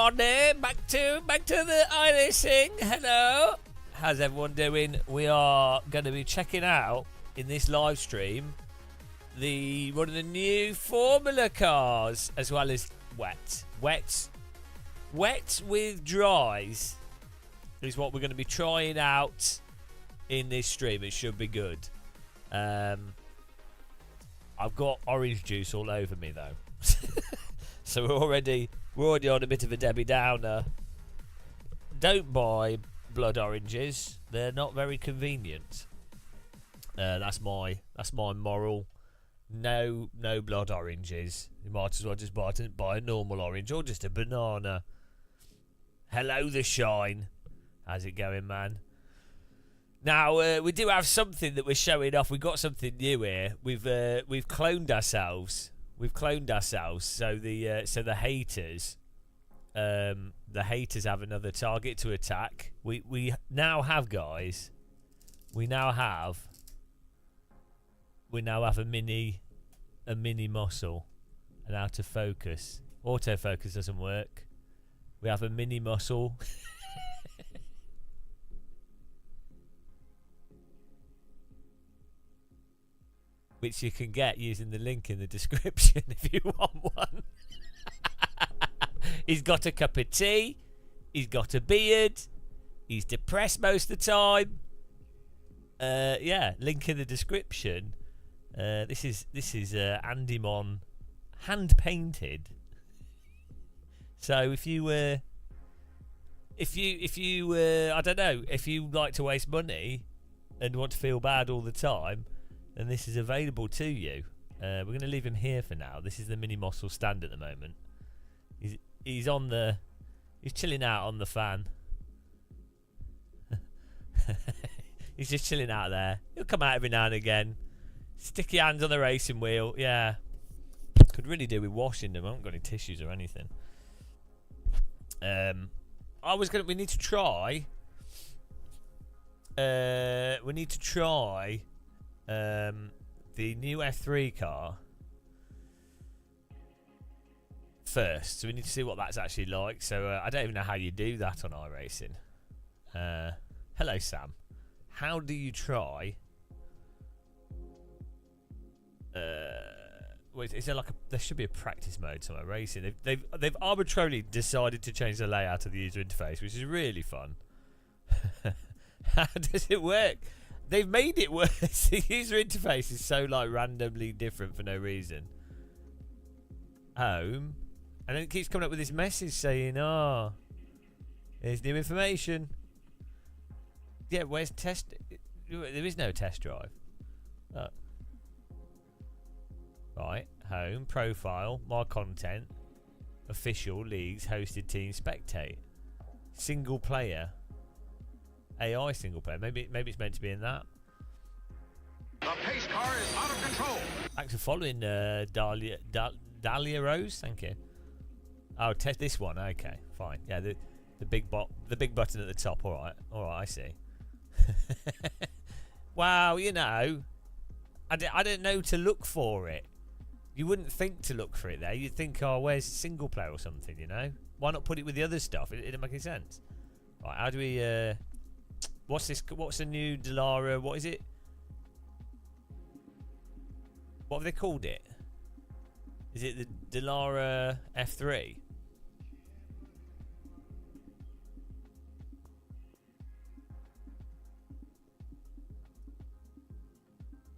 everybody. Back to the iRacing. Hello. How's everyone doing? We are going to be checking out in this live stream one of the new Formula cars, as well as wet with dries is what we're going to be trying out in this stream. It should be good. I've got orange juice all over me though. So we're already on a bit of a Debbie Downer. Don't buy blood oranges. They're not very convenient. That's my moral. No blood oranges. You might as well just buy a normal orange or just a banana. Hello, the shine. How's it going, man? Now we do have something that we're showing off. We've got something new here. We've cloned ourselves. So the haters, have another target to attack. We now have, guys. We now have a mini muscle, and autofocus. Autofocus doesn't work. We have a mini muscle. Which you can get using the link in the description if you want one. He's got a cup of tea. He's got a beard. He's depressed most of the time. Yeah, link in the description. This is Andy Mon, hand painted. So if you I don't know, if you like to waste money and want to feel bad all the time, then this is available to you. We're going to leave him here for now. This is the mini muscle stand at the moment. He's chilling out on the fan. He's just chilling out there. He'll come out every now and again. Stick your hands on the racing wheel. Yeah. Could really do with washing them. I haven't got any tissues or anything. We need to try. The new F3 car first, so we need to see what that's actually like. So I don't even know how you do that on iRacing. Hello, Sam. How do you try? Wait, is there like there should be a practice mode to iRacing. They've arbitrarily decided to change the layout of the user interface, which is really fun. How does it work? They've made it worse. The user interface is so like randomly different for no reason. Home. And then it keeps coming up with this message saying, "Oh, there's new information." Yeah, where's test? There is no test drive. Oh. Right, home, profile, my content, official, leagues, hosted team, spectate, single player. AI single player. Maybe it's meant to be in that. The pace car is out of control. Thanks for following, Dahlia Rose. Thank you. Oh, test this one. Okay, fine. Yeah, the big button at the top. All right, I see. Wow, you know, I didn't know to look for it. You wouldn't think to look for it there. You'd think, oh, where's single player or something? You know, why not put it with the other stuff? It didn't make any sense. Right, how do we? What's this? What's the new Delara? What is it? What have they called it? Is it the Delara F3?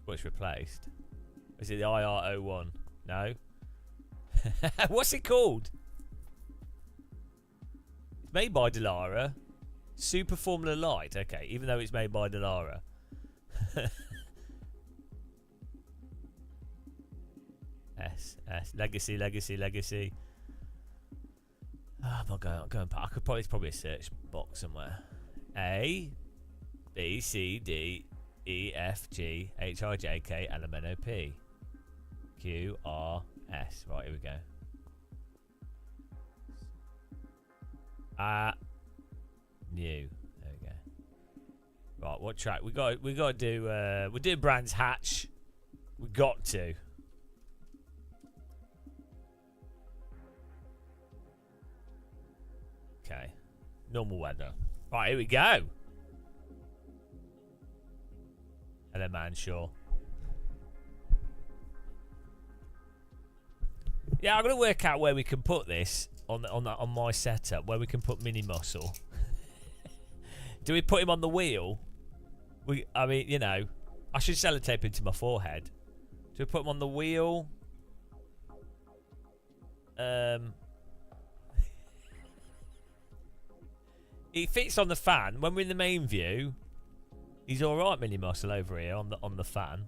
What's replaced? Is it the IR01? No. What's it called? It's made by Delara. Super Formula Light. Okay, even though it's made by Delara. S Legacy. Oh, I'm going back. It's probably a search box somewhere. A B C D E F G H I J K L M N O P Q R S. Right, here we go. New. There we go. Right, what track? We got to do. We're doing Brands Hatch. We got to. Okay. Normal weather. Right, here we go. Hello, man, sure. Yeah, I'm gonna work out where we can put this on my setup. Where we can put Mini Muscle. Do we put him on the wheel? I mean, you know, I should sellotape him to my forehead. Do we put him on the wheel? He fits on the fan. When we're in the main view, he's all right, Mini Muscle over here on the fan.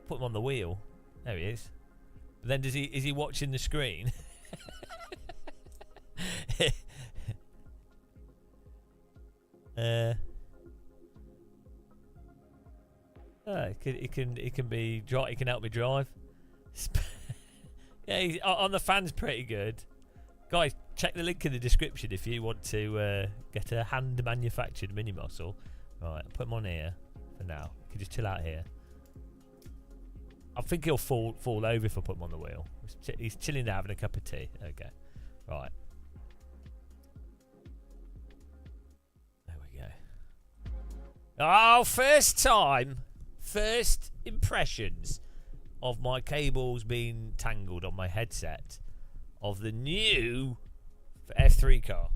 Put him on the wheel. There he is. But then is he watching the screen? He can help me drive. Yeah, on the fan's pretty good. Guys, check the link in the description if you want to get a hand manufactured Mini Muscle. Right, put him on here for now. You can just chill out here. I think he'll fall over if I put him on the wheel. He's chilling there having a cup of tea. Okay, right. There we go. Oh, first impressions of my cables being tangled on my headset of the new F3 car.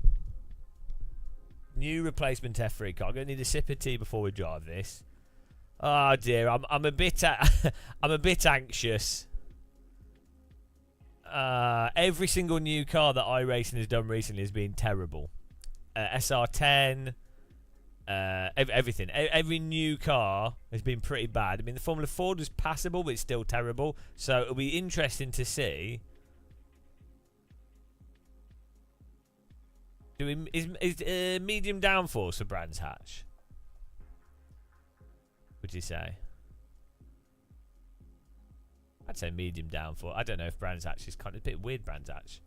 New replacement F3 car. I'm going to need a sip of tea before we drive this. Oh dear, I'm a bit I'm a bit anxious. Every single new car that iRacing has done recently has been terrible. SR10, everything. Every new car has been pretty bad. I mean, the Formula Ford was passable, but it's still terrible. So it'll be interesting to see. Is medium downforce for Brands Hatch? Would you say? I'd say medium downforce. I don't know if Brands Hatch is kind of a bit weird. Brands Hatch.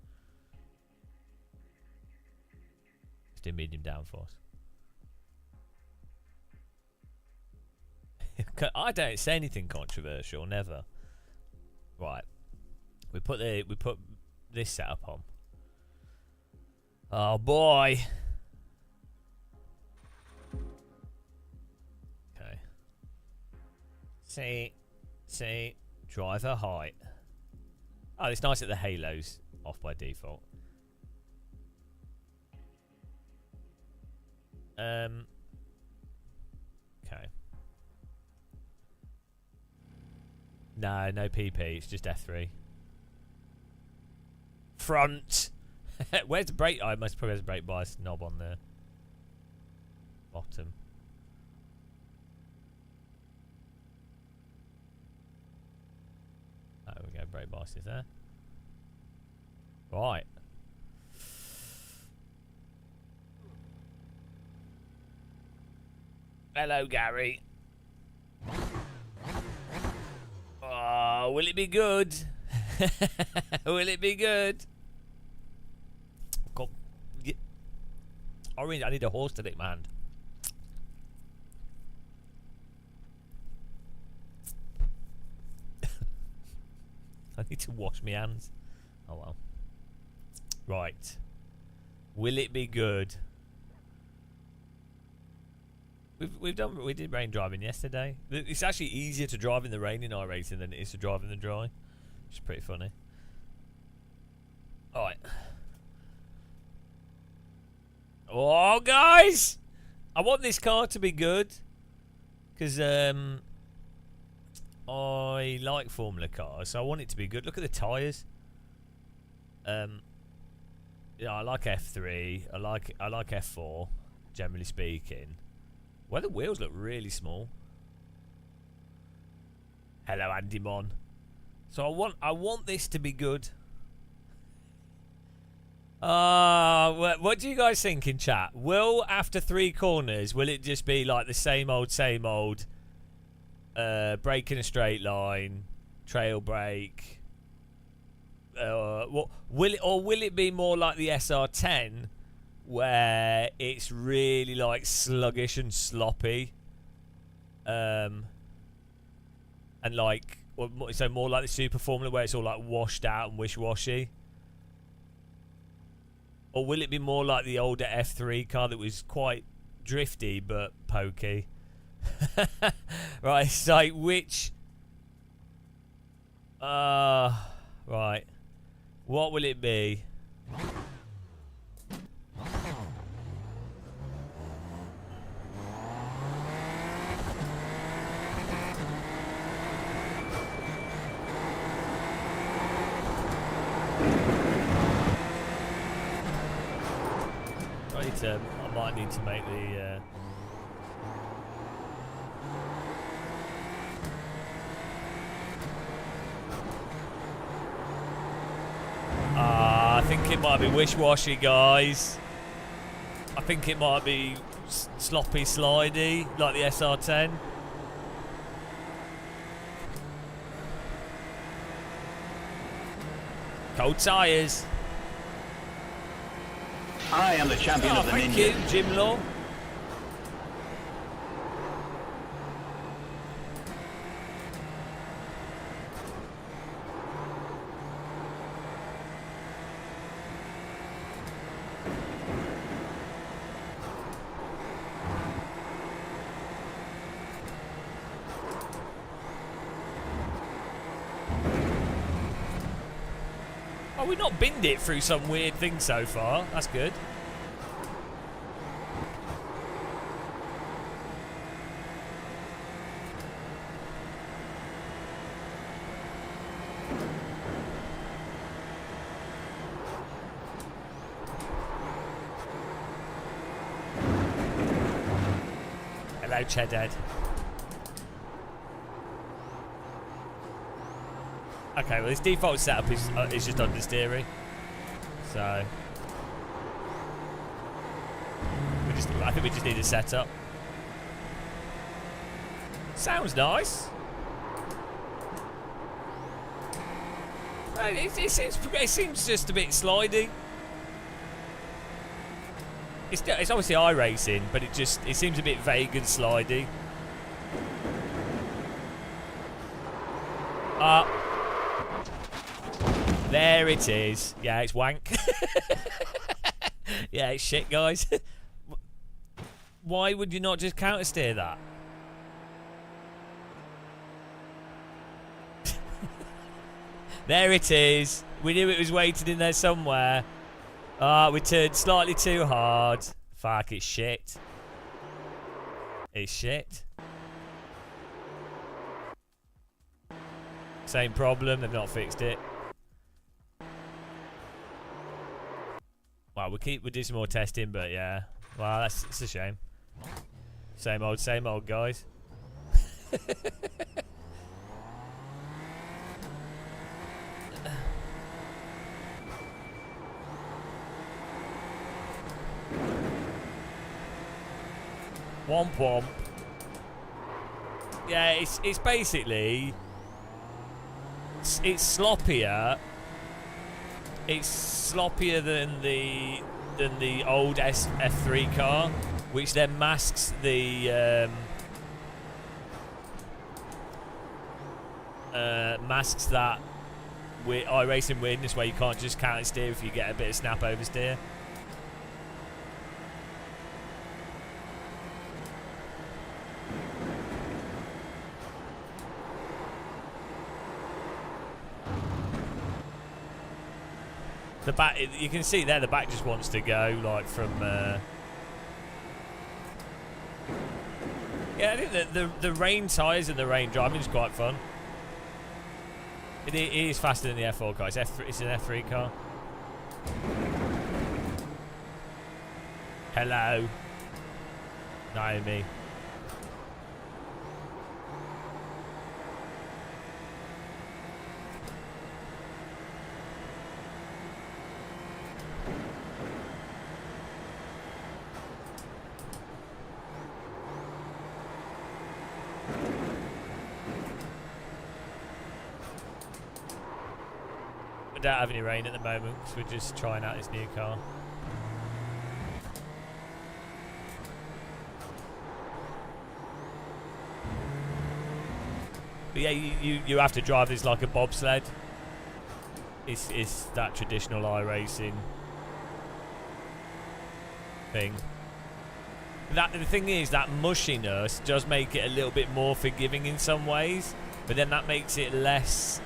Let's do medium downforce. I don't say anything controversial, never. Right, we put this setup on. Oh boy. Okay. See, driver height. Oh, it's nice that the halo's off by default. Okay. No PP. It's just F3. Front. Where's the brake? I must probably have a brake bias knob on there. Bottom. There we go. Brake bias is there. Right. Hello, Gary. Oh, will it be good? Will it be good? God. Orange, I need a horse to lick my hand. I need to wash my hands. Oh well. Right. Will it be good? We did rain driving yesterday. It's actually easier to drive in the rain in iRacing than it is to drive in the dry. Which is pretty funny. Alright. Oh, guys! I want this car to be good. Because I like Formula cars, so I want it to be good. Look at the tyres. Yeah, I like F3. I like F4, generally speaking. Well, the wheels look really small. Hello, Andy Mon. So I want this to be good. What do you guys think in chat? Will, after 3 corners, will it just be like the same old, brake in a straight line, trail brake? Will it be more like the SR10, where it's really like sluggish and sloppy, and like, so more like the Super Formula, where it's all like washed out and wish-washy? Or will it be more like the older F3 car that was quite drifty but pokey? Right, so which... right. What will it be? I might need to make the... I think it might be wish-washy, guys. I think it might be sloppy slidey, like the SR10. Cold tyres. I am the champion of the thank ninja. you, Jim Law. Oh, we've not binned it through some weird thing so far. That's good. Hello, Cheddhead. Okay, well, this default setup is just understeery. So I think we just need a setup. Sounds nice. It seems just a bit slidey. It's obviously iRacing, but it seems a bit vague and slidey. There it is. Yeah, it's wank. Yeah, it's shit, guys. Why would you not just counter steer that? There it is. We knew it was waiting in there somewhere. We turned slightly too hard. Fuck, it's shit. It's shit. Same problem, they've not fixed it. Well, we'll do some more testing, but yeah. Well, it's a shame. Same old, guys. Womp womp. Yeah, it's basically it's sloppier. It's sloppier than the old F3 car, which then masks the masks that iRacing weirdness where you can't just counter steer if you get a bit of snap oversteer. The back, you can see there, the back just wants to go, like from. Yeah, I think the rain tyres and the rain driving is quite fun. It is faster than the F4 car. It's an F3 car. Hello, Naomi. We don't have any rain at the moment because we're just trying out this new car. But yeah, you have to drive this like a bobsled. It's that traditional iRacing thing. The thing is, that mushiness does make it a little bit more forgiving in some ways, but then that makes it less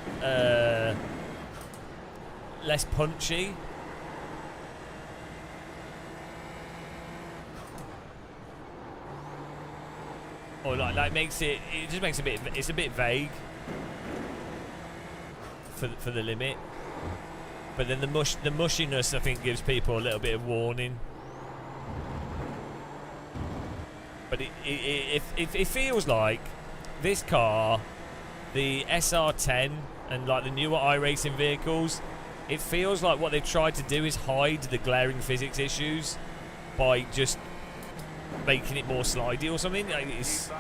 punchy. Or like makes it just makes it's a bit vague for the limit. But then the mushiness, I think, gives people a little bit of warning. But it feels like this car, the SR10 and like the newer iRacing vehicles, it feels like what they've tried to do is hide the glaring physics issues by just making it more slidey or something. Like it's,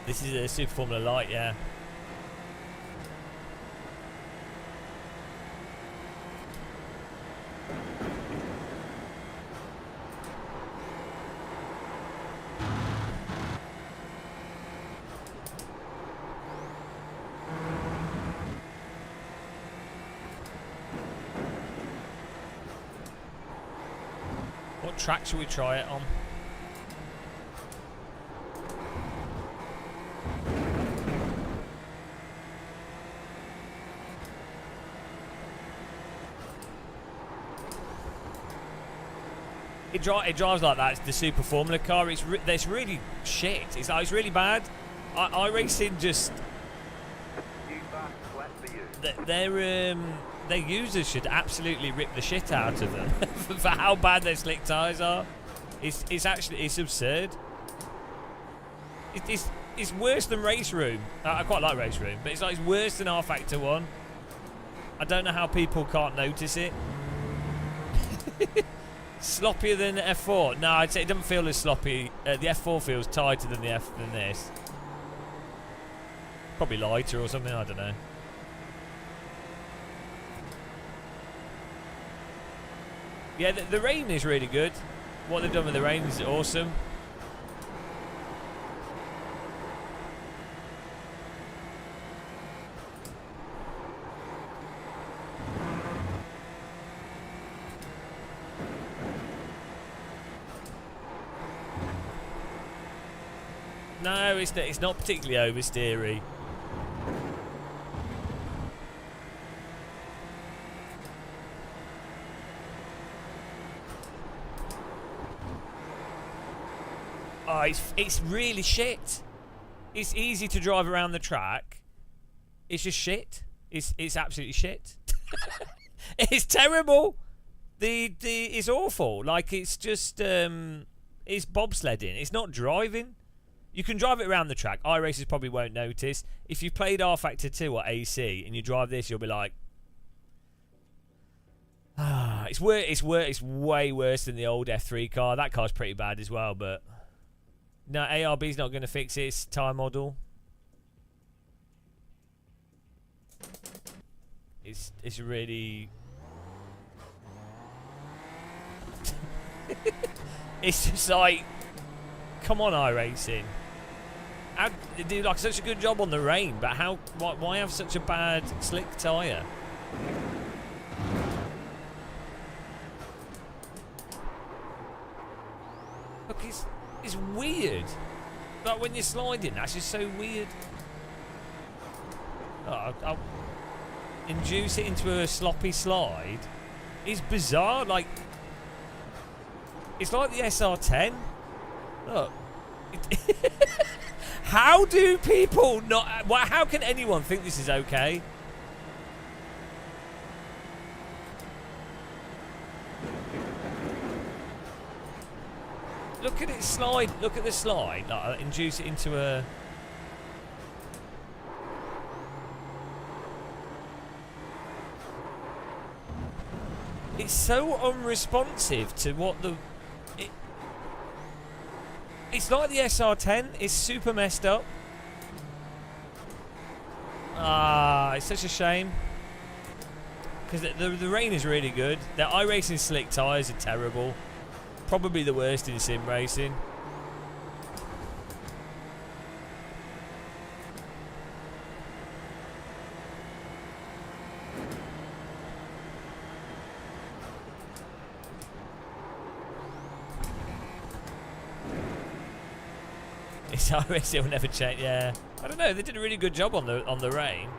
this is a Super Formula Light, yeah. What track should we try it on? It drives like that. It's the Super Formula car. It's really shit. It's really bad. iRacing just their users should absolutely rip the shit out of them for how bad their slick tyres are. It's absurd. It's worse than Race Room. I quite like Race Room, but it's worse than R Factor 1. I don't know how people can't notice it. Sloppier than F4? No, I'd say it doesn't feel as sloppy. The F4 feels tighter than than this. Probably lighter or something. I don't know. Yeah, the rain is really good. What they've done with the rain is awesome. No, it's not particularly oversteery. Oh, it's really shit. It's easy to drive around the track. It's just shit. It's absolutely shit. It's terrible. It's awful. Like it's just it's bobsledding. It's not driving. You can drive it around the track. iRacers probably won't notice. If you've played R Factor 2 or AC and you drive this, you'll be like, it's way worse than the old F3 car. That car's pretty bad as well, but no, ARB's not going to fix it. It's tyre model. It's really it's just like, come on, iRacing. They do like such a good job on the rain, but why have such a bad slick tyre? Look, it's weird. Like when you're sliding, that's just so weird. I'll induce it into a sloppy slide. It's bizarre. Like it's like the SR10. Look. How do people not... How can anyone think this is okay? Look at it slide. Look at the slide. Like, I'll induce it into a... It's so unresponsive to what the... It's like the SR10. It's super messed up. Ah, it's such a shame. Because the rain is really good. The iRacing slick tyres are terrible. Probably the worst in sim racing. It's iRacing will never change. Yeah, I don't know. They did a really good job on the rain.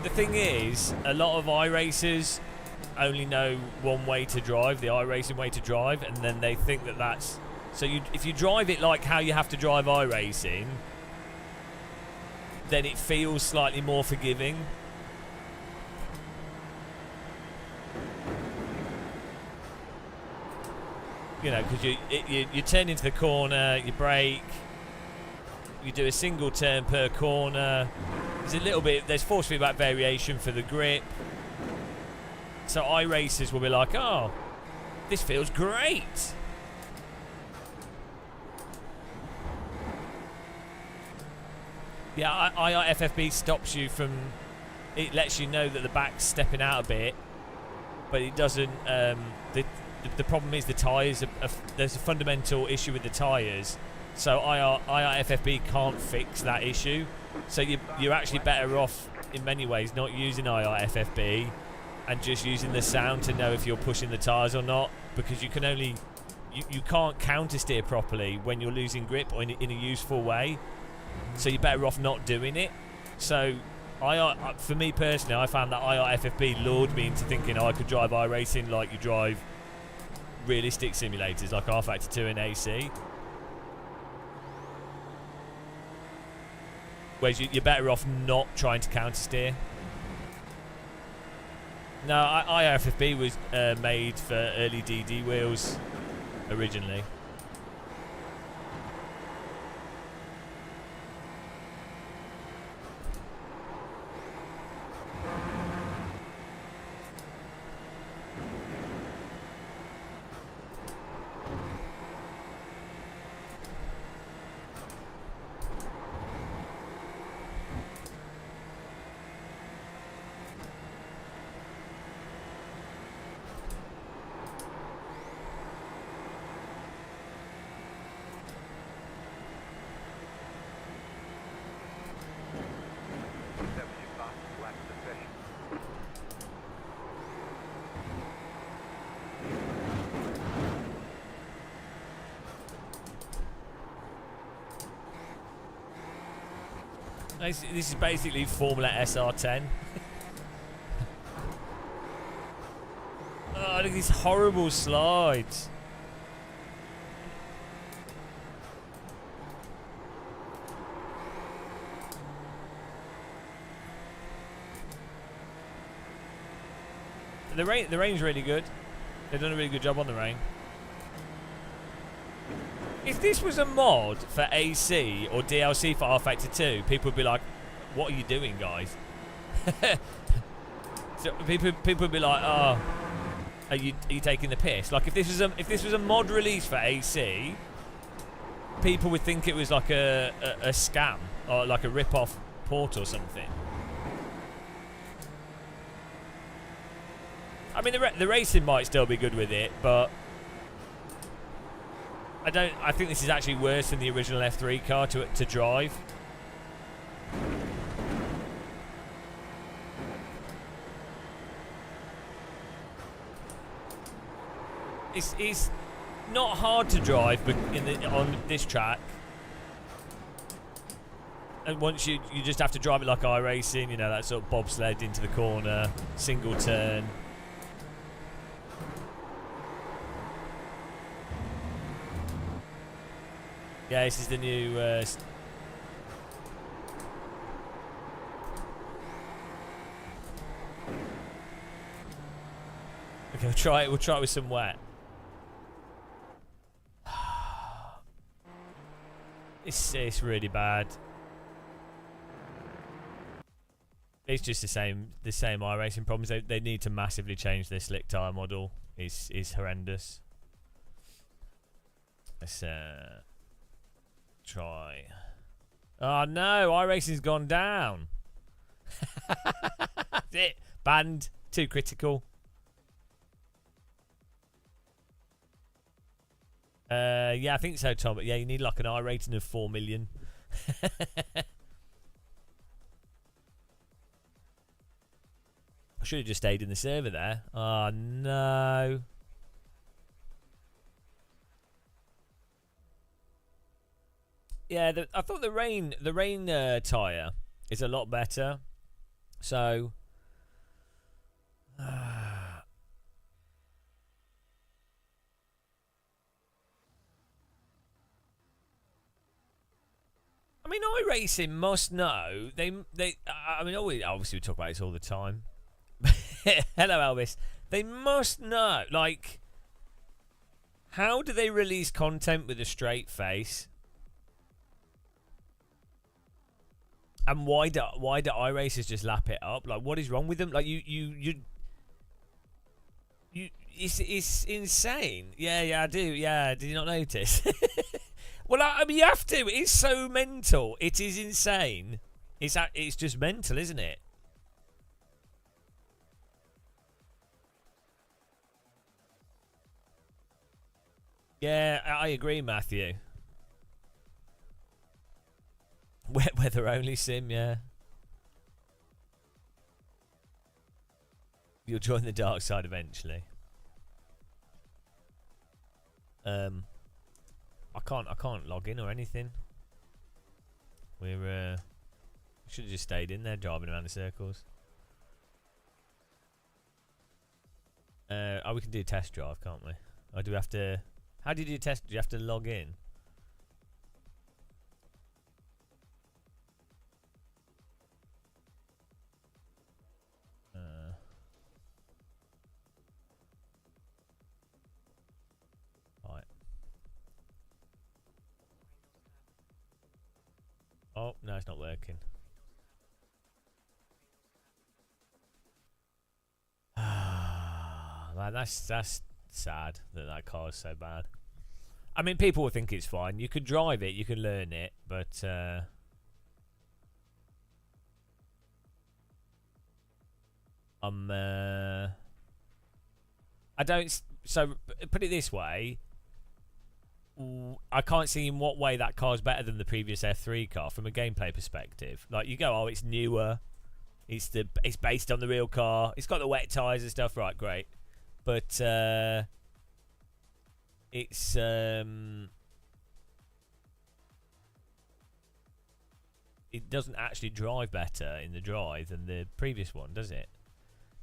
The thing is, a lot of iRacers only know one way to drive, the iRacing way to drive, and then they think that that's... So if you drive it like how you have to drive iRacing, then it feels slightly more forgiving. You know, because you turn into the corner, you brake, you do a single turn per corner. There's a little bit, there's force feedback variation for the grip. So iRacers will be like, oh, this feels great. Yeah, IRFFB stops you from, it lets you know that the back's stepping out a bit, but it doesn't, the problem is the tyres, there's a fundamental issue with the tyres. So IRFFB can't fix that issue. So you're actually better off in many ways not using IRFFB and just using the sound to know if you're pushing the tyres or not, because you can only you can't counter steer properly when you're losing grip or in a useful way. So you're better off not doing it. So for me personally, I found that IRFFB lured me into thinking, oh, I could drive iRacing like you drive realistic simulators like R-Factor 2 and AC. Whereas you're better off not trying to counter steer. No, IRFFB was made for early DD wheels originally. This is basically Formula SR10. Oh, look at these horrible slides. The rain's really good. They've done a really good job on the rain. If this was a mod for AC or DLC for R-Factor 2, people would be like, what are you doing, guys? So people would be like, oh, are you taking the piss? Like if this was a mod release for AC, people would think it was like a scam or like a rip-off port or something. I mean, the racing might still be good with it, but I think this is actually worse than the original F3 car to drive. It's not hard to drive, but on this track, and once you just have to drive it like iRacing, you know, that sort of bobsled into the corner, single turn. Yeah, this is the new. Okay, we'll try it. We'll try it with some wet. It's really bad. it's just the same iRacing problems. They need to massively change their slick tyre model. Is horrendous. Let's try. Oh no, iRacing's gone down. That's it. Banned. Too critical. Yeah, I think so, Tom. But yeah, you need like an I rating of 4 million. I should have just stayed in the server there. Oh no. Yeah, I thought the rain tyre is a lot better. So I mean, iRacing must know. I mean, obviously we talk about this all the time. Hello, Elvis. They must know. Like, how do they release content with a straight face? And why do iRacers just lap it up? Like, what is wrong with them? Like, it's insane. Yeah, I do. Yeah, did you not notice? Well, I mean, you have to. It's so mental. It is insane. It's just mental, isn't it? Yeah, I agree, Matthew. Weather only sim, yeah. You'll join the dark side eventually. I can't log in or anything. We should have just stayed in there driving around in circles. Oh, we can do test drive, can't we? Or do we have to? How do you do test? Do you have to log in? Right. Oh no, it's not working. Man, that's sad that car is so bad. I mean, people will think it's fine. You can drive it, you can learn it, but I don't. So put it this way, I can't see in what way that car's better than the previous F3 car from a gameplay perspective. Like, you go, oh, it's newer, it's based on the real car, it's got the wet tyres and stuff, right? Great, but it's it doesn't actually drive better in the drive than the previous one, does it?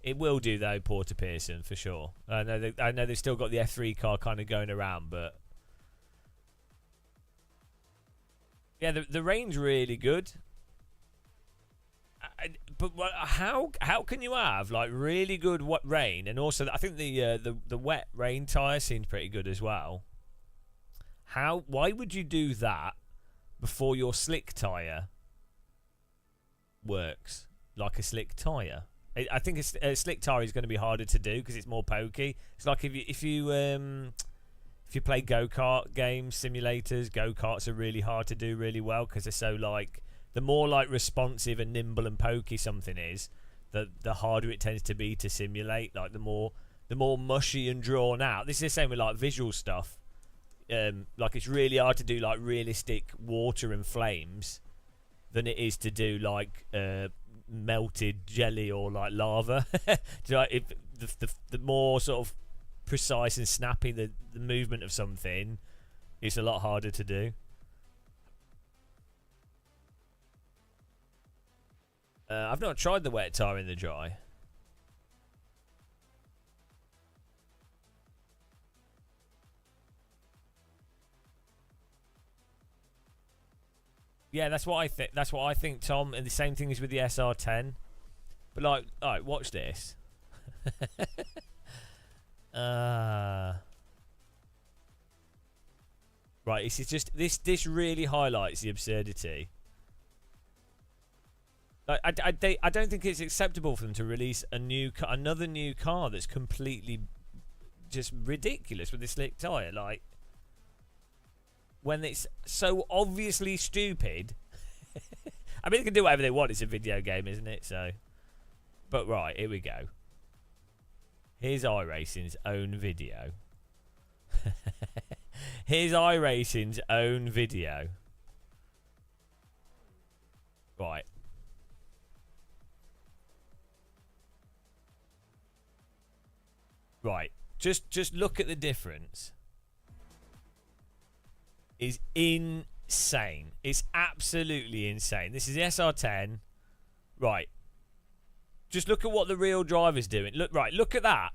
It will do though, Porter Pearson, for sure. I know they've still got the F3 car kind of going around, but yeah, the rain's really good. But how can you have like really good rain, and also I think the wet rain tyre seems pretty good as well. Why would you do that before your slick tyre works like a slick tyre? I think a slick tyre is going to be harder to do because it's more pokey. It's like if you play go-kart games, simulators, go-karts are really hard to do really well because they're so like, the more like responsive and nimble and pokey something is, the harder it tends to be to simulate. Like the more mushy and drawn out. This is the same with like visual stuff. Like it's really hard to do like realistic water and flames than it is to do like melted jelly or like lava. Like the more sort of precise and snappy the movement of something, it's a lot harder to do. I've not tried the wet tyre in the dry. Yeah, that's what I think. That's what I think, Tom. And the same thing is with the SR10. But like, all right, watch this. Right, this is just this really highlights the absurdity. I don't think it's acceptable for them to release another new car that's completely just ridiculous with this slick tyre. Like, when it's so obviously stupid. I mean, they can do whatever they want. It's a video game, isn't it? So, but right, here we go. Here's iRacing's own video. Here's iRacing's own video. Right. Right. Just look at the difference. Is insane. It's absolutely insane. This is the SR10. Right. Just look at what the real driver's doing. Look at that.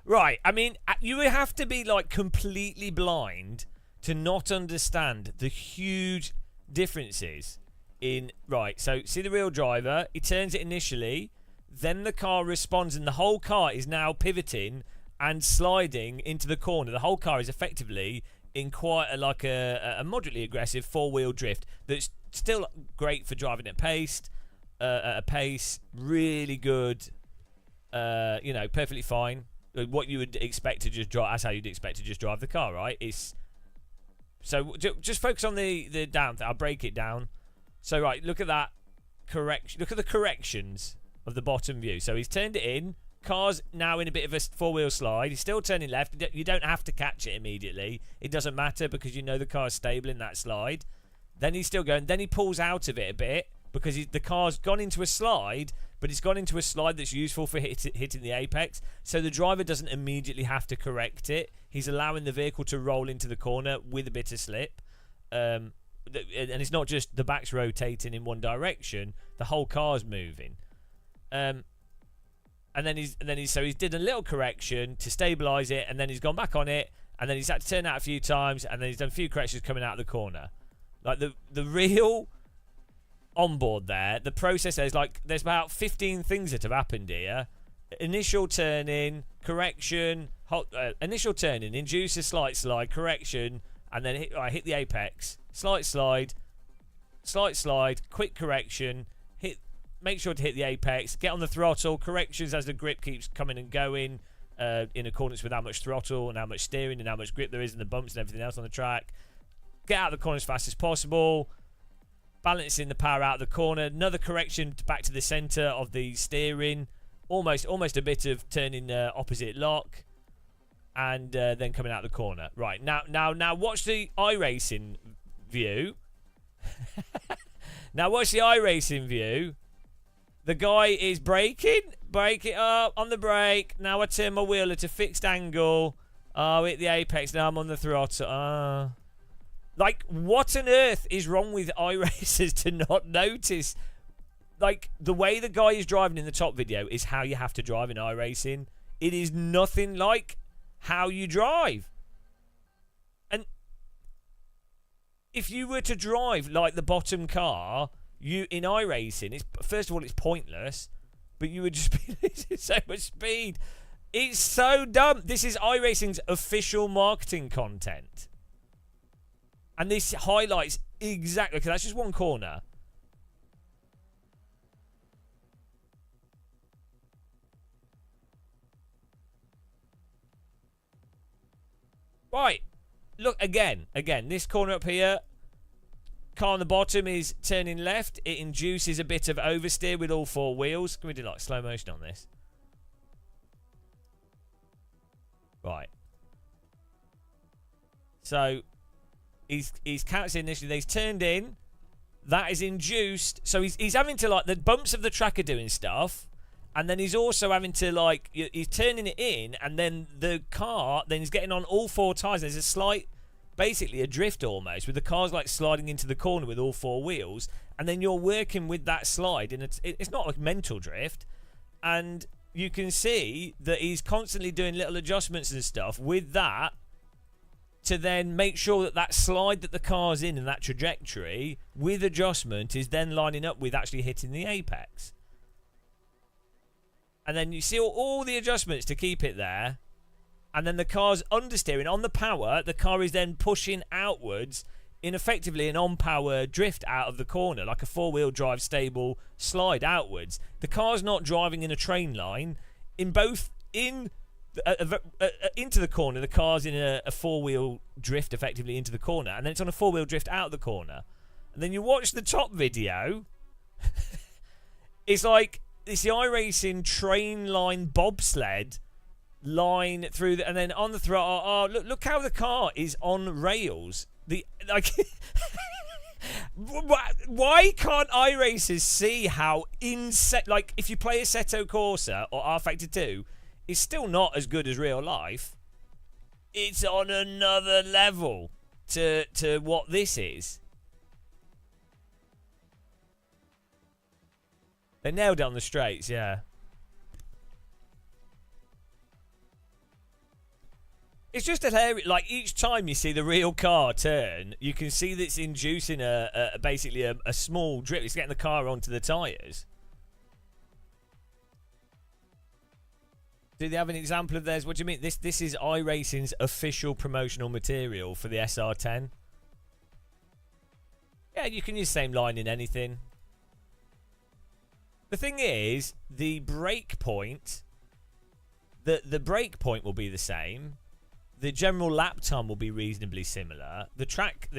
Right. I mean, you would have to be like completely blind to not understand the huge differences in. Right. So see the real driver. He turns it initially. Then the car responds, and the whole car is now pivoting and sliding into the corner. The whole car is effectively in quite a moderately aggressive four-wheel drift that's still great for driving at a pace, really good, perfectly fine. What you would expect to just drive, that's how you'd expect to just drive the car, right? So just focus on the down thing. I'll break it down. So right, look at that correction. Look at the corrections of the bottom view. So he's turned it in. Car's now in a bit of a four-wheel slide. He's still turning left. You don't have to catch it immediately. It doesn't matter because you know the car's stable in that slide. Then he's still going. Then he pulls out of it a bit because the car's gone into a slide, but it's gone into a slide that's useful for hitting the apex. So the driver doesn't immediately have to correct it. He's allowing the vehicle to roll into the corner with a bit of slip. And it's not just the back's rotating in one direction. The whole car's moving. And then he's did a little correction to stabilise it, and then he's gone back on it, and then he's had to turn out a few times, and then he's done a few corrections coming out of the corner. Like the real onboard there, the process there's about 15 things that have happened here. Initial turning, correction, initial turning, induce a slight slide, correction, and then hit the apex, slight slide, quick correction, make sure to hit the apex, get on the throttle, corrections as the grip keeps coming and going in accordance with how much throttle and how much steering and how much grip there is in the bumps and everything else on the track. Get out of the corner as fast as possible, balancing the power out of the corner, another correction back to the centre of the steering, almost a bit of turning opposite lock, and then coming out the corner. Right, now watch the iRacing view. Now watch the iRacing view. The guy is braking it up on the brake. Now I turn my wheel at a fixed angle. Oh, hit the apex. Now I'm on the throttle. Like, what on earth is wrong with iRacers to not notice? Like, the way the guy is driving in the top video is how you have to drive in iRacing. It is nothing like how you drive. And if you were to drive like the bottom car, in iRacing, first of all, it's pointless, but you would just be losing so much speed. It's so dumb. This is iRacing's official marketing content. And this highlights exactly, because that's just one corner. Right. Look, again, this corner up here, car on the bottom is turning left. It induces a bit of oversteer with all four wheels. Can we do like slow motion on this? Right. So he's counted initially. He's turned in. That is induced. So he's having to, like, the bumps of the track are doing stuff, and then he's also having to, like, he's turning it in, and then the car then he's getting on all four tyres. There's a slight, basically a drift almost, with the car's like sliding into the corner with all four wheels, and then you're working with that slide, and it's not like mental drift, and you can see that he's constantly doing little adjustments and stuff with that to then make sure that that slide that the car's in and that trajectory with adjustment is then lining up with actually hitting the apex. And then you see all the adjustments to keep it there. And then the car's understeering on the power. The car is then pushing outwards in effectively an on-power drift out of the corner, like a four-wheel drive stable slide outwards. The car's not driving in a train line. Into the corner, the car's in a four-wheel drift effectively into the corner, and then it's on a four-wheel drift out of the corner. And then you watch the top video. It's like it's the iRacing train line bobsled line through, and then on the throttle. Oh, look how the car is on rails. Why can't iRacers see how insane? Like, if you play Assetto Corsa or R Factor 2, it's still not as good as real life. It's on another level to what this is. They nailed it on the straights, yeah. It's just hilarious. Like, each time you see the real car turn, you can see that it's inducing basically a small drip. It's getting the car onto the tyres. Do they have an example of theirs? What do you mean? This is iRacing's official promotional material for the SR10. Yeah, you can use the same line in anything. The thing is, the brake point, the brake point will be the same. The general lap time will be reasonably similar. The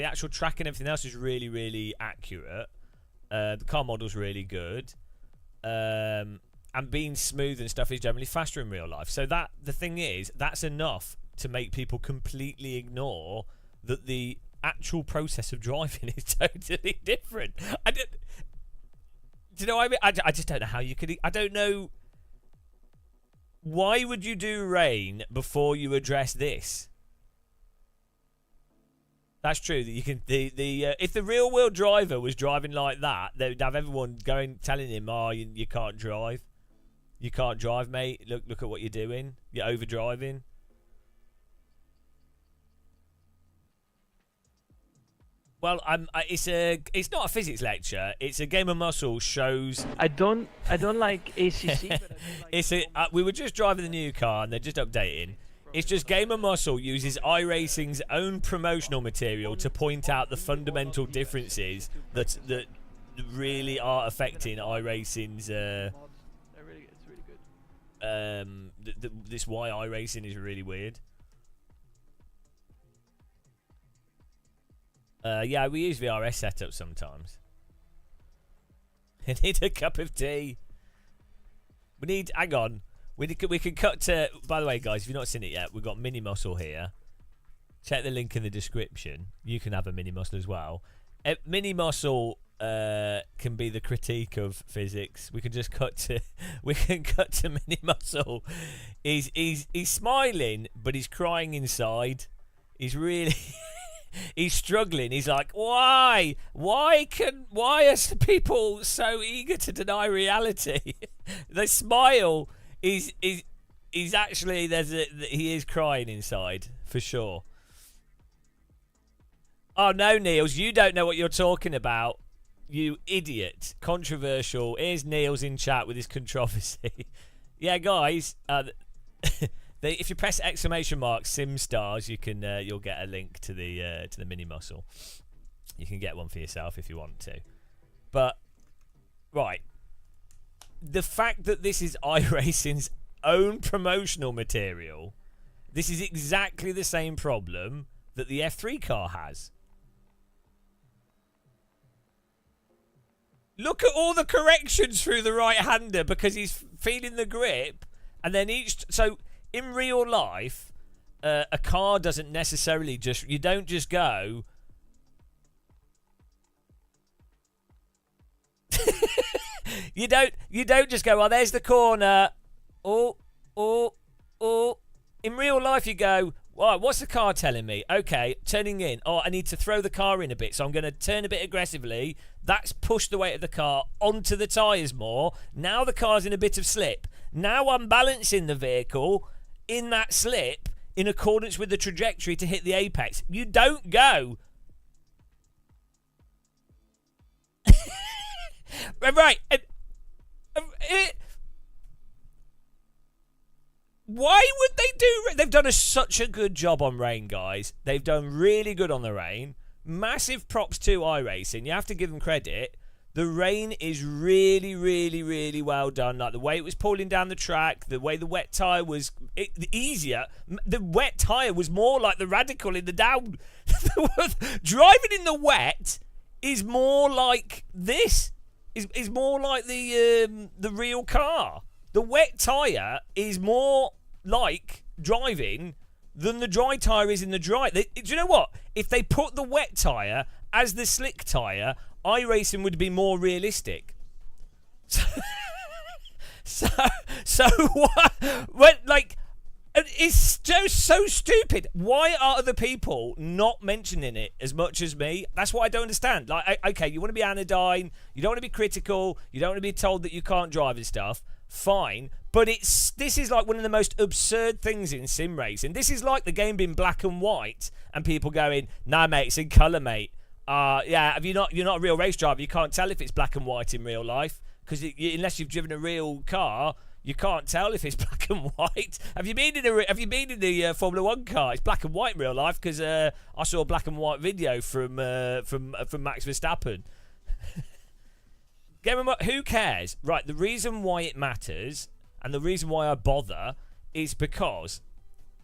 actual track and everything else is really, really accurate. The car model's really good. And being smooth and stuff is generally faster in real life. So the thing is, that's enough to make people completely ignore that the actual process of driving is totally different. Do you know what I mean? I just don't know how you could. I don't know. Why would you do rain before you address this? That's true. That you can. If the real world driver was driving like that, they would have everyone telling him, "Oh, you can't drive. You can't drive, mate. Look at what you're doing. You're over driving." Well, it's not a physics lecture. It's a Game of Muscle shows. I don't like ACC. But I do like we were just driving the new car and they're just updating. It's just Game of Muscle uses iRacing's own promotional material to point out the fundamental differences that really are affecting iRacing's. it's really good. This why iRacing is really weird. Yeah, we use VRS setup sometimes. I need a cup of tea. Hang on. We can cut to, by the way, guys, if you've not seen it yet, we've got Mini Muscle here. Check the link in the description. You can have a Mini Muscle as well. Mini Muscle can be the critique of physics. We can just cut to Mini Muscle. He's smiling, but he's crying inside. He's really he's struggling. He's like, why are people so eager to deny reality? The smile is actually he is crying inside for sure. Oh no, Niels, you don't know what you're talking about, you idiot. Controversial. Here's Niels in chat with his controversy. Yeah, guys. If you press !SimStars, you can you'll get a link to the Mini Muscle. You can get one for yourself if you want to. But right, the fact that this is iRacing's own promotional material, this is exactly the same problem that the F3 car has. Look at all the corrections through the right-hander because he's feeling the grip, and then so. In real life, a car doesn't necessarily you don't just go. you don't just go, oh, there's the corner. Oh. In real life, you go, right, what's the car telling me? Okay, turning in. Oh, I need to throw the car in a bit, so I'm going to turn a bit aggressively. That's pushed the weight of the car onto the tyres more. Now the car's in a bit of slip. Now I'm balancing the vehicle in that slip in accordance with the trajectory to hit the apex. You don't go. Right. Why would they do? They've done such a good job on rain, guys. They've done really good on the rain. massive props to iRacing. You have to give them credit. The rain is really, really, really well done. Like the way it was pulling down the track, the way the wet tyre was easier. The wet tyre was more like the radical in the down. Driving in the wet is more like this. Is more like the real car. The wet tyre is more like driving than the dry tyre is in the dry. Do you know what? If they put the wet tyre as the slick tyre, iRacing would be more realistic. So what? What? Like, it's just so stupid. Why are other people not mentioning it as much as me? That's what I don't understand. Like, okay, you want to be anodyne, you don't want to be critical, you don't want to be told that you can't drive and stuff. Fine, but this is like one of the most absurd things in sim racing. This is like the game being black and white, and people going, "Nah, mate, it's in colour, mate." Yeah, you're not a real race driver. You can't tell if it's black and white in real life because unless you've driven a real car, you can't tell if it's black and white. Have you been in the Formula One car? It's black and white in real life because I saw a black and white video from Max Verstappen. Who cares? Right, the reason why it matters and the reason why I bother is because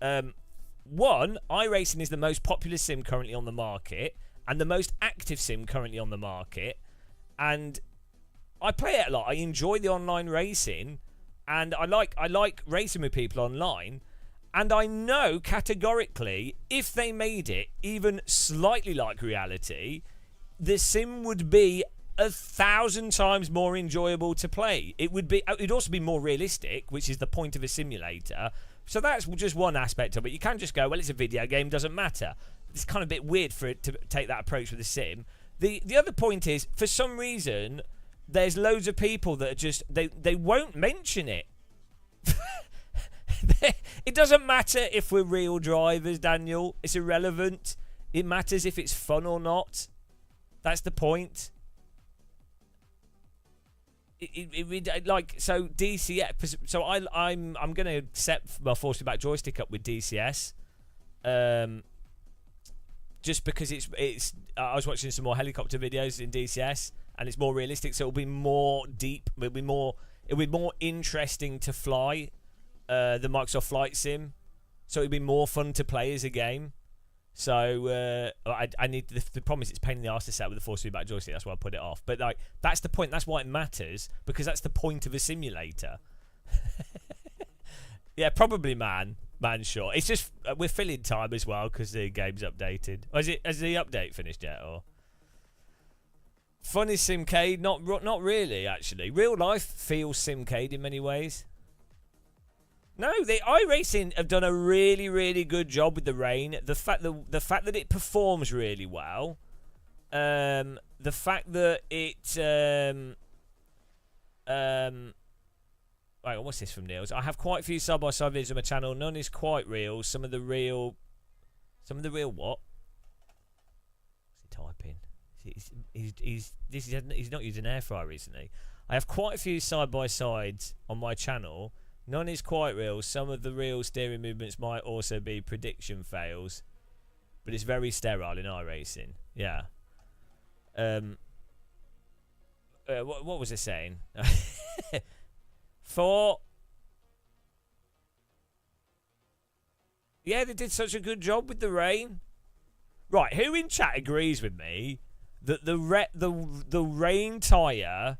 one, iRacing is the most popular sim currently on the market and the most active sim currently on the market, and I play it a lot. I enjoy the online racing, and I like racing with people online, and I know categorically if they made it even slightly like reality, the sim would be 1,000 times more enjoyable to play. It'd also be more realistic, which is the point of a simulator. So that's just one aspect of it. You can't just go, well, it's a video game, doesn't matter. It's kind of a bit weird for it to take that approach with a sim. The other point is, for some reason, there's loads of people that are just they won't mention it. It doesn't matter if we're real drivers, Daniel. It's irrelevant. It matters if it's fun or not. That's the point. So DCS. So I'm gonna set my force feedback joystick up with DCS. Just because it's I was watching some more helicopter videos in DCS and it's more realistic, so it'll be more deep. It'll be more interesting to fly the Microsoft Flight Sim. So it'll be more fun to play as a game. So I need the problem is it's a pain in the arse to set with the force feedback joystick. That's why I put it off. But like that's the point. That's why it matters, because that's the point of a simulator. Yeah, probably man short. It's just we're filling time as well because the game's updated. Or has the update finished yet? Or fun is Simcade? Not really actually. Real life feels Simcade in many ways. No, the iRacing have done a really, really good job with the rain. The fact that it performs really well, the fact that it right, what's this from Niels? I have quite a few side-by-side videos on my channel. None is quite real. Some of the real what? What's he typing? He's not using air fryer recently. I have quite a few side-by-sides on my channel. None is quite real. Some of the real steering movements might also be prediction fails, but it's very sterile in iRacing. Yeah. What was I saying? Yeah, they did such a good job with the rain. Right, who in chat agrees with me that the rain tyre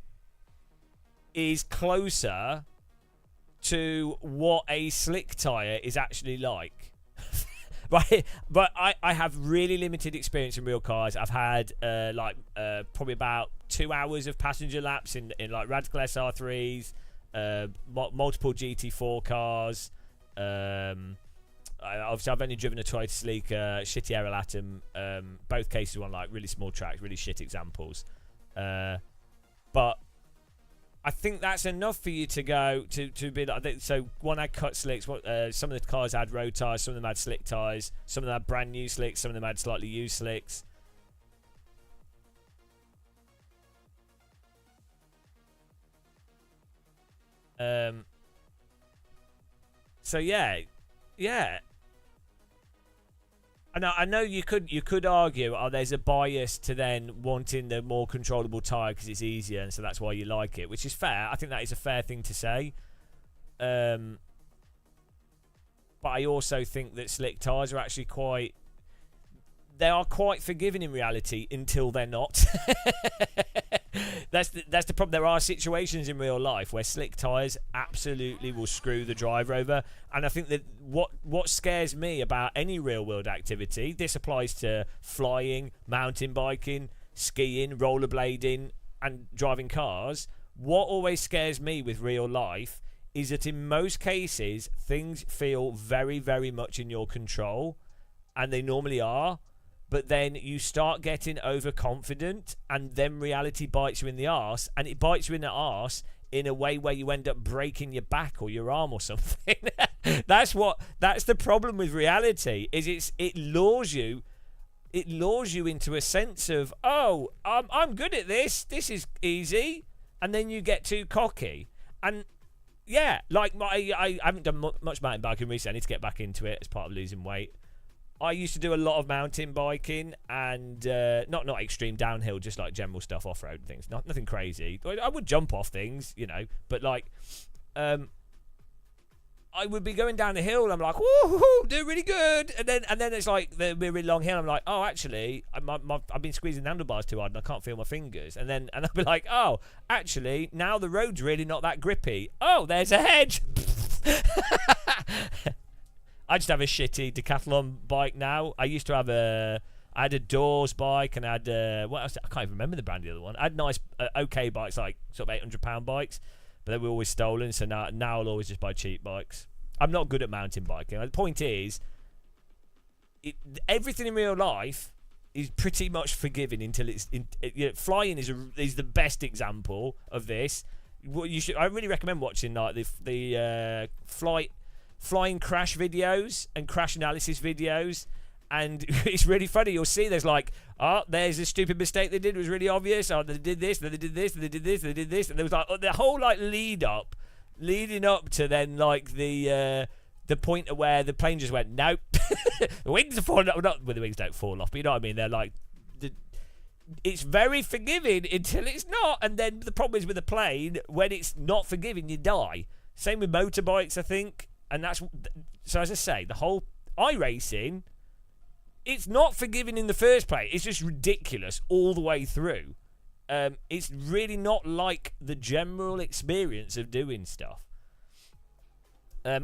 is closer to what a slick tyre is actually like? Right, but I have really limited experience in real cars. I've had probably about 2 hours of passenger laps in like Radical SR3s, multiple GT4 cars. Obviously, I've only driven a Toyota Sleek, shitty Aero Atom. Both cases were on like really small tracks, really shit examples. But I think that's enough for you to go to be like. So one had cut slicks. Some of the cars had road tyres. Some of them had slick tyres. Some of them had brand new slicks. Some of them had slightly used slicks. So yeah. I know you could argue, oh, there's a bias to then wanting the more controllable tyre because it's easier, and so that's why you like it, which is fair. I think that is a fair thing to say. But I also think that slick tyres are actually they are quite forgiving in reality until they're not. That's the problem. There are situations in real life where slick tyres absolutely will screw the driver over, and I think that what scares me about any real world activity, this applies to flying, mountain biking, skiing, rollerblading, and driving cars. What always scares me with real life is that in most cases things feel very, very much in your control, and they normally are. But then you start getting overconfident, and then reality bites you in the arse, and it bites you in the arse in a way where you end up breaking your back or your arm or something. That's the problem with reality, is it lures you into a sense of, oh, I'm good at this is easy, and then you get too cocky. And yeah, like I haven't done much mountain biking recently. I need to get back into it as part of losing weight. I used to do a lot of mountain biking, and not extreme downhill, just like general stuff, off-road things. Nothing crazy. I would jump off things, but like, I would be going down the hill, and I'm like, woo, doing really good, and then it's like we're really long hill. I'm like, oh, actually, I've been squeezing the handlebars too hard, and I can't feel my fingers. And I'll be like, oh, actually, now the road's really not that grippy. Oh, there's a hedge. I just have a shitty decathlon bike now. I used to have I had a Doors bike, and I had what else? I can't even remember the brand of the other one. I had nice, okay bikes, like sort of £800 bikes, but they were always stolen. So now I'll always just buy cheap bikes. I'm not good at mountain biking. The point is, everything in real life is pretty much forgiving until it's flying is the best example of this. I really recommend watching like the flying crash videos and crash analysis videos, and it's really funny. You'll see there's like, oh, there's a stupid mistake they did, it was really obvious. Oh, they did this, then they did this, they did this, they did this, and there was like the whole like leading up to then like the point at where the plane just went, nope. The wings are falling off. Not, well, the wings don't fall off, but you know what I mean. They're like, it's very forgiving until it's not, and then the problem is with the plane, when it's not forgiving, you die. Same with motorbikes, I think. And that's so, as I say, the whole iRacing, it's not forgiving in the first place. It's just ridiculous all the way through. It's really not like the general experience of doing stuff.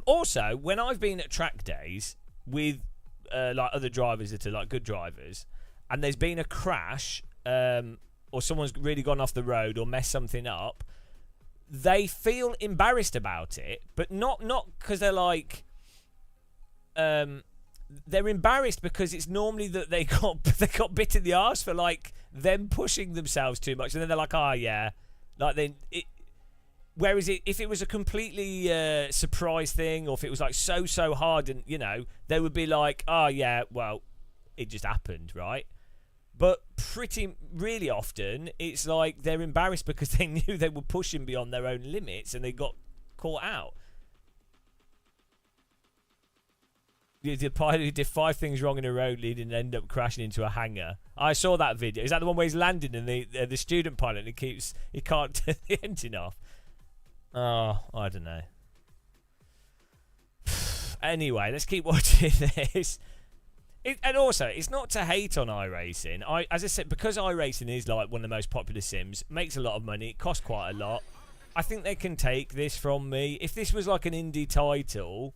Also, when I've been at track days with like other drivers that are like good drivers, and there's been a crash, or someone's really gone off the road or messed something up, they feel embarrassed about it, but not because they're like, they're embarrassed because it's normally that they got bit in the arse for like them pushing themselves too much, and then they're like, oh yeah, like then it. Whereas if it was a completely surprise thing, or if it was like so hard, and they would be like, oh yeah, well, it just happened, right? But really often, it's like they're embarrassed because they knew they were pushing beyond their own limits and they got caught out. The pilot who did 5 things wrong in a road lead and end up crashing into a hangar. I saw that video. Is that the one where he's landing and the student pilot and he can't turn the engine off? Oh, I don't know. Anyway, let's keep watching this. And also, it's not to hate on iRacing. As I said, because iRacing is like one of the most popular sims, makes a lot of money, it costs quite a lot. I think they can take this from me. If this was like an indie title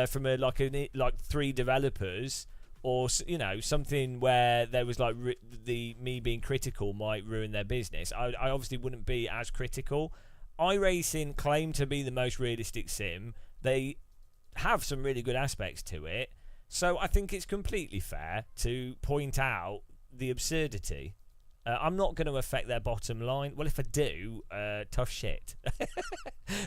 from like 3 developers, or something where there was like me being critical might ruin their business, I obviously wouldn't be as critical. iRacing claim to be the most realistic sim. They have some really good aspects to it. So I think it's completely fair to point out the absurdity. I'm not going to affect their bottom line. Well, if I do, tough shit.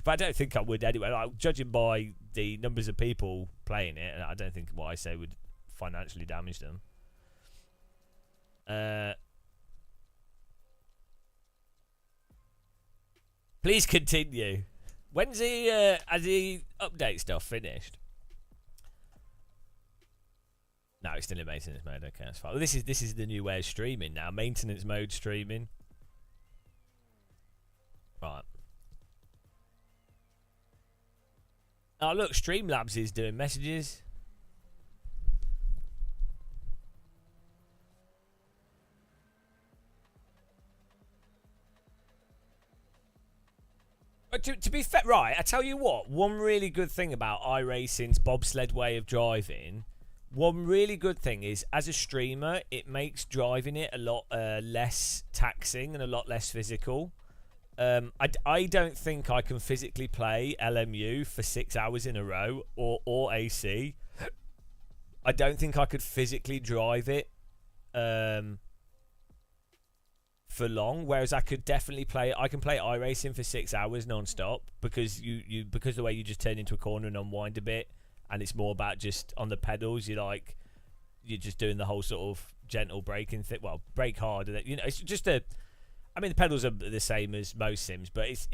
But I don't think I would anyway. Like, judging by the numbers of people playing it, I don't think what I say would financially damage them. Please continue. When's has the update stuff finished? No, it's still in maintenance mode. Okay, that's fine. Well, this is the new way of streaming now. Maintenance mode streaming. Right. Oh, look, Streamlabs is doing messages. But to be fair, right, I tell you what, one really good thing about iRacing's bobsled way of driving, one really good thing is, as a streamer, it makes driving it a lot less taxing and a lot less physical. I don't think I can physically play LMU for 6 hours in a row, or AC. I don't think I could physically drive it for long, whereas I could definitely play. I can play iRacing for 6 hours non-stop because because the way you just turn into a corner and unwind a bit, and it's more about just on the pedals. You're just doing the whole sort of gentle braking thing. Well, brake hard, and it's just a. I mean, the pedals are the same as most sims, but it's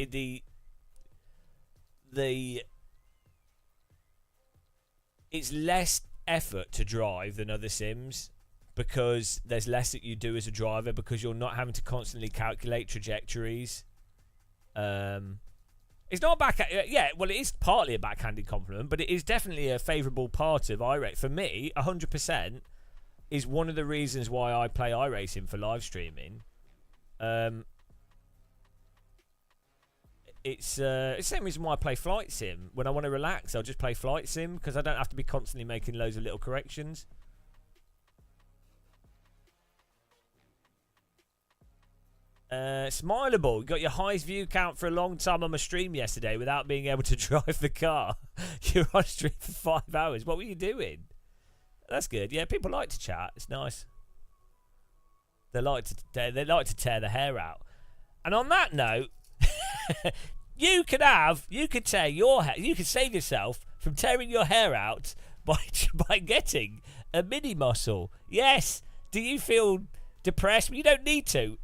less effort to drive than other sims, because there's less that you do as a driver, because you're not having to constantly calculate trajectories. It's not well, it is partly a backhanded compliment, but it is definitely a favourable part of iRacing. For me, 100% is one of the reasons why I play iRacing for live streaming. It's the same reason why I play Flight Sim. When I want to relax, I'll just play Flight Sim, because I don't have to be constantly making loads of little corrections. Smileable, you got your highest view count for a long time on my stream yesterday without being able to drive the car. You're on stream for 5 hours. What were you doing? That's good. Yeah, people like to chat. It's nice. They like to tear the hair out. And on that note, you could save yourself from tearing your hair out by getting a mini muscle. Yes. Do you feel depressed? You don't need to.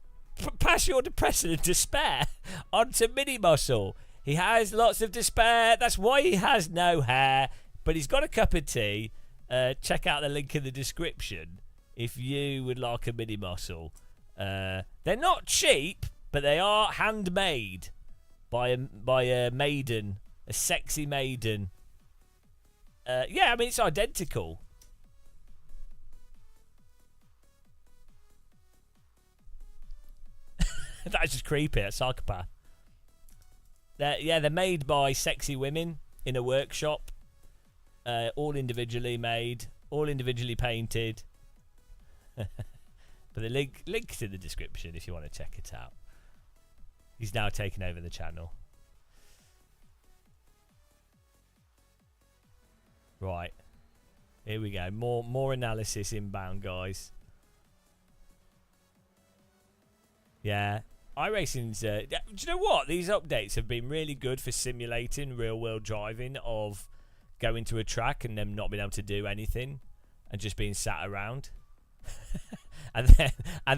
Pass your depression and despair onto Mini Muscle. He has lots of despair. That's why he has no hair. But he's got a cup of tea. Check out the link in the description if you would like a Mini Muscle. They're not cheap, but they are handmade by a maiden, a sexy maiden. Yeah, I mean, it's identical. That's just creepy. That's psychopath. They're made by sexy women in a workshop. All individually made, all individually painted. But the link's in the description if you want to check it out. He's now taken over the channel. Right. Here we go. More analysis inbound, guys. Yeah. iRacing's... do you know what? These updates have been really good for simulating real-world driving of going to a track and them not being able to do anything and just being sat around. and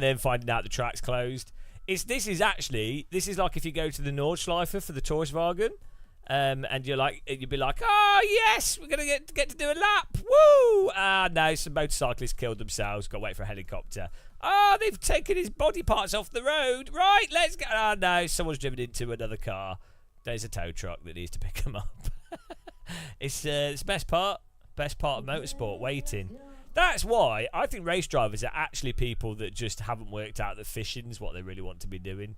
then finding out the track's closed. This is like if you go to the Nordschleife for the Tourwagen, and you'd be like, oh yes, we're gonna get to do a lap. Woo! Ah no, some motorcyclists killed themselves. Got to wait for a helicopter. Oh, they've taken his body parts off the road. Right, let's go. Oh no, someone's driven into another car. There's a tow truck that needs to pick them up. It's the best part of motorsport, waiting. That's why I think race drivers are actually people that just haven't worked out that fishing's what they really want to be doing.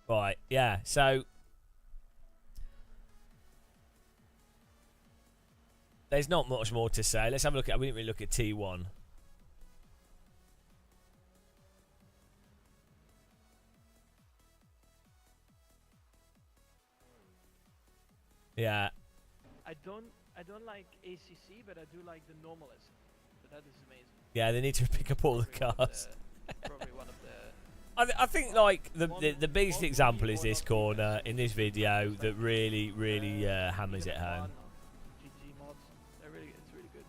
Right, yeah, so there's not much more to say. Let's have a look at... We didn't really look at T1. Yeah. I don't like ACC, but I do like the normalist. So that is amazing. Yeah, they need to pick up all the cars. Probably one of the... I think like the biggest example is this corner in this video that really hammers it home. GG mods. It's really good.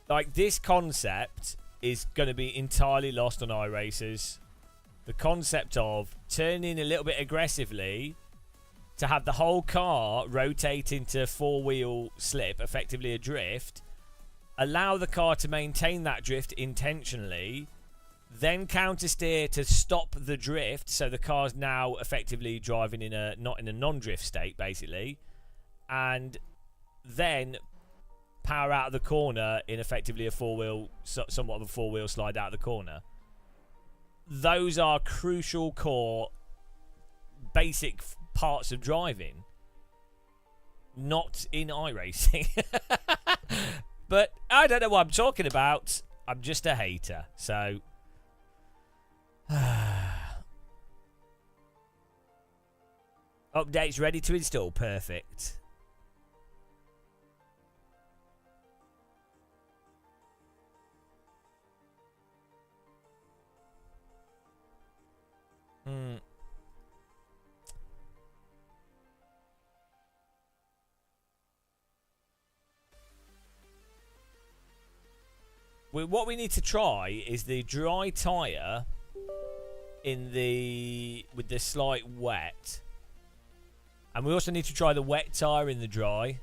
Like, this concept is going to be entirely lost on iRacers. the concept of turning a little bit aggressively to have the whole car rotate into four-wheel slip, effectively a drift, allow the car to maintain that drift intentionally, then counter steer to stop the drift, so the car's now effectively driving in a not in a non-drift state, basically, and then power out of the corner in effectively a four-wheel, somewhat of a four-wheel slide out of the corner. Those are crucial core basic parts of driving, not in iRacing. But I don't know what I'm talking about. I'm just a hater. So updates ready to install. Perfect. What we need to try is the dry tyre with the slight wet. And we also need to try the wet tyre in the dry.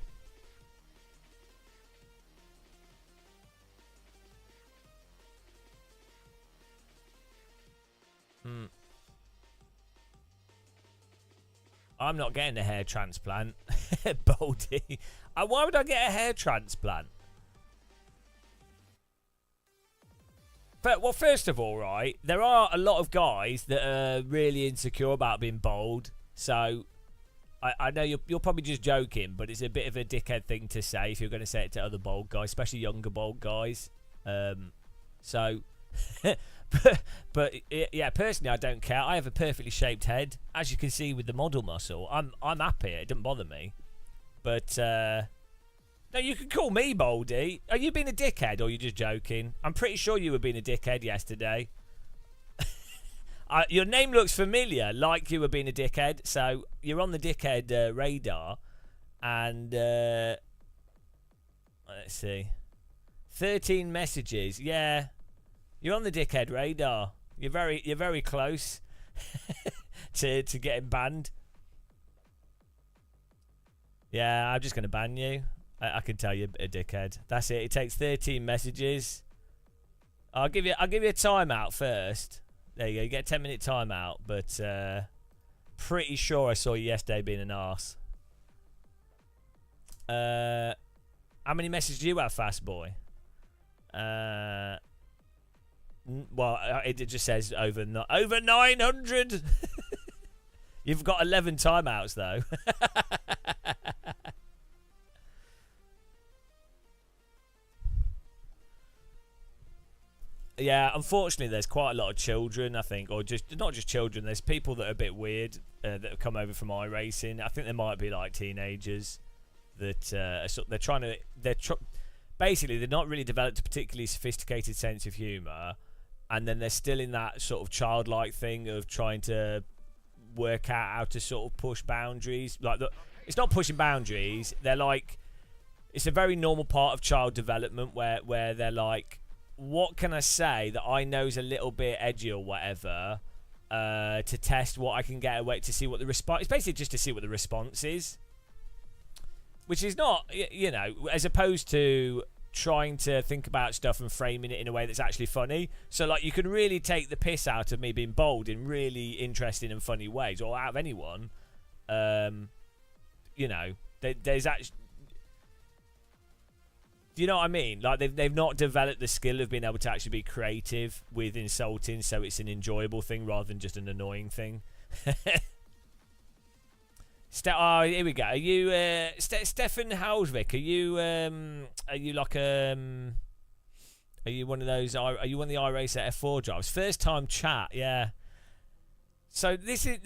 I'm not getting a hair transplant. Baldy. Why would I get a hair transplant? But, well, first of all, right, there are a lot of guys that are really insecure about being bald. So, I know you're probably just joking, but it's a bit of a dickhead thing to say if you're going to say it to other bald guys, especially younger bald guys. But yeah, personally, I don't care. I have a perfectly shaped head, as you can see with the model muscle. I'm happy. It doesn't bother me. But no, you can call me Baldy. Are you being a dickhead or are you just joking? I'm pretty sure you were being a dickhead yesterday. Your name looks familiar, like you were being a dickhead. So you're on the dickhead radar. And let's see, 13 messages. Yeah, you're on the dickhead radar. You're very close to getting banned. Yeah, I'm just gonna ban you. I can tell you're a dickhead. That's it. It takes 13 messages. I'll give you a timeout first. There you go. You get a 10-minute timeout. But pretty sure I saw you yesterday being an arse. How many messages do you have, fast boy? Well, it just says over 900. You've got 11 timeouts though. Yeah, unfortunately, there's quite a lot of children, I think, or just not just children. There's people that are a bit weird that have come over from iRacing. I think there might be like teenagers that they're trying to. Basically, they're not really developed a particularly sophisticated sense of humour, and then they're still in that sort of childlike thing of trying to work out how to sort of push boundaries. It's not pushing boundaries. They're like, it's a very normal part of child development where they're like, what can I say that I know is a little bit edgy or whatever, to test what I can get away, to see what the response. It's basically just to see what the response is, which is not, you know, as opposed to trying to think about stuff and framing it in a way that's actually funny. So like, you can really take the piss out of me being bold in really interesting and funny ways, or out of anyone. You know, there's actually. Do you know what I mean? Like, they've not developed the skill of being able to actually be creative with insulting, so it's an enjoyable thing rather than just an annoying thing. Oh, here we go. Are you Stefan Hausvik? Are you like are you one of those? Are you one of the iRacer F4 drivers? First time chat, yeah. So this is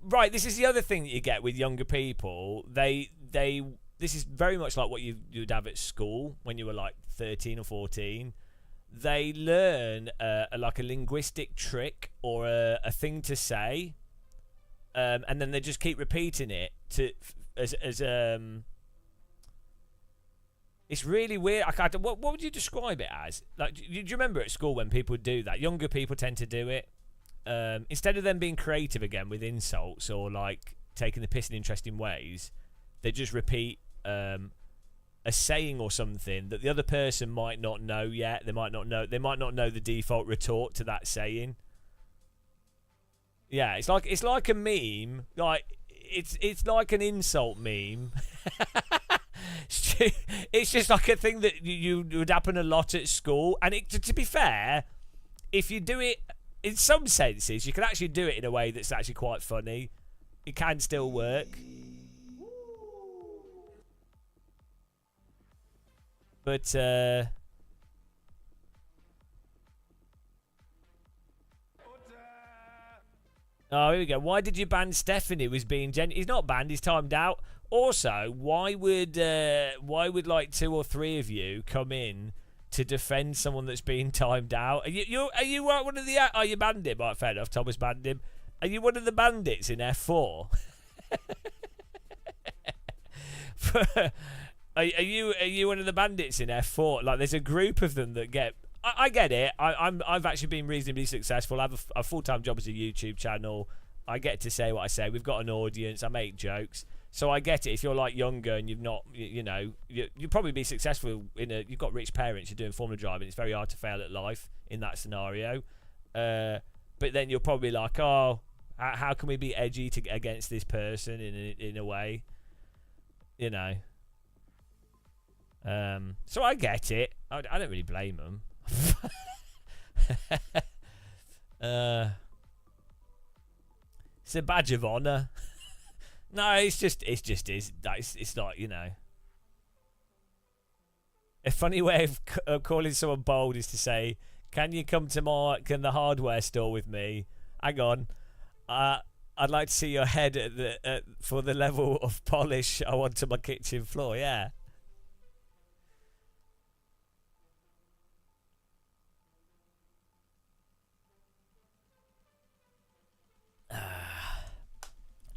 right. This is the other thing that you get with younger people. This is very much like what you'd have at school when you were like 13 or 14. They learn like a linguistic trick or a thing to say, and then they just keep repeating it as It's really weird. I can't. What would you describe it as? Like, do you remember at school when people would do that? Younger people tend to do it. Instead of them being creative again with insults or like taking the piss in interesting ways, they just repeat a saying or something that the other person might not know yet. They might not know the default retort to that saying. Yeah, it's like a meme. Like it's like an insult meme. It's just like a thing that you would happen a lot at school. And to be fair, if you do it in some senses, you can actually do it in a way that's actually quite funny. It can still work. But oh, here we go. Why did you ban Stephanie? Was being he's not banned. He's timed out. Also, why would like 2 or 3 of you come in to defend someone that's being timed out? Are you one of the? Are you banned him? Right, fair enough. Thomas banned him. Are you one of the bandits in F4? Are you one of the bandits in F4? Like, there's a group of them that get. I get it. I've actually been reasonably successful. I have a full-time job as a YouTube channel. I get to say what I say. We've got an audience. I make jokes. So I get it. If you're like younger and you've not, you'll probably be successful you've got rich parents. You're doing Formula driving. It's very hard to fail at life in that scenario. But then you're probably like, oh, how can we be edgy against this person in a way? So I get it. I don't really blame them. It's a badge of honour. No, it's not, A funny way of calling someone bold is to say, can you come to the hardware store with me? Hang on. I'd like to see your head for the level of polish I want to my kitchen floor, yeah.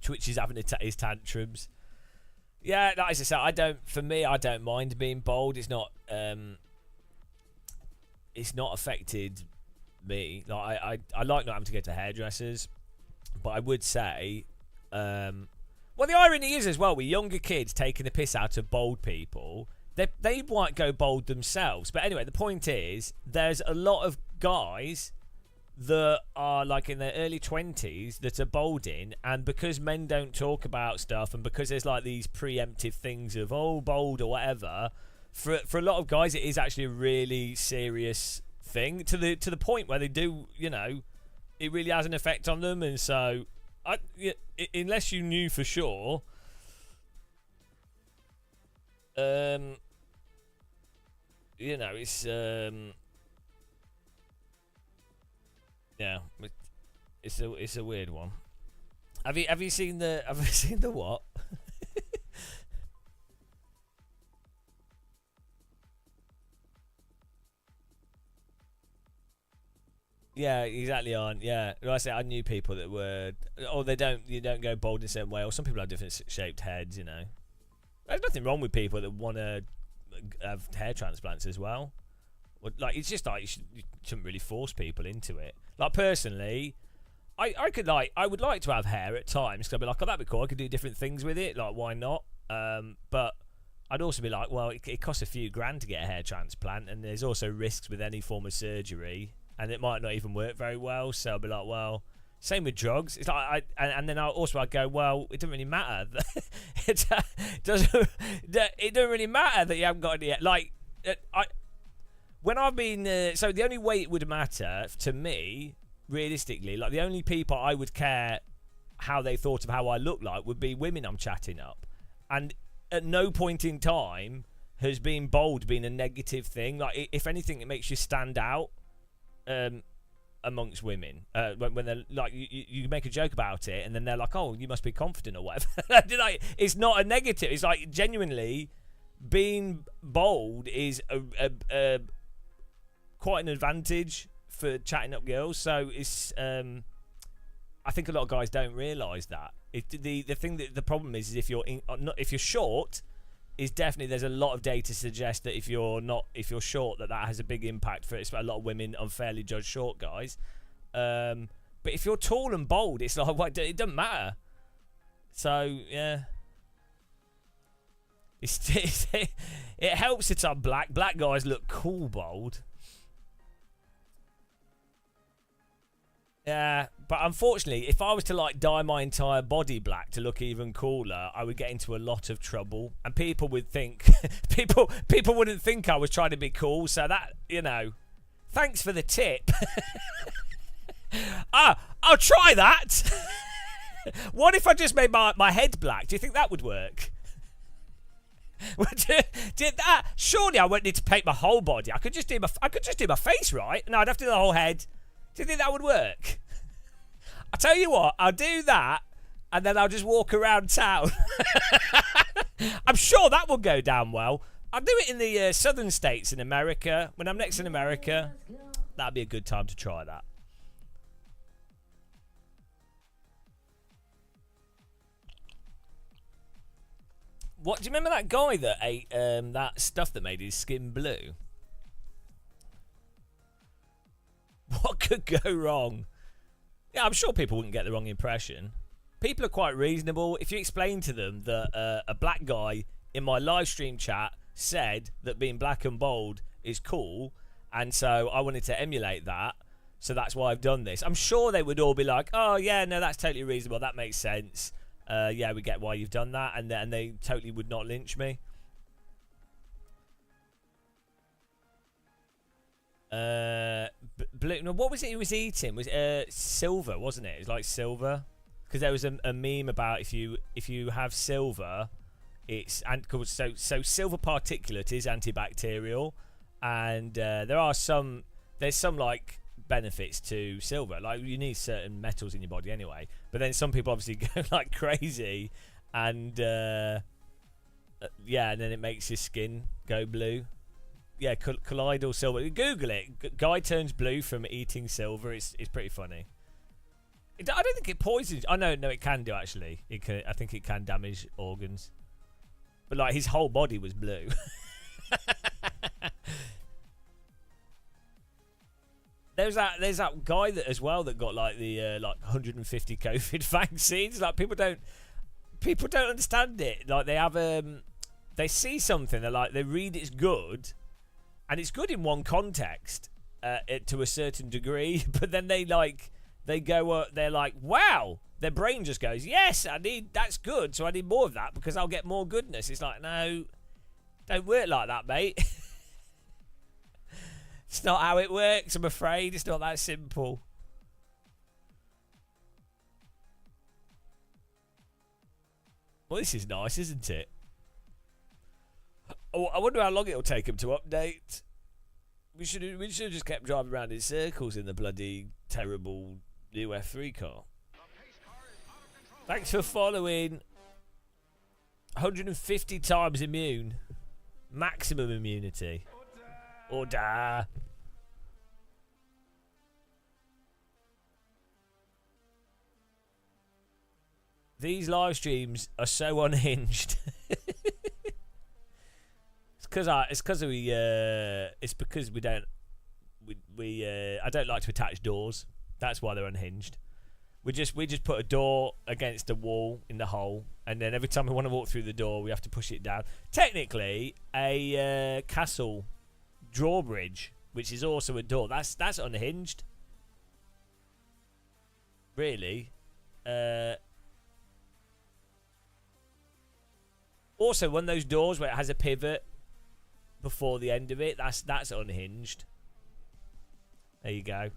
Twitch is having his tantrums. Yeah, like I said, I don't mind being bold. It's not affected me. Like I like not having to go to hairdressers, but I would say, well, the irony is as well with younger kids taking the piss out of bold people. They might go bold themselves, but anyway, the point is, there's a lot of guys that are like in their early 20s that are bolding, and because men don't talk about stuff, and because there's like these preemptive things of bold or whatever, for a lot of guys it is actually a really serious thing to the point where they do, it really has an effect on them. And so unless you knew for sure, it's yeah, it's a weird one. Have you seen the what? Yeah, exactly. Yeah, I say I knew people that were, you don't go bold in the same way, or some people have different shaped heads. There's nothing wrong with people that want to have hair transplants as well. Like, it's just like you shouldn't really force people into it. Like, personally, I would like to have hair at times, because I'd be like, oh, that'd be cool. I could do different things with it. Like, why not? But I'd also be like, well, it costs a few grand to get a hair transplant, and there's also risks with any form of surgery, and it might not even work very well. So I'd be like, well, same with drugs. It's like and then I'd go, well, it doesn't really matter. It doesn't really matter that you haven't got any. Like, when I've been, so the only way it would matter to me, realistically, like the only people I would care how they thought of how I look like would be women I'm chatting up. And at no point in time has being bold been a negative thing. Like, if anything, it makes you stand out amongst women. When they're like, you make a joke about it, and then they're like, oh, you must be confident or whatever. It's not a negative. It's like, genuinely, being bold is a quite an advantage for chatting up girls. So it's I think a lot of guys don't realise that. The thing that the problem is if you're short is definitely, there's a lot of data to suggest that if you're short, that has a big impact for a lot of women unfairly judge short guys. But if you're tall and bold, it's like, what, it doesn't matter. So yeah, it helps that I'm black. Black guys look cool bold. Yeah, but unfortunately, if I was to like dye my entire body black to look even cooler, I would get into a lot of trouble, and people would think people wouldn't think I was trying to be cool. So that, you know, thanks for the tip. I'll try that. What if I just made my head black? Do you think that would work? Did that? Surely I wouldn't need to paint my whole body. I could just do my face, right? No, I'd have to do the whole head. Do you think that would work? I'll tell you what, I'll do that, and then I'll just walk around town. I'm sure that will go down well. I'll do it in the southern states in America. When I'm next in America, that'd be a good time to try that. What, do you remember that guy that ate that stuff that made his skin blue? What could go wrong? Yeah, I'm sure people wouldn't get the wrong impression. People are quite reasonable. If you explain to them that a black guy in my live stream chat said that being black and bold is cool, and so I wanted to emulate that, so that's why I've done this, I'm sure they would all be like, oh yeah, no, that's totally reasonable, that makes sense. Yeah, we get why you've done that, and they totally would not lynch me. Blue, no, what was it he was eating? Was silver, wasn't it? It was like silver, because there was a meme about if you have silver, it's so silver particulate is antibacterial, and there's some like benefits to silver, like you need certain metals in your body anyway, but then some people obviously go like crazy, and yeah, and then it makes your skin go blue. Yeah, colloidal silver. Google it. Guy turns blue from eating silver. It's pretty funny. I don't think it poisons. Oh no, it can do actually. It can. I think it can damage organs. But like his whole body was blue. There's that guy that as well that got like the like 150 COVID vaccines. Like people don't understand it. Like they see something, they read it's good. And it's good in one context, to a certain degree, but then they're like, wow, their brain just goes, yes, that's good, so I need more of that because I'll get more goodness. It's like, no, don't work like that, mate. It's not how it works, I'm afraid. It's not that simple. Well, this is nice, isn't it? Oh, I wonder how long it'll take him to update. We should have just kept driving around in circles in the bloody terrible new F3 car. Thanks for following. 150 times immune. Maximum immunity. Order. These live streams are so unhinged. It's because we don't. I don't like to attach doors. That's why they're unhinged. We just put a door against a wall in the hole, and then every time we want to walk through the door, we have to push it down. Technically, a castle drawbridge, which is also a door, that's unhinged. Really. Also, one of those doors where it has a pivot before the end of it, that's unhinged. There you go.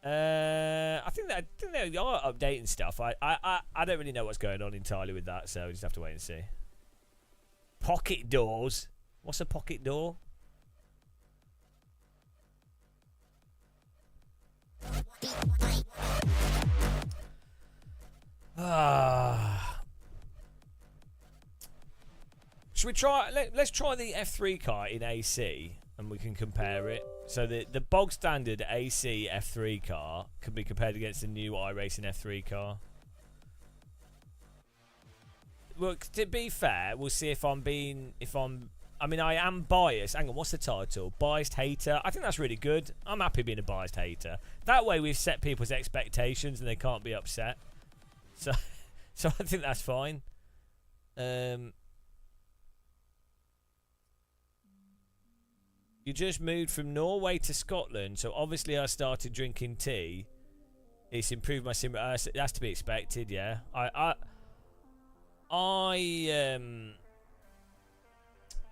I think they are updating stuff. I don't really know what's going on entirely with that, so we just have to wait and see. Pocket doors. What's a pocket door? Should we try? Let's try the F3 car in AC, and we can compare it. So the bog standard AC F3 car can be compared against the new iRacing F3 car. well, to be fair, we'll see if I'm I mean, I am biased. Hang on, what's the title? Biased hater. I think that's really good. I'm happy being a biased hater. That way we've set people's expectations and they can't be upset. So, so I think that's fine. You just moved from Norway to Scotland, so obviously I started drinking tea. It's improved my sim. That's to be expected, yeah.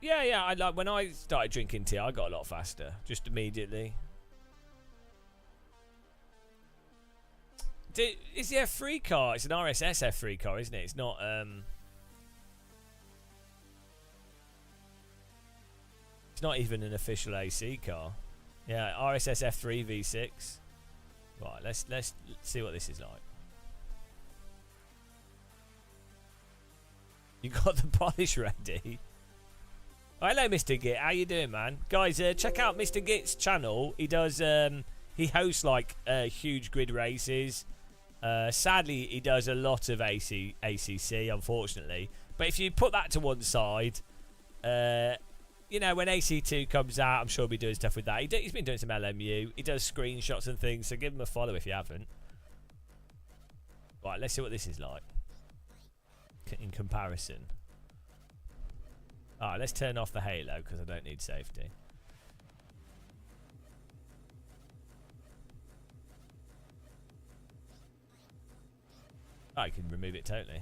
Yeah. I like when I started drinking tea, I got a lot faster just immediately. Is the F3 car? It's an RSS F3 car, isn't it? It's not. It's not even an official AC car. Yeah, RSS F3 V6. Right, let's see what this is like. You got the polish ready. Hello, Mr. Git. How you doing, man? Guys, check out Mr. Git's channel. He does. He hosts like huge grid races. Sadly, he does a lot of ACC, unfortunately. But if you put that to one side, you know, when AC2 comes out, I'm sure he'll be doing stuff with that. He's been doing some LMU. He does screenshots and things, so give him a follow if you haven't. Right, let's see what this is like in comparison. Alright, let's turn off the halo because I don't need safety. Oh, you can remove it totally.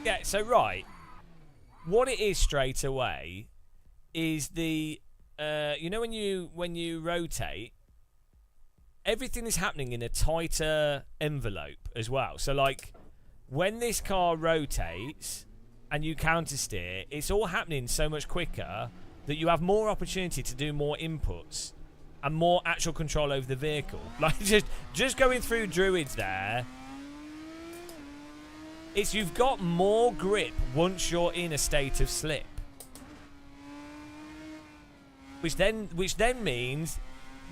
Yeah, so right, what it is straight away is the you know when you rotate, everything is happening in a tighter envelope as well. So like when this car rotates and you counter steer, it's all happening so much quicker that you have more opportunity to do more inputs and more actual control over the vehicle. Like just going through druids there, it's you've got more grip once you're in a state of slip. Which then means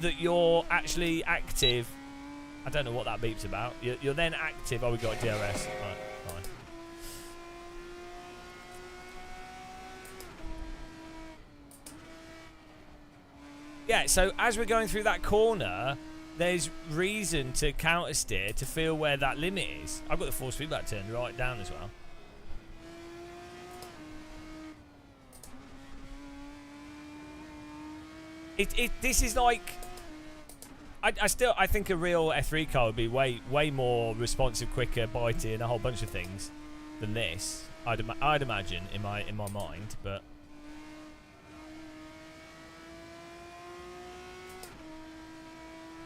that you're actually active. I don't know what that beep's about. You're then active. Oh, we got a DRS. Right, fine. Yeah, so as we're going through that corner, there's reason to counter steer to feel where that limit is. I've got the force feedback turned right down as well. This is like, I think a real F3 car would be way more responsive, quicker, bitey, and a whole bunch of things than this. I'd imagine in my mind, but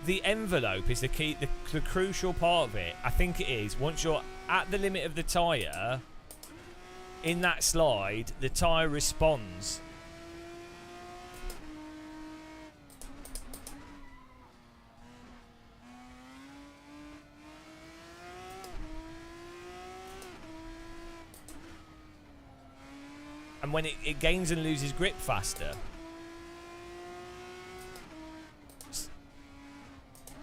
the envelope is the key, the crucial part of it. I think it is. Once you're at the limit of the tyre, in that slide, the tyre responds. And when it gains and loses grip faster.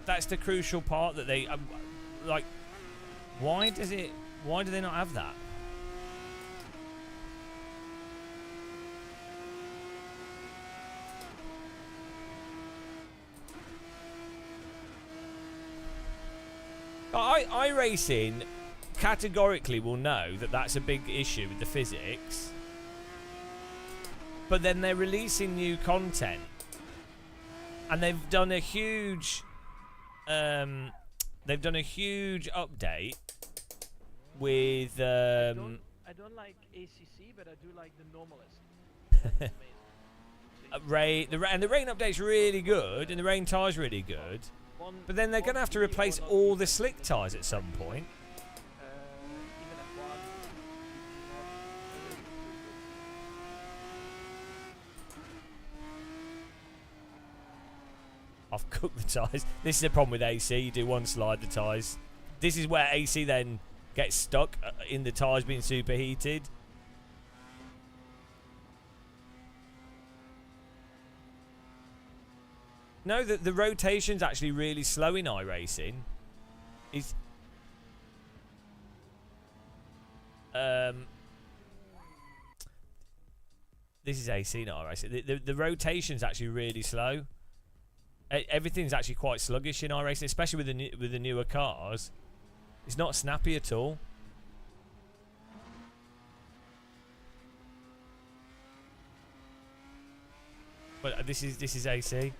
That's the crucial part that they like. Why do they not have that? iRacing categorically will know that that's a big issue with the physics, but then they're releasing new content, and they've done a huge update with I don't like ACC, but I do like the normalist. That's amazing. and the rain update's really good, and the rain tyre's really good, but then they're going to have to replace all the slick tyres at some point. Even F1. I've cooked the tyres. This is the problem with AC. You do one slide, the tyres. This is where AC then gets stuck in the tyres being superheated. No, the rotation's actually really slow in iRacing. It's this is AC, not iRacing. The rotation's actually really slow. Everything's actually quite sluggish in iRacing, especially with the newer cars. It's not snappy at all. But this is AC.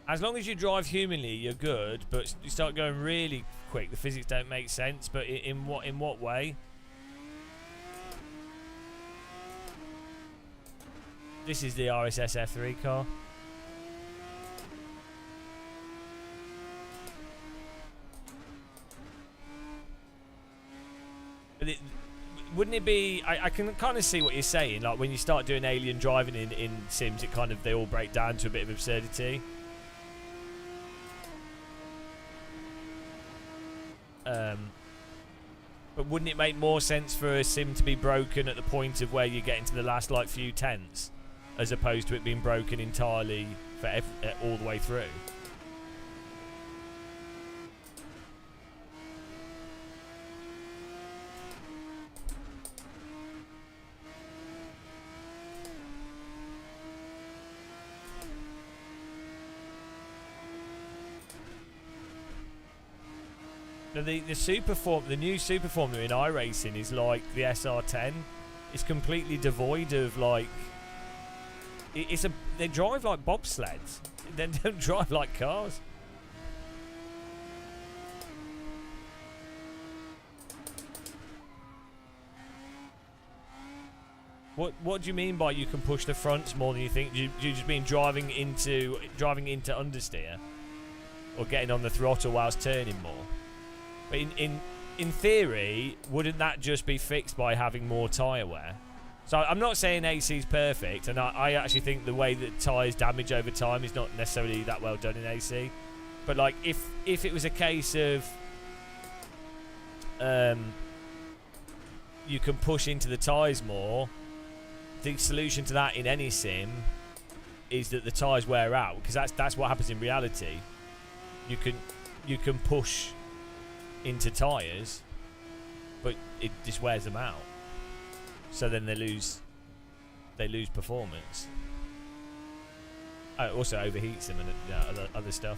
As long as you drive humanly, you're good. But you start going really quick, the physics don't make sense. But in what way? This is the RSS F3 car. But wouldn't it be? I can kind of see what you're saying. Like when you start doing alien driving in Sims, it kind of they all break down to a bit of absurdity. But wouldn't it make more sense for a sim to be broken at the point of where you get into the last like few tenths, as opposed to it being broken entirely for all the way through? The new super formula in iRacing is like the SR10. It's completely devoid of like. They drive like bobsleds. They don't drive like cars. What do you mean by you can push the fronts more than you think? Do you just mean driving into understeer, or getting on the throttle whilst turning more? But in theory, wouldn't that just be fixed by having more tyre wear? So I'm not saying AC is perfect, and I actually think the way that tyres damage over time is not necessarily that well done in AC. But like if it was a case of you can push into the tyres more, the solution to that in any sim is that the tyres wear out, because that's what happens in reality. You can push into tyres, but it just wears them out. So then they lose performance. Oh, it also overheats them and other stuff.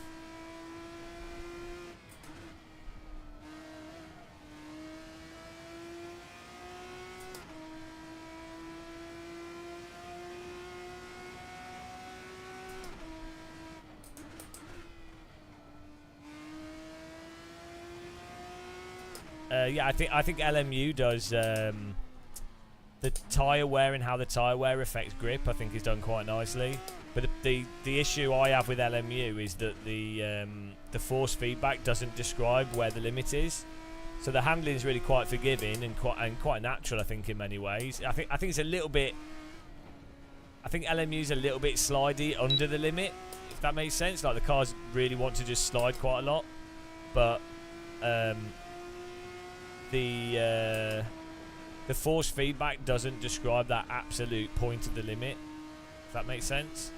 Yeah, I think LMU does the tyre wear and how the tyre wear affects grip. I think is done quite nicely. But the issue I have with LMU is that the force feedback doesn't describe where the limit is. So the handling is really quite forgiving and quite natural, I think, in many ways. I think it's a little bit. I think LMU's a little bit slidey under the limit, if that makes sense. Like the cars really want to just slide quite a lot, but the force feedback doesn't describe that absolute point of the limit, if that makes sense.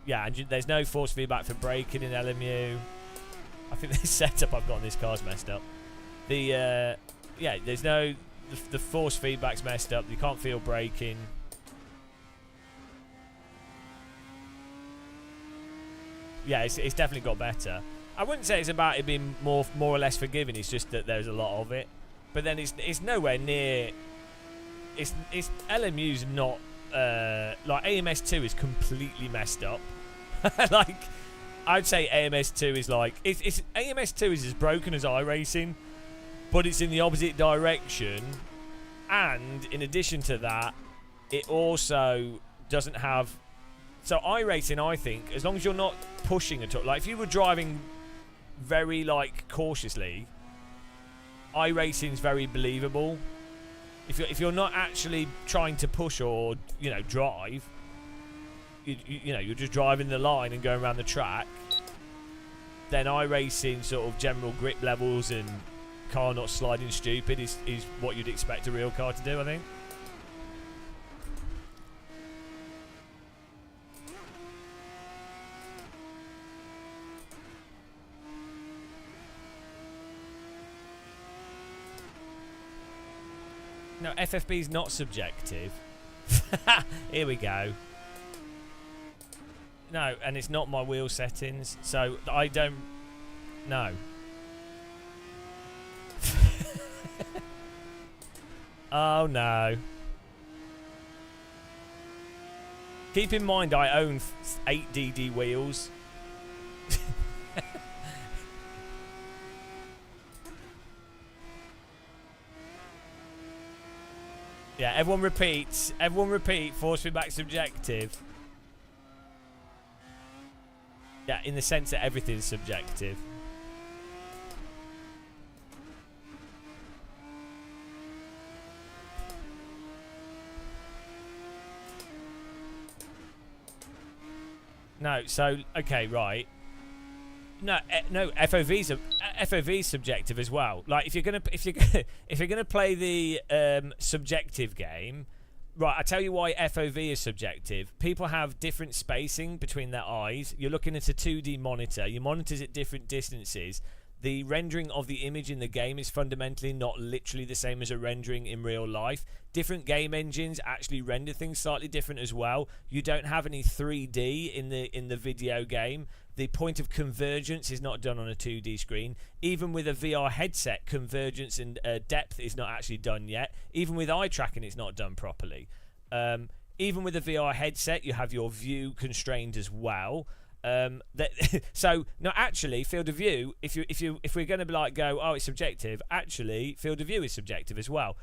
Yeah, and there's no force feedback for braking in LMU. I think the setup I've got on this car's messed up. Yeah, there's no the force feedback's messed up. You can't feel braking. Yeah, it's definitely got better. I wouldn't say it's about it being more or less forgiving. It's just that there's a lot of it. But then it's nowhere near. It's LMU's not like AMS2 is completely messed up. Like I'd say AMS2 is like it's AMS2 is as broken as iRacing, but it's in the opposite direction. And in addition to that, it also doesn't have. So iRacing, I think, as long as you're not pushing at all, like if you were driving very like cautiously, iRacing's very believable. If you're not actually trying to push or drive, you're just driving the line and going around the track, then iRacing sort of general grip levels and car not sliding stupid is what you'd expect a real car to do, I think. No, FFB is not subjective. Here we go. No, and it's not my wheel settings, so I don't... No. Oh, no. Keep in mind I own 8 DD wheels. Yeah, everyone repeat. Everyone repeat. Force feedback subjective. Yeah, in the sense that everything's subjective. No, so okay, right. No, no. FOV's subjective as well. Like if you're gonna play the subjective game, right? I tell you why FOV is subjective. People have different spacing between their eyes. You're looking at a 2D monitor. Your monitor's at different distances. The rendering of the image in the game is fundamentally not literally the same as a rendering in real life. Different game engines actually render things slightly different as well. You don't have any 3D in the video game. The point of convergence is not done on a 2D screen. Even with a VR headset, convergence and depth is not actually done yet. Even with eye tracking, it's not done properly. Even with a VR headset, you have your view constrained as well. So no, actually, field of view. If we're going to be like go, oh, it's subjective. Actually, field of view is subjective as well.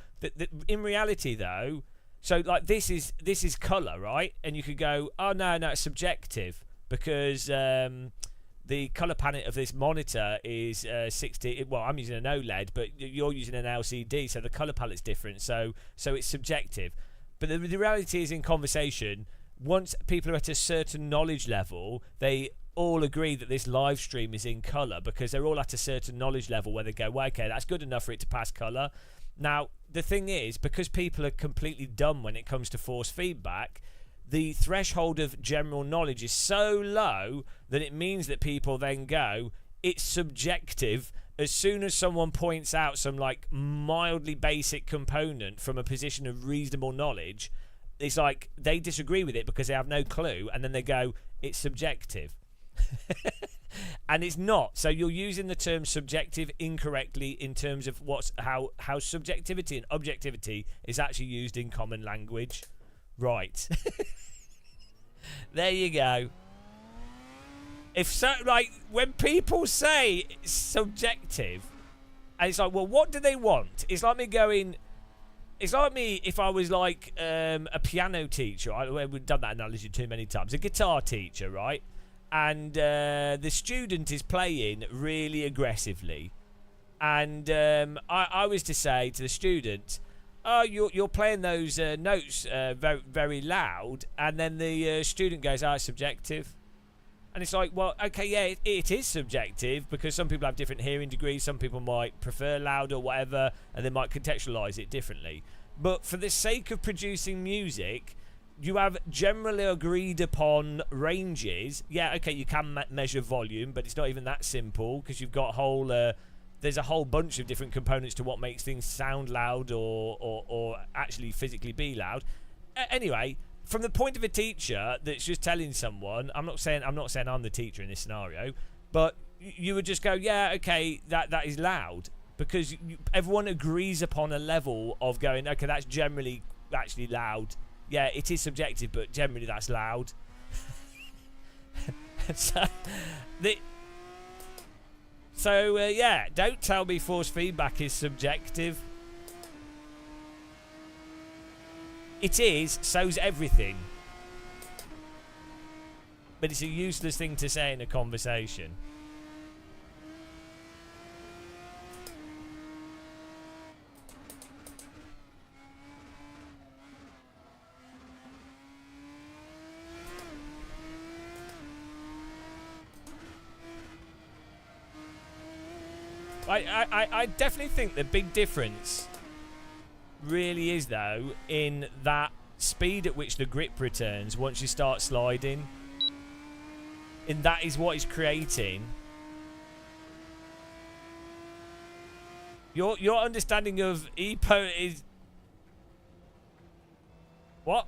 In reality, though, so like this is color, right? And you could go, oh no, it's subjective because the color palette of this monitor is 60. Well, I'm using an OLED, but you're using an LCD, so the color palette's different. So it's subjective. But the reality is, in conversation, once people are at a certain knowledge level, they all agree that this live stream is in colour because they're all at a certain knowledge level where they go, well, okay, that's good enough for it to pass colour. Now, the thing is, because people are completely dumb when it comes to force feedback, the threshold of general knowledge is so low that it means that people then go, it's subjective. As soon as someone points out some like mildly basic component from a position of reasonable knowledge, it's like they disagree with it because they have no clue, and then they go, it's subjective. And it's not. So you're using the term subjective incorrectly in terms of how subjectivity and objectivity is actually used in common language. Right. There you go. If so, like when people say it's subjective, and it's like, well, what do they want? It's like me going. It's like me if I was like a piano teacher. We've done that analogy too many times. A guitar teacher, right? And the student is playing really aggressively. And I was to say to the student, oh, you're playing those notes very, very loud. And then the student goes, oh, it's subjective. And it's like, well, okay, yeah, it is subjective because some people have different hearing degrees. Some people might prefer loud or whatever, and they might contextualize it differently. But for the sake of producing music, you have generally agreed upon ranges. Yeah, okay, you can measure volume, but it's not even that simple because you've got there's a whole bunch of different components to what makes things sound loud or actually physically be loud. Anyway, from the point of a teacher that's just telling someone, I'm not saying I'm the teacher in this scenario, but you would just go, yeah, okay, that is loud, because everyone agrees upon a level of going, okay, that's generally actually loud. Yeah, it is subjective, but generally that's loud. Yeah, don't tell me force feedback is subjective. It is, so's everything. But it's a useless thing to say in a conversation. I definitely think the big difference really is, though, in that speed at which the grip returns once you start sliding. And that is what is creating your understanding of EPO is what?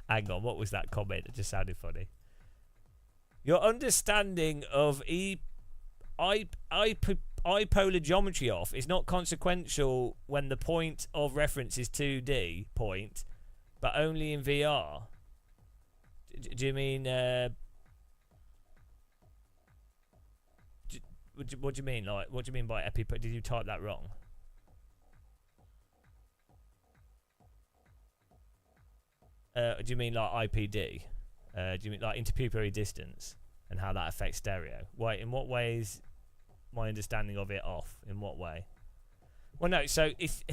Hang on, what was that comment? It just sounded funny. Your understanding of ipolar geometry off is not consequential when the point of reference is 2D point, but only in VR. Do you mean? What do you mean? Like, what do you mean by epi? Did you type that wrong? Do you mean like IPD? Do you mean like interpupillary distance and how that affects stereo? Wait, in what way is my understanding of it off? In what way? Well, no. So if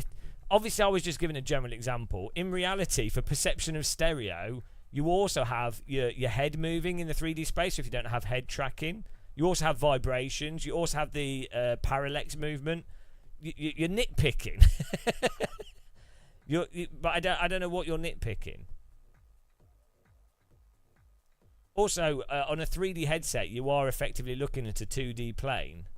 obviously I was just giving a general example. In reality, for perception of stereo, you also have your head moving in the 3D space. So if you don't have head tracking, you also have vibrations. You also have the parallax movement. You're nitpicking. But I don't know what you're nitpicking. Also, on a 3D headset, you are effectively looking at a 2D plane.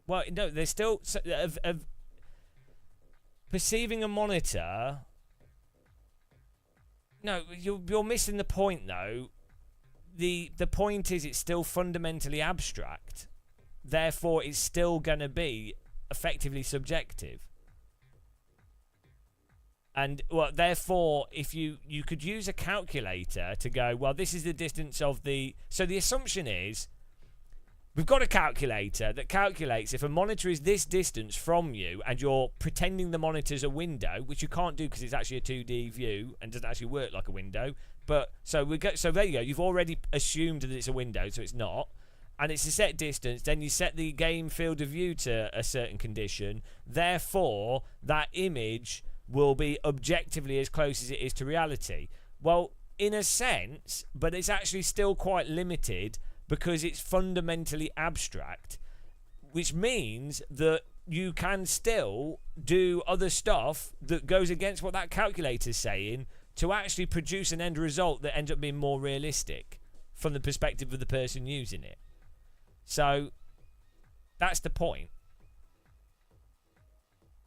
Well, no, there's still of perceiving a monitor. No, you're missing the point, though. The point is, it's still fundamentally abstract. Therefore, it's still going to be effectively subjective. And, well, therefore, if you could use a calculator to go, well, this is the distance of the... So the assumption is, we've got a calculator that calculates if a monitor is this distance from you and you're pretending the monitor's a window, which you can't do because it's actually a 2D view and doesn't actually work like a window. But, so there you go. You've already assumed that it's a window, so it's not. And it's a set distance, then you set the game field of view to a certain condition. Therefore, that image will be objectively as close as it is to reality. Well, in a sense, but it's actually still quite limited because it's fundamentally abstract, which means that you can still do other stuff that goes against what that calculator's saying to actually produce an end result that ends up being more realistic from the perspective of the person using it. So that's the point.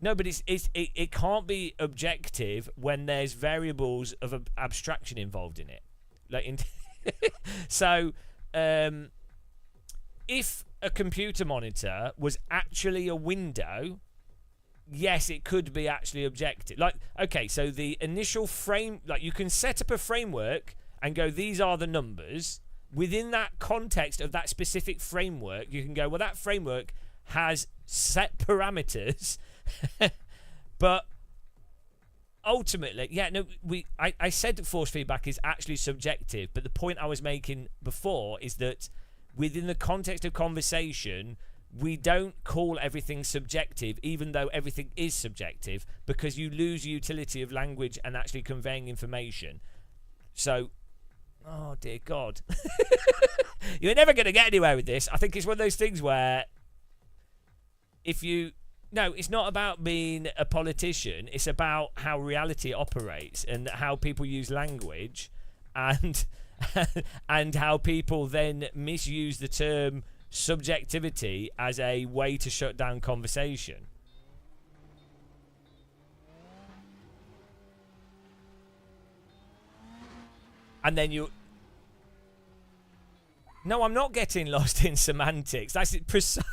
No, but it can't be objective when there's variables of abstraction involved in it. Like so, if a computer monitor was actually a window, yes, it could be actually objective. Like, okay, so the initial frame, like you can set up a framework and go, these are the numbers. Within that context of that specific framework, you can go, well, that framework has set parameters, but ultimately, yeah, no, I said that force feedback is actually subjective, but the point I was making before is that within the context of conversation, we don't call everything subjective, even though everything is subjective, because you lose utility of language and actually conveying information. So, oh dear God. You're never going to get anywhere with this. I think it's one of those things where no, it's not about being a politician. It's about how reality operates and how people use language and and how people then misuse the term subjectivity as a way to shut down conversation. And then No, I'm not getting lost in semantics. That's precise.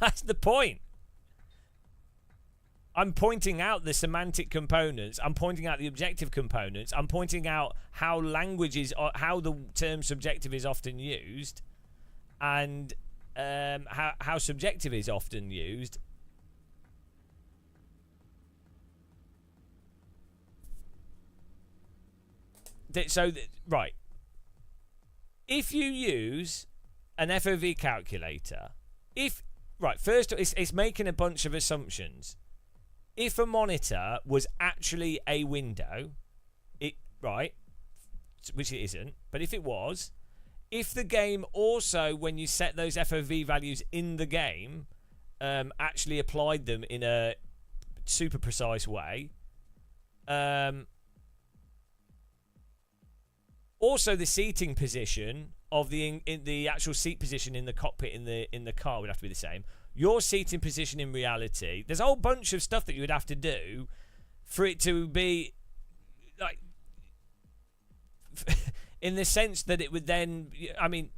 That's the point. I'm pointing out the semantic components. I'm pointing out the objective components. I'm pointing out how how the term subjective is often used, and how subjective is often used. Right. If you use an FOV calculator, if right, first, it's making a bunch of assumptions. If a monitor was actually a window, right, which it isn't, but if it was, if the game also, when you set those FOV values in the game, actually applied them in a super precise way, also the seating position of the actual seat position in the cockpit in the car would have to be the same. Your seating position in reality, there's a whole bunch of stuff that you would have to do for it to be like in the sense that it would then, I mean,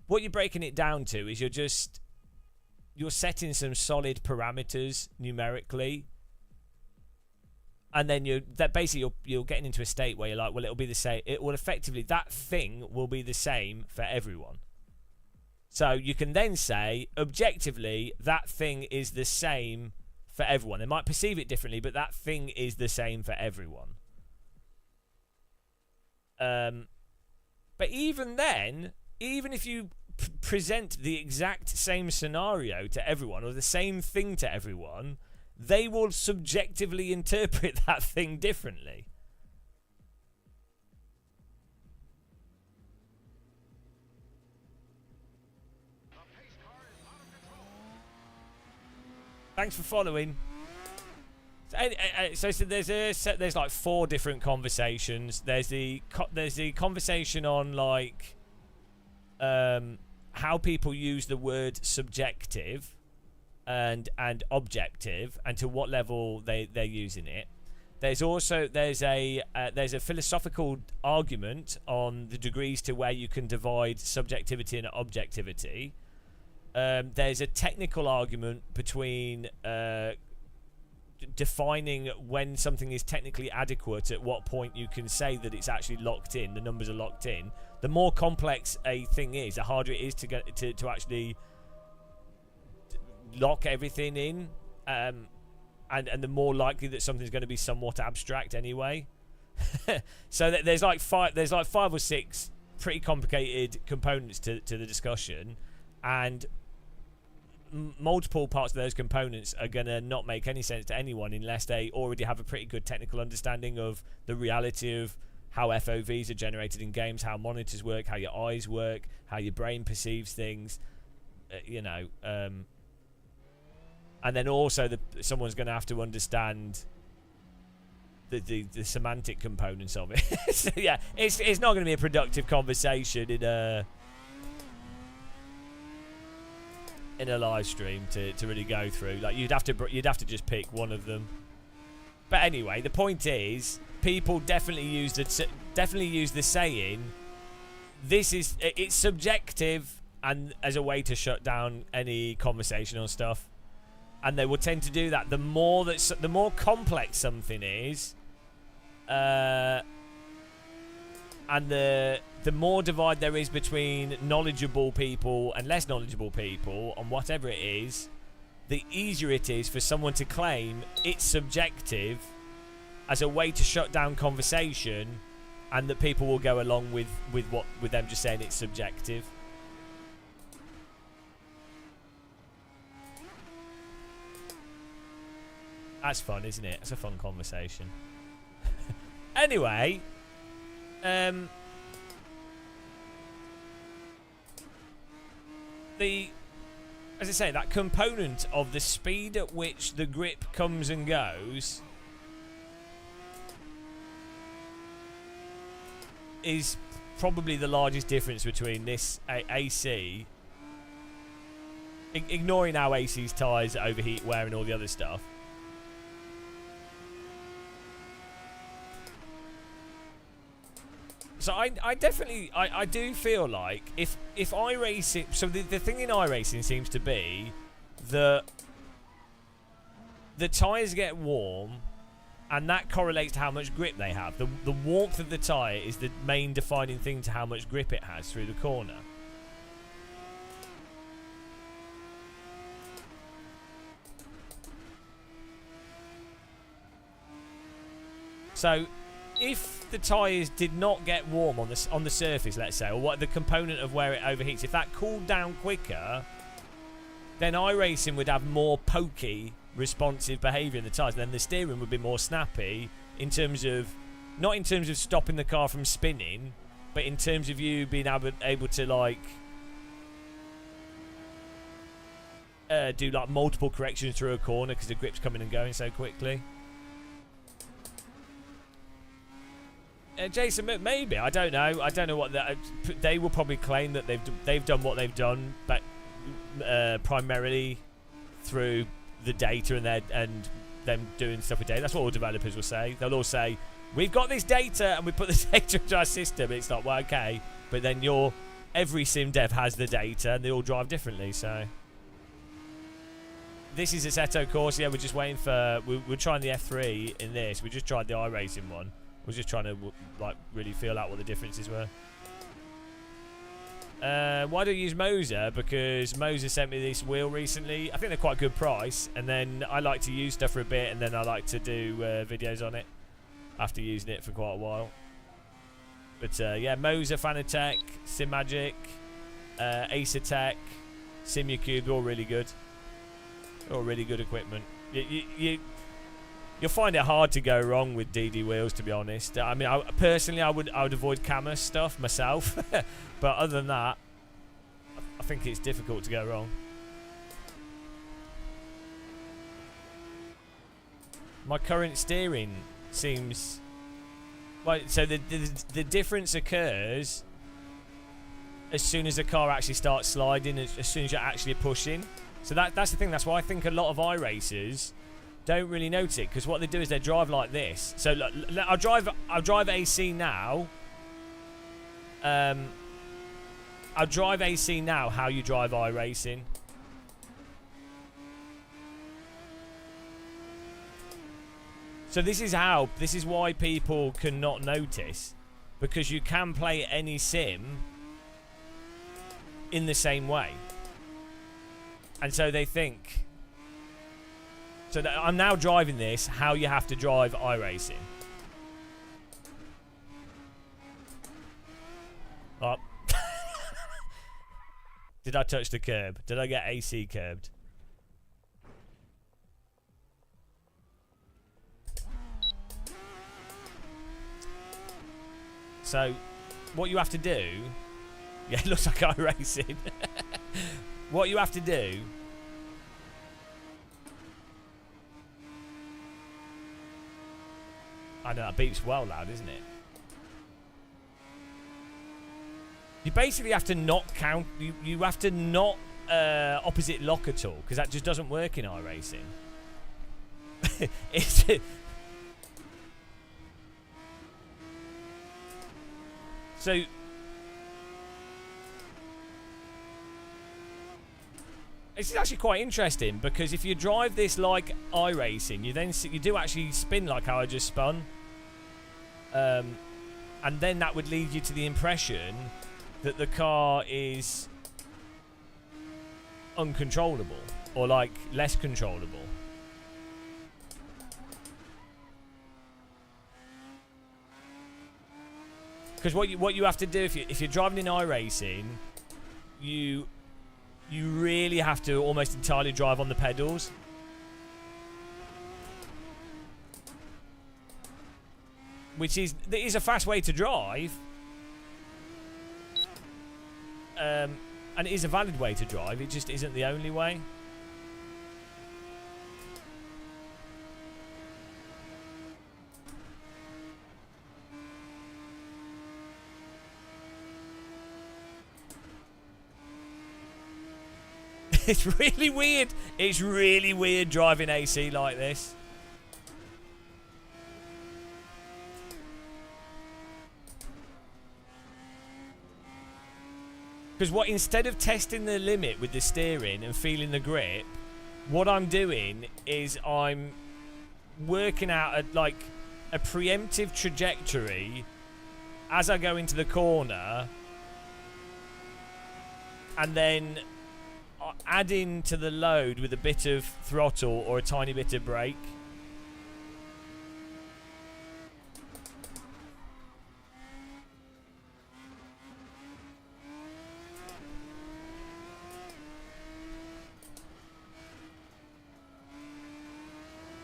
what you're breaking it down to is you're setting some solid parameters numerically, and then you're getting into a state where you're like, well, it'll be the same. It will effectively, that thing will be the same for everyone. So you can then say, objectively, that thing is the same for everyone. They might perceive it differently, but that thing is the same for everyone. But even then, even if you present the exact same scenario to everyone, or the same thing to everyone, they will subjectively interpret that thing differently. Thanks for following. So there's like 4 different conversations. There's the conversation on like how people use the word subjective and objective, and to what level they're using it. There's a philosophical argument on the degrees to where you can divide subjectivity and objectivity. There's a technical argument between defining when something is technically adequate, at what point you can say that it's actually locked in, the numbers are locked in. The more complex a thing is, the harder it is to get to actually lock everything in, and the more likely that something's going to be somewhat abstract anyway. So there's like 5 or 6 pretty complicated components to the discussion, and multiple parts of those components are going to not make any sense to anyone unless they already have a pretty good technical understanding of the reality of how FOVs are generated in games, how monitors work, how your eyes work, how your brain perceives things, and then also someone's going to have to understand the semantic components of it. So yeah, it's not going to be a productive conversation in a live stream to really go through. Like you'd have to just pick one of them. But anyway, the point is, people definitely use the saying, it's subjective, and as a way to shut down any conversation on stuff. And they will tend to do that. The more complex something is, and the more divide there is between knowledgeable people and less knowledgeable people on whatever it is, the easier it is for someone to claim it's subjective as a way to shut down conversation, and that people will go along with them just saying it's subjective. That's fun, isn't it? It's a fun conversation. Anyway, as I say, that component of the speed at which the grip comes and goes is probably the largest difference between this AC, ignoring how AC's tyres overheat, wear and all the other stuff. So I definitely do feel like if iRacing, so the thing in iRacing seems to be that the tyres get warm, and that correlates to how much grip they have. The warmth of the tyre is the main defining thing to how much grip it has through the corner. So if the tyres did not get warm on the surface, let's say, or what the component of where it overheats, if that cooled down quicker, then iRacing would have more pokey, responsive behaviour in the tyres. Then the steering would be more snappy in terms of, not in terms of stopping the car from spinning, but in terms of you being able to like do like multiple corrections through a corner because the grip's coming and going so quickly. Jason, maybe, I don't know. I don't know what they will probably claim that they've done what they've done, but primarily through the data and them doing stuff with data. That's what all developers will say. They'll all say, we've got this data and we put the data into our system. It's like, well, okay, but then every sim dev has the data and they all drive differently. So this is a Seto course. Yeah, we're just waiting for. We're trying the F3 in this. We just tried the iRacing one. We're just trying to like really feel out what the differences were. Why do you use Moser? Because Moser sent me this wheel recently. I think they're quite a good price. And then I like to use stuff for a bit, and then I like to do videos on it after using it for quite a while. But yeah, Moser, Fanatec, Simagic, Acertech, Simucube, all really good. All really good equipment. You'll find it hard to go wrong with DD wheels, to be honest. I mean, personally, I would avoid Camus stuff myself, but other than that, I think it's difficult to go wrong. My current steering seems, well, so the difference occurs as soon as the car actually starts sliding, as soon as you're actually pushing. So that's the thing. That's why I think a lot of iRacers don't really notice it, because what they do is they drive like this. So look, I'll drive AC now. I'll drive AC now how you drive iRacing. So this is why people cannot notice, because you can play any sim in the same way. And so they think, so I'm now driving this how you have to drive iRacing. Oh. Did I touch the curb? Did I get AC curbed? So, what you have to do... Yeah, it looks like iRacing. What you have to do... I know, that beeps well loud, isn't it? You basically have to not count... You have to not opposite lock at all, because that just doesn't work in iRacing. It's... So... It's actually quite interesting, because if you drive this like iRacing, you do actually spin like how I just spun, and then that would lead you to the impression that the car is uncontrollable or like less controllable. Because what you have to do if you're driving in iRacing, you really have to almost entirely drive on the pedals. Which is a fast way to drive. And it is a valid way to drive. It just isn't the only way. It's really weird. It's really weird driving AC like this. Because instead of testing the limit with the steering and feeling the grip, what I'm doing is I'm working out a preemptive trajectory as I go into the corner, and then adding to the load with a bit of throttle or a tiny bit of brake.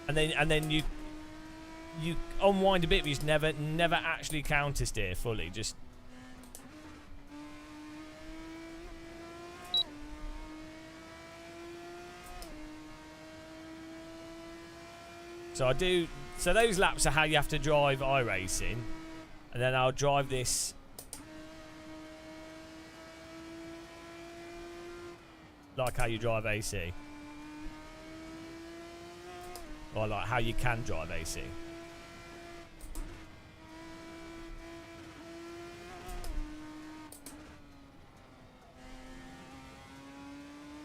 and then you unwind a bit, but you just never actually counter steer fully. Just so I do. So those laps are how you have to drive iRacing, and then I'll drive this. Like how you drive AC. Or like how you can drive AC.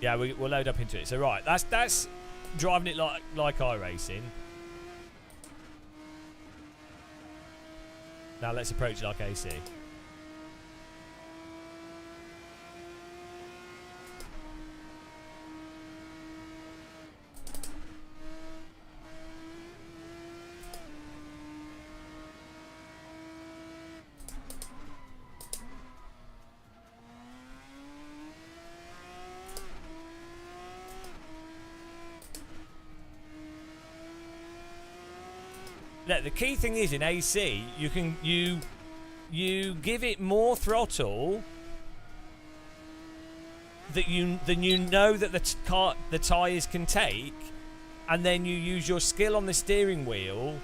Yeah, we'll load up into it. So right, that's driving it like iRacing. Now let's approach it like AC. The key thing is in AC, you give it more throttle than you know that the tyres can take, and then you use your skill on the steering wheel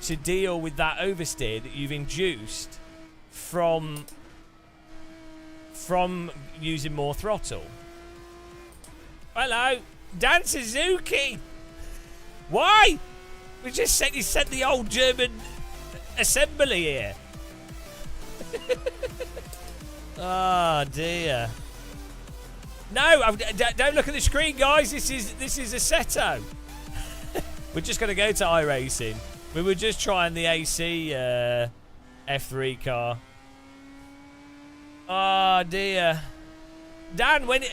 to deal with that oversteer that you've induced from using more throttle. Hello, Dan Suzuki. Why? We just said he sent the old German assembly here. Oh dear. No, don't look at the screen, guys. This is Assetto. We're just going to go to iRacing. We were just trying the AC F3 car. Oh dear. Dan, when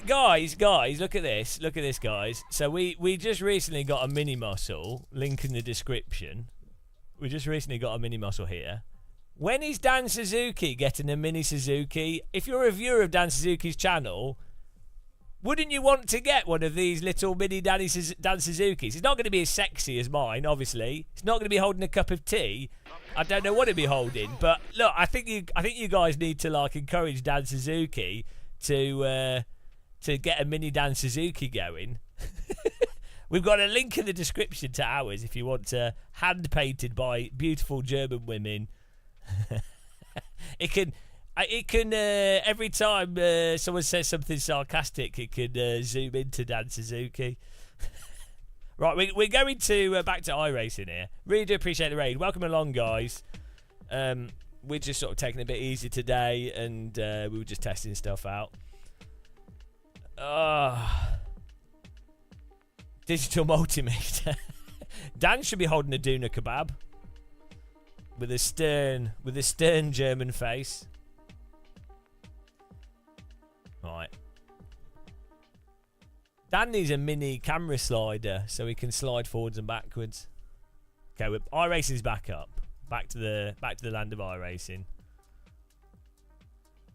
guys, look at this. Look at this, guys. So we just recently got a mini muscle. Link in the description. We just recently got a mini muscle here. When is Dan Suzuki getting a mini Suzuki? If you're a viewer of Dan Suzuki's channel, wouldn't you want to get one of these little mini Dan Suzukis? It's not going to be as sexy as mine, obviously. It's not going to be holding a cup of tea. I don't know what it'd be holding, but look, I think you guys need to like encourage Dan Suzuki to get a mini Dan Suzuki going. We've got a link in the description to ours if you want to, hand painted by beautiful German women. It can every time someone says something sarcastic, it can zoom into Dan Suzuki. Right, we're going to back to iRacing here. Really do appreciate the raid. Welcome along, guys. We're just sort of taking it a bit easy today, and we were just testing stuff out. Digital multimeter. Dan should be holding a doner kebab with a stern German face. Right. Dan needs a mini camera slider so he can slide forwards and backwards. Okay, iRacing's back up. Back to the land of iRacing.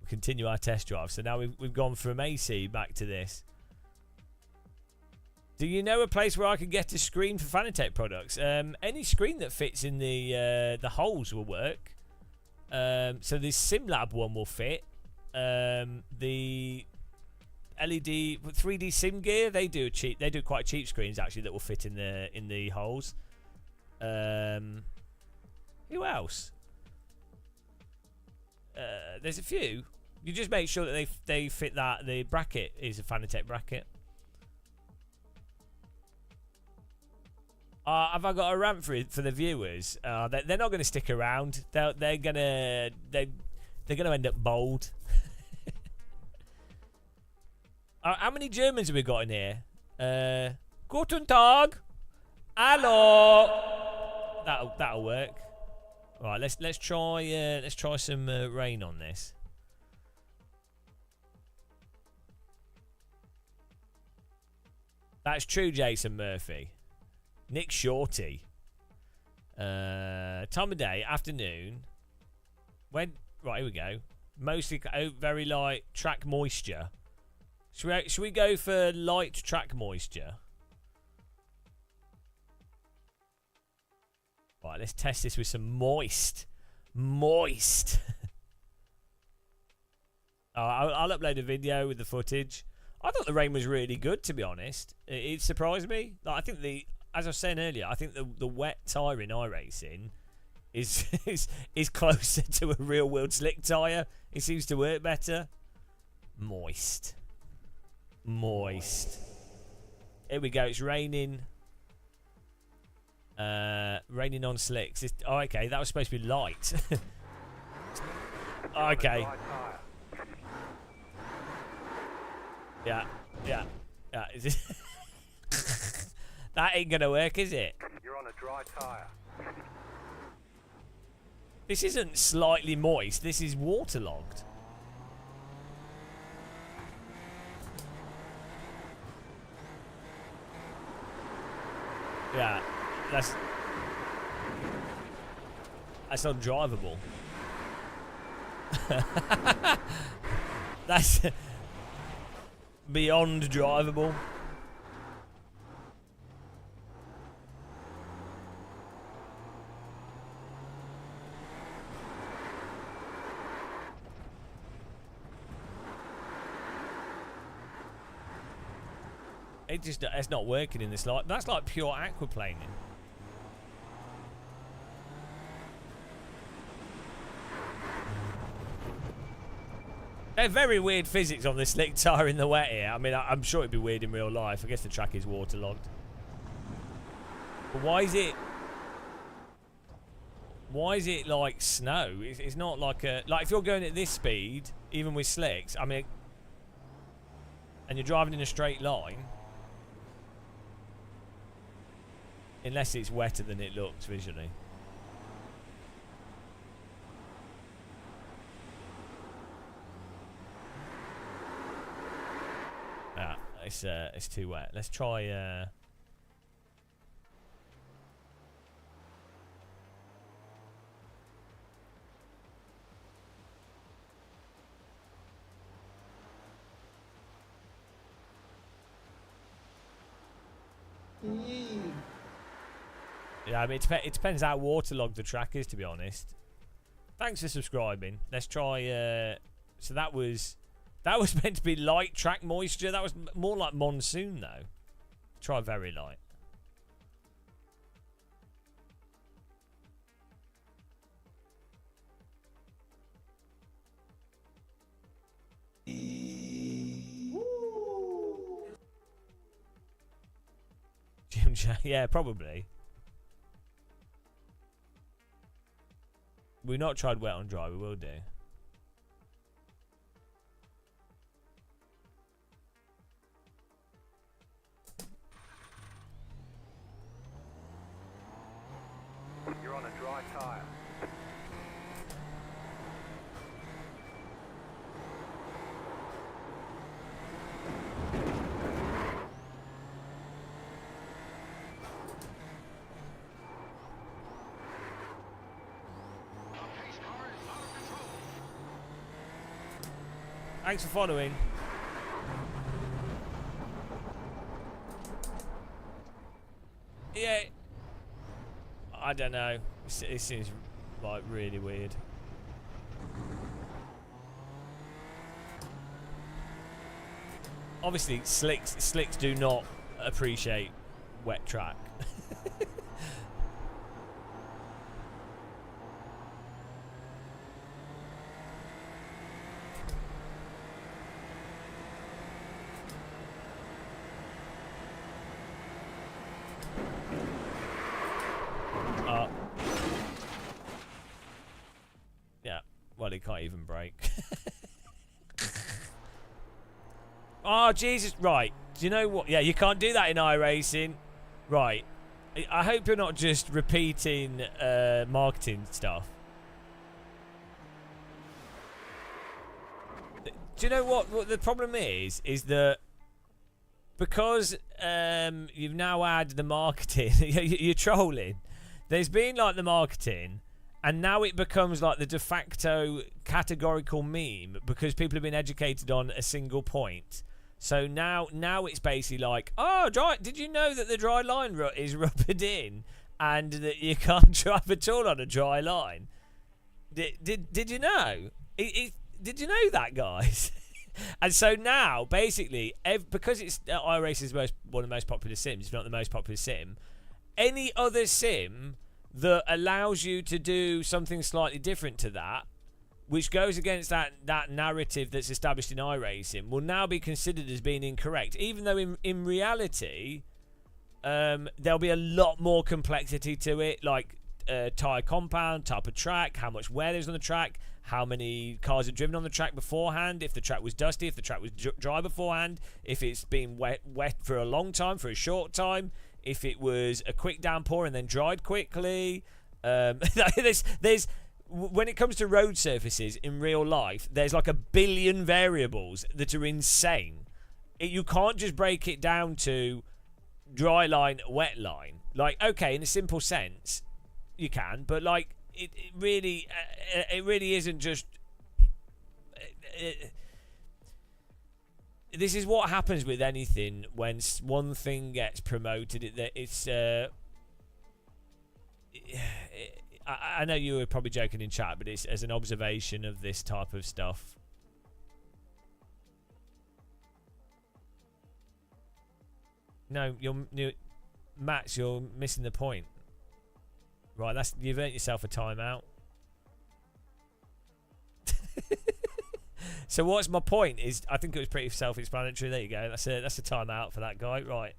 We'll continue our test drive. So now we've gone from AC back to this. Do you know a place where I can get a screen for Fanatec products? Any screen that fits in the holes will work. So the SimLab one will fit. The LED 3D Sim Gear, they do quite cheap screens actually that will fit in the holes. Who else? There's a few. You just make sure that they fit that. The bracket is a Fanatec bracket. Have I got a rant for the viewers? They're not going to stick around. They're gonna end up bold. How many Germans have we got in here? Guten Tag. Hallo. That'll work. Right, let's try some rain on this. That's true, Jason Murphy. Nick Shorty. Time of day, afternoon. Right, here we go. Mostly very light track moisture. Should we go for light track moisture? Right, let's test this with some moist. Moist. I'll upload a video with the footage. I thought the rain was really good, to be honest. It surprised me. Like, I think as I was saying earlier, I think the wet tyre in iRacing is closer to a real world slick tyre. It seems to work better. Moist. Moist. Here we go. It's raining. Raining on slicks. Oh, okay. That was supposed to be light. Okay. Yeah. Is it? That ain't gonna work, is it? You're on a dry tire. This isn't slightly moist. This is waterlogged. Yeah, that's undrivable. That's beyond drivable. It's not working in this light. That's like pure aquaplaning. They're very weird physics on this slick tyre in the wet here. I mean, I'm sure it'd be weird in real life. I guess the track is waterlogged. But why is it like snow? It's not like if you're going at this speed, even with slicks, I mean, and you're driving in a straight line, unless it's wetter than it looks visually. It's too wet. Let's try yeah, I mean, it depends how waterlogged the track is, to be honest. Thanks for subscribing. Let's try so that was meant to be light track moisture. That was more like monsoon, though. Try very light. Jim J, yeah, probably. We've not tried wet on dry. We will do. You're on a dry tire. Thanks for following. Yeah. I don't know. It seems like really weird. Obviously, slicks do not appreciate wet track. Yeah, well, he can't even brake. Oh, Jesus. Right. Do you know what? Yeah, you can't do that in iRacing. Right. I hope you're not just repeating marketing stuff. Do you know what the problem is? Is that because you've now added the marketing, you're trolling. There's been like the marketing, and now it becomes like the de facto categorical meme because people have been educated on a single point. So now it's basically like, oh, did you know that the dry line is rubbered in? and that you can't drive at all on a dry line. Did you know? Did you know that, guys? And so now, basically, because it's iRacing is one of the most popular sims, if not the most popular sim, any other sim that allows you to do something slightly different to that, which goes against that narrative that's established in iRacing, will now be considered as being incorrect, even though in reality, there'll be a lot more complexity to it, like tyre compound, type of track, how much wear there's on the track, how many cars are driven on the track beforehand, if the track was dusty, if the track was dry beforehand, if it's been wet for a long time, for a short time, if it was a quick downpour and then dried quickly. There's when it comes to road surfaces in real life, there's like a billion variables that are insane. You can't just break it down to dry line, wet line. Like, okay, in a simple sense, you can, but like it really isn't just. This is what happens with anything when one thing gets promoted. I know you were probably joking in chat, but it's as an observation of this type of stuff. No, Max, you're missing the point. Right, you've earned yourself a timeout. So what's my point is, I think it was pretty self-explanatory. There you go. That's a timeout for that guy. Right.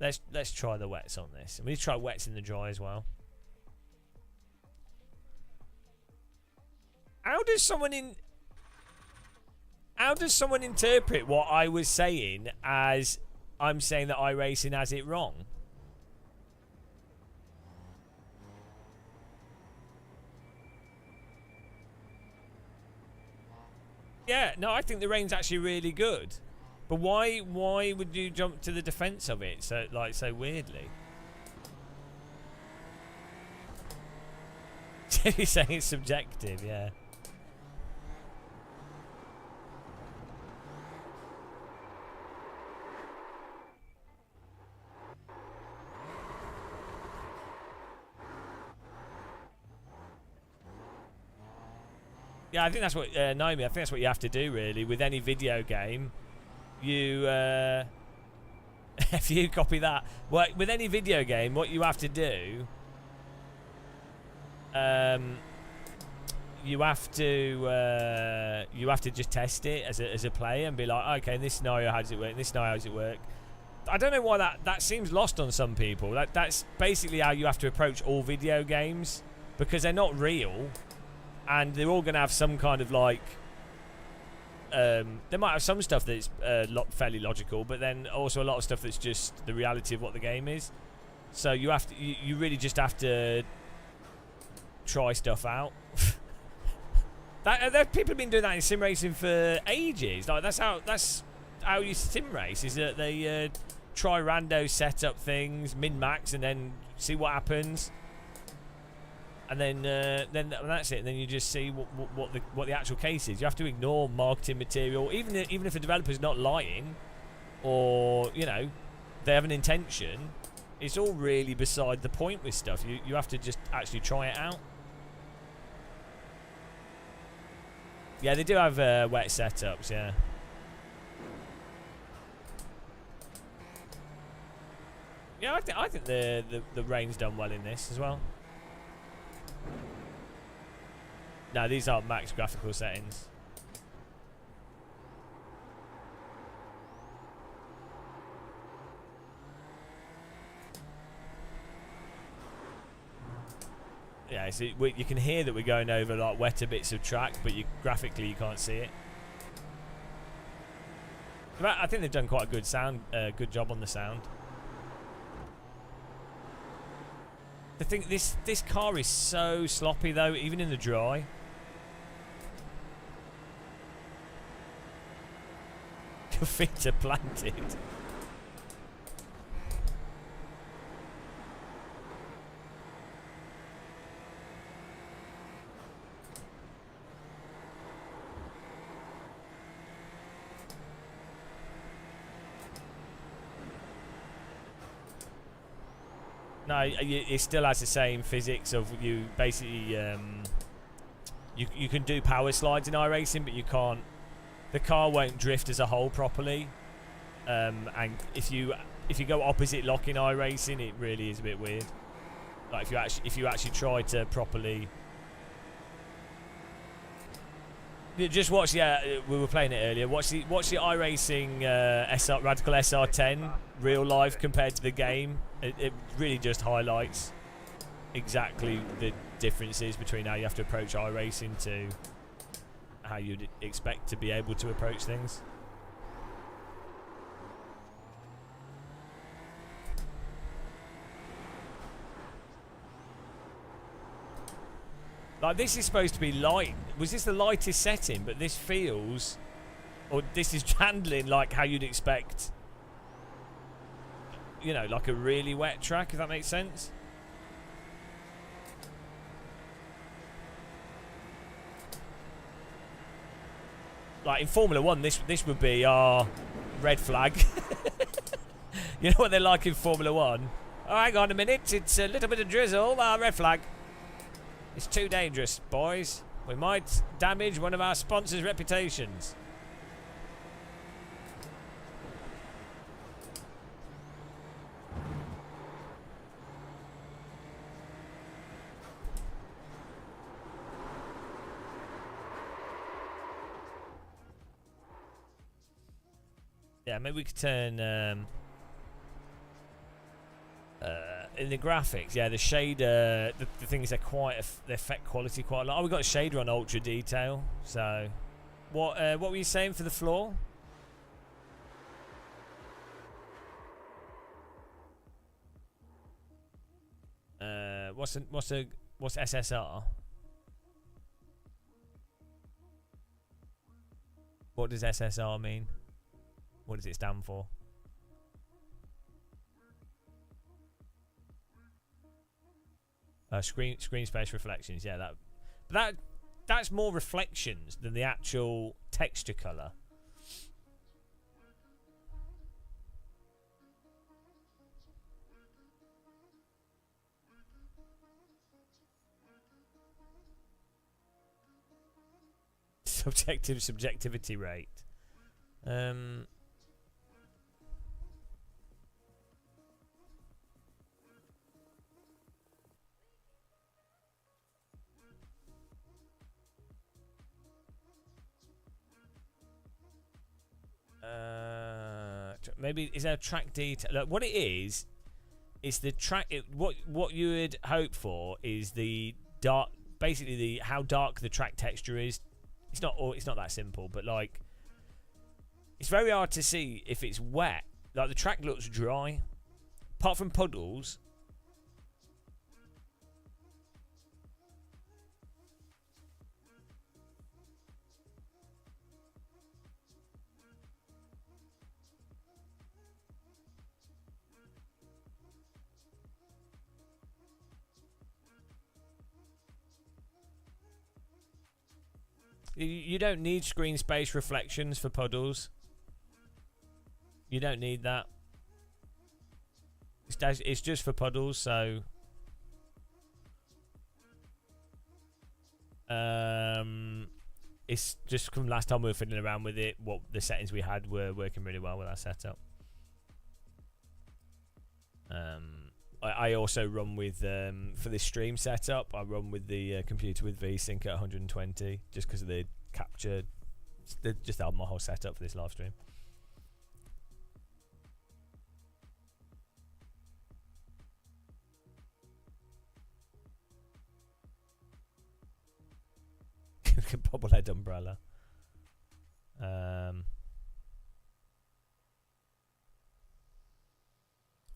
Let's try the wets on this. And we need to try wets in the dry as well. How does someone interpret what I was saying as I'm saying that iRacing has it wrong? Yeah, no, I think the rain's actually really good. But why would you jump to the defense of it so weirdly? You're saying it's subjective, yeah. Yeah, I think that's what Naomi. I think that's what you have to do, really, with any video game. You, if you copy that, well, with any video game, what you have to do, you have to just test it as a player and be like, okay, in this scenario, how does it work? In this scenario, how does it work? I don't know why that seems lost on some people. That's basically how you have to approach all video games, because they're not real. And they're all going to have some kind of like... they might have some stuff that's fairly logical, but then also a lot of stuff that's just the reality of what the game is. So you have to, you really just have to try stuff out. People have been doing that in sim racing for ages. Like that's how you sim race, is that they try rando setup things, min max, and then see what happens. And then that's it. And then you just see what the actual case is. You have to ignore marketing material, even if the developer's not lying, or they have an intention. It's all really beside the point with stuff. You have to just actually try it out. Yeah, they do have wet setups. Yeah. Yeah, I think the rain's done well in this as well. No, these aren't max graphical settings. Yeah, so you can hear that we're going over like wetter bits of track, but graphically you can't see it. But I think they've done quite a good job on the sound. The thing, this car is so sloppy though, even in the dry. Your feet are planted. No, it still has the same physics of you basically. You can do power slides in iRacing, but you can't. The car won't drift as a whole properly. And if you go opposite lock in iRacing, it really is a bit weird. Like if you actually try to properly. Just watch. Yeah, we were playing it earlier. Watch the iRacing Radical SR10 real life compared to the game. It really just highlights exactly the differences between how you have to approach iRacing to how you'd expect to be able to approach things. Like, this is supposed to be light. Was this the lightest setting? But this feels, or this is handling like how you'd expect, you know, like a really wet track, if that makes sense. Like in Formula 1, this would be our red flag. You know what they're like in Formula 1? Oh, hang on a minute, it's a little bit of drizzle. Red flag. It's too dangerous, boys. We might damage one of our sponsors' reputations. Yeah, maybe we could turn in the graphics. Yeah, the shader, the things are quite they affect quality quite a lot. Oh, we got a shader on ultra detail. So, what were you saying for the floor? What's SSR? What does SSR mean? What does it stand for? Screen space reflections. Yeah, that's more reflections than the actual texture color. Subjectivity rate. Maybe is there a track detail? Look, what it is the track. What you would hope for is the dark, basically the how dark the track texture is. It's not that simple, but like it's very hard to see if it's wet. Like the track looks dry, apart from puddles. You don't need screen space reflections for puddles. You don't need that. It's just for puddles, so it's just from last time we were fiddling around with it. What the settings we had were working really well with our setup. I also run with for this stream setup. I run with the computer with VSync at 120, just because of the capture. Just my whole setup for this live stream. Bobblehead umbrella. I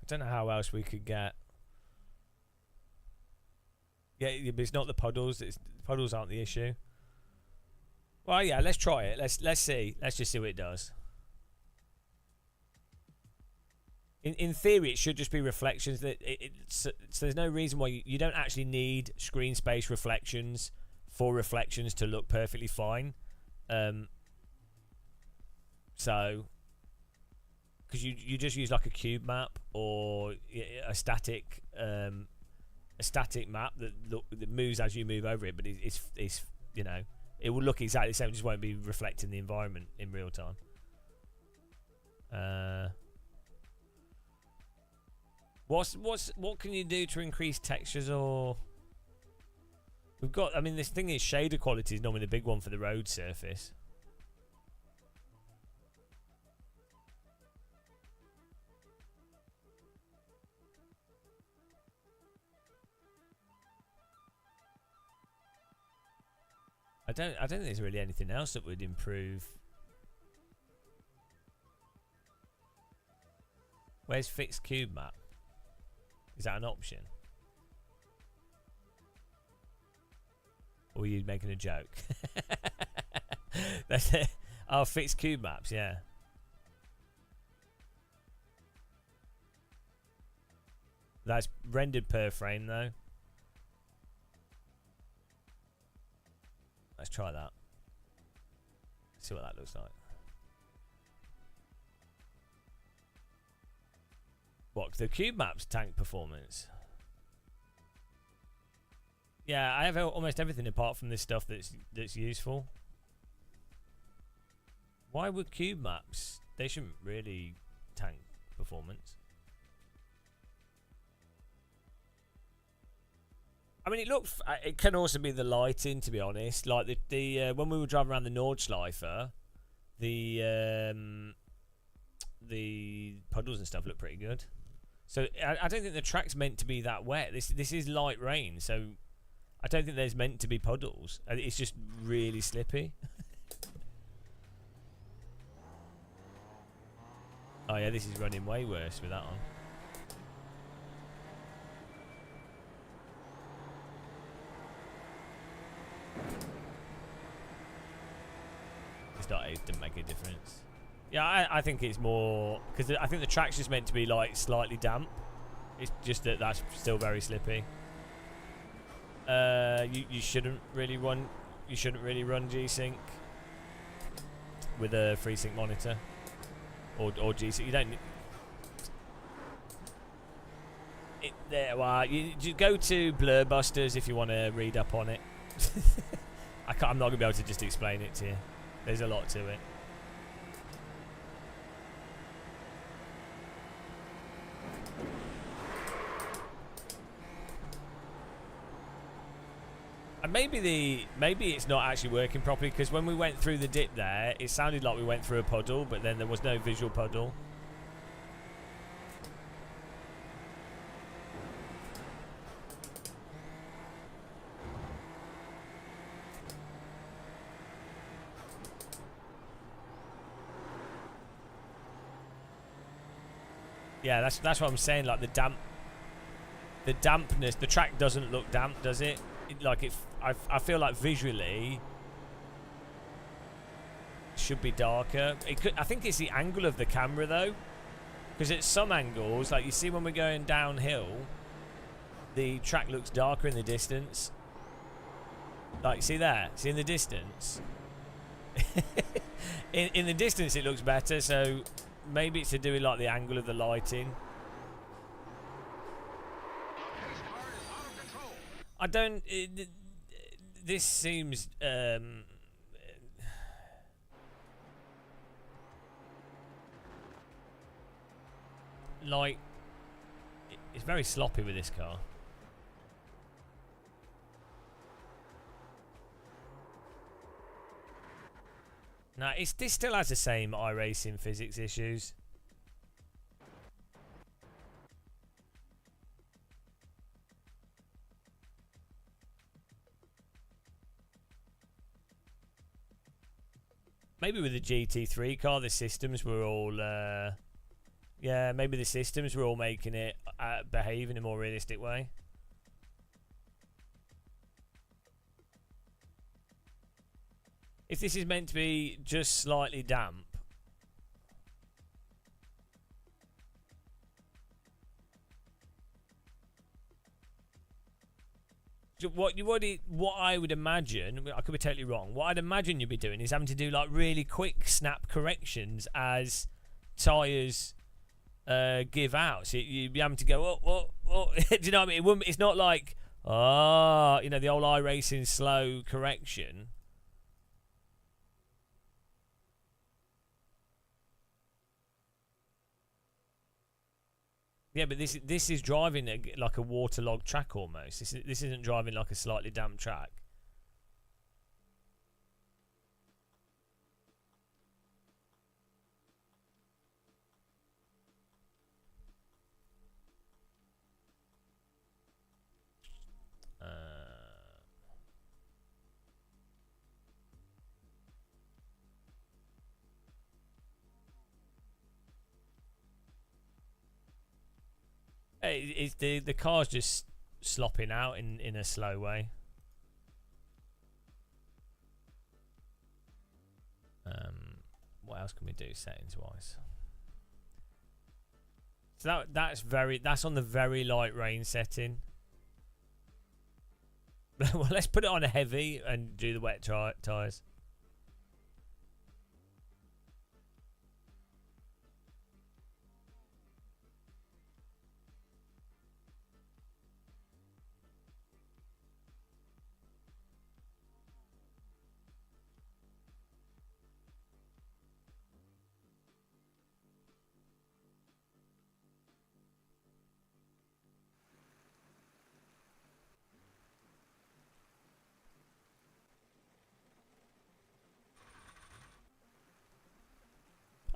don't know how else we could get. Yeah, but it's not the puddles. Puddles aren't the issue. Well, yeah, let's try it. Let's see. Let's just see what it does. In theory, it should just be reflections. So there's no reason why you don't actually need screen space reflections for reflections to look perfectly fine. So because you just use like a cube map or a static map that moves as you move over it, but it's you know, it will look exactly the same, just won't be reflecting the environment in real time. What can you do to increase textures? Or we've got, I mean, this thing is shader quality is normally the big one for the road surface. I don't think there's really anything else that would improve. Where's fixed cube map? Is that an option? Or are you making a joke? That's it. Oh, fixed cube maps, yeah. That's rendered per frame though. Let's try that. See what that looks like. What, the cube maps tank performance? Yeah, I have almost everything apart from this stuff that's useful. Why would cube maps? They shouldn't really tank performance. I mean, it can also be the lighting, to be honest. Like the when we were driving around the Nordschleife, the puddles and stuff look pretty good. So I don't think the track's meant to be that wet. This is light rain, so I don't think there's meant to be puddles. It's just really slippy. Oh yeah, this is running way worse with that on. It didn't make a difference. Yeah, I think it's more because I think the track's just meant to be like slightly damp. It's just that's still very slippy. You shouldn't really run. You shouldn't really run G-Sync with a FreeSync monitor or G-Sync. You don't. Well, you go to Blurbusters if you want to read up on it. I'm not gonna be able to just explain it to you. There's a lot to it. And maybe it's not actually working properly, because when we went through the dip there, it sounded like we went through a puddle, but then there was no visual puddle. Yeah, that's what I'm saying. Like the dampness. The track doesn't look damp, does it? I feel like visually it should be darker. I think it's the angle of the camera though, because at some angles, like you see when we're going downhill, the track looks darker in the distance. Like, see there? See in the distance? in the distance it looks better, so maybe it's to do with like the angle of the lighting. I don't. This seems like it's very sloppy with this car. Now, this still has the same iRacing physics issues. Maybe with the GT3 car, the systems were all... yeah, maybe the systems were all making it behave in a more realistic way. If this is meant to be just slightly damp, what I would imagine, I could be totally wrong, what I'd imagine you'd be doing is having to do like really quick snap corrections as tyres give out. So you'd be having to go, do you know what I mean? It wouldn't, it's not like, the old iRacing slow correction. Yeah, but this is driving like a waterlogged track almost. This isn't driving like a slightly damp track. It's the car's just slopping out in a slow way. What else can we do settings wise? So that's on the very light rain setting. Well, let's put it on a heavy and do the wet tyres.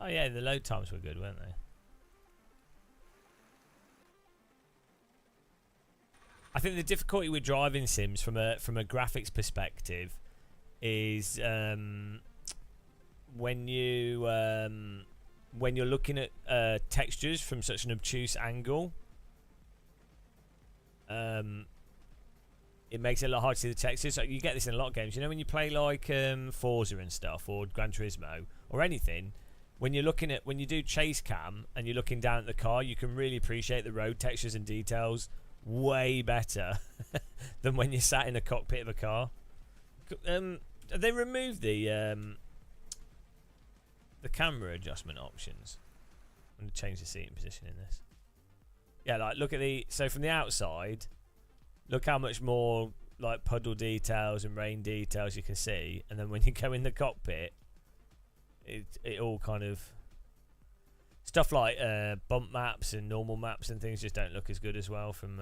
Oh yeah, the load times were good, weren't they? I think the difficulty with driving sims from a graphics perspective is when you're looking at textures from such an obtuse angle. It makes it a lot hard to see the textures. So you get this in a lot of games. You know, when you play like Forza and stuff, or Gran Turismo, or anything. When you do chase cam and you're looking down at the car, you can really appreciate the road textures and details way better than when you're sat in a cockpit of a car. They removed the camera adjustment options. I'm going to change the seating position in this. Yeah, like look at so from the outside, look how much more like puddle details and rain details you can see, and then when you go in the cockpit, it all kind of stuff like bump maps and normal maps and things just don't look as good as well from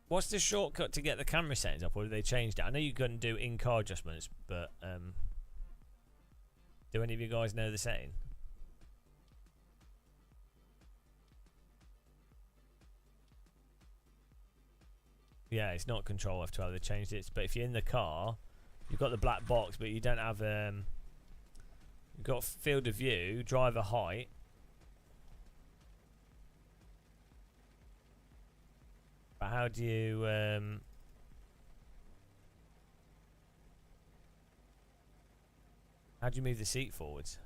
What's the shortcut to get the camera settings up, or have they changed it? I know you can do in-car adjustments, but do any of you guys know the setting? Yeah, it's not Control F12. They changed it. But if you're in the car, you've got the black box, but you don't have you've got field of view, driver height. But how do you move the seat forwards?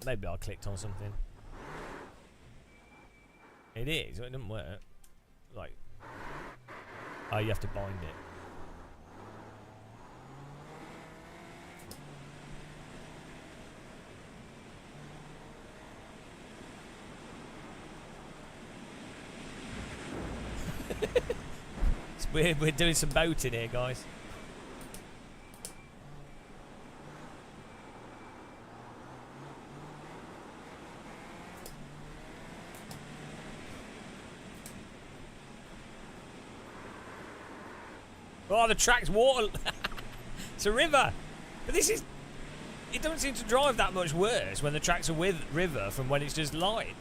Maybe I clicked on something. It is. It doesn't work. Like, oh, you have to bind it. It's weird. We're doing some boating here, guys. Oh, the track's water. It's a river. But this is... It doesn't seem to drive that much worse when the track's a river from when it's just light.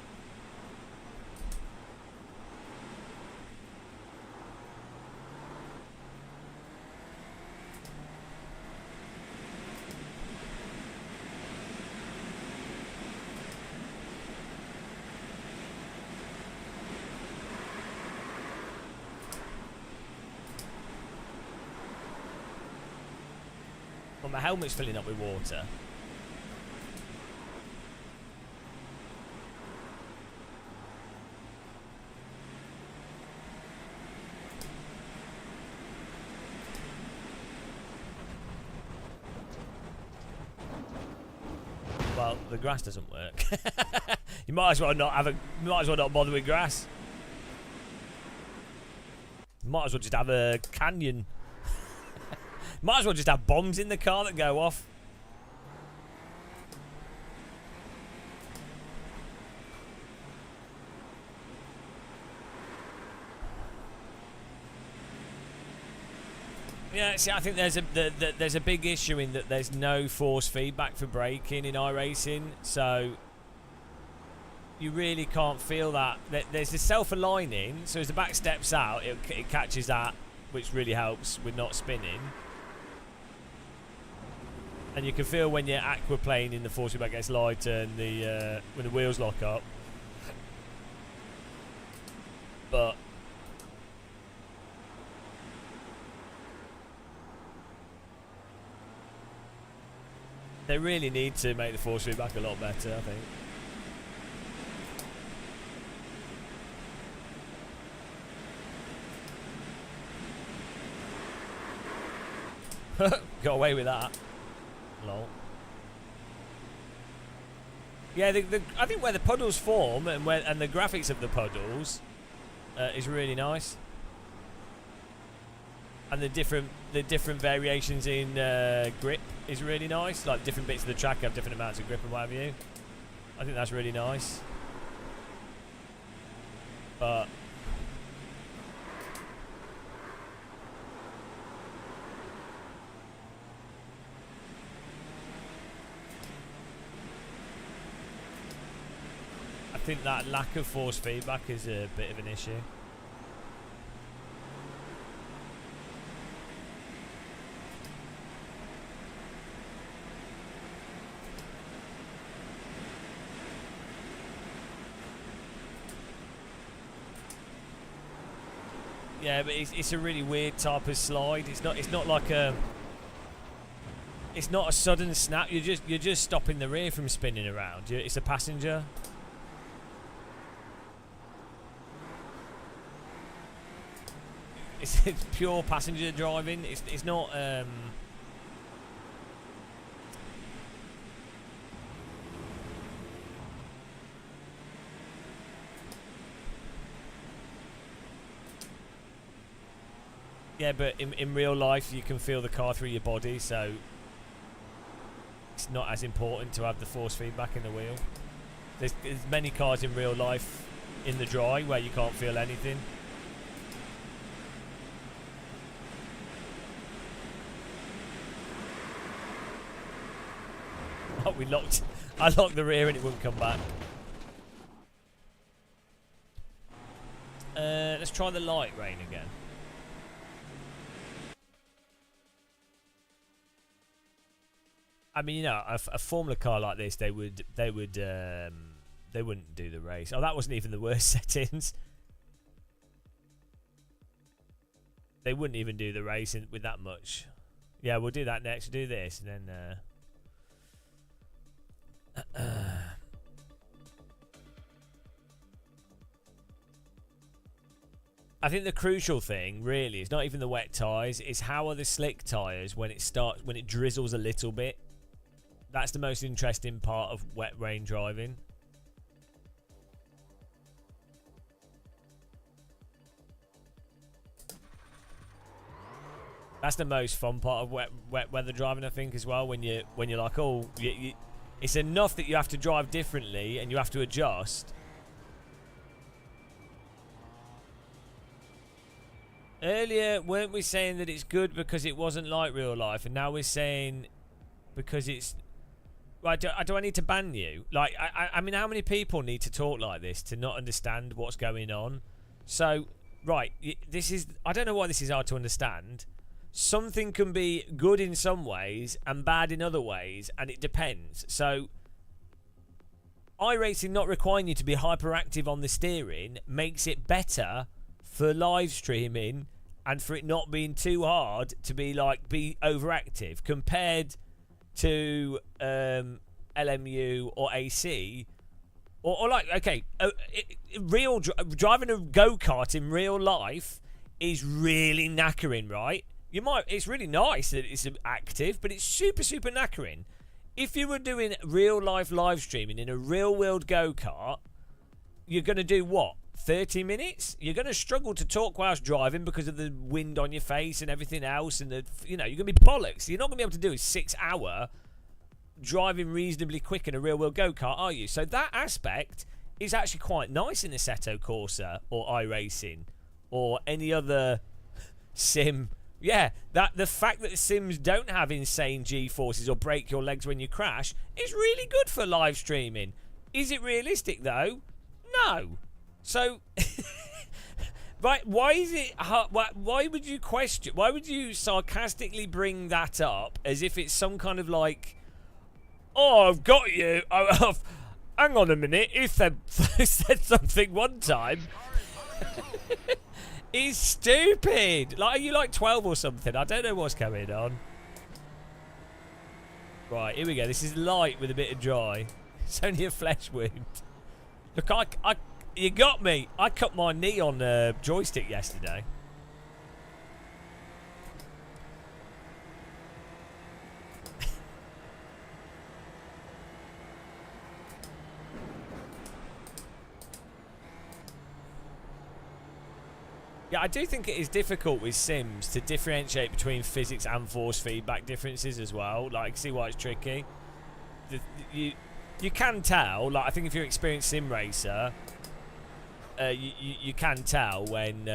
my helmet's filling up with water. Well, the grass doesn't work. You might as well not have a. You might as well not bother with grass. You might as well just have a canyon. Might as well just have bombs in the car that go off. Yeah, see, I think there's a big issue in that there's no force feedback for braking in iRacing, so you really can't feel that. There's the self-aligning, so as the back steps out, it catches that, which really helps with not spinning. And you can feel when you're aquaplaning, the force feedback gets lighter, and when the wheels lock up. But they really need to make the force feedback a lot better, I think. Got away with that. Lol. Yeah, I think where the puddles form and the graphics of the puddles is really nice, and the different variations in grip is really nice. Like different bits of the track have different amounts of grip and what have you. I think that's really nice. But I think that lack of force feedback is a bit of an issue. Yeah, but it's a really weird type of slide. It's not like a. It's not a sudden snap. You're just stopping the rear from spinning around. It's a passenger. It's pure passenger driving. It's not. Yeah, but in real life you can feel the car through your body, so it's not as important to have the force feedback in the wheel. There's many cars in real life in the dry where you can't feel anything. Oh, I locked the rear and it wouldn't come back. Let's try the light rain again. I mean, you know, a Formula car like this, they wouldn't do the race. Oh, that wasn't even the worst settings. They wouldn't even do the race with that much. Yeah, we'll do that next. We'll do this, and then. I think the crucial thing, really, is not even the wet tyres. It's how are the slick tyres when it drizzles a little bit. That's the most interesting part of wet rain driving. That's the most fun part of wet weather driving, I think, as well. When you're like, oh, it's enough that you have to drive differently and you have to adjust. Earlier, weren't we saying that it's good because it wasn't like real life, and now we're saying because it's. Right, do I need to ban you? Like, I mean, how many people need to talk like this to not understand what's going on? So, right, this is. I don't know why this is hard to understand. Something can be good in some ways and bad in other ways, and it depends. So, iRacing not requiring you to be hyperactive on the steering makes it better for live streaming and for it not being too hard to be overactive compared to LMU or AC, or like, okay, driving a go-kart in real life is really knackering, right? It's really nice that it's active, but it's super knackering. If you were doing real life live streaming in a real world go-kart, you're going to do what? 30 minutes? You're going to struggle to talk whilst driving because of the wind on your face and everything else, and you're going to be bollocks. You're not going to be able to do a 6-hour driving reasonably quick in a real world go-kart, are you? So that aspect is actually quite nice in Assetto Corsa or iRacing or any other sim. Yeah, that the fact that sims don't have insane G-forces or break your legs when you crash is really good for live streaming. Is it realistic though? No. So, right? Why is it? Why would you question? Why would you sarcastically bring that up as if it's some kind of like, oh, I've got you. Hang on a minute. If said something one time. He's stupid. Like, are you like 12 or something? I don't know what's going on. Right, here we go. This is light with a bit of dry. It's only a flesh wound. Look, you got me. I cut my knee on the joystick yesterday. Yeah, I do think it is difficult with sims to differentiate between physics and force feedback differences as well. Like, see why it's tricky. You can tell. Like, I think if you're an experienced sim racer, you can tell when,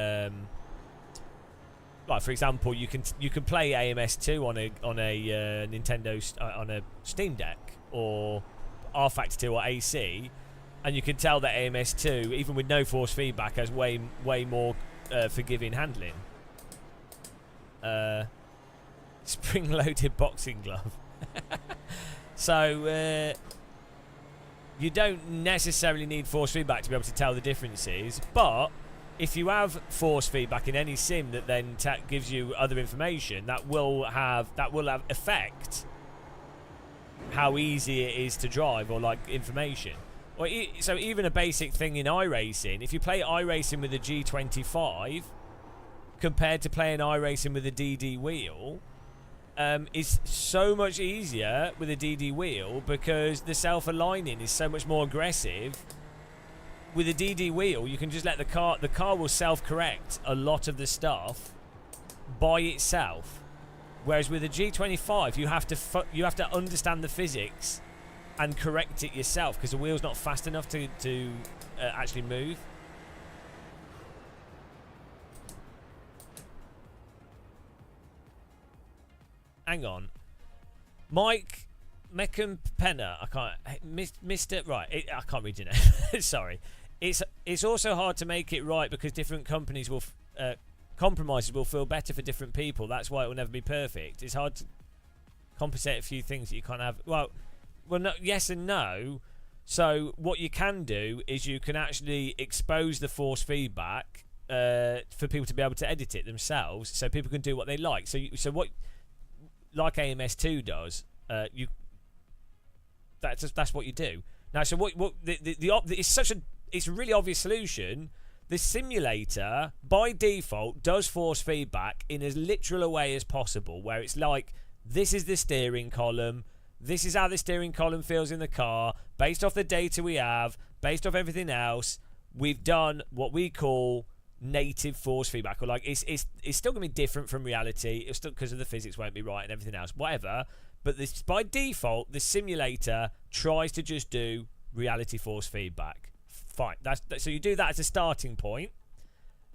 like, for example, you can play AMS2 on a Nintendo on a Steam Deck or R-Factor 2 or AC, and you can tell that AMS2, even with no force feedback, has way more forgiving handling. Spring-loaded boxing glove. So you don't necessarily need force feedback to be able to tell the differences, but if you have force feedback in any sim that then gives you other information, that will have effect how easy it is to drive, or like information. So even a basic thing in iRacing, if you play iRacing with a G25 compared to playing iRacing with a DD wheel, it's so much easier with a DD wheel because the self-aligning is so much more aggressive. With a DD wheel, you can just let the car will self-correct a lot of the stuff by itself. Whereas with a G25, you have to understand the physics and correct it yourself because the wheel's not fast enough to actually move. Hang on, Mike Meckenpenner. I can't, Mr. Right. I can't read your name. Sorry. It's also hard to make it right because different companies will compromises will feel better for different people. That's why it will never be perfect. It's hard to compensate a few things that you can't have. Well, no, yes and no. So what you can do is you can actually expose the force feedback for people to be able to edit it themselves, so people can do what they like. So what, like AMS2 does, that's what you do. Now, so it's a really obvious solution. The simulator, by default, does force feedback in as literal a way as possible, where it's like, this is the steering column, this is how the steering column feels in the car, based off the data we have, based off everything else, we've done what we call native force feedback, or like it's still going to be different from reality. It's still, because of the physics won't be right and everything else, whatever. But this, by default, the simulator tries to just do reality force feedback. Fine. So you do that as a starting point.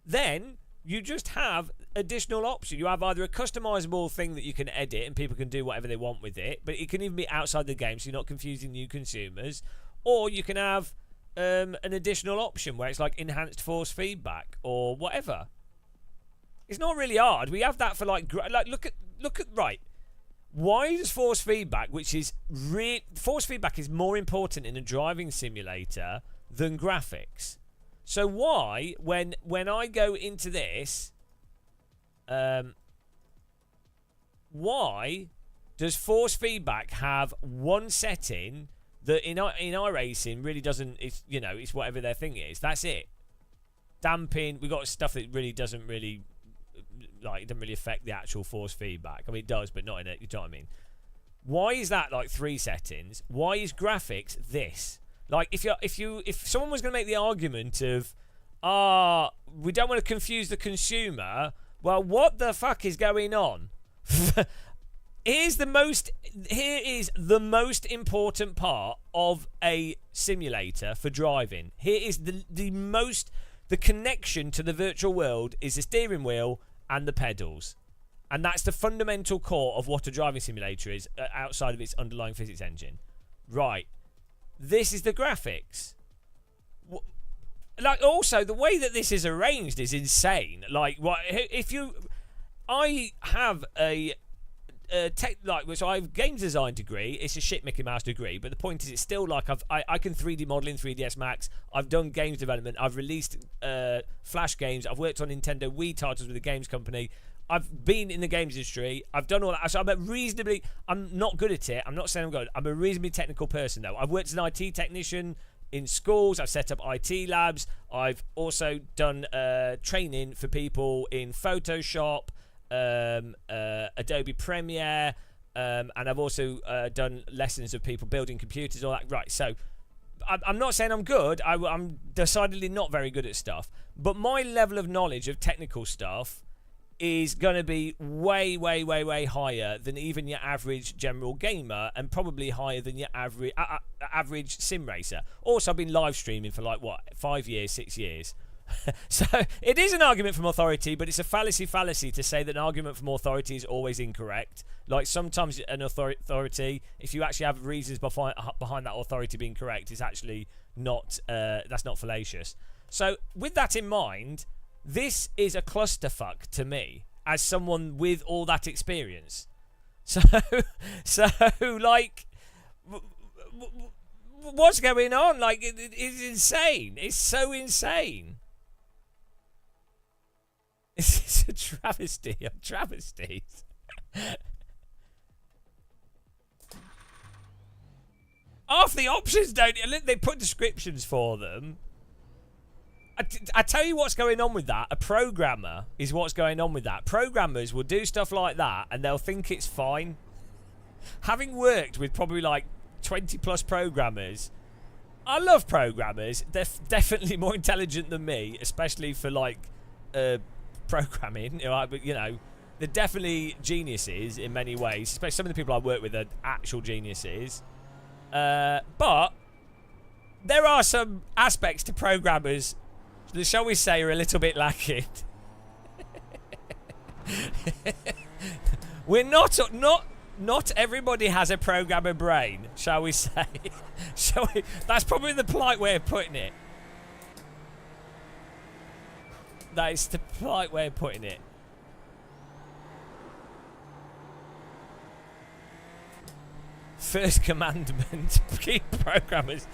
Then you just have additional options. You have either a customizable thing that you can edit and people can do whatever they want with it, but it can even be outside the game, so you're not confusing new consumers. Or you can have an additional option where it's like enhanced force feedback or whatever. It's not really hard. We have that for like look at right. Why does force feedback, which is force feedback is more important in a driving simulator than graphics? So why, when I go into this, why does force feedback have one setting that in iRacing really doesn't? It's it's whatever their thing is. That's it. Damping. We got stuff that really doesn't really it doesn't really affect the actual force feedback. I mean, it does, but not in it. You know what I mean? Why is that like 3 settings? Why is graphics this? Like, if someone was going to make the argument of, we don't want to confuse the consumer. Well, what the fuck is going on? Here is the most important part of a simulator for driving. Here is the connection to the virtual world is the steering wheel and the pedals. And that's the fundamental core of what a driving simulator is outside of its underlying physics engine. Right. This is the graphics. Like, also, the way that this is arranged is insane. Like, I have so I have a games design degree. It's a shit Mickey Mouse degree, but the point is, it's still like I can 3D model in 3ds Max. I've done games development. I've released Flash games. I've worked on Nintendo Wii titles with a games company. I've been in the games industry. I've done all that. So I'm not good at it. I'm not saying I'm good. I'm a reasonably technical person, though. I've worked as an IT technician in schools. I've set up IT labs. I've also done training for people in Photoshop, Adobe Premiere, and I've also done lessons of people building computers, all that. Right, so I'm not saying I'm good. I'm decidedly not very good at stuff. But my level of knowledge of technical stuff is going to be way, way, way, way higher than even your average general gamer, and probably higher than your average sim racer. Also, I've been live streaming for 5 years, 6 years. So it is an argument from authority, but it's a fallacy to say that an argument from authority is always incorrect. Like, sometimes an authority, if you actually have reasons behind that authority being correct, is actually not that's not fallacious. So with that in mind, this is a clusterfuck to me as someone with all that experience. So like, what's going on? Like, it's insane. It's so insane. It's a travesty of travesties. Half the options they put descriptions for them. I tell you what's going on with that. A programmer is what's going on with that. Programmers will do stuff like that and they'll think it's fine. Having worked with probably like 20 plus programmers, I love programmers. They're definitely more intelligent than me, especially for like programming. But they're definitely geniuses in many ways. Especially some of the people I work with are actual geniuses. But there are some aspects to programmers that, shall we say, are a little bit lacking. We're not everybody has a programmer brain, shall we say? That's probably the polite way of putting it. That is the polite way of putting it. First commandment: keep programmers.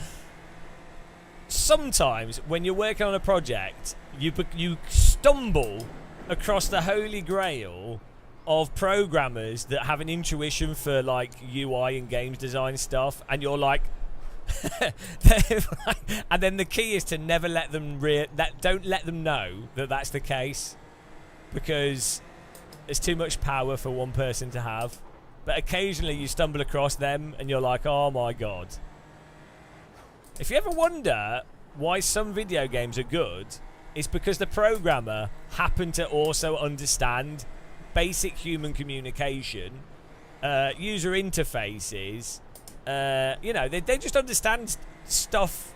Sometimes when you're working on a project, you stumble across the holy grail of programmers that have an intuition for like UI and games design stuff, and you're like, and then the key is to never let them don't let them know that that's the case, because there's too much power for one person to have. But occasionally you stumble across them and you're like, oh my god. If you ever wonder why some video games are good, it's because the programmer happened to also understand basic human communication, user interfaces. They just understand stuff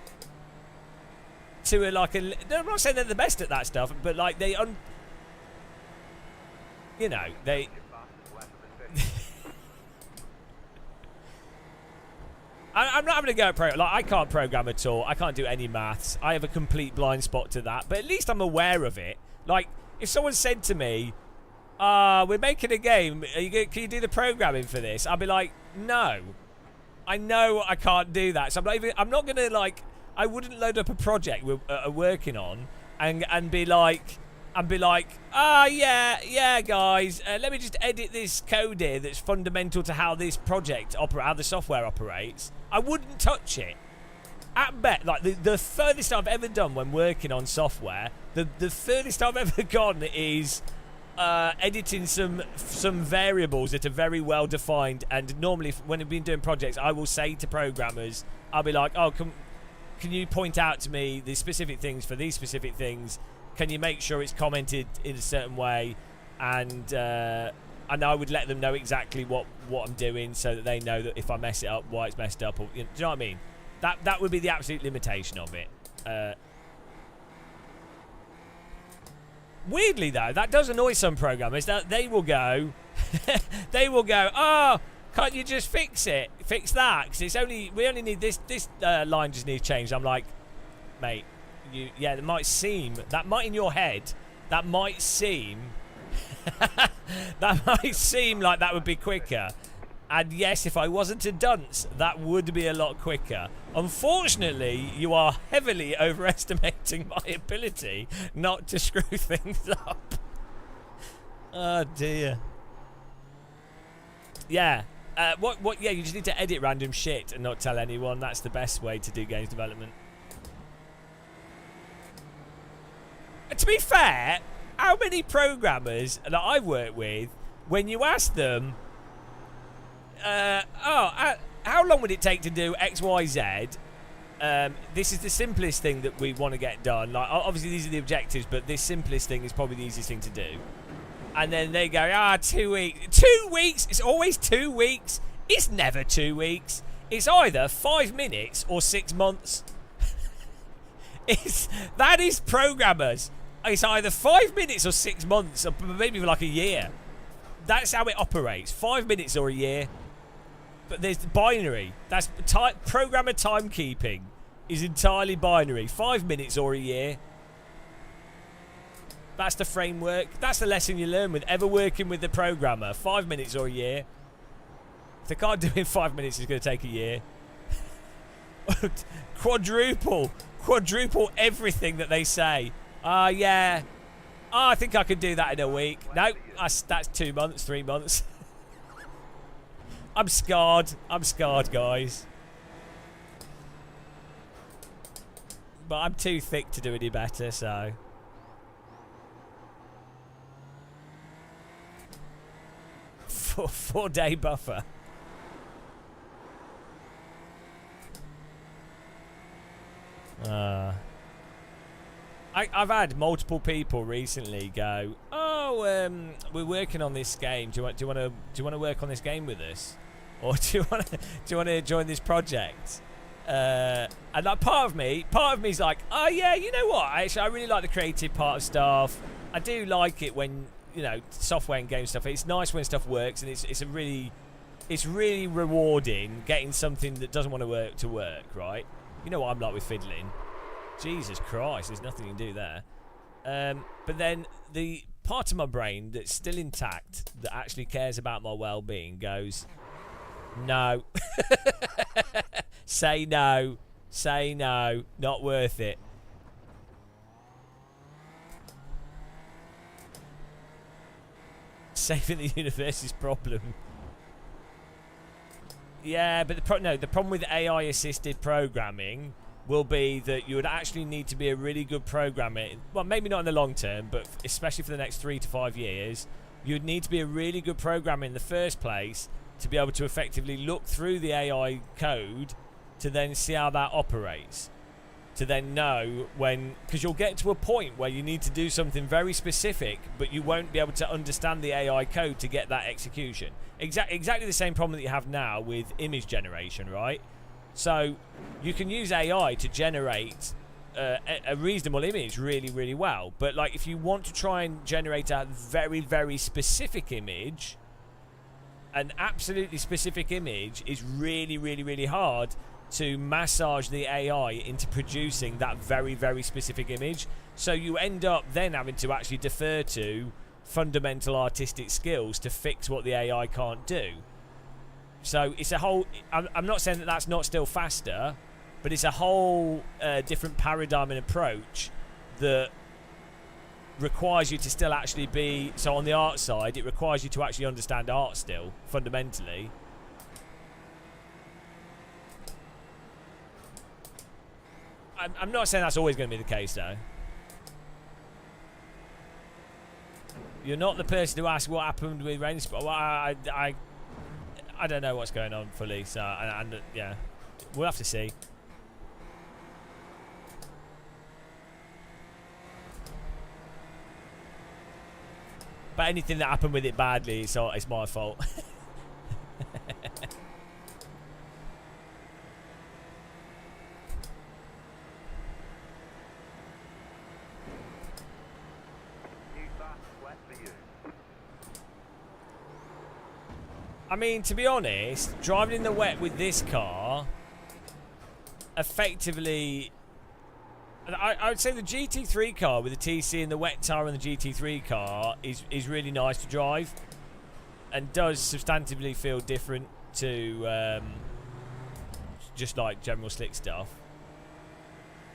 to I'm not saying they're the best at that stuff, but like they I'm not having to go at program. Like, I can't program at all. I can't do any maths. I have a complete blind spot to that. But at least I'm aware of it. Like, if someone said to me, we're making a game, can you do the programming for this? I'd be like, no. I know I can't do that. So I'm not going to, like, I wouldn't load up a project we're working on and be like, and be like, yeah, guys, let me just edit this code here that's fundamental to how this project how the software operates, I wouldn't touch it. At best, like the furthest I've ever done when working on software, the furthest I've ever gone is editing some variables that are very well defined. And normally, when I've been doing projects, I will say to programmers, I'll be like, oh, can you point out to me the specific things for these specific things? Can you make sure it's commented in a certain way? And I would let them know exactly what I'm doing, so that they know that if I mess it up, why it's messed up. Or, do you know what I mean? That would be the absolute limitation of it. Weirdly, though, that does annoy some programmers. That they will go, oh, can't you just fix it? Fix that, because we only need this line just needs changed. I'm like, mate, that might seem in your head, that might seem like that would be quicker. And yes, if I wasn't a dunce, that would be a lot quicker. Unfortunately, you are heavily overestimating my ability not to screw things up. Oh dear. Yeah. Yeah, you just need to edit random shit and not tell anyone. That's the best way to do games development. And to be fair, how many programmers that I've worked with, when you ask them, how long would it take to do X, Y, Z? This is the simplest thing that we want to get done. Like, obviously, these are the objectives, but this simplest thing is probably the easiest thing to do. And then they go, 2 weeks. 2 weeks? It's always 2 weeks. It's never 2 weeks. It's either 5 minutes or 6 months. That is programmers. It's either 5 minutes or 6 months, or maybe like a year. That's how it operates. 5 minutes or a year. But there's binary. That's programmer timekeeping is entirely binary. 5 minutes or a year. That's the framework. That's the lesson you learn with ever working with the programmer. 5 minutes or a year. If they can't do it in 5 minutes, it's going to take a year. Quadruple everything that they say. Yeah. I think I could do that in a week. No, that's 2 months, 3 months. I'm scarred, guys. But I'm too thick to do any better, so. Four-day buffer. I've had multiple people recently go, "Oh, we're working on this game. Do you want to work on this game with us, or do you want to join this project?" And that part of me's like, "Oh yeah, you know what? Actually, I really like the creative part of stuff. I do like it when software and game stuff. It's nice when stuff works, and it's really rewarding getting something that doesn't want to work, right? You know what I'm like with fiddling." Jesus Christ, there's nothing you can do there. But then the part of my brain that's still intact, that actually cares about my well-being, goes, no. Say no. Say no. Not worth it. Saving the universe's problem. Yeah, but the problem with AI-assisted programming will be that you would actually need to be a really good programmer. Well, maybe not in the long term, but especially for the next 3 to 5 years, you'd need to be a really good programmer in the first place to be able to effectively look through the AI code to then see how that operates. To then know when, because you'll get to a point where you need to do something very specific, but you won't be able to understand the AI code to get that execution. Exactly the same problem that you have now with image generation, right? So you can use AI to generate a reasonable image really, really well. But like, if you want to try and generate a very, very specific image, an absolutely specific image is really, really, really hard to massage the AI into producing that very, very specific image. So you end up then having to actually defer to fundamental artistic skills to fix what the AI can't do. So it's a whole... I'm not saying that that's not still faster, but it's a whole different paradigm and approach that requires you to still actually be... So on the art side, it requires you to actually understand art still, fundamentally. I'm not saying that's always going to be the case, though. You're not the person to ask what happened with Rain Spot. Well, I don't know what's going on fully, so... And yeah, we'll have to see. But anything that happened with it badly, it's my fault. I mean, to be honest, driving in the wet with this car, effectively, I would say the GT3 car with the TC and the wet tyre and the GT3 car is really nice to drive, and does substantively feel different to just like general slick stuff.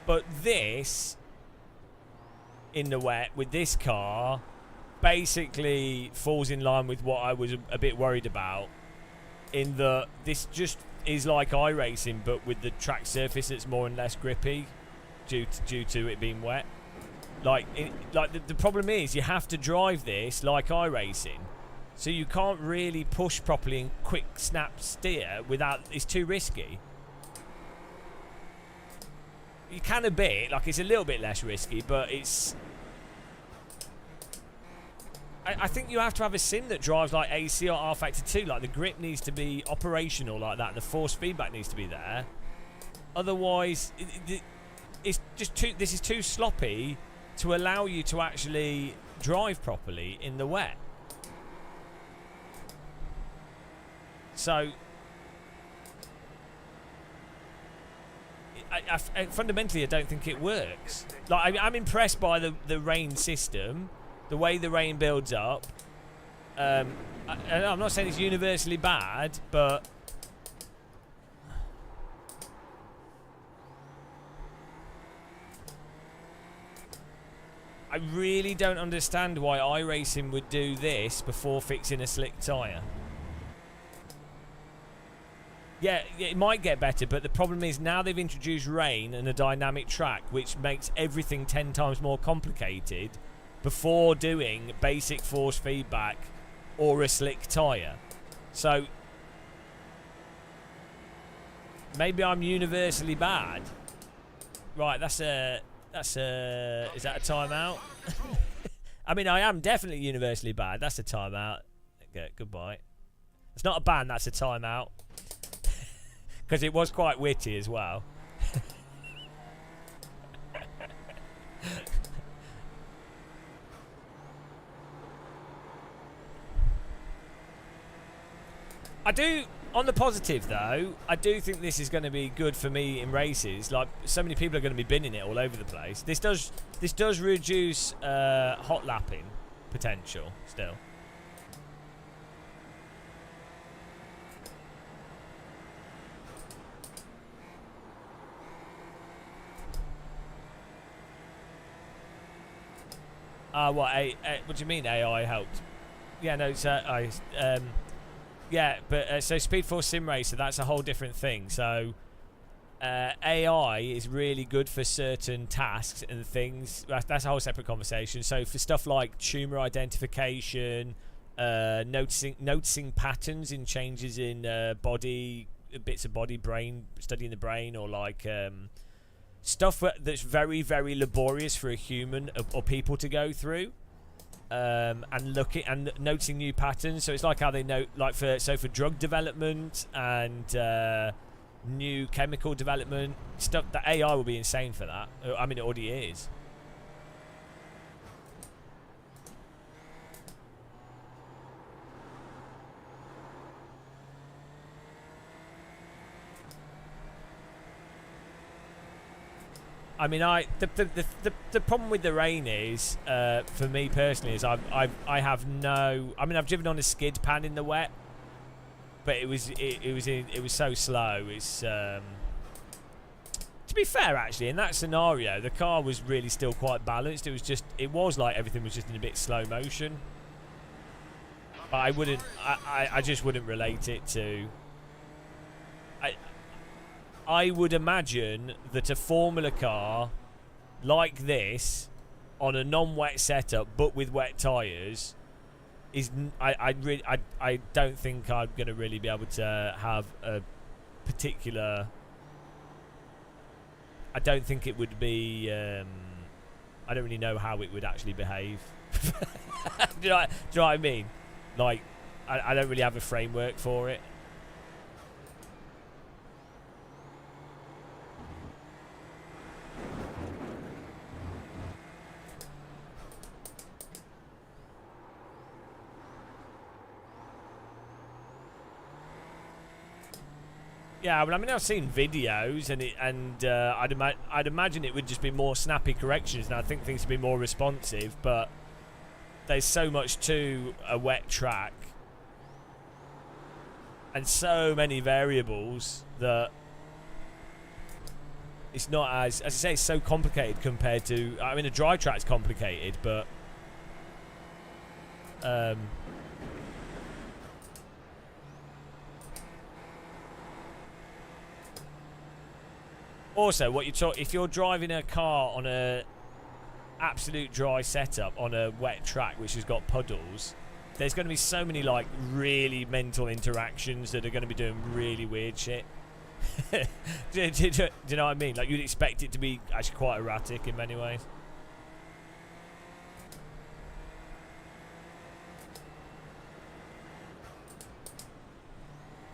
But this, in the wet with this car, basically falls in line with what I was a bit worried about, in that this just is like iRacing but with the track surface that's more and less grippy due to it being wet. The problem is you have to drive this like iRacing, so you can't really push properly and quick snap steer without... It's too risky. You can a bit, like it's a little bit less risky, but it's... I think you have to have a sim that drives like AC or R Factor 2. Like the grip needs to be operational like that. The force feedback needs to be there. Otherwise, it's just too... This is too sloppy to allow you to actually drive properly in the wet. So, fundamentally, I don't think it works. Like I'm impressed by the rain system. The way the rain builds up. I'm not saying it's universally bad, but... I really don't understand why iRacing would do this before fixing a slick tyre. Yeah, it might get better, but the problem is now they've introduced rain and a dynamic track, which makes everything 10 times more complicated before doing basic force feedback or a slick tyre. So maybe I'm universally bad. Right, is that a timeout? I mean, I am definitely universally bad. That's a timeout. Okay, goodbye. It's not a ban, that's a timeout. Because it was quite witty as well. I do, on the positive though, I do think this is going to be good for me in races. Like, so many people are going to be binning it all over the place. This does reduce hot lapping potential still. What do you mean AI helped? Yeah, no, it's yeah, but so Speed Force Sim Racer, that's a whole different thing. So AI is really good for certain tasks and things. That's a whole separate conversation. So for stuff like tumor identification, noticing patterns in changes in body, bits of body, brain, studying the brain, or like stuff that's very, very laborious for a human or people to go through. And looking and noticing new patterns. So it's like how they note, like for drug development and new chemical development stuff. The AI will be insane for that. I mean, it already is. I mean, the problem with the rain is, for me personally, is I have no. I mean, I've driven on a skid pan in the wet, but it was so slow. It's to be fair, actually, in that scenario, the car was really still quite balanced. It was like everything was just in a bit slow motion. But I just wouldn't relate it to... I would imagine that a Formula car like this, on a non-wet setup, but with wet tyres, is... I don't think I'm going to really be able to have a particular... I don't think it would be... I don't really know how it would actually behave. Do you know what I mean? Like, I don't really have a framework for it. Yeah, but I mean, I've seen videos, and I'd imagine it would just be more snappy corrections, and I think things would be more responsive. But there's so much to a wet track, and so many variables that it's not as I say, it's so complicated compared to. I mean, a dry track's complicated, but also, if you're driving a car on a absolute dry setup on a wet track which has got puddles, there's going to be so many like really mental interactions that are going to be doing really weird shit. do you know what I mean? Like, you'd expect it to be actually quite erratic in many ways.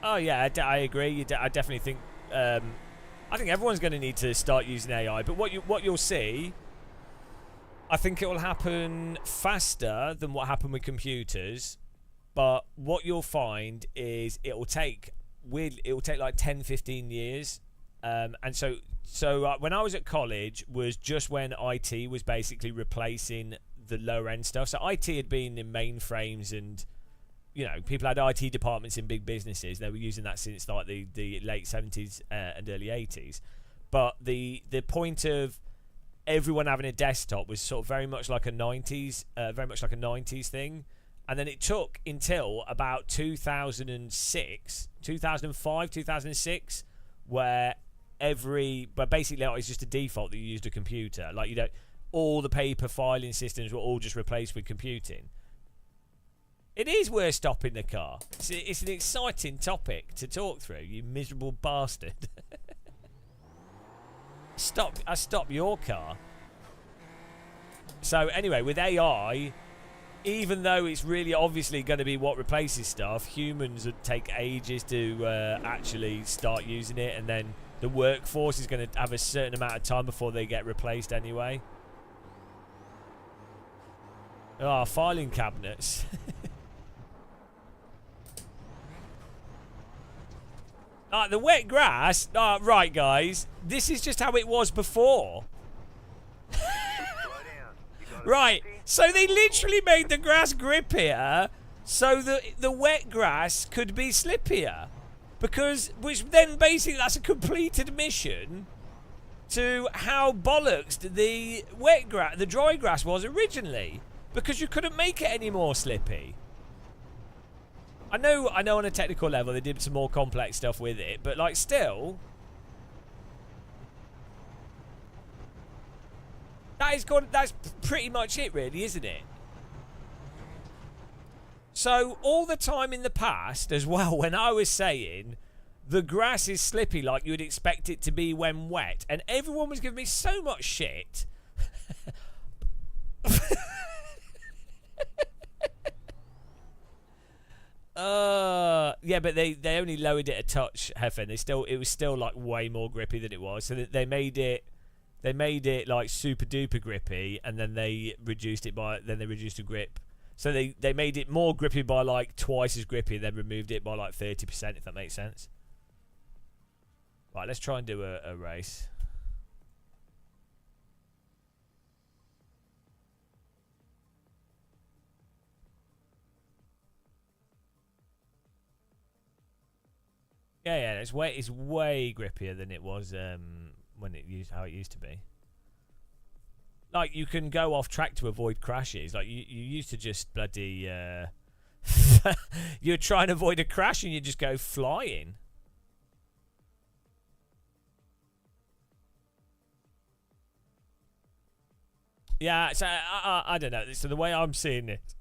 Oh yeah, I agree. I definitely think. I think everyone's going to need to start using AI. But what you'll see, I think it will happen faster than what happened with computers. But what you'll find is it will take like 10, 15 years. And so when I was at college was just when IT was basically replacing the lower end stuff. So IT had been in mainframes, and you know, people had IT departments in big businesses. They were using that since like the late 70s and early 80s. But the point of everyone having a desktop was sort of very much like a 90s thing. And then it took until about 2006, 2005, 2006, where basically it's just a default that you used a computer. Like, you don't, all the paper filing systems were all just replaced with computing. It is worth stopping the car. It's an exciting topic to talk through, you miserable bastard. Stop your car. So anyway, with AI, even though it's really obviously going to be what replaces stuff, humans would take ages to actually start using it, and then the workforce is going to have a certain amount of time before they get replaced anyway. Oh, filing cabinets. The wet grass. Right, guys. This is just how it was before. Right. So they literally made the grass grippier so that the wet grass could be slippier. Which then basically that's a complete admission to how bollocksed the dry grass was originally. Because you couldn't make it any more slippy. I know on a technical level they did some more complex stuff with it, but like still, that's pretty much it really, isn't it? So all the time in the past as well, when I was saying the grass is slippy like you would expect it to be when wet, and everyone was giving me so much shit. Yeah, but they only lowered it a touch, Heffen. It was still like way more grippy than it was. So they made it like super duper grippy, and then they reduced the grip. So they made it more grippy by like twice as grippy, and then removed it by like 30%, if that makes sense. Right, let's try and do a race. Yeah, it's way grippier than it was how it used to be. Like, you can go off track to avoid crashes. Like, you used to just bloody you're trying to avoid a crash and you just go flying. Yeah, so I don't know. So the way I'm seeing it,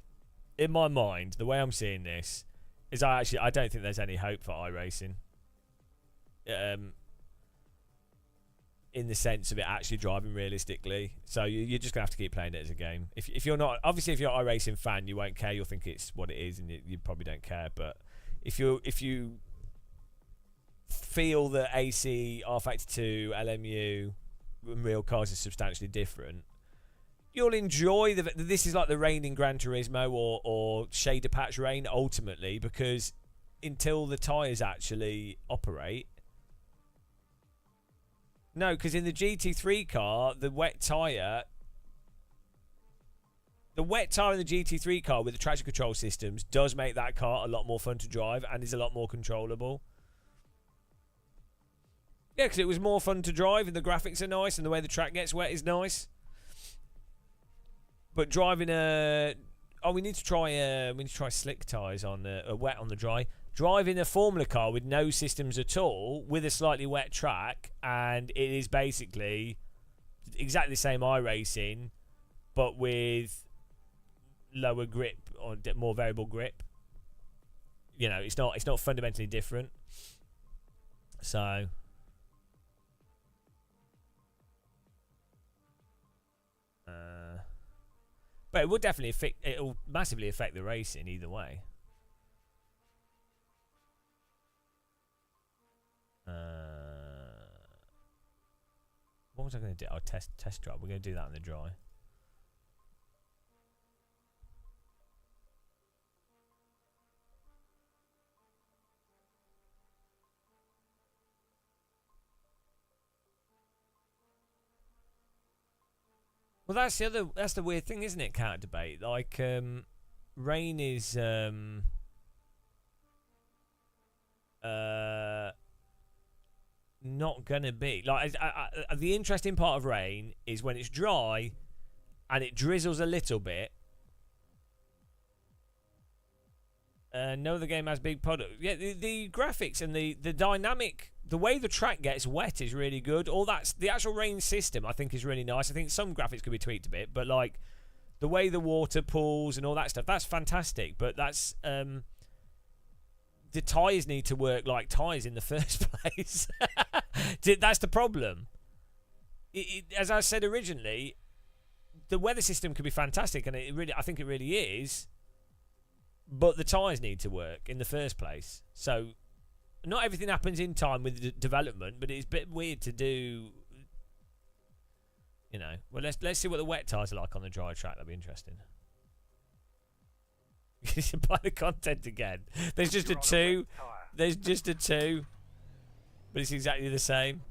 in my mind, the way I'm seeing this is I don't think there's any hope for iRacing. In the sense of it actually driving realistically. So you're just going to have to keep playing it as a game. If you're not, obviously if you're an iRacing fan, you won't care. You'll think it's what it is and you probably don't care. But if you feel that AC, R-Factor 2, LMU, and real cars are substantially different, you'll enjoy this is like the rain in Gran Turismo or shader patch rain ultimately, because until the tyres actually operate. No, because in the GT3 car, the wet tyre in the GT3 car with the traction control systems does make that car a lot more fun to drive and is a lot more controllable. Yeah, because it was more fun to drive and the graphics are nice and the way the track gets wet is nice. But driving we need to try slick tyres on wet on the dry. Driving a Formula car with no systems at all, with a slightly wet track, and it is basically exactly the same iRacing, but with lower grip or more variable grip. You know, it's not fundamentally different. So. But it will definitely it'll massively affect the racing either way. What was I going to do? Oh, test drive. We're going to do that in the dry. Well, that's the weird thing, isn't it? Counter debate. Like, rain is not gonna be like the interesting part of rain is when it's dry and it drizzles a little bit. No other game has big product. Yeah, the graphics and the dynamic, the way the track gets wet is really good. All that's the actual rain system I think is really nice. I think some graphics could be tweaked a bit, but like the way the water pools and all that stuff, that's fantastic. But that's the tyres need to work like tyres in the first place. That's the problem. As I said originally, the weather system could be fantastic, and I think it really is. But the tyres need to work in the first place. So, not everything happens in time with the development, but it's a bit weird to do. You know, well, let's see what the wet tyres are like on the dry track. That'll be interesting. You should buy the content again. There's just a 2. There's just a 2. But it's exactly the same.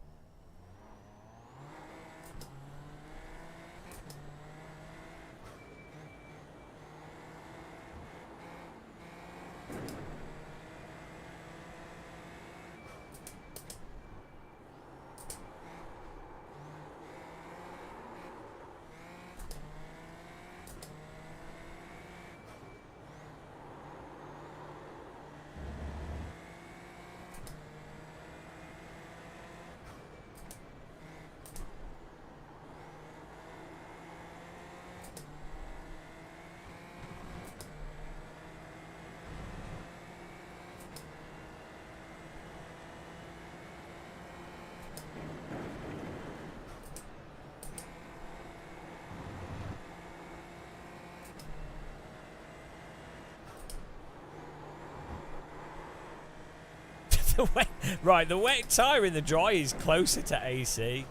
The wet tyre in the dry is closer to AC.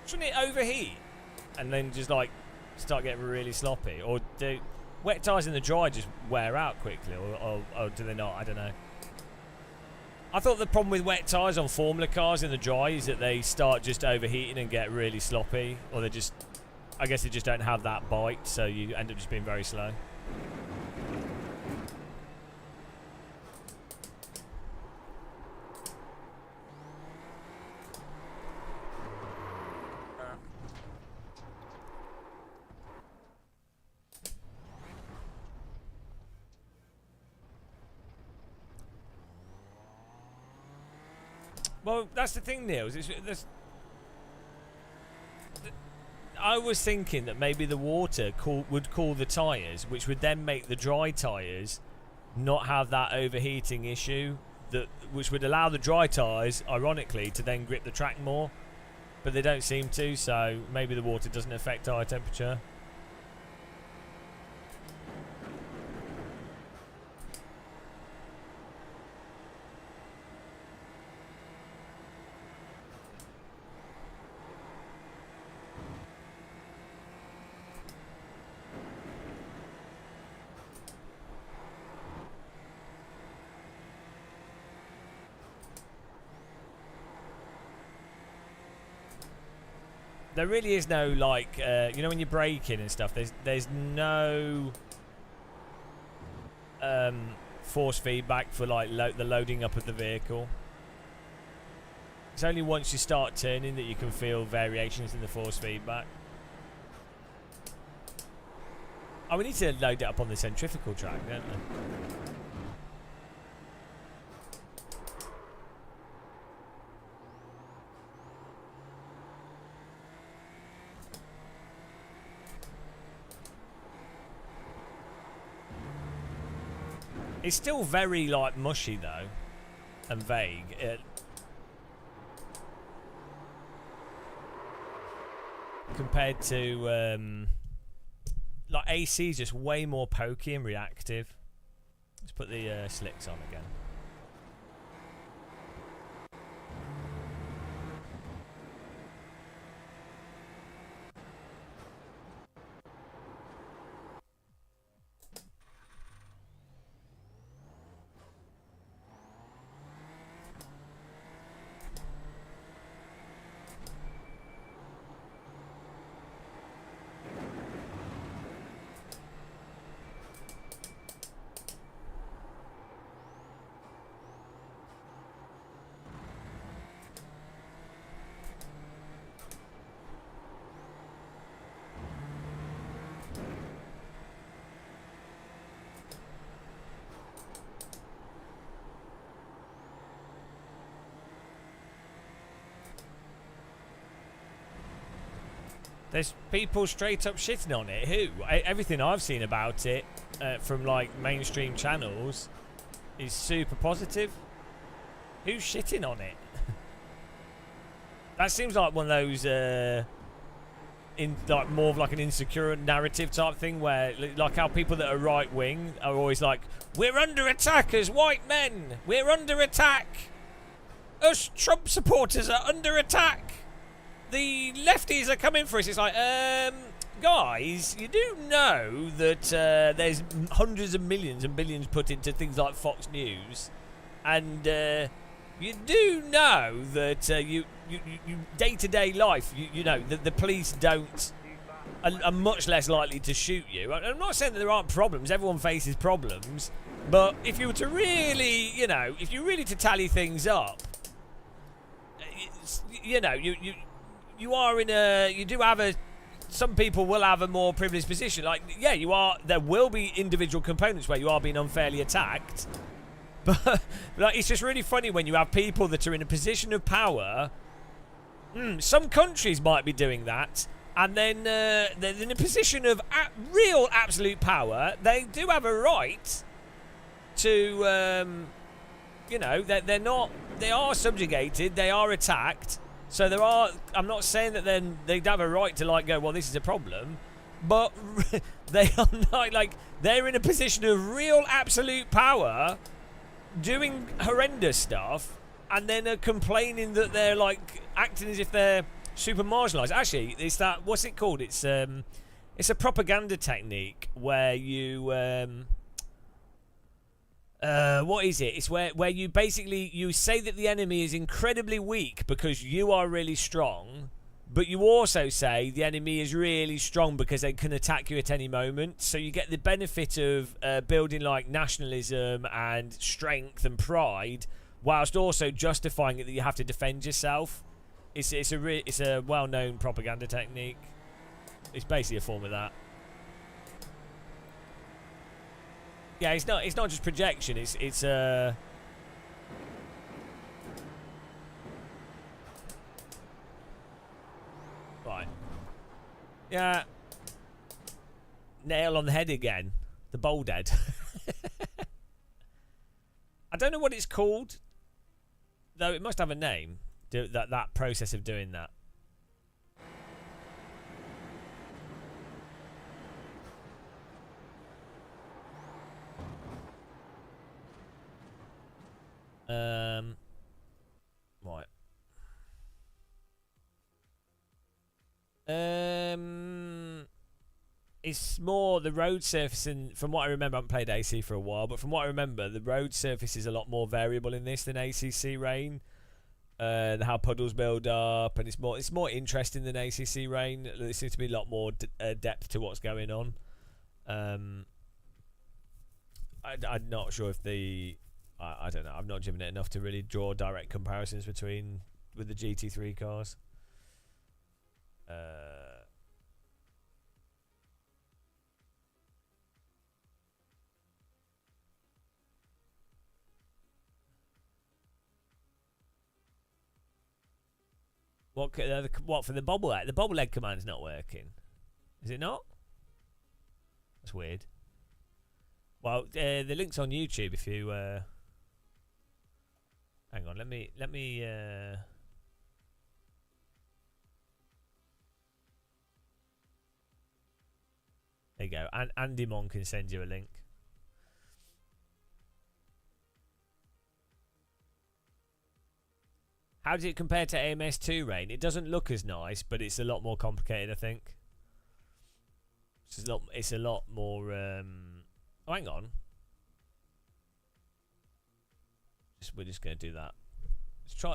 Shouldn't it overheat and then just like start getting really sloppy? Or do wet tyres in the dry just wear out quickly? Or do they not? I don't know. I thought the problem with wet tyres on Formula cars in the dry is that they start just overheating and get really sloppy, or they just I guess they just don't have that bite, so you end up just being very slow. Well, that's the thing, Niels. I was thinking that maybe the water would cool the tyres, which would then make the dry tyres not have that overheating issue, which would allow the dry tyres, ironically, to then grip the track more. But they don't seem to, so maybe the water doesn't affect tyre temperature. There really is no, like, you know, when you're braking and stuff, there's no force feedback for, like, the loading up of the vehicle. It's only once you start turning that you can feel variations in the force feedback. Oh, we need to load it up on the centrifugal track, don't we? It's still very, like, mushy, though, and vague. Compared to, like, AC is just way more pokey and reactive. Let's put the slicks on again. There's people straight up shitting on it. Who? Everything I've seen about it from, like, mainstream channels is super positive. Who's shitting on it? That seems like one of those like more of like an insecure narrative type thing, where, like, how people that are right wing are always like, we're under attack as white men. We're under attack. Us Trump supporters are under attack. The lefties are coming for us. It's like, guys, you do know that there's hundreds of millions and billions put into things like Fox News, and you do know that you day-to-day life, you know, the police are much less likely to shoot you. I'm not saying that there aren't problems. Everyone faces problems, but if you were to really, you know, if you really to tally things up, you know, you are in a, you do have a, some people will have a more privileged position. Like, yeah, you are, there will be individual components where you are being unfairly attacked. But, like, it's just really funny when you have people that are in a position of power. Some countries might be doing that. And then they're in a position of real absolute power. They do have a right to, you know, they're not, they are subjugated, they are attacked. So there are, I'm not saying that then they'd have a right to, like, go, well, this is a problem, but they are not, like, they're in a position of real absolute power doing horrendous stuff, and then are complaining that they're, like, acting as if they're super marginalised. Actually, it's that, what's it called? It's a propaganda technique where you, what is it? It's where you basically, you say that the enemy is incredibly weak because you are really strong, But you also say the enemy is really strong because they can attack you at any moment. So you get the benefit of building like nationalism and strength and pride, whilst also justifying it that you have to defend yourself. It's a well-known propaganda technique. It's basically a form of that. Yeah, it's not just projection. It's right. Yeah. Nail on the head again. The bold head. I don't know what it's called, though. It must have a name. That process of doing that. Right. It's more the road surface, and from what I remember, I haven't played AC for a while, but from what I remember, the road surface is a lot more variable in this than ACC Rain. And how puddles build up, and it's more interesting than ACC Rain. There seems to be a lot more depth to what's going on. I'm not sure if I don't know. I've not driven it enough to really draw direct comparisons with the GT3 cars. What for the bobblehead? The bobblehead command's not working. Is it not? That's weird. Well, the link's on YouTube if you hang on, let me there you go. And Andy Mon can send you a link. How does it compare to AMS2 Rain? It doesn't look as nice, but it's a lot more complicated, I think. It's a lot more oh, hang on. We're just going to do that.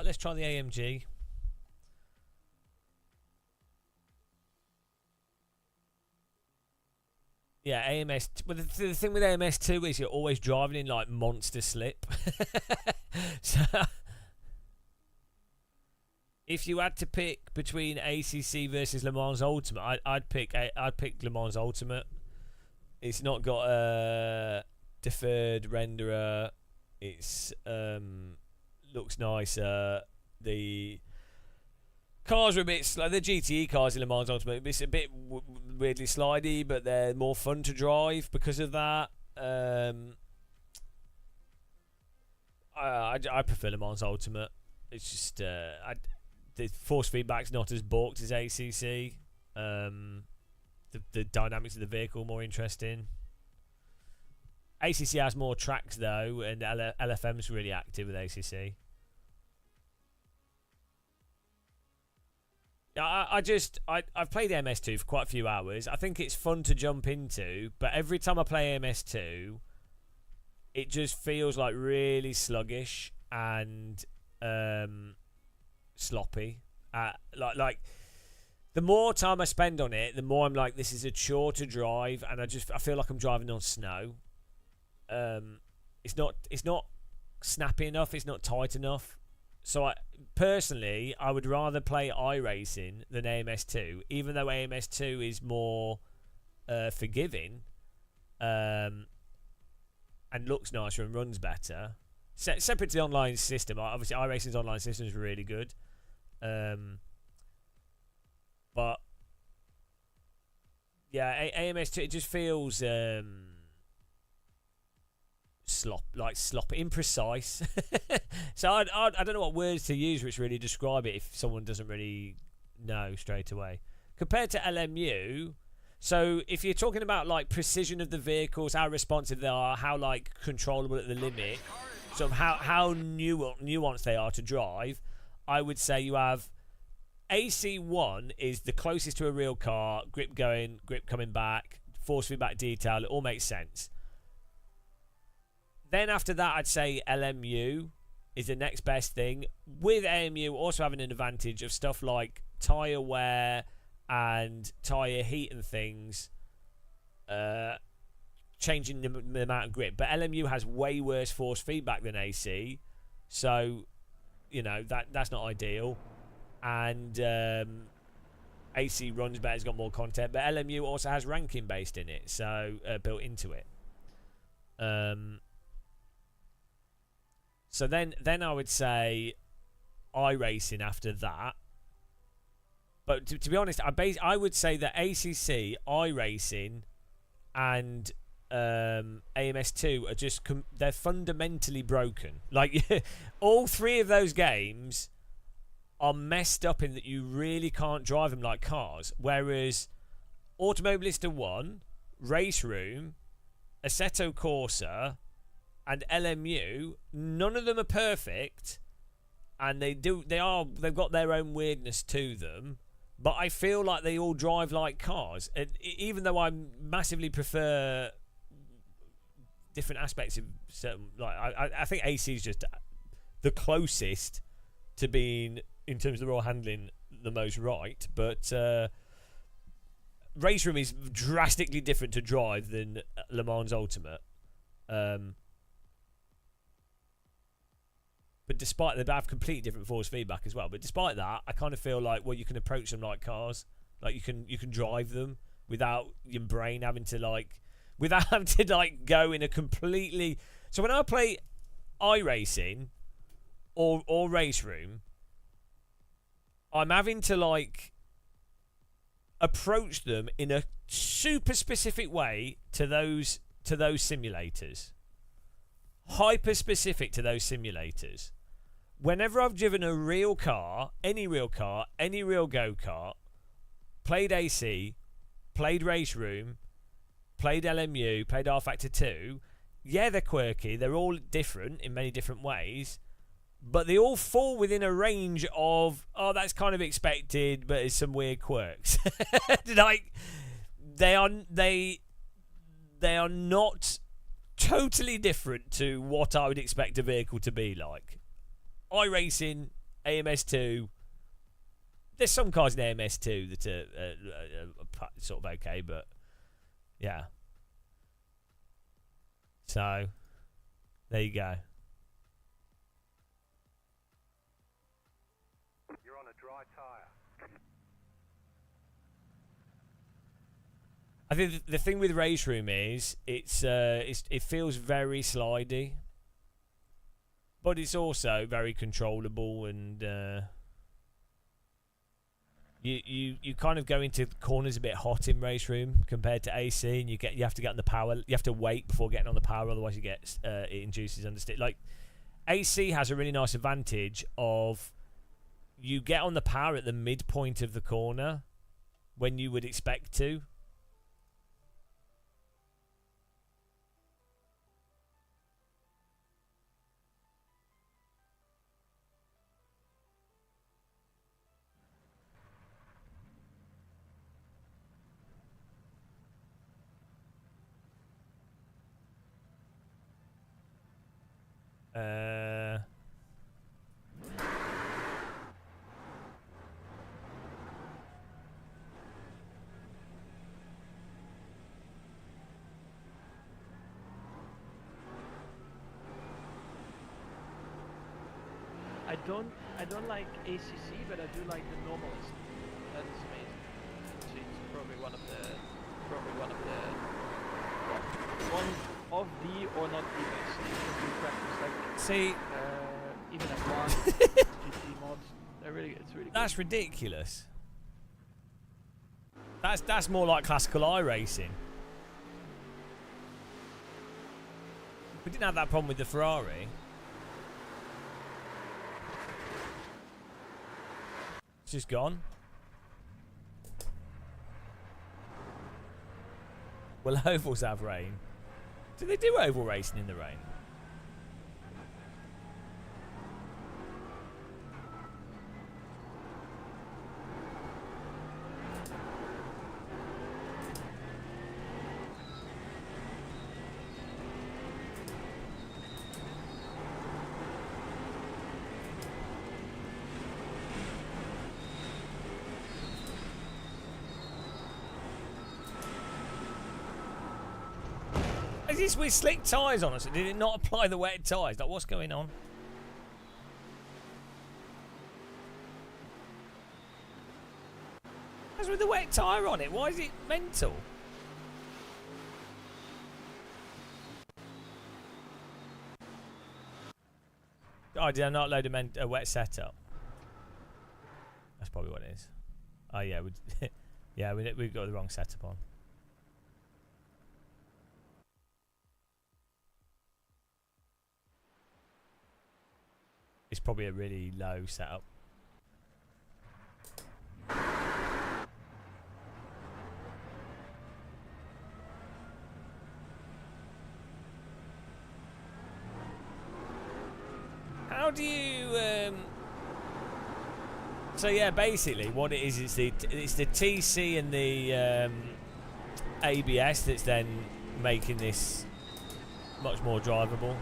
Let's try the AMG. Yeah, AMS. Well, the thing with AMS2 is you're always driving in like monster slip. So if you had to pick between ACC versus Le Mans Ultimate, I'd pick Le Mans Ultimate. It's not got a deferred renderer. It's looks nicer. The cars are a bit like the GTE cars in Le Mans Ultimate. It's a bit weirdly slidey, but they're more fun to drive because of that. I prefer Le Mans Ultimate. It's just the force feedback's not as balked as ACC. The dynamics of the vehicle more interesting. ACC has more tracks though, and LFM's really active with ACC. I've played MS2 for quite a few hours. I think it's fun to jump into, but every time I play MS2, it just feels like really sluggish and sloppy. Like the more time I spend on it, the more I'm like, this is a chore to drive, and I feel like I'm driving on snow. It's not snappy enough. It's not tight enough. So personally, I would rather play iRacing than AMS2, even though AMS2 is more forgiving and looks nicer and runs better. Separate to the online system, obviously iRacing's online system is really good. But yeah, AMS2, it just feels sloppy, imprecise. So I don't know what words to use which really describe it if someone doesn't really know straight away. Compared to LMU, so if you're talking about like precision of the vehicles, how responsive they are, how like controllable at the limit, sort of how nuanced they are to drive, I would say you have AC1 is the closest to a real car. Grip going, grip coming back, force feedback detail, it all makes sense. Then after that, I'd say LMU is the next best thing, with AMU also having an advantage of stuff like tyre wear and tyre heat and things changing the amount of grip. But LMU has way worse force feedback than AC, so you know that's not ideal. And AC runs better, it's got more content, but LMU also has ranking based in it, so built into it. So then I would say iRacing after that. But to be honest, I would say that ACC, iRacing, and AMS2 are just they're fundamentally broken. Like all three of those games are messed up in that you really can't drive them like cars. Whereas Automobilista 1, Race Room, Assetto Corsa, and LMU, none of them are perfect, and they've got their own weirdness to them. But I feel like they all drive like cars, and even though I massively prefer different aspects of certain, like I think AC is just the closest to being, in terms of the raw handling, the most right. But Race Room is drastically different to drive than Le Mans Ultimate. But despite they have completely different force feedback as well. But despite that, I kind of feel like, well, you can approach them like cars. Like you can drive them without your brain having to go in a completely. So when I play iRacing or Race Room, I'm having to approach them in a super specific way to those simulators. Hyper specific to those simulators. Whenever I've driven a real car, any real go-kart, played AC, played Race Room, played LMU, played R Factor 2, yeah, they're quirky, they're all different in many different ways, but they all fall within a range of, oh, that's kind of expected, but it's some weird quirks. Like, they are not totally different to what I would expect a vehicle to be like. iRacing, AMS2. There's some cars in AMS2 that are sort of okay, but yeah. So there you go. You're on a dry tire. I think the thing with Race Room is it feels very slidey, but it's also very controllable, and you kind of go into corners a bit hot in Race Room compared to AC, and you have to get on the power. You have to wait before getting on the power, otherwise it induces understeer. Like AC has a really nice advantage of you get on the power at the midpoint of the corner when you would expect to. I don't like ACC, but I do like the normalist. That is amazing. It's probably one of the or not the best in practice. Like See, even F1, GT mods, it's really that's good. ridiculous. That's more like classical iRacing. We didn't have that problem with the Ferrari. It's just gone. Will ovals have rain? Do they do oval racing in the rain? is this with slick tyres on us? Did it not apply the wet tyres? Like, what's going on? What's with the wet tyre on it? Why is it mental? Oh, did I not load a wet setup? That's probably what it is. Oh yeah, yeah, we've got the wrong setup on. It's probably a really low setup. How do you so yeah, basically what it is it's the TC and the ABS that's then making this much more drivable.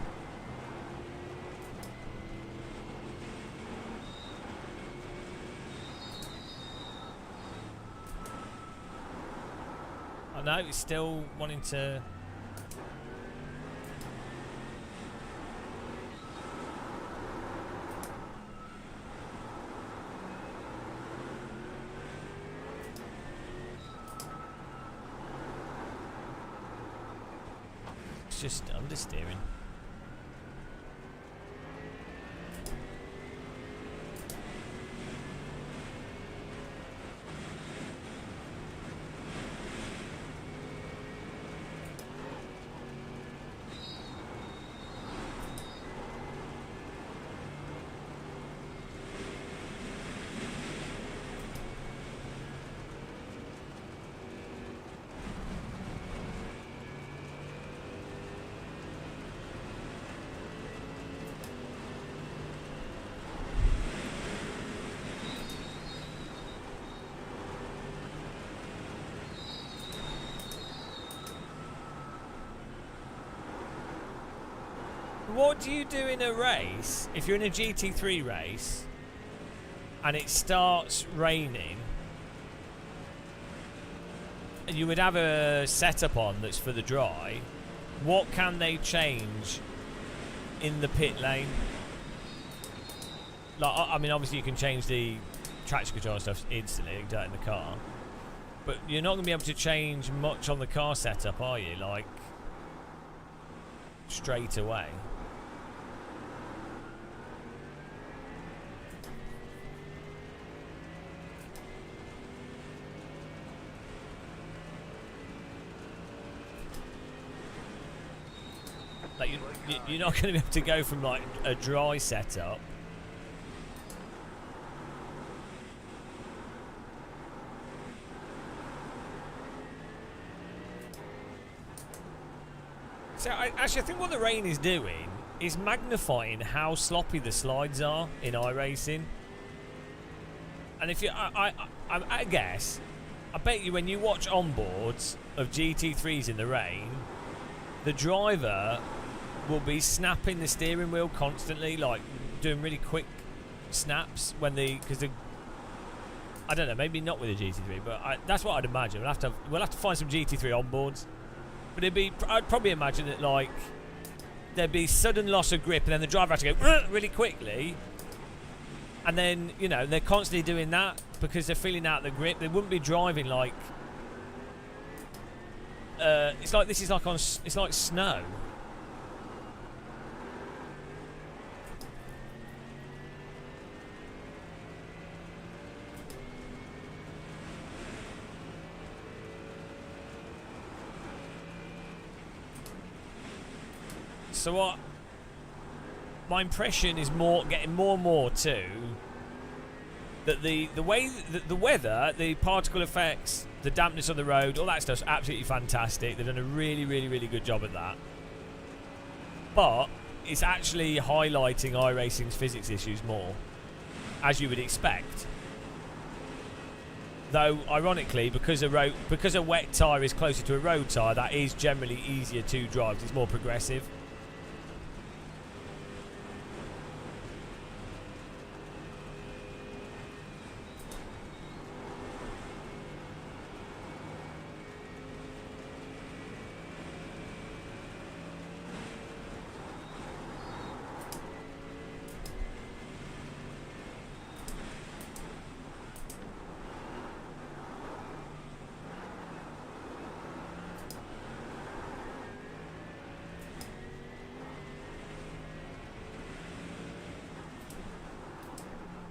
I know it's still wanting to. It's just understeering. What do you do in a race if you're in a GT3 race and it starts raining and you would have a setup on that's for the dry? What can they change in the pit lane? Like, I mean, obviously you can change the traction control and stuff instantly, you can do it in the car, but you're not going to be able to change much on the car setup, are you? Like, straight away. Like, you're not going to be able to go from like a dry setup so actually I think what the rain is doing is magnifying how sloppy the slides are in iRacing. And if you I guess I bet you when you watch onboards of GT3s in the rain, the driver will be snapping the steering wheel constantly, like doing really quick snaps when because I don't know, maybe not with a GT3, but that's what I'd imagine. We'll have to find some GT3 onboards, but I'd probably imagine that like there'd be sudden loss of grip, and then the driver has to go really quickly, and then you know they're constantly doing that because they're feeling out the grip. They wouldn't be driving like it's like this is like it's like snow. So what? My impression is getting more and more too that the way the weather, the particle effects, the dampness on the road, all that stuff's absolutely fantastic. They've done a really, really, really good job at that. But it's actually highlighting iRacing's physics issues more, as you would expect. Though, ironically, because a wet tyre is closer to a road tyre, that is generally easier to drive because it's more progressive.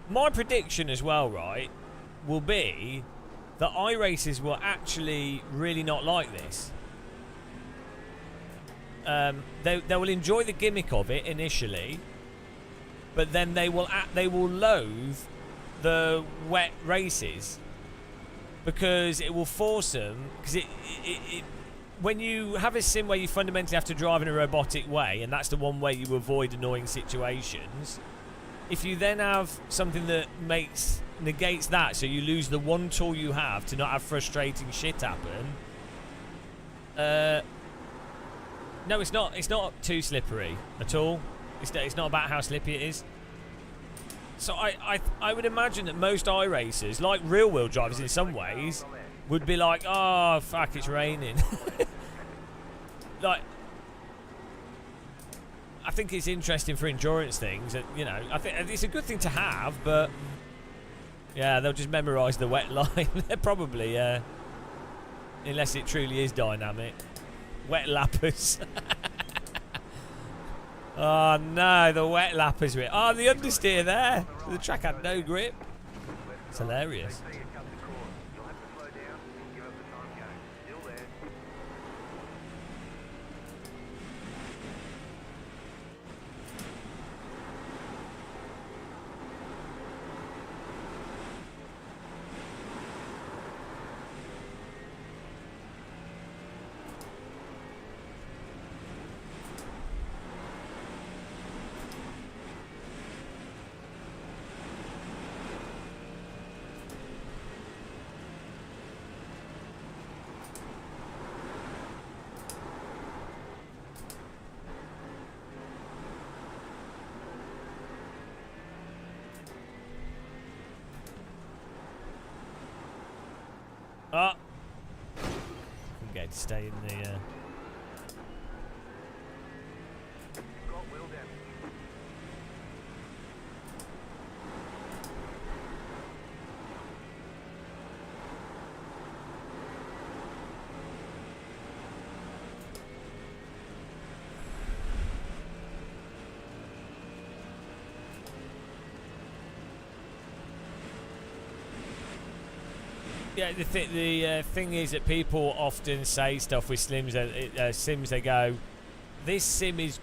my prediction as well, right, will be that iRacers will actually really not like this. They will enjoy the gimmick of it initially, but then they will loathe the wet races because it will force them. Because when you have a sim where you fundamentally have to drive in a robotic way, and that's the one way you avoid annoying situations. If you then have something that negates that, so you lose the one tool you have to not have frustrating shit happen. No, it's not. It's not too slippery at all. It's not about how slippy it is. So I would imagine that most iRacers, like real-wheel drivers in some ways, would be like, oh fuck, it's raining. Like, I think it's interesting for endurance things. You know, I think it's a good thing to have, but yeah, they'll just memorise the wet line. Probably, yeah. Unless it truly is dynamic. Wet lappers. Oh no, the wet lappers. Oh, the understeer there. The track had no grip. It's hilarious. Oh, I'm going to stay in the. Yeah, the thing is that people often say stuff with sims. They go, "This sim is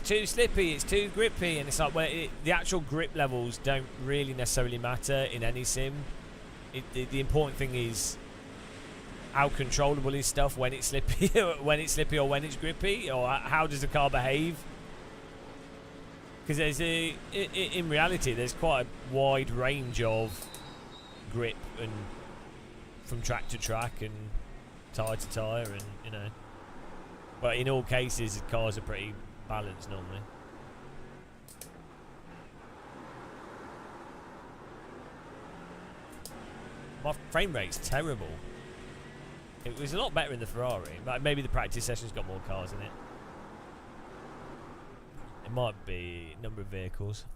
too slippy, it's too grippy," and it's like, well, the actual grip levels don't really necessarily matter in any sim. The important thing is how controllable is stuff when it's slippy, or when it's grippy, or how does the car behave? Because in reality, there's quite a wide range of grip and from track to track and tyre to tyre, and you know, but in all cases the cars are pretty balanced normally. My frame rate's terrible. It was a lot better in the Ferrari, but maybe the practice session's got more cars in it. It might be number of vehicles.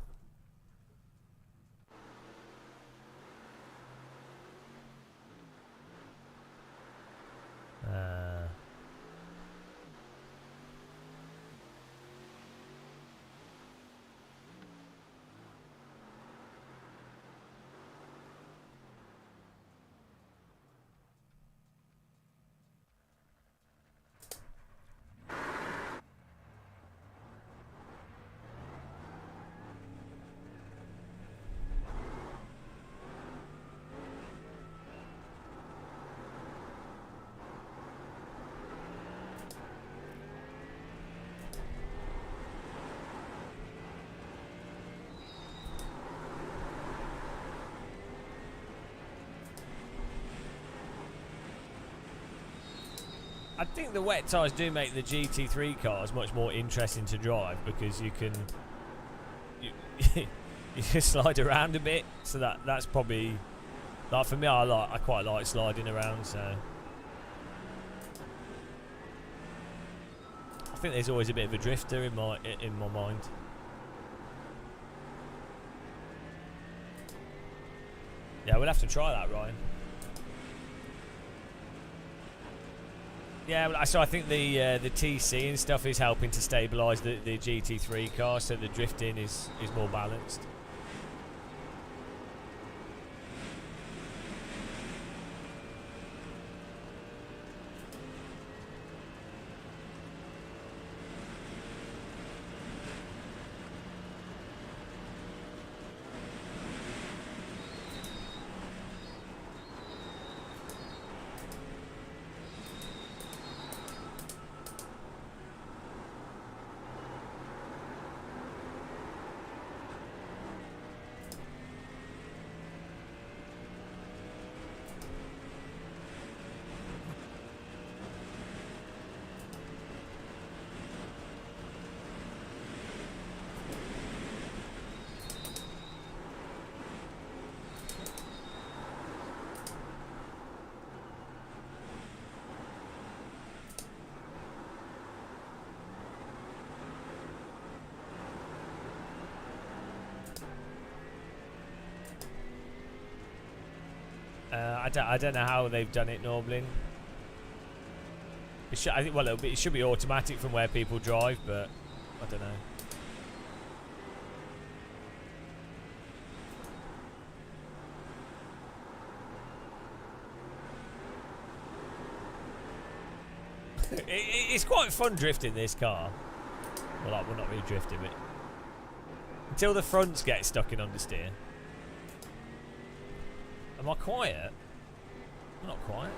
I think the wet tyres do make the GT3 cars much more interesting to drive because you can you can slide around a bit. So that's probably, like, for me, I quite like sliding around. So I think there's always a bit of a drifter in my mind. Yeah, we'll have to try that, Ryan. Yeah, so I think the TC and stuff is helping to stabilise the GT3 car, so the drifting is more balanced. I don't know how they've done it normally. I think, well, it should be automatic from where people drive, but I don't know. It's quite fun drifting this car. Well, like, we're not really drifting it. Until the fronts get stuck in understeer. Am I quiet? I'm not quiet.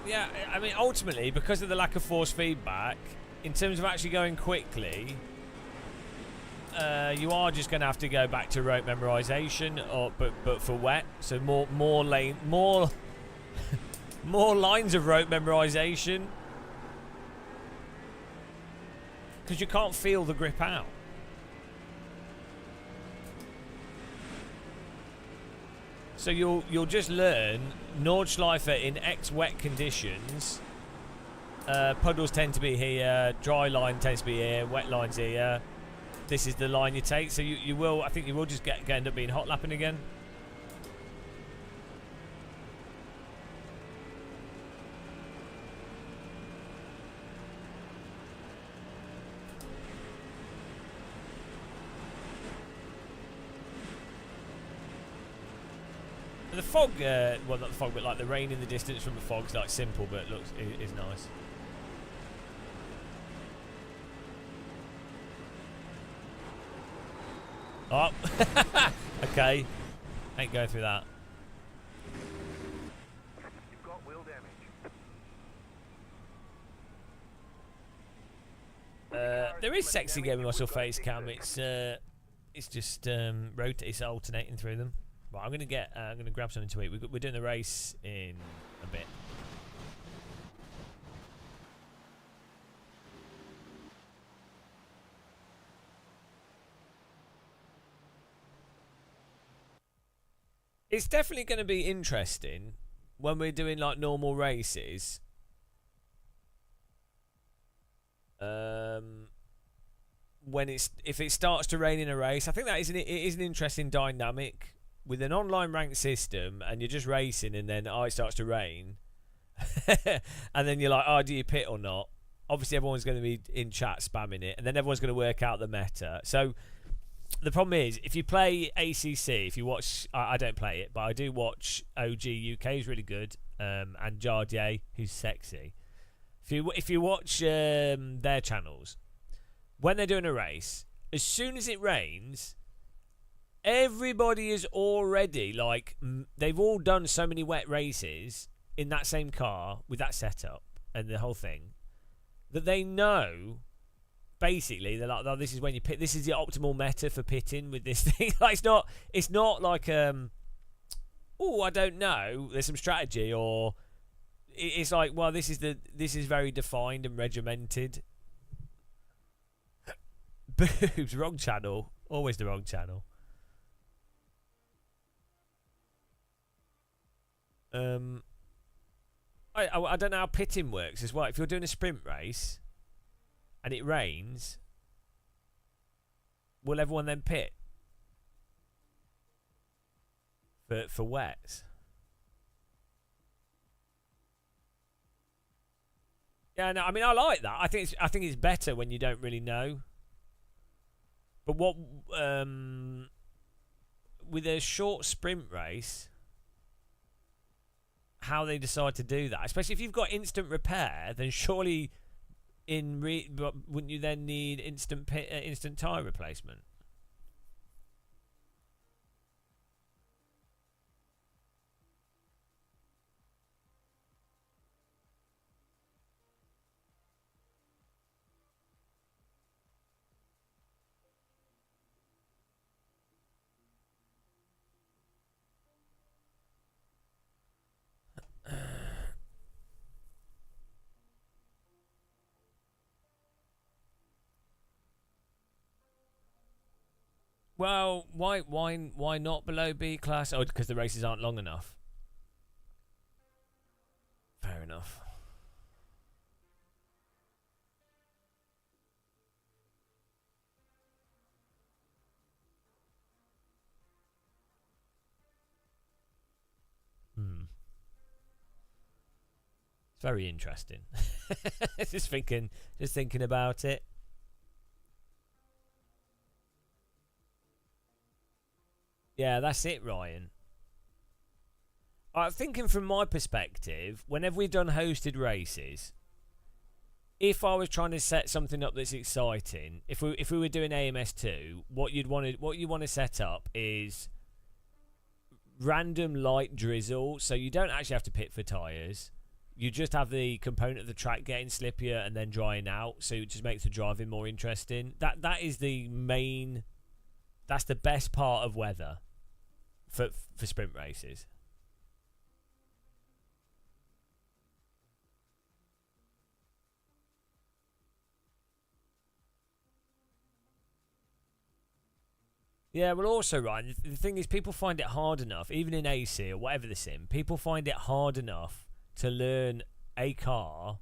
Yeah, I mean, ultimately, because of the lack of force feedback, in terms of actually going quickly, you are just going to have to go back to route memorization, but for wet. So more more lines of route memorization, because you can't feel the grip out. So you'll just learn Nordschleifer in X wet conditions. Puddles tend to be here, dry line tends to be here, wet line's here. This is the line you take. So you will, I think you will just end up being hot lapping again. The fog, well, not the fog, but like the rain in the distance from the fog's like simple, but looks is nice. Oh, okay. Ain't going through that. You've got wheel damage. There is sexy gaming muscle face cam. It's just it's alternating through them. Right, I'm gonna grab something to eat. We're doing the race in a bit. It's definitely going to be interesting when we're doing like normal races. If it starts to rain in a race, I think it is an interesting dynamic with an online ranked system, and you're just racing, and then it starts to rain, and then you're like, oh, do you pit or not? Obviously, everyone's going to be in chat spamming it, and then everyone's going to work out the meta. So the problem is, if you play ACC, if you watch, I don't play it, but I do watch OG UK, is really good, and Jardier, who's sexy. If you watch their channels, when they're doing a race, as soon as it rains, everybody is already like, they've all done so many wet races in that same car with that setup and the whole thing, that they know. Basically, they're like, oh, this is when you pit. This is the optimal meta for pitting with this thing. Like, it's not like oh, I don't know. There's some strategy, or it's like, well, this is very defined and regimented. Boobs, wrong channel. Always the wrong channel. I don't know how pitting works as well. If you're doing a sprint race and it rains, will everyone then pit for wets? Yeah, no, I mean, I like that. I think it's better when you don't really know. But what with a short sprint race, how they decide to do that, especially if you've got instant repair, then surely wouldn't you then need instant tyre replacement? Well, why not below B class? Oh, because the races aren't long enough. Fair enough. It's very interesting. just thinking about it. Yeah, that's it, Ryan. I'm thinking from my perspective, whenever we've done hosted races, if I was trying to set something up that's exciting, if we were doing AMS2, what you want to set up is random light drizzle, so you don't actually have to pit for tyres. You just have the component of the track getting slippier and then drying out, so it just makes the driving more interesting. That is the main. That's the best part of weather for sprint races. Yeah, well, also, Ryan, the thing is, people find it hard enough, even in AC or whatever the sim, people find it hard enough to learn a car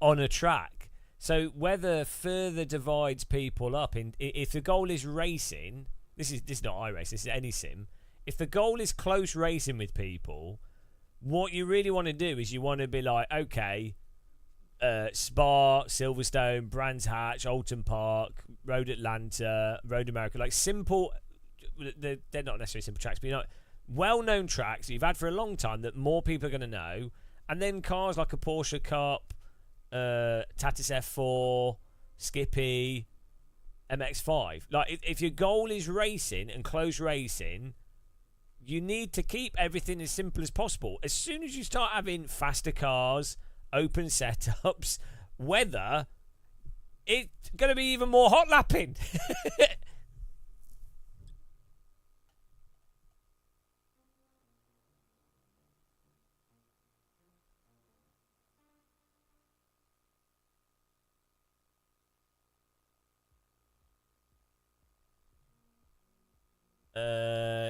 on a track. So weather further divides people up. If the goal is racing, this is not iRacing, this is any sim. If the goal is close racing with people, what you really want to do is you want to be like, okay, Spa, Silverstone, Brands Hatch, Alton Park, Road Atlanta, Road America, like simple. They're not necessarily simple tracks, but well-known tracks that you've had for a long time that more people are going to know, and then cars like a Porsche Cup, Tatis F4, Skippy, MX-5. Like, if your goal is racing and close racing, you need to keep everything as simple as possible. As soon as you start having faster cars, open setups, weather, it's going to be even more hot lapping.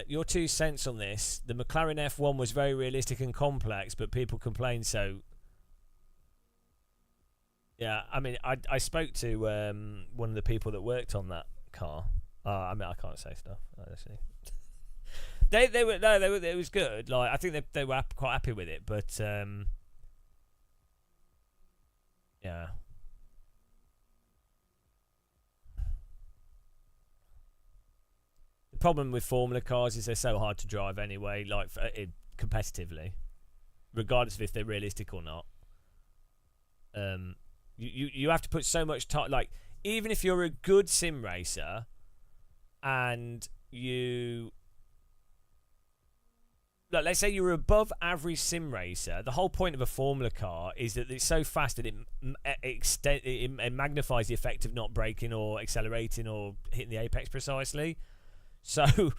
Your 2 cents on this. The McLaren F1 was very realistic and complex, but people complained so. Yeah, I mean, I spoke to one of the people that worked on that car. I mean, I can't say stuff, honestly. they were it was good. Like, I think they were quite happy with it, but yeah. The problem with Formula cars is they're so hard to drive anyway, like competitively, regardless of if they're realistic or not. You have to put so much time. Like, even if you're a good sim racer, and you, like, let's say you're above average sim racer, the whole point of a Formula car is that it's so fast that it magnifies the effect of not braking or accelerating or hitting the apex precisely. So,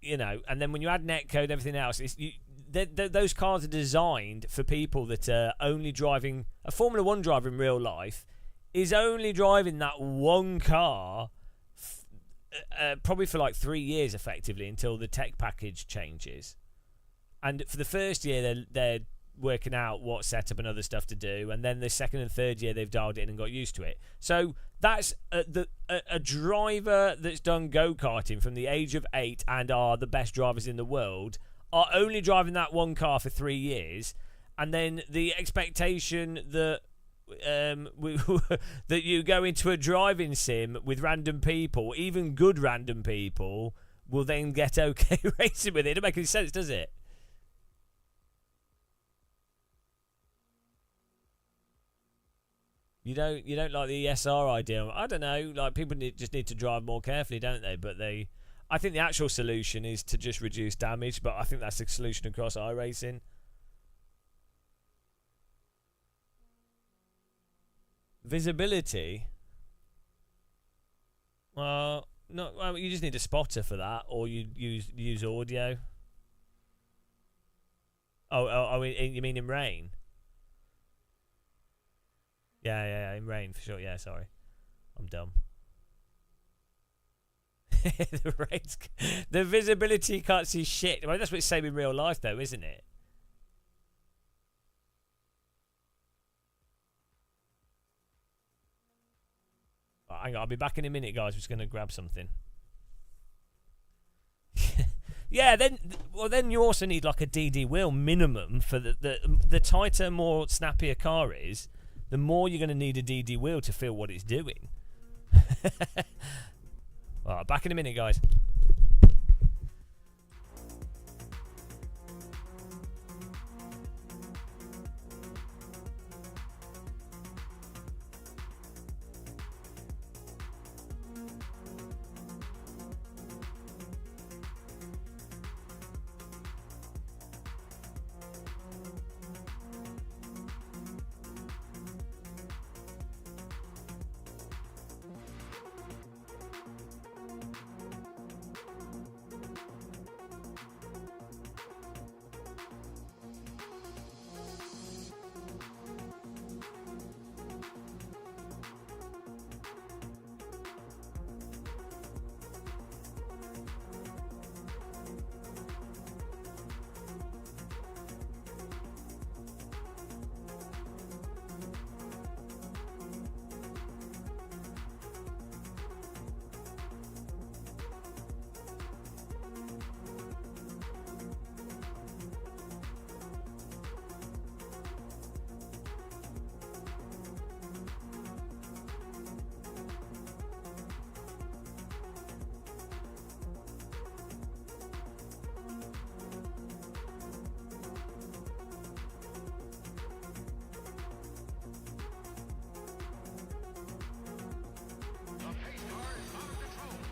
and then when you add netcode and everything else, those cars are designed for people that are only driving. A Formula 1 driver in real life is only driving that one car probably for like 3 years effectively until the tech package changes. And for the first year, they're working out what setup and other stuff to do, and then the second and third year they've dialed it in and got used to it. So that's a driver that's done go-karting from the age of 8 and are the best drivers in the world are only driving that one car for 3 years, and then the expectation that that you go into a driving sim with random people, even good random people, will then get okay racing with it. It doesn't make any sense, does it? You don't like the ESR idea? I don't know. Like, people just need to drive more carefully, don't they? But I think the actual solution is to just reduce damage. But I think that's the solution across iRacing. Visibility. Well, no. Well, you just need a spotter for that, or you use audio. Oh, you mean in rain? Yeah, in rain for sure. Yeah, sorry, I'm dumb. the race, the visibility, you can't see shit. Well, that's what it's saying in real life, though, isn't it? Oh, hang on, I'll be back in a minute, guys. I'm just going to grab something. Yeah, then you also need like a DD wheel minimum for the tighter, more snappy a car is, the more you're going to need a DD wheel to feel what it's doing. Alright, back in a minute, guys. The pace car is out of control.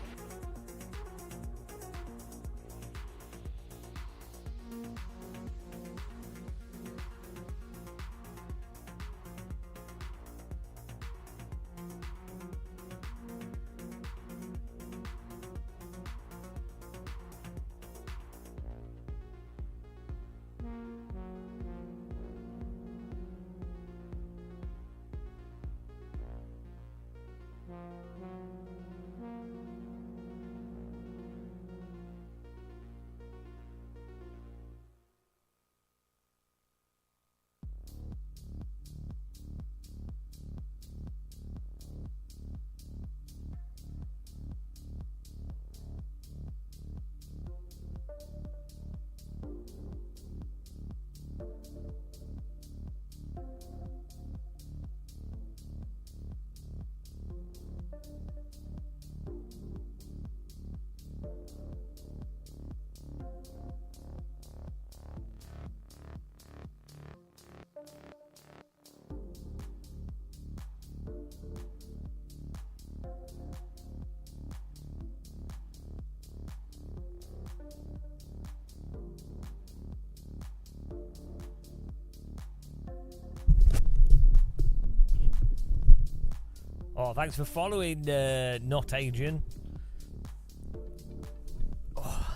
Oh, thanks for following, not Adrian. Oh.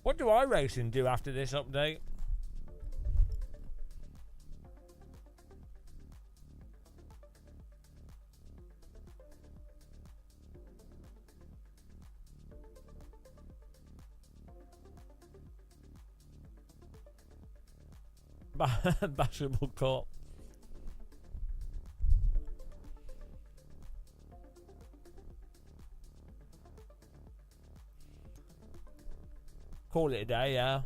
What do iRacing do after this update? Basketball court. Call it a day, yeah.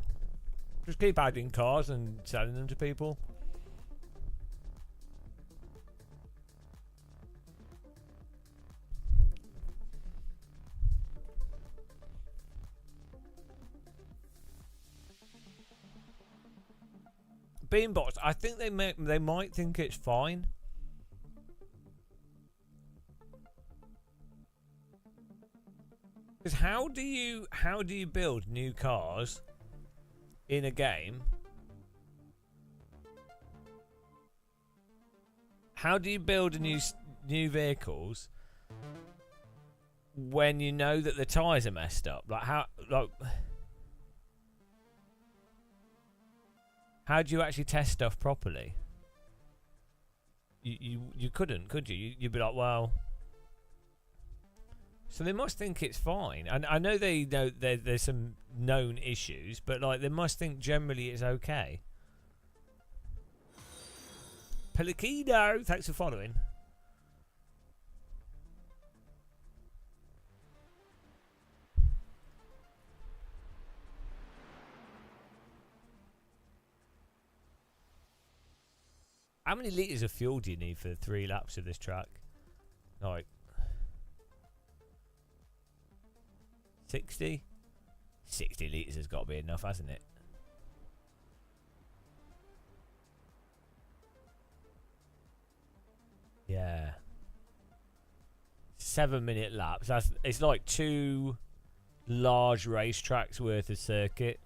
Just keep adding cars and selling them to people. Beanbots, I think they might think it's fine. Because how do you build new cars in a game How do you build a new vehicles when you know that the tyres are messed up? Like how do you actually test stuff properly? You couldn't, could you? You'd be like, well. So they must think it's fine. And I know they know there's some known issues, but like they must think generally it's okay. Pelikido, thanks for following. How many litres of fuel do you need for 3 laps of this track? Like 60? 60 litres has got to be enough, hasn't it? Yeah. 7-minute laps. It's like 2 large racetracks worth of circuit.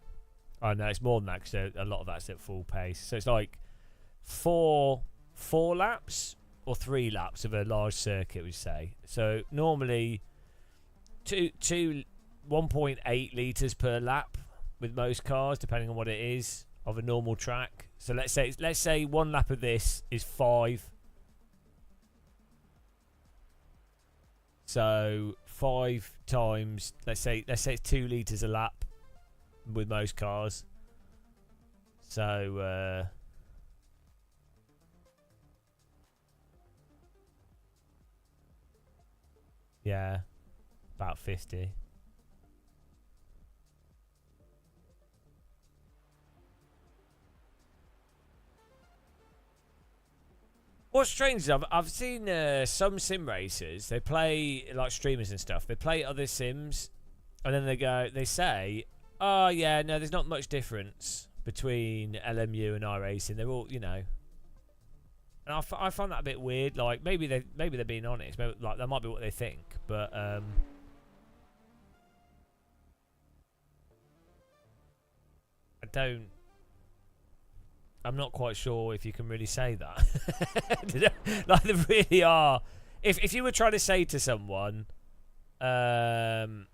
Oh no, it's more than that because a lot of that's at full pace. So it's like 4 laps or 3 laps of a large circuit, we say. So normally 1.8 litres per lap with most cars, depending on what it is of a normal track. So let's say 1 lap of this is 5. So 5 times, let's say it's 2 litres a lap with most cars. So yeah, about 50. What's strange is I've seen some sim racers, they play, like streamers and stuff, they play other sims, and then they say, oh yeah, no, there's not much difference between LMU and iRacing. They're all, you know. And I find that a bit weird. Like maybe they're being honest. Maybe, like that might be what they think, but I'm not quite sure if you can really say that. Like they really are. If you were trying to say to someone, right,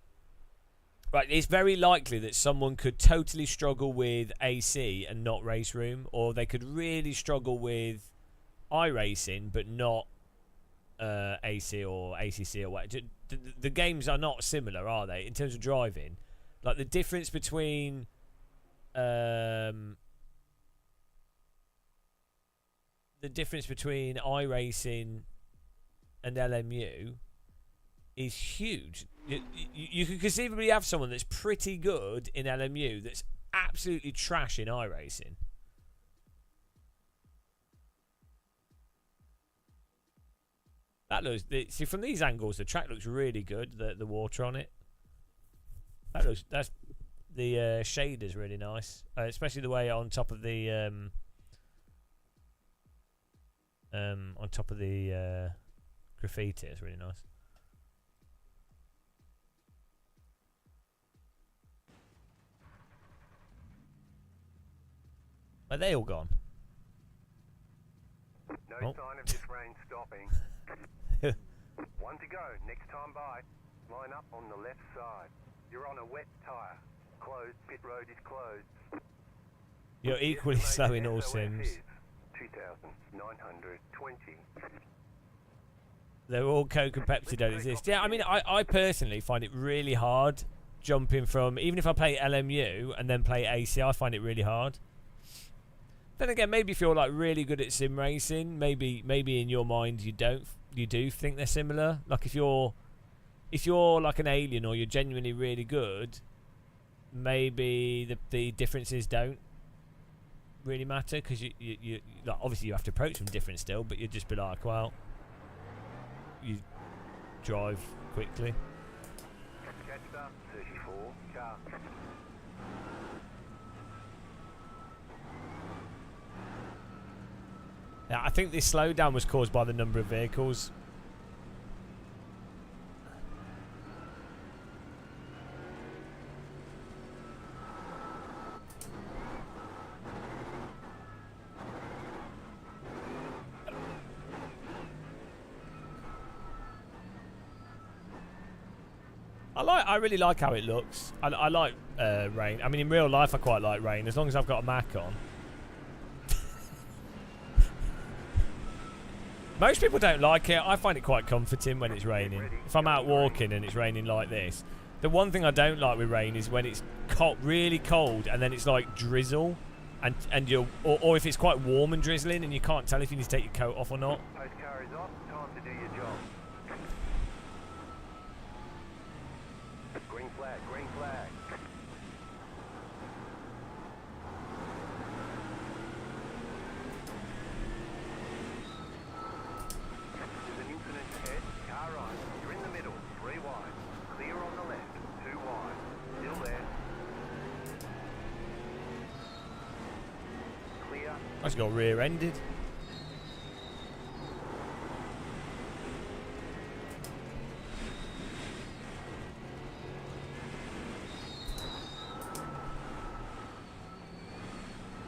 it's very likely that someone could totally struggle with AC and not race room, or they could really struggle with iRacing but not AC or ACC or what. The games are not similar, are they, in terms of driving? Like the difference between iRacing and LMU is huge. You could conceivably have someone that's pretty good in LMU that's absolutely trash in iRacing. That looks. See, from these angles, the track looks really good. The water on it. That's the shader's really nice, especially the way on top of the graffiti. It's really nice. Are they all gone? No Oh. sign of this rain stopping. 1 to go. Next time by. Line up on the left side. You're on a wet tyre. Closed. Pit road is closed. You're equally slow in all SOS sims. is 2,920. They're all Coke and Pepsi don't exist. Yeah, I mean, I personally find it really hard jumping from, even if I play LMU and then play AC, I find it really hard. Then again, maybe if you're like really good at sim racing, maybe in your mind you do think they're similar. Like if you're like an alien or you're genuinely really good, maybe the differences don't really matter, because you like, obviously you have to approach them different still, but you'd just be like, well, you drive quickly. Catch up. 34 car. Yeah, I think this slowdown was caused by the number of vehicles. I really like how it looks. I like rain. I mean, in real life, I quite like rain as long as I've got a Mac on. Most people don't like it. I find it quite comforting when it's raining. If I'm out walking and it's raining like this. The one thing I don't like with rain is when it's cold, really cold, and then it's like drizzle, and you're, or if it's quite warm and drizzling, and you can't tell if you need to take your coat off or not. Post car is off. Time to do your job. Green flag, green flag. There's an incident ahead. Car right. You're in the middle. 3 wide. Clear on the left. 2 wide. Still there. Clear. I just got rear-ended.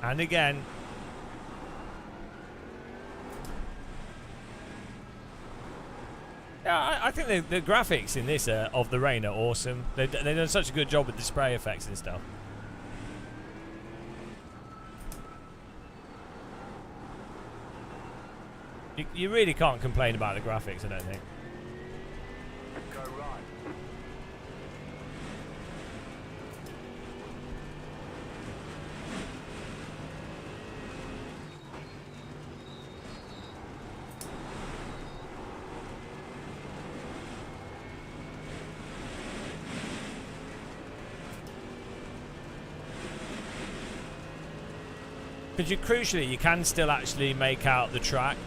And again. Yeah, I think the graphics in this of the rain are awesome. They've done such a good job with the spray effects and stuff. You really can't complain about the graphics, I don't think. Go right. Because crucially, you can still actually make out the track.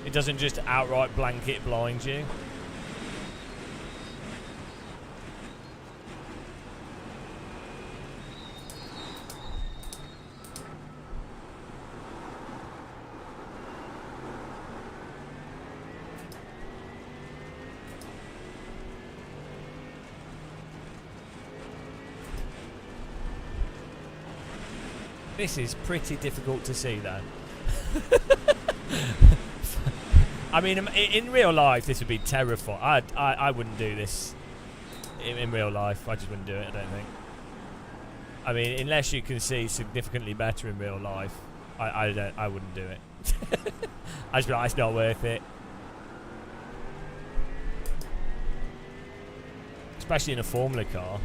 It doesn't just outright blanket blind you. This is pretty difficult to see, though. I mean, in real life, this would be terrifying. I wouldn't do this in real life. I just wouldn't do it, I don't think. I mean, unless you can see significantly better in real life, I wouldn't do it. I just be like, it's not worth it. Especially in a Formula car.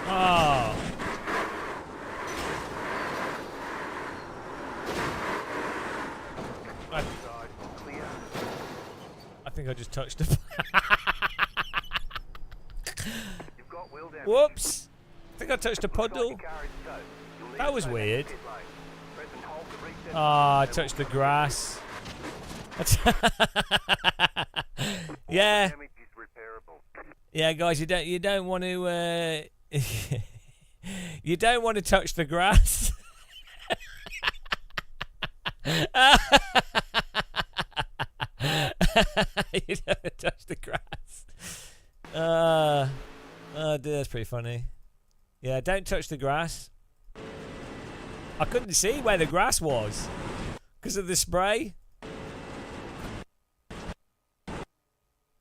Oh. I think I just touched a... You've got wheel damage. Whoops. I think I touched a Looks like puddle. your car is toast. That was weird. Pit lane. Press and hold to reset. Ah, I touched the grass. Yeah, Damage is repairable. yeah, guys, you don't want to you don't want to touch the grass. You don't touch the grass. Oh dear, that's pretty funny. Yeah, don't touch the grass. I couldn't see where the grass was because of the spray.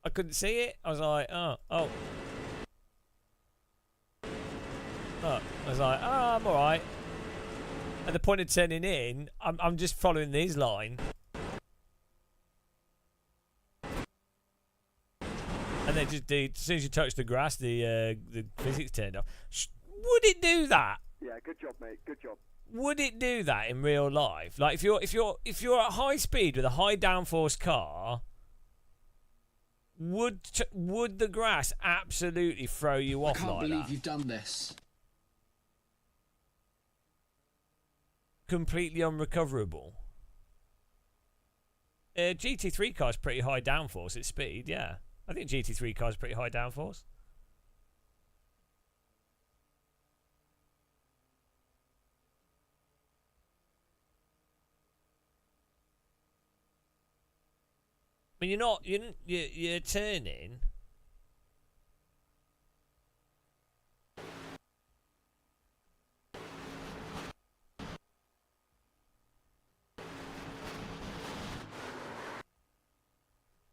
I couldn't see it. I was like, oh. I was like, I'm alright. At the point of turning in, I'm just following his line. And then just as soon as you touch the grass, the physics turned off. Would it do that? Yeah, good job, mate. Good job. Would it do that in real life? Like if you're at high speed with a high downforce car, would the grass absolutely throw you off like that? I can't believe you've done this. Completely unrecoverable. GT3 car's pretty high downforce at speed, yeah. I think GT3 car's pretty high downforce. I mean, you're turning.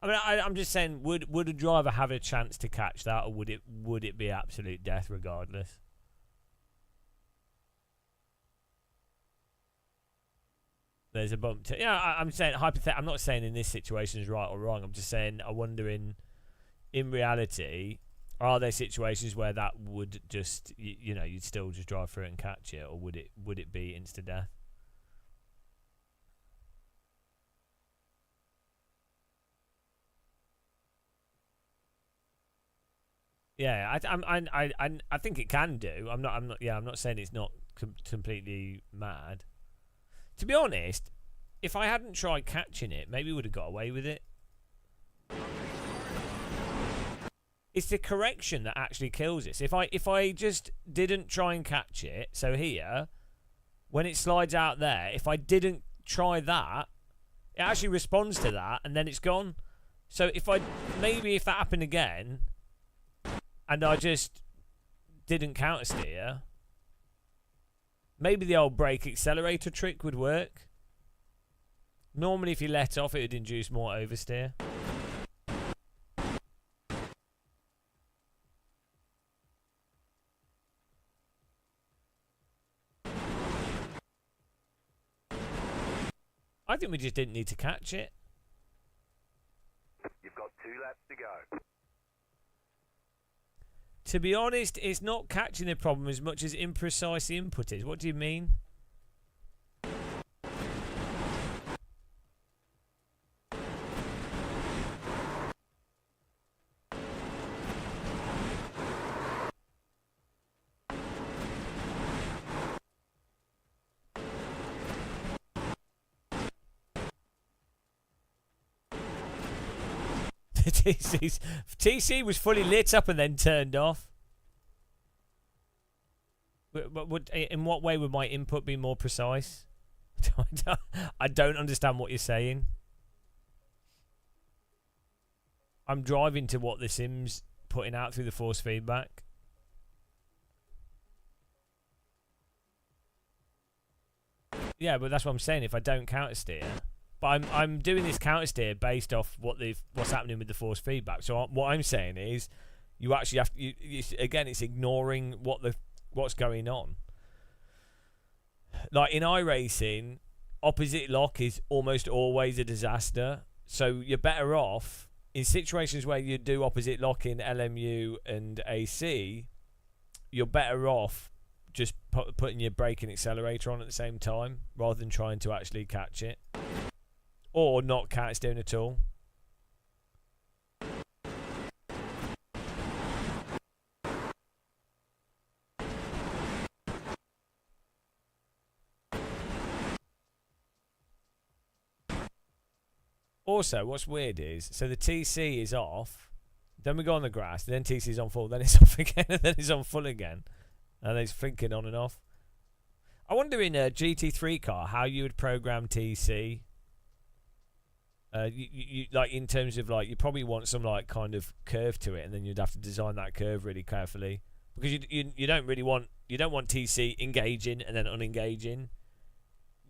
I mean, I'm just saying, would a driver have a chance to catch that, or would it be absolute death regardless? There's a bump. I'm saying hypothetically. I'm not saying in this situation is right or wrong. I'm just saying I wonder in reality, are there situations where that would just you'd still just drive through it and catch it, or would it be insta death? Yeah, I think it can do. I'm not saying it's not completely mad. To be honest, if I hadn't tried catching it, maybe we would have got away with it. It's the correction that actually kills us. If I just didn't try and catch it, so here, when it slides out there, if I didn't try that, it actually responds to that, and then it's gone. So if that happened again, and I just didn't counter steer, maybe the old brake accelerator trick would work. Normally, if you let off, it would induce more oversteer. I think we just didn't need to catch it. You've got 2 laps to go. To be honest, it's not catching the problem as much as imprecise input is. What do you mean? TC was fully lit up and then turned off. In what way would my input be more precise? I don't understand what you're saying. I'm driving to what the sim's putting out through the force feedback. Yeah, but that's what I'm saying. If I don't counter steer, but I'm doing this counter steer based off what's happening with the force feedback. So what I'm saying is, you actually have to. Again, it's ignoring what's going on. Like in iRacing, opposite lock is almost always a disaster. So you're better off in situations where you do opposite lock in LMU and AC. You're better off just putting your brake and accelerator on at the same time rather than trying to actually catch it, or not counter steering at all. Also, what's weird is, so the TC is off, then we go on the grass, then TC's on full, then it's off again, and then it's on full again. And it's flicking on and off. I wonder in a GT3 car how you would program TC. You like in terms of like you probably want some like kind of curve to it, and then you'd have to design that curve really carefully because you don't want TC engaging and then unengaging.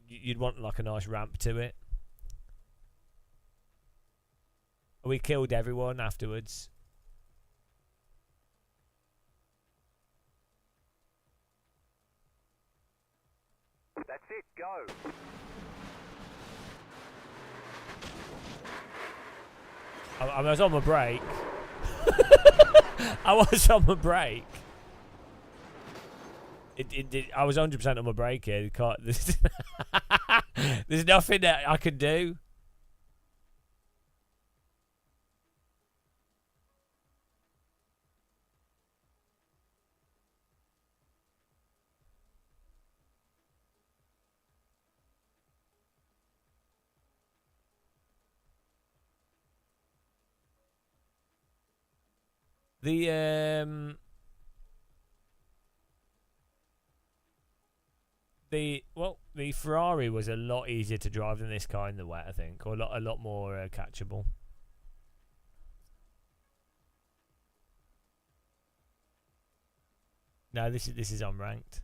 You'd want like a nice ramp to it. We killed everyone afterwards. That's it, go. I was on my break. I was on my break. I was 100% on my break here. There's nothing that I could do. The Ferrari was a lot easier to drive than this car in the wet, I think, or a lot more catchable. No, this is unranked.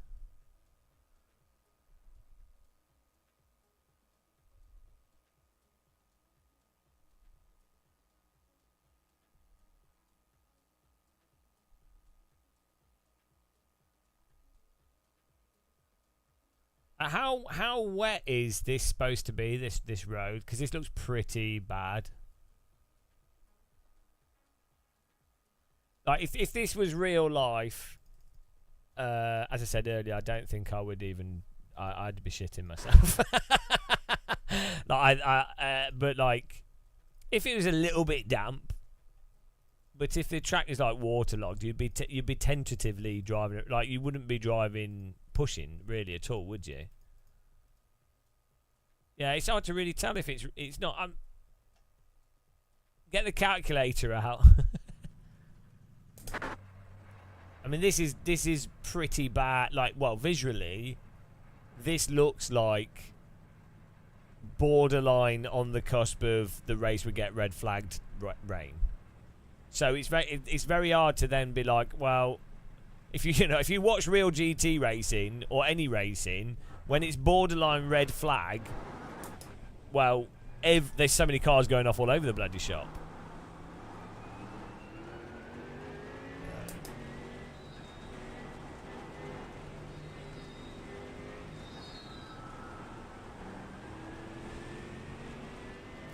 How wet is this supposed to be, this road? Because this looks pretty bad. Like if this was real life, as I said earlier, I don't think I would even. I'd be shitting myself. But like, if it was a little bit damp, but if the track is like waterlogged, you'd be tentatively driving it. Like you wouldn't be driving pushing really at all, would you? Yeah, it's hard to really tell if it's not. Get the calculator out. I mean, this is pretty bad. Like, well, visually, this looks like borderline on the cusp of the race would get red flagged rain. So it's very hard to then be like, well, if you watch real GT racing or any racing, when it's borderline red flag, well, there's so many cars going off all over the bloody shop.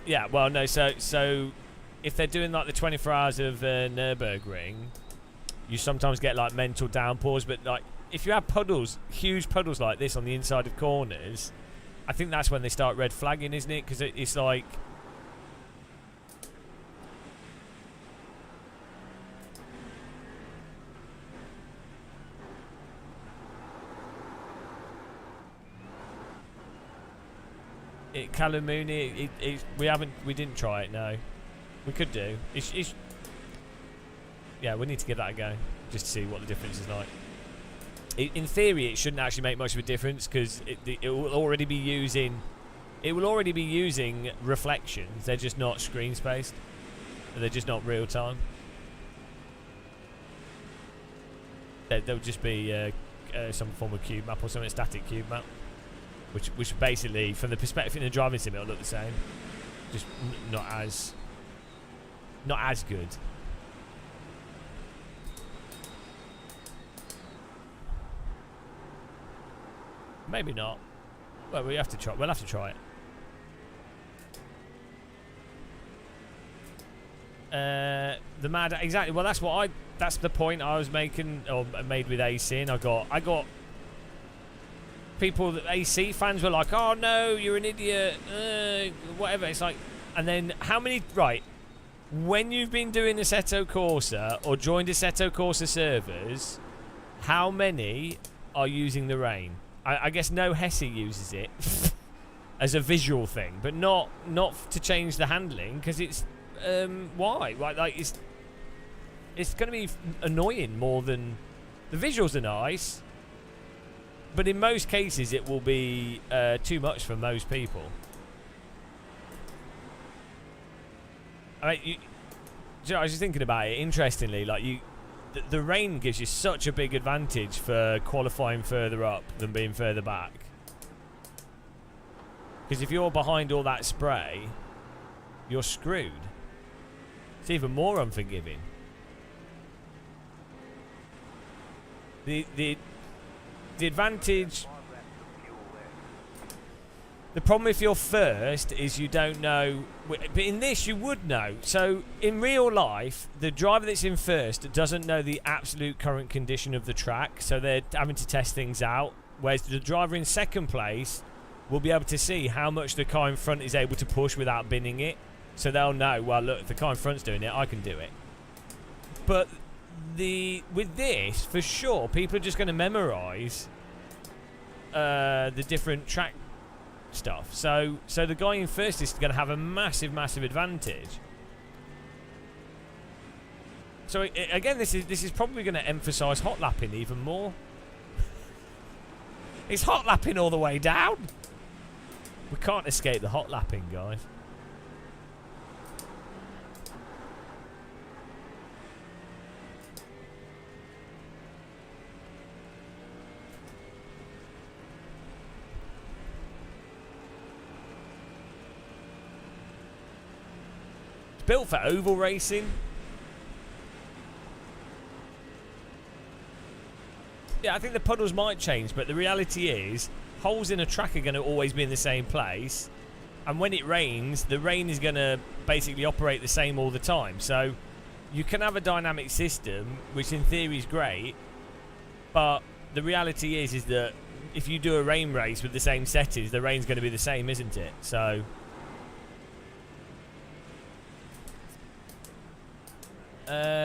Yeah, well, no, so if they're doing like the 24 hours of Nürburgring, you sometimes get like mental downpours, but like if you have puddles, huge puddles like this on the inside of corners, I think that's when they start red flagging, isn't it? Because it's like Callum Mooney. We didn't try it. No, we could do. Yeah, we need to give that a go just to see what the difference is like. In theory, it shouldn't actually make much of a difference because it will already be using reflections. They're just not screen spaced. They're just not real time. They'll just be some form of cube map or something, static cube map, which basically, from the perspective in the driving sim, it'll look the same, just not as good. Maybe not. Well, we'll have to try it. The mad, exactly. Well, that's the point I was making, or made with AC, and I got people, AC fans were like, "Oh no, you're an idiot," whatever. It's like, and then how many? Right, when you've been doing Assetto Corsa or joined Assetto Corsa servers, how many are using the rain? I guess no Hesse uses it. as a visual thing, but not to change the handling, because it's why? Like it's going to be annoying more than the visuals are nice, but in most cases it will be too much for most people. I mean, you know, I was just thinking about it. Interestingly, like the rain gives you such a big advantage for qualifying further up than being further back. Because if you're behind all that spray, you're screwed. It's even more unforgiving. The advantage... The problem if you're first is you don't know... But in this, you would know. So, in real life, the driver that's in first doesn't know the absolute current condition of the track. So, they're having to test things out. Whereas the driver in second place will be able to see how much the car in front is able to push without binning it. So, they'll know, well, look, if the car in front's doing it, I can do it. But with this, for sure, people are just going to memorise the different track stuff. So the guy in first is going to have a massive advantage. So again, this is probably going to emphasise hot lapping even more. It's hot lapping all the way down. We can't escape the hot lapping, guys. Built for oval racing. Yeah, I think the puddles might change, but the reality is holes in a track are going to always be in the same place, and when it rains, the rain is going to basically operate the same all the time. So you can have a dynamic system, which in theory is great, but the reality is that if you do a rain race with the same settings, the rain's going to be the same, isn't it? So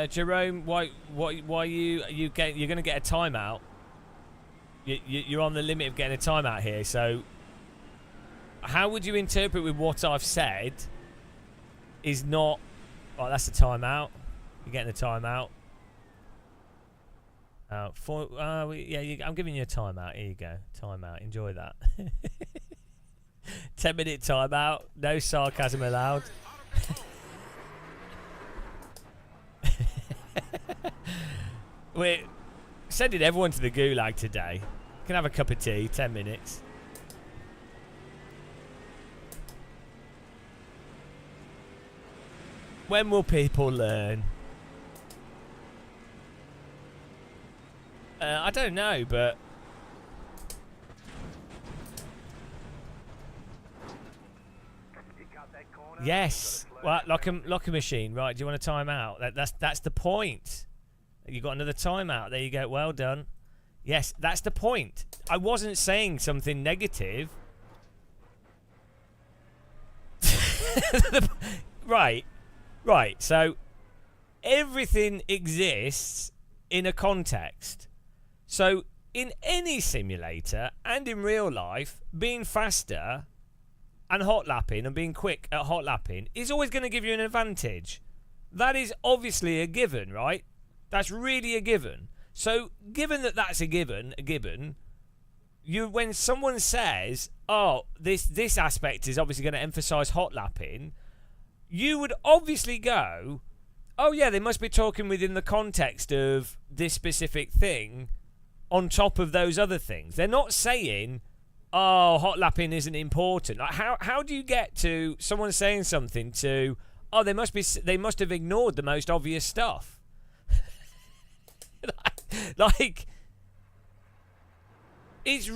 Jerome, why you're going to get a timeout? You're on the limit of getting a timeout here. So, how would you interpret with what I've said? Is not. Oh, that's a timeout. You're getting a timeout. Yeah, I'm giving you a timeout. Here you go, timeout. Enjoy that. 10-minute timeout. No sarcasm allowed. We're sending everyone to the gulag today. Can have a cup of tea, 10 minutes. When will people learn? I don't know, but yes. Well, like a machine, right? Do you want a timeout? That's the point. You got another timeout. There you go. Well done. Yes, that's the point. I wasn't saying something negative. Right. So everything exists in a context. So in any simulator and in real life, being faster and hot lapping and being quick at hot lapping is always going to give you an advantage. That is obviously a given, right? That's really a given. So, given that that's a given, when someone says, "Oh, this aspect is obviously going to emphasise hot lapping," you would obviously go, "Oh yeah, they must be talking within the context of this specific thing, on top of those other things." They're not saying, "Oh, hot lapping isn't important." Like, how do you get to someone saying something to, "Oh, they must have ignored the most obvious stuff." Like, it's,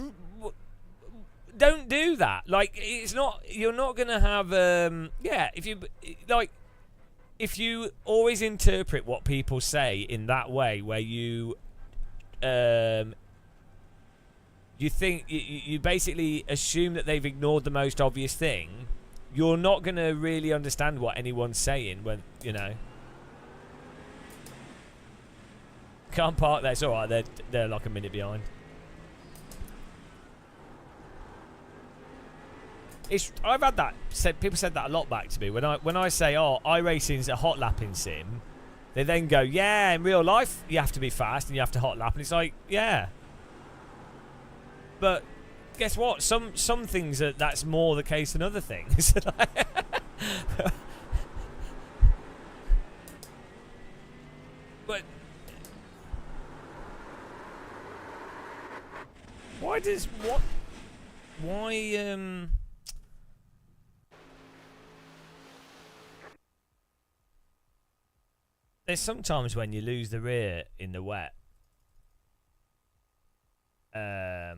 don't do that. Like, it's not, you're not gonna have if you always interpret what people say in that way, where you think you basically assume that they've ignored the most obvious thing, you're not gonna really understand what anyone's saying when, you know. Can't park there. It's alright, they're like a minute behind. I've had that said. People said that a lot back to me when I say, "Oh, iRacing's a hot lapping sim." They then go, "Yeah, in real life you have to be fast and you have to hot lap," and it's like, yeah. But guess what? Some things that's more the case than other things. But why does what? Why There's sometimes when you lose the rear in the wet, that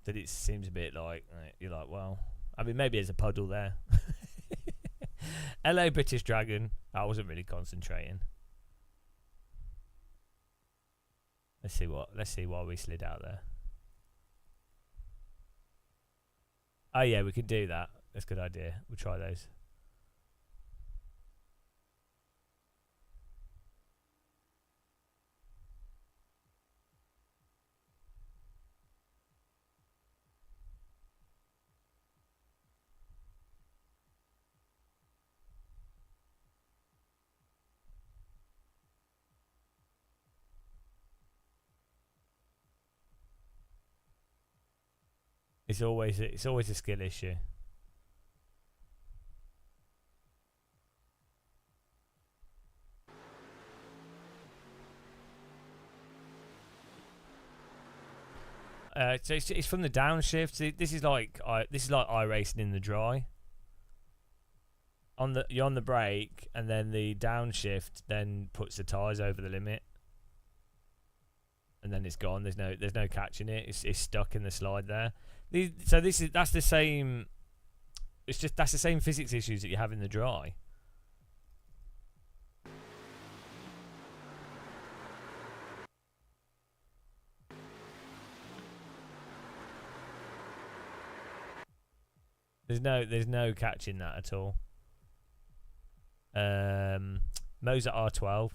it seems a bit like you're like, well, I mean, maybe there's a puddle there. Hello, British Dragon. I wasn't really concentrating. Let's see why we slid out there. Oh yeah, we can do that. That's a good idea. We'll try those. It's always a skill issue. So it's from the downshift. This is like iRacing in the dry. You're on the brake, and then the downshift then puts the tyres over the limit, and then it's gone. There's no catching it. It's stuck in the slide there. That's the same. That's the same physics issues that you have in the dry. There's no catching that at all. Mo's at R12.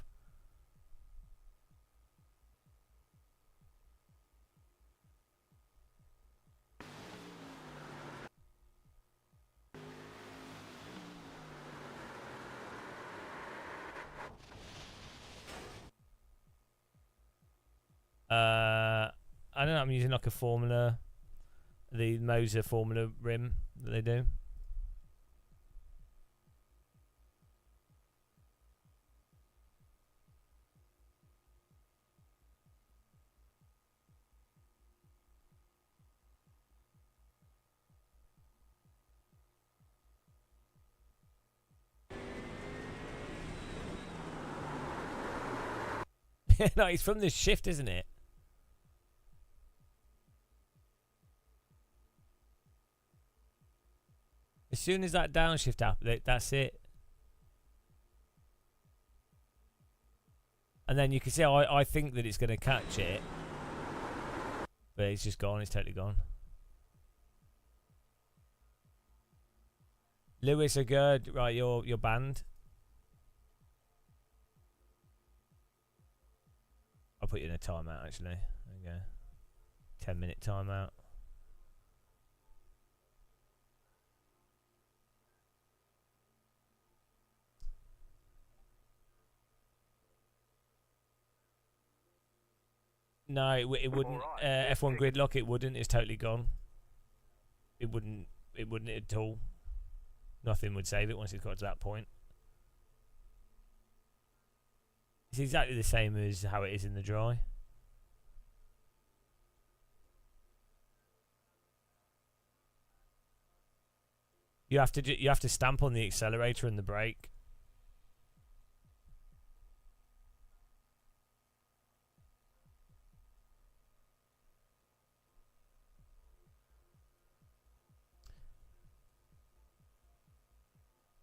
I don't know. I'm using like a Formula, the Moser Formula rim that they do. No, it's from the shift, isn't it? As soon as that downshift happens, that's it. And then you can see I think that it's going to catch it. But it's just gone. It's totally gone. Lewis are good. Right, you're banned. I'll put you in a timeout, actually. There you go. 10-minute timeout. No, it wouldn't. F1 gridlock, it wouldn't. It's totally gone. It wouldn't at all. Nothing would save it once it's got to that point. It's exactly the same as how it is in the dry. You have to stamp on the accelerator and the brake.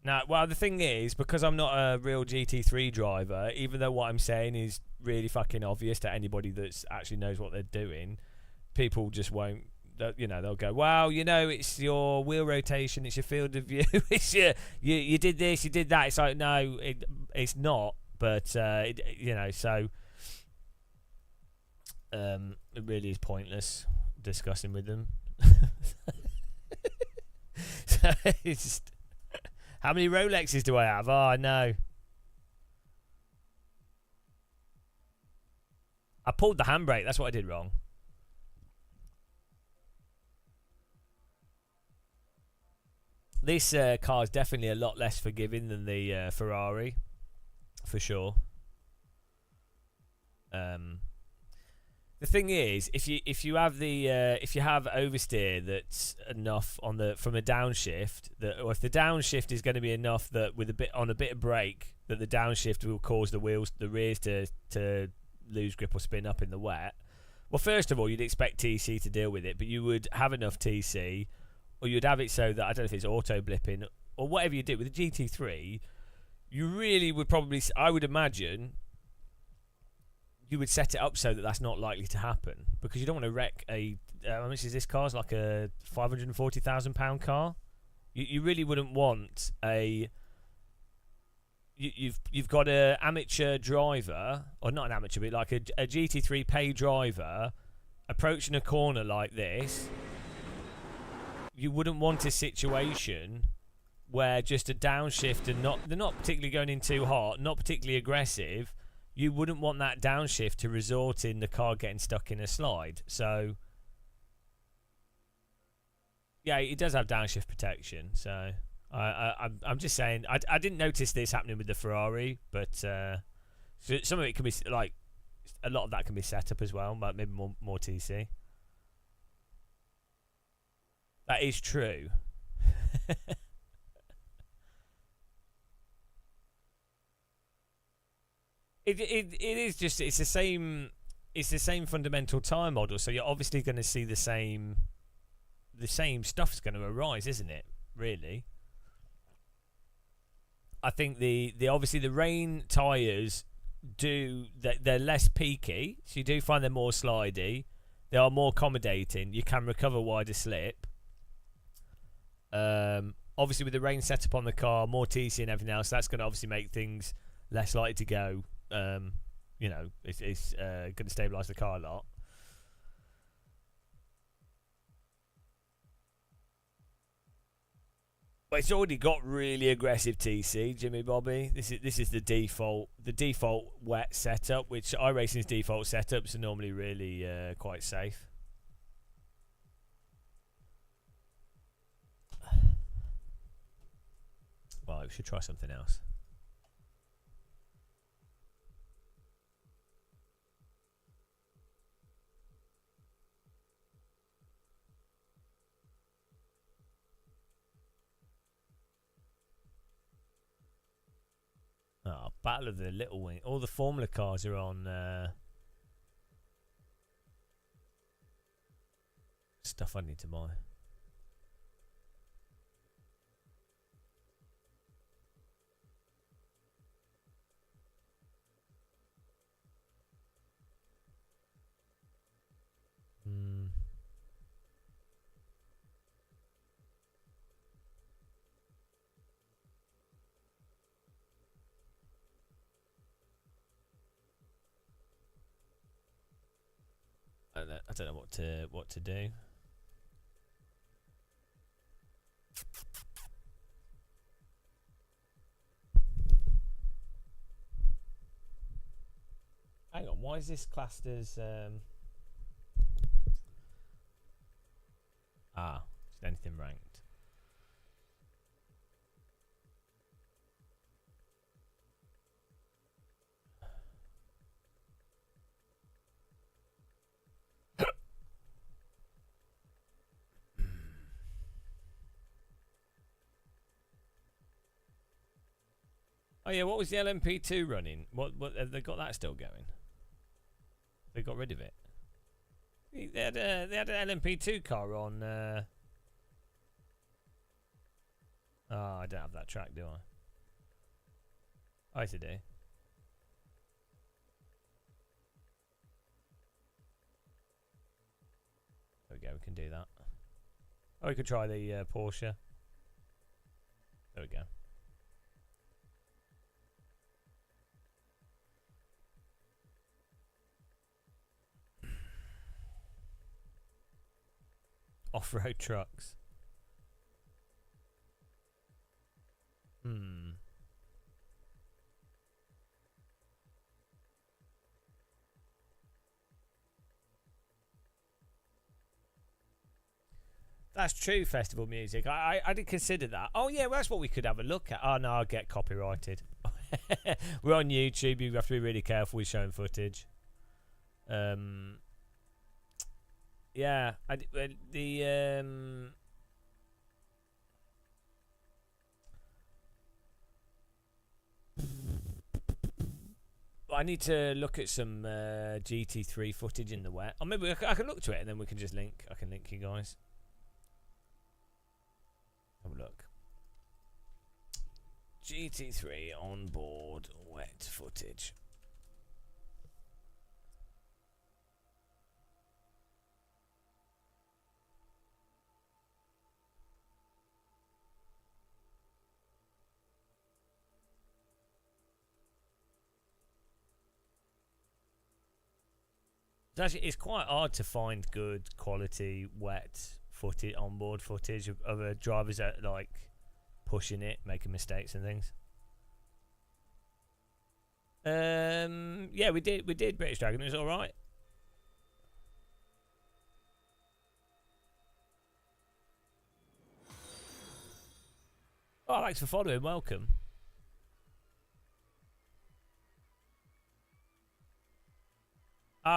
Now, well, the thing is, because I'm not a real GT3 driver, even though what I'm saying is really fucking obvious to anybody that actually knows what they're doing, people just won't. You know, they'll go, "Well, you know, it's your wheel rotation, it's your field of view, it's you did this, you did that." It's like, no, it's not. But you know, so it really is pointless discussing with them. So It's just, how many Rolexes do I have? Oh, no. I pulled the handbrake. That's what I did wrong. This car is definitely a lot less forgiving than the Ferrari, for sure. The thing is, if you have oversteer that's enough on the from a downshift, or if the downshift is going to be enough that with a bit of brake, that the downshift will cause the rears to lose grip or spin up in the wet. Well, first of all, you'd expect TC to deal with it, but you would have enough TC, or you'd have it so that, I don't know if it's auto blipping or whatever you do with the GT3. You really would probably, I would imagine, you would set it up so that that's not likely to happen, because you don't want to wreck a. How much is this car? It's like a £540,000 car. You really wouldn't want a. You've got a amateur driver, or not an amateur, but like a GT3 pay driver approaching a corner like this. You wouldn't want a situation where just a downshift and they're not particularly going in too hard, not particularly aggressive. You wouldn't want that downshift to result in the car getting stuck in a slide. So, yeah, it does have downshift protection. So, I'm just saying, I didn't notice this happening with the Ferrari, but so some of it can be, like, a lot of that can be set up as well, but maybe more TC. That is true. It is just, it's the same fundamental tire model, so you're obviously going to see the same stuff's going to arise, isn't it? Really, I think the obviously the rain tires they're less peaky, so you do find they're more slidey. They are more accommodating. You can recover wider slip. Obviously with the rain setup on the car, more TC and everything else, that's going to obviously make things less likely to go. It's going to stabilise the car a lot. But it's already got really aggressive TC, Jimmy Bobby. This is the default wet setup, which iRacing's default setups are normally really quite safe. Well, we should try something else. Oh, Battle of the Little Wing. All the Formula cars are on stuff I need to buy. I don't know what to do. Hang on, why is this classed as is anything ranked? Oh yeah, what was the LMP2 running? What have they got that still going? They got rid of it. They had an LMP2 car on. Oh, I don't have that track, do I? I do. There we go. We can do that. Oh, we could try the Porsche. There we go. Off-road trucks. That's true, festival music. I did consider that. Oh, yeah, well, that's what we could have a look at. Oh, no, I'll get copyrighted. We're on YouTube. You have to be really careful with showing footage. Yeah, I need to look at some GT3 footage in the wet. Or maybe I can look to it and then we can just link. I can link you guys. Have a look. GT3 onboard wet footage. It's quite hard to find good quality wet footage, onboard footage of drivers that like pushing it, making mistakes and things. Yeah, we did British Dragon. It was all right. Oh, thanks for following. Welcome.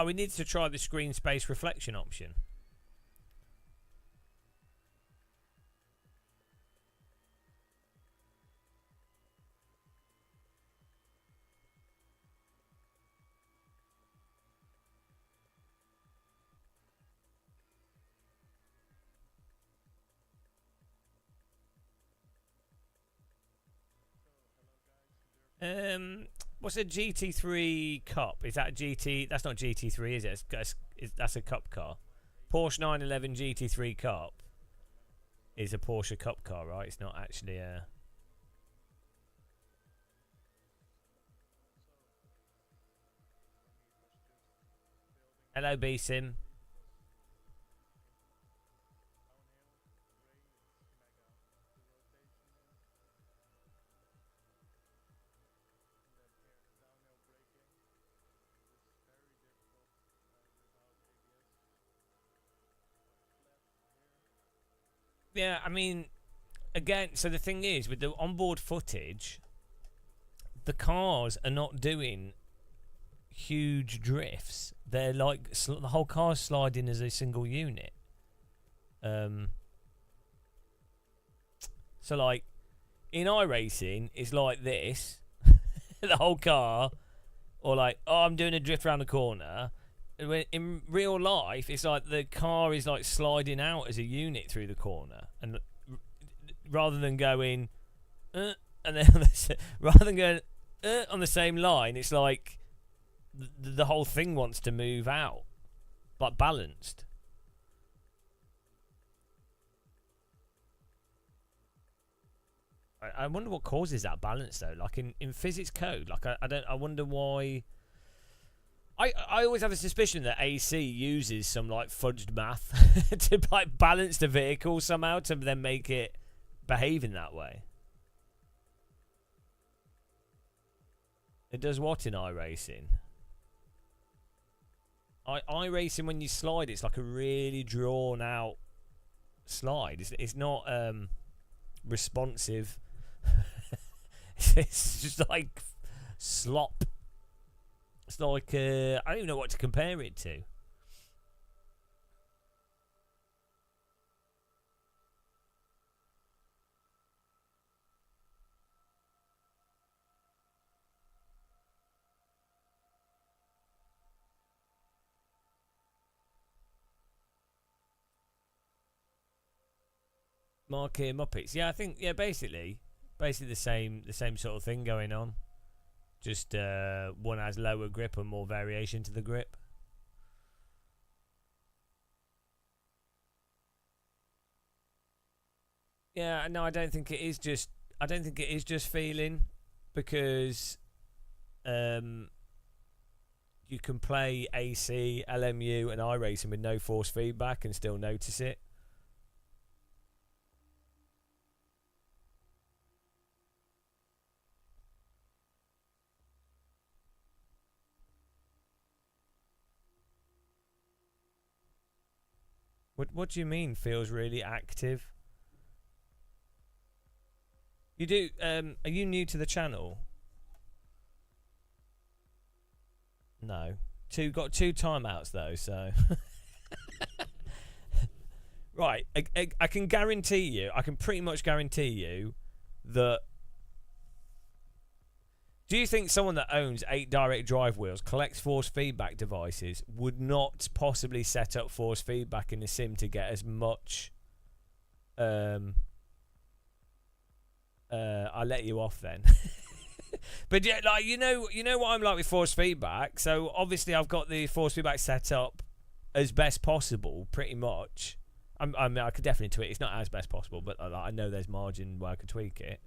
We need to try the screen space reflection option. What's a GT3 Cup? Is that GT? That's not GT3, is it? That's a Cup car. Porsche 911 GT3 Cup is a Porsche Cup car, right? It's not actually a... Hello, B-Sim. Yeah, I mean, again, so the thing is, with the onboard footage, the cars are not doing huge drifts. They're like, the whole car's sliding as a single unit. So, like, in iRacing, it's like this, the whole car, or like, oh, I'm doing a drift around the corner. In real life, it's like the car is like sliding out as a unit through the corner, and rather than going, and then rather than going on the same line, it's like the whole thing wants to move out, but balanced. I wonder what causes that balance though. Like in physics code, like I wonder why. I always have a suspicion that AC uses some like fudged math to like balance the vehicle somehow to then make it behave in that way. It does what in iRacing? iRacing, when you slide, it's like a really drawn out slide. It's not responsive. It's just like slop. It's like, I don't even know what to compare it to. Marquee Muppets. Yeah, I think, yeah, basically the same sort of thing going on. Just one has lower grip and more variation to the grip. Yeah, no, I don't think it is just feeling, because you can play AC, LMU and iRacing with no force feedback and still notice it. What do you mean feels really active? You do. Are you new to the channel? No. Got two timeouts though, so. Right. I can guarantee you. I can pretty much guarantee you that. Do you think someone that owns 8 direct drive wheels, collects force feedback devices, would not possibly set up force feedback in the sim to get as much? I'll let you off then. But yeah, like you know what I'm like with force feedback. So obviously I've got the force feedback set up as best possible, pretty much. I mean, I could definitely tweak. It's not as best possible, but I know there's margin where I could tweak it.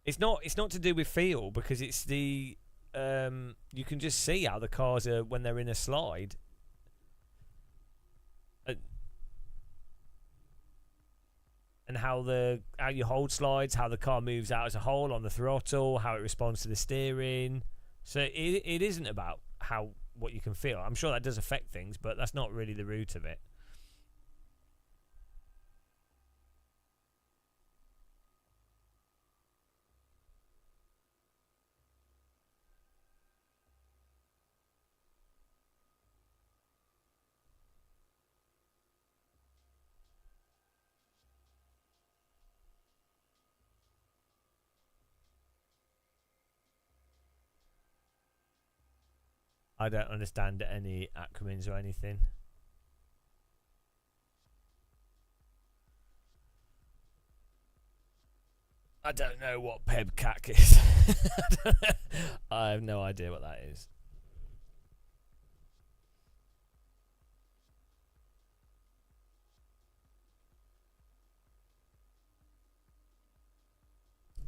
It's not to do with feel, because it's the you can just see how the cars are when they're in a slide. And how you hold slides, how the car moves out as a whole on the throttle, how it responds to the steering. So it isn't about what you can feel. I'm sure that does affect things, but that's not really the root of it. I don't understand any acronyms or anything. I don't know what PEBCAC is. I have no idea what that is.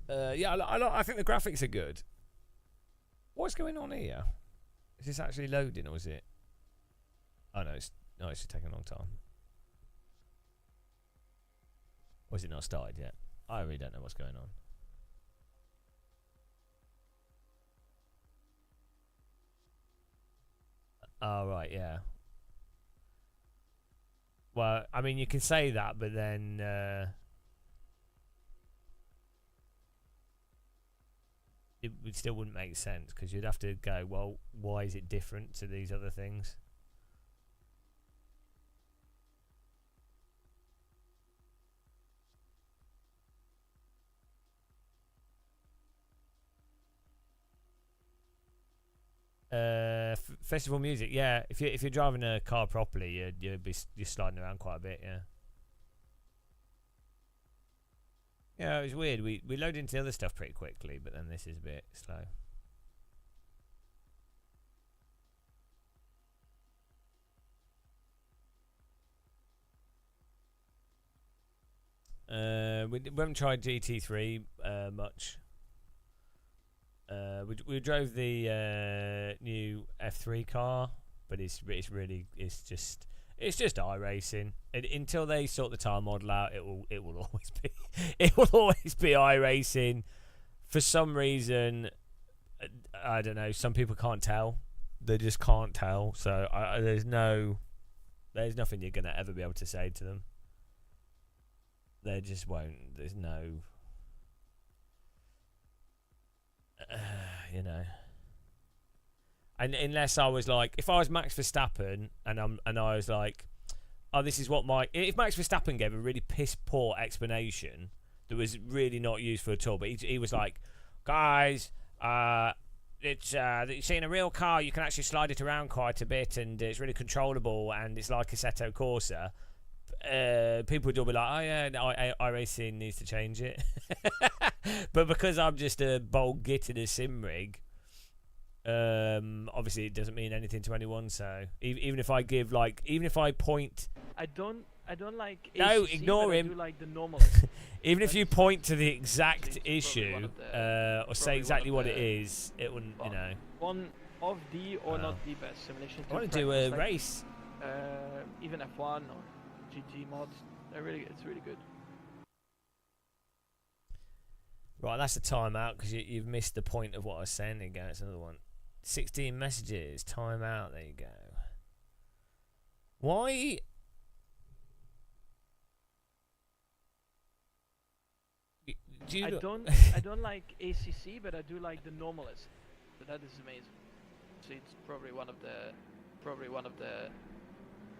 Yeah, I think the graphics are good. What's going on here? Is this actually loading, or is it? Oh no, it's just taking a long time. Or is it not started yet? I really don't know what's going on. Oh right, yeah. Well, I mean, you can say that, but then it still wouldn't make sense, because you'd have to go, well, why is it different to these other things? Festival music, yeah. If you're driving a car properly, you're sliding around quite a bit, yeah. Yeah, it was weird. We loaded into the other stuff pretty quickly, but then this is a bit slow. We haven't tried GT3 much. We drove the new F3 car, but it's just iRacing. Until they sort the tire model out, it will always be iRacing. For some reason, I don't know. Some people can't tell. They just can't tell. So there's nothing you're gonna ever be able to say to them. They just won't. There's no. You know. And unless I was like, if I was Max Verstappen and I was like, oh, this is what if Max Verstappen gave a really piss poor explanation that was really not useful at all, but he was like, guys, it's you see, in a real car you can actually slide it around quite a bit, and it's really controllable, and it's like Assetto Corsa. People would all be like, oh yeah, iRacing needs to change it. But because I'm just a bold git in a sim rig, obviously it doesn't mean anything to anyone. So even if I point, I don't like. No, ACC, ignore but him. I do like the normalist. even if you point to the exact It's probably issue one of the- or say probably exactly one what of it the- is, it wouldn't, you well, know. One of the or Oh. not the best simulation. I want to to do a practice, like, race. even F1 or GT mods. It's really good. Right, that's a timeout because you've missed the point of what I was saying. Again, it's another one. 16 messages, timeout. There you go. Why? Do you I not- don't I don't like ACC, but I do like the normalist. So that is amazing. So it's probably one of the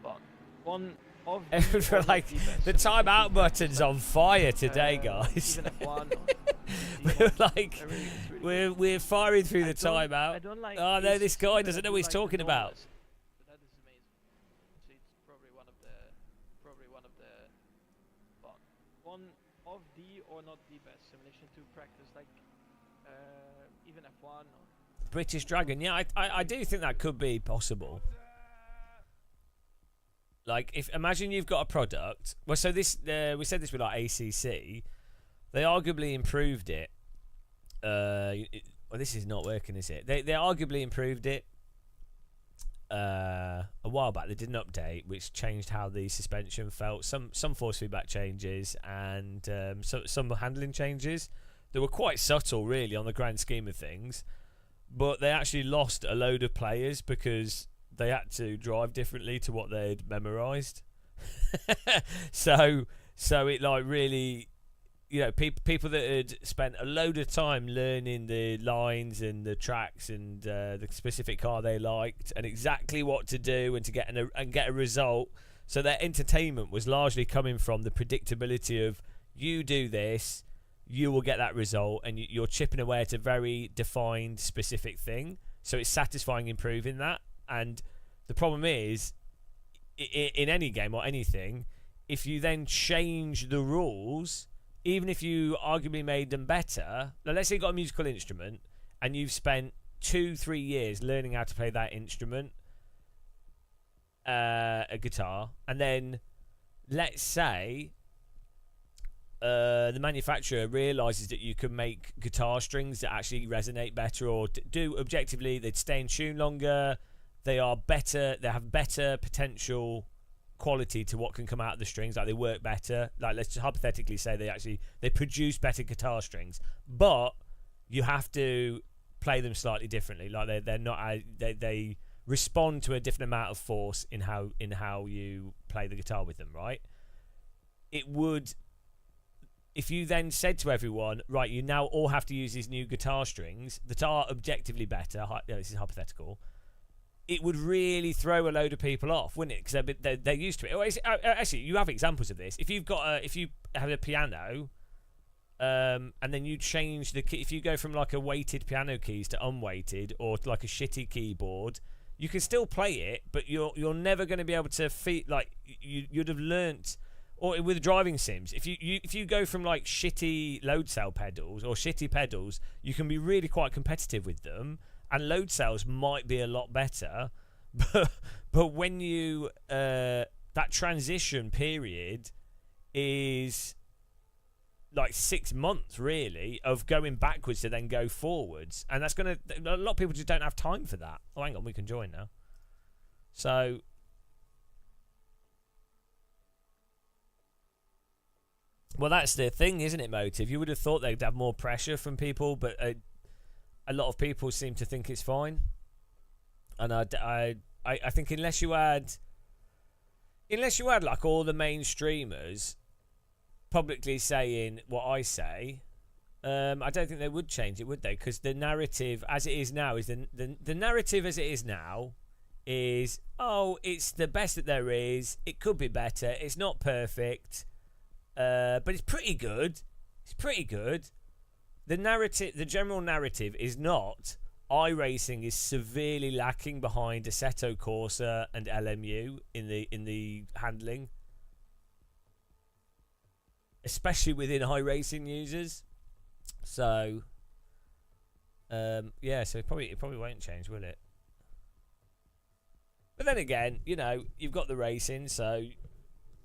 well, one of the, or not like the best the simulation timeout to button's practice, on fire today, like, guys. Even F1 or We're like, I really, it's really good. we're firing through the I timeout. don't like Oh no, this ACC, guy but doesn't I know do what he's like the talking about. normalist. So that is amazing. So it's probably one of the well, one of the, or not the best simulation to practice, like even F1 or British Dragon, yeah, I do think that could be possible. Like, if imagine you've got a product. Well, so this we said this with like ACC, they arguably improved it. Well, this is not working, is it? They arguably improved it a while back. They did an update which changed how the suspension felt. Some force feedback changes and some handling changes. They were quite subtle, really, on the grand scheme of things. But they actually lost a load of players because they had to drive differently to what they'd memorized. so it like really, you know, people that had spent a load of time learning the lines and the tracks and the specific car they liked and exactly what to do and to get a result. So their entertainment was largely coming from the predictability of, you do this, you will get that result, and you're chipping away at a very defined specific thing. So it's satisfying improving that. And the problem is, in any game or anything, if you then change the rules, even if you arguably made them better, now let's say you've got a musical instrument and you've spent 2-3 years learning how to play that instrument, a guitar, and then let's say the manufacturer realizes that you can make guitar strings that actually resonate better or do objectively, they'd stay in tune longer, they are better, they have better potential quality to what can come out of the strings, like they work better, like let's just hypothetically say they produce better guitar strings, but you have to play them slightly differently, like they're not they respond to a different amount of force in how you play the guitar with them, right? It would, if you then said to everyone, right, you now all have to use these new guitar strings that are objectively better, this is hypothetical, it would really throw a load of people off, wouldn't it? Because they're used to it. Actually, you have examples of this. If you have a piano, and then you change the key, if you go from like a weighted piano keys to unweighted, or to like a shitty keyboard, you can still play it, but you're never going to be able to feel like you'd have learnt. Or with driving sims, if you go from like shitty load cell pedals or shitty pedals, you can be really quite competitive with them. And load cells might be a lot better, but when you that transition period is like 6 months really of going backwards to then go forwards, and that's a lot of people just don't have time for that. Oh, hang on, we can join now. So well, that's the thing, isn't it, Motive? You would have thought they'd have more pressure from people, but a lot of people seem to think it's fine, and I think unless you had like all the main streamers publicly saying what I say, I don't think they would change it, would they? Because the narrative as it is now is the narrative as it is now is, oh, it's the best that there is. It could be better. It's not perfect, but it's pretty good. It's pretty good. The narrative, the general narrative is not iRacing is severely lacking behind Assetto Corsa and LMU in the handling, especially within iRacing users. So yeah, so it probably won't change, will it? But then again, you know, you've got the racing, so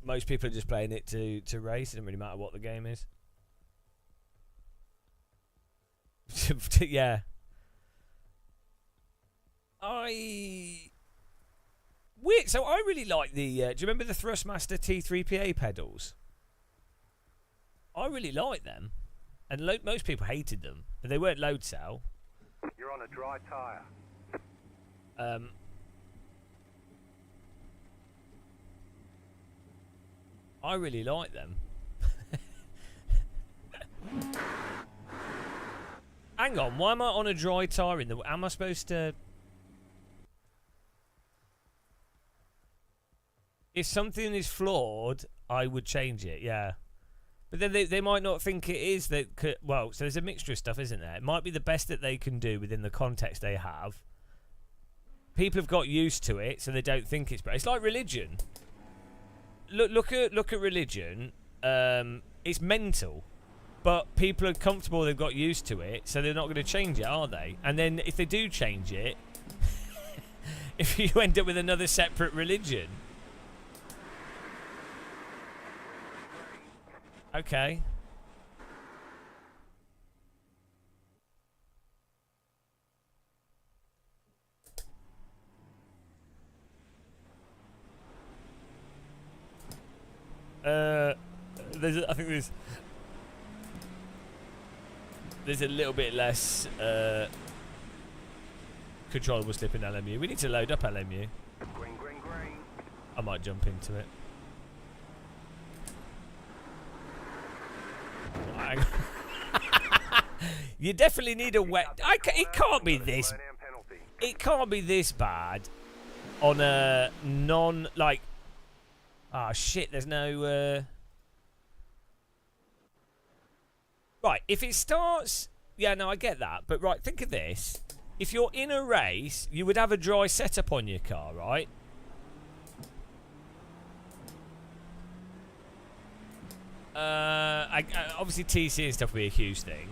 most people are just playing it to race. It doesn't really matter what the game is. Yeah. Weird. So I really like the. Do you remember the Thrustmaster T3PA pedals? I really like them, and most people hated them, but they weren't load cell. You're on a dry tyre. I really like them. Hang on, why am I on a dry tyre in the... Am I supposed to... If something is flawed, I would change it, yeah. But then they might not think it is. Well, so there's a mixture of stuff, isn't there? It might be the best that they can do within the context they have. People have got used to it, so they don't think it's bad. It's like religion. Look at religion. It's mental. But people are comfortable, they've got used to it, so they're not going to change it, are they? And then if they do change it, if you end up with another separate religion. Okay. I think there's a little bit less controllable slip in LMU. We need to load up LMU. Green, green, green. I might jump into it. You definitely need a wet... it can't be this... It can't be this bad on a non... Like... Ah, shit, there's no... Right, if it starts... Yeah, no, I get that. But, right, think of this. If you're in a race, you would have a dry setup on your car, right? Obviously, TC and stuff will be a huge thing.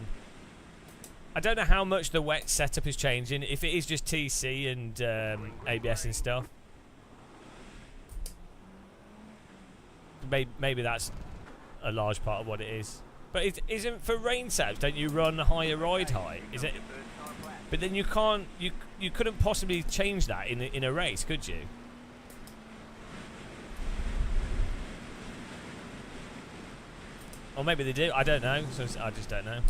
I don't know how much the wet setup is changing. If it is just TC and ABS and stuff. Maybe that's a large part of what it is. But it isn't for rain setups. Don't you run higher ride height? Is it? But then you can't. You couldn't possibly change that in a race, could you? Or maybe they do. I don't know. So I just don't know.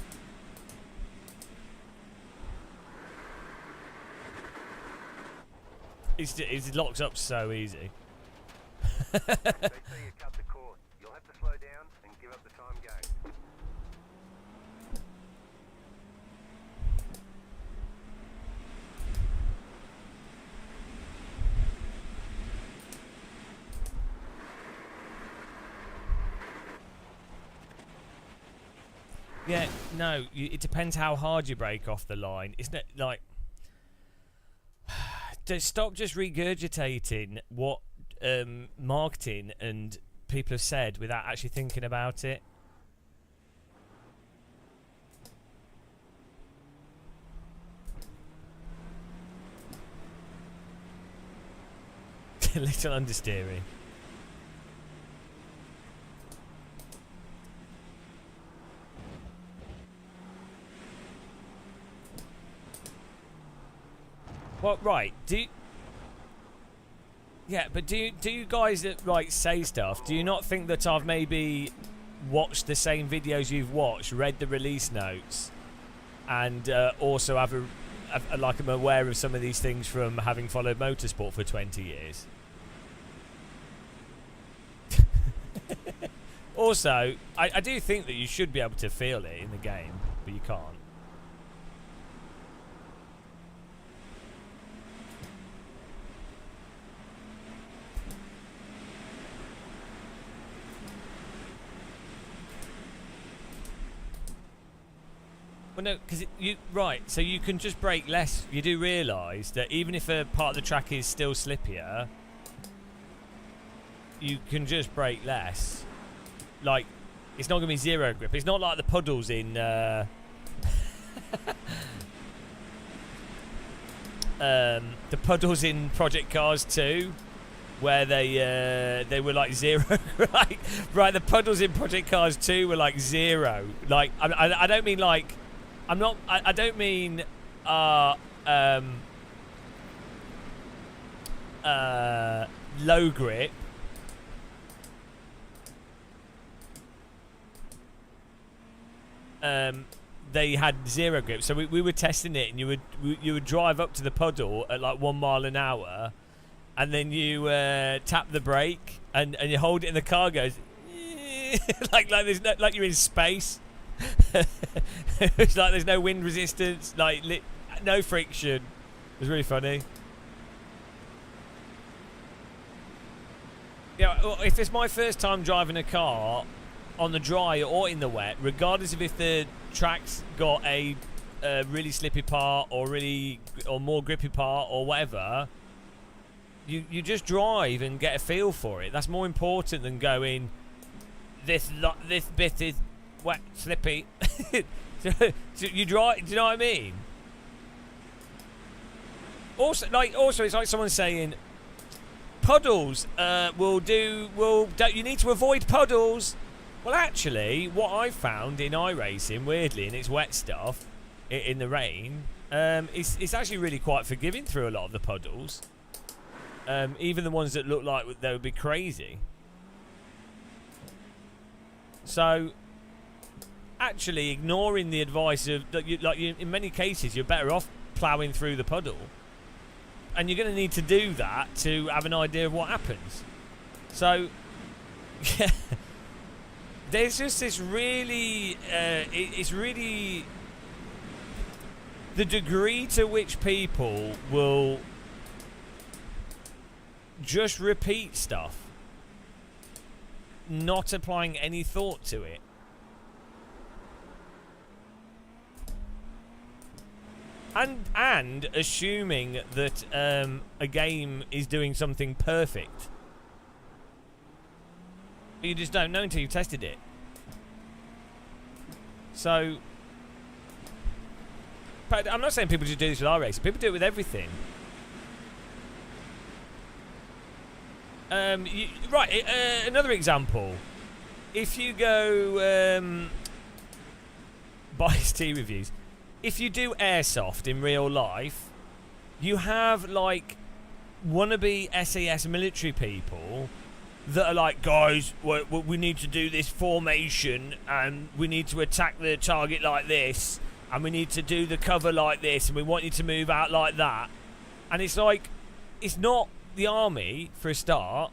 It locks up so easy. They say you cut the cord. You'll have to slow down and give up the time game. Yeah, no. It depends how hard you break off the line. Isn't it like... Stop just regurgitating what marketing and people have said without actually thinking about it. Little understeering. Well, right. Yeah, but do you guys that like say stuff? Do you not think that I've maybe watched the same videos you've watched, read the release notes, and also have like I'm aware of some of these things from having followed motorsport for 20 years? Also, I do think that you should be able to feel it in the game, but you can't. Well, no, because right. So you can just brake less. You do realise that even if a part of the track is still slippier, you can just brake less. Like, it's not going to be zero grip. It's not like the puddles in the puddles in Project Cars 2, where they were like zero. Right. The puddles in Project Cars 2 were like zero. Like, I don't mean like. I'm not. I don't mean. Low grip. They had zero grip, so we were testing it, and you would drive up to the puddle at like 1 mile an hour, and then you tap the brake, and you hold it, and the car goes, like there's no, like you're in space. It's like there's no wind resistance, like no friction. It was really funny. Yeah, well, if it's my first time driving a car on the dry or in the wet, regardless of if the track's got a really slippy part or more grippy part or whatever, you just drive and get a feel for it. That's more important than going, this bit is wet, slippy. You drive. Do you know what I mean? Also, it's like someone saying, puddles you need to avoid puddles. Well, actually, what I found in iRacing, weirdly, and it's wet stuff in the rain, it's actually really quite forgiving through a lot of the puddles. Even the ones that look like they would be crazy. So, actually, ignoring the advice of in many cases, you're better off ploughing through the puddle, and you're going to need to do that to have an idea of what happens. So, yeah, there's just this really, it's really the degree to which people will just repeat stuff, not applying any thought to it. And assuming that a game is doing something perfect. But you just don't know until you've tested it. So, but I'm not saying people just do this with iRacing. People do it with everything. Another example. If you go buy Steam reviews, if you do airsoft in real life, you have like wannabe SAS military people that are like, guys, we need to do this formation and we need to attack the target like this and we need to do the cover like this and we want you to move out like that. And it's like, it's not the army for a start,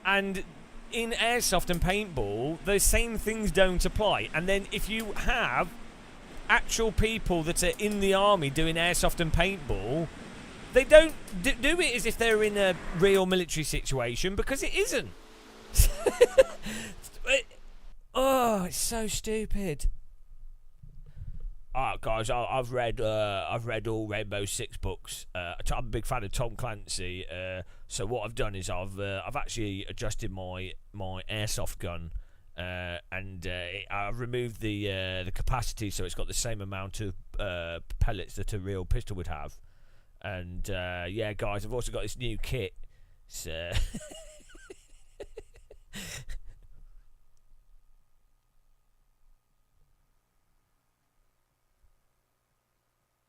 and in airsoft and paintball those same things don't apply. And then if you have actual people that are in the army doing airsoft and paintball, they don't do it as if they're in a real military situation, because it isn't. Oh, it's so stupid. Alright, guys, I've read all Rainbow Six books. I'm a big fan of Tom Clancy. So what I've done is I've actually adjusted my airsoft gun, and I've removed the capacity, so it's got the same amount of pellets that a real pistol would have. And yeah, guys, I've also got this new kit. So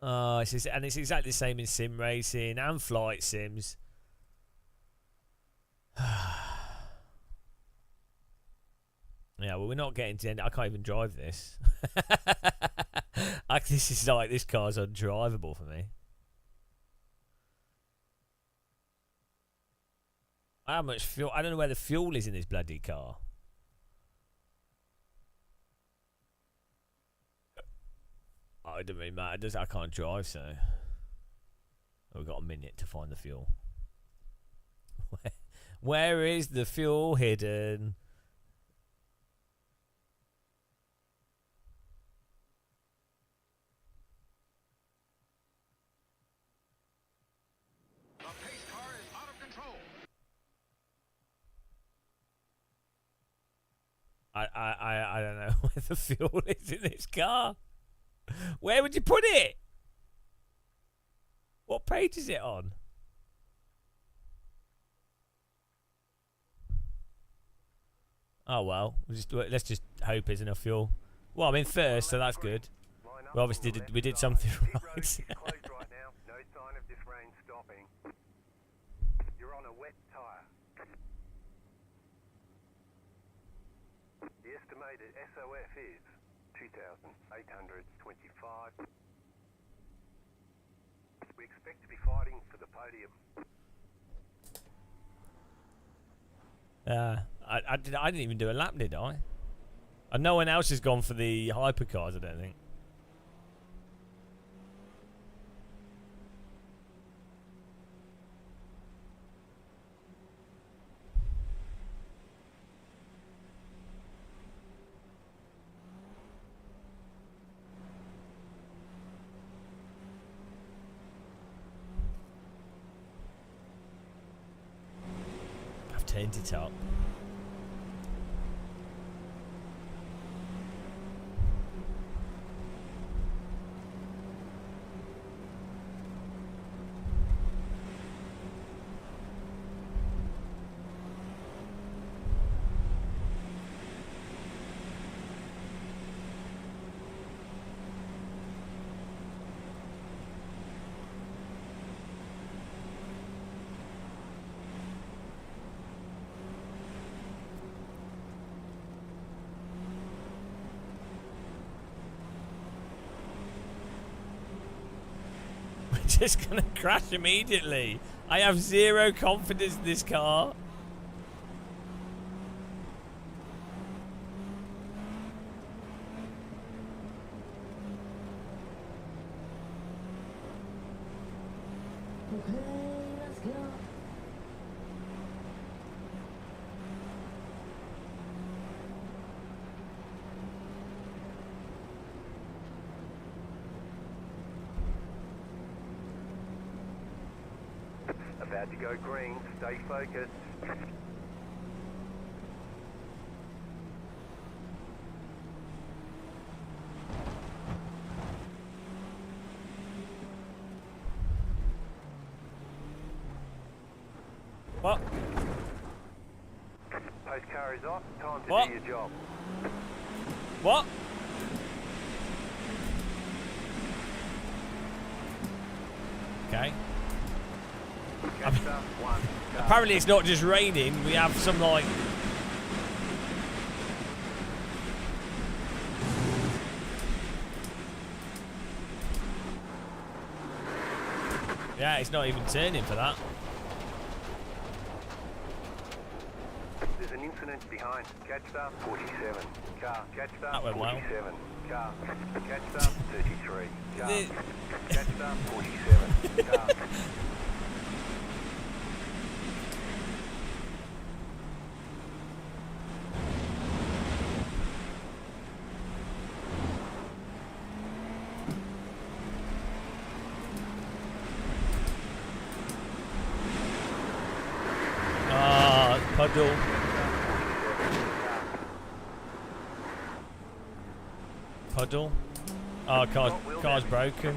oh, it's exactly the same in sim racing and flight sims. Yeah, well, we're not getting to the end. I can't even drive this. This car's undrivable for me. How much fuel? I don't know where the fuel is in this bloody car. Oh, it doesn't really matter. I can't drive, so we've got a minute to find the fuel. Where is the fuel hidden? The pace car is out of control. I don't know where the fuel is in this car. Where would you put it? What page is it on? Oh well, let's just hope there's enough fuel. Well, I'm in first, so that's good. We obviously did something right. Closed right now. No sign of this rain stopping. You're on a wet tyre. The estimated SOF is 2,825. We expect to be fighting for the podium. I didn't even do a lap, did I? And no one else has gone for the hypercars, I don't think. I've turned it up. Just gonna crash immediately. I have zero confidence in this car. Okay, let's go. About to go green. Stay focused. What? Post car is off. Time to What? do your job. What? Okay. Catch up. One. Car. Apparently it's not just raining. We have some like... Yeah, it's not even turning for that. There's an incident behind. Catch up. 47. Car. Catch up. That went well. 47. Car. Catch up. 33. Car. The- Catch up. 47. Car. Ah, puddle. Puddle. Oh, car's broken.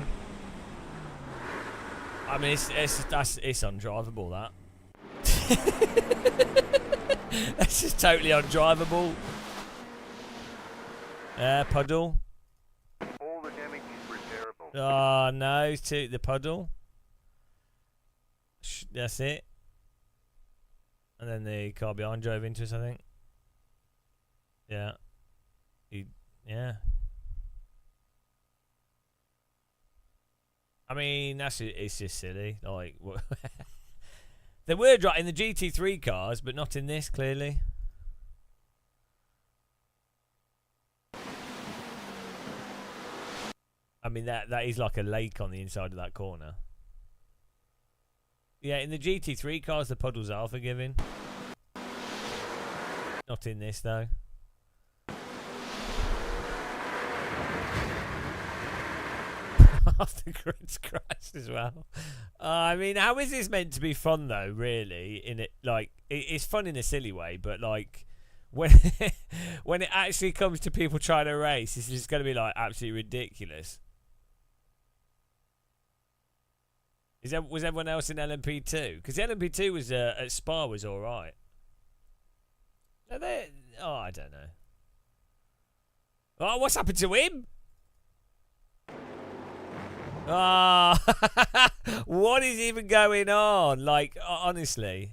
I mean, it's undrivable, that. That's just totally undrivable. Puddle. All the damage is repairable. Oh, no, to the puddle. That's it. And then the car behind drove into us, I think. Yeah. Yeah. I mean, it's just silly. Like, they were in the GT3 cars, but not in this, clearly. I mean, that is like a lake on the inside of that corner. Yeah, in the GT3 cars, the puddles are forgiving. Not in this, though. Half the grid's crashed as well. I mean, how is this meant to be fun, though, really? In it, like, it's fun in a silly way, but, like, when when it actually comes to people trying to race, this is going to be, like, absolutely ridiculous. Was everyone else in LMP2? Because the LMP2 was at Spa was all right. Are they? Oh, I don't know. Oh, what's happened to him? Ah, oh, what is even going on? Like, honestly.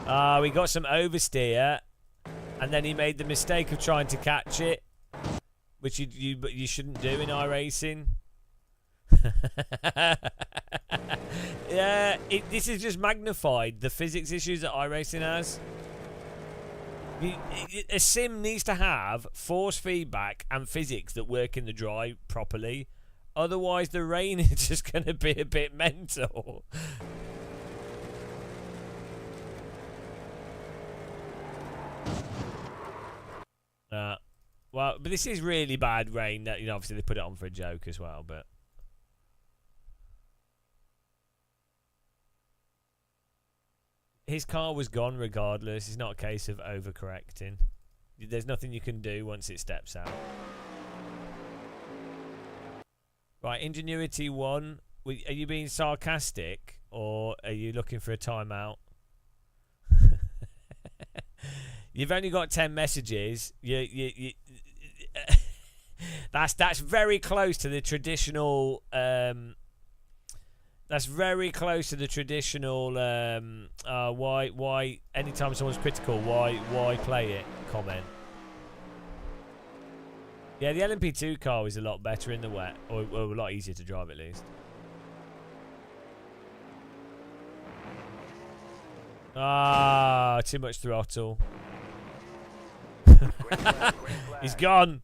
We got some oversteer, and then he made the mistake of trying to catch it, which you shouldn't do in iRacing. Yeah, this is just magnified the physics issues that iRacing has. A sim needs to have force feedback and physics that work in the dry properly. Otherwise, the rain is just going to be a bit mental. Well, but this is really bad rain. That, you know, obviously they put it on for a joke as well, but. His car was gone regardless. It's not a case of overcorrecting. There's nothing you can do once it steps out. Right, Ingenuity 1. Are you being sarcastic or are you looking for a timeout? You've only got 10 messages. That's very close to the traditional. That's very close to the traditional. Why? Anytime someone's critical, why play it? Comment. Yeah, the LMP2 car is a lot better in the wet, or a lot easier to drive at least. Ah, too much throttle. He's gone.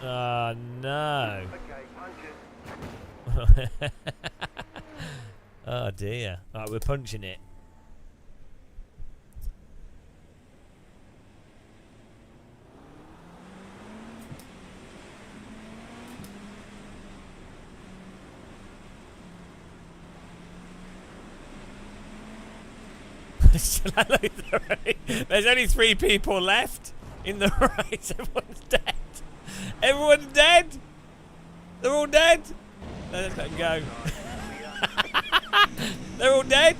Oh, no. Oh, dear. Right, we're punching it. There's only 3 people left in the race. Everyone's dead. Everyone's dead. They're all dead. No, let's let them go. They're all dead.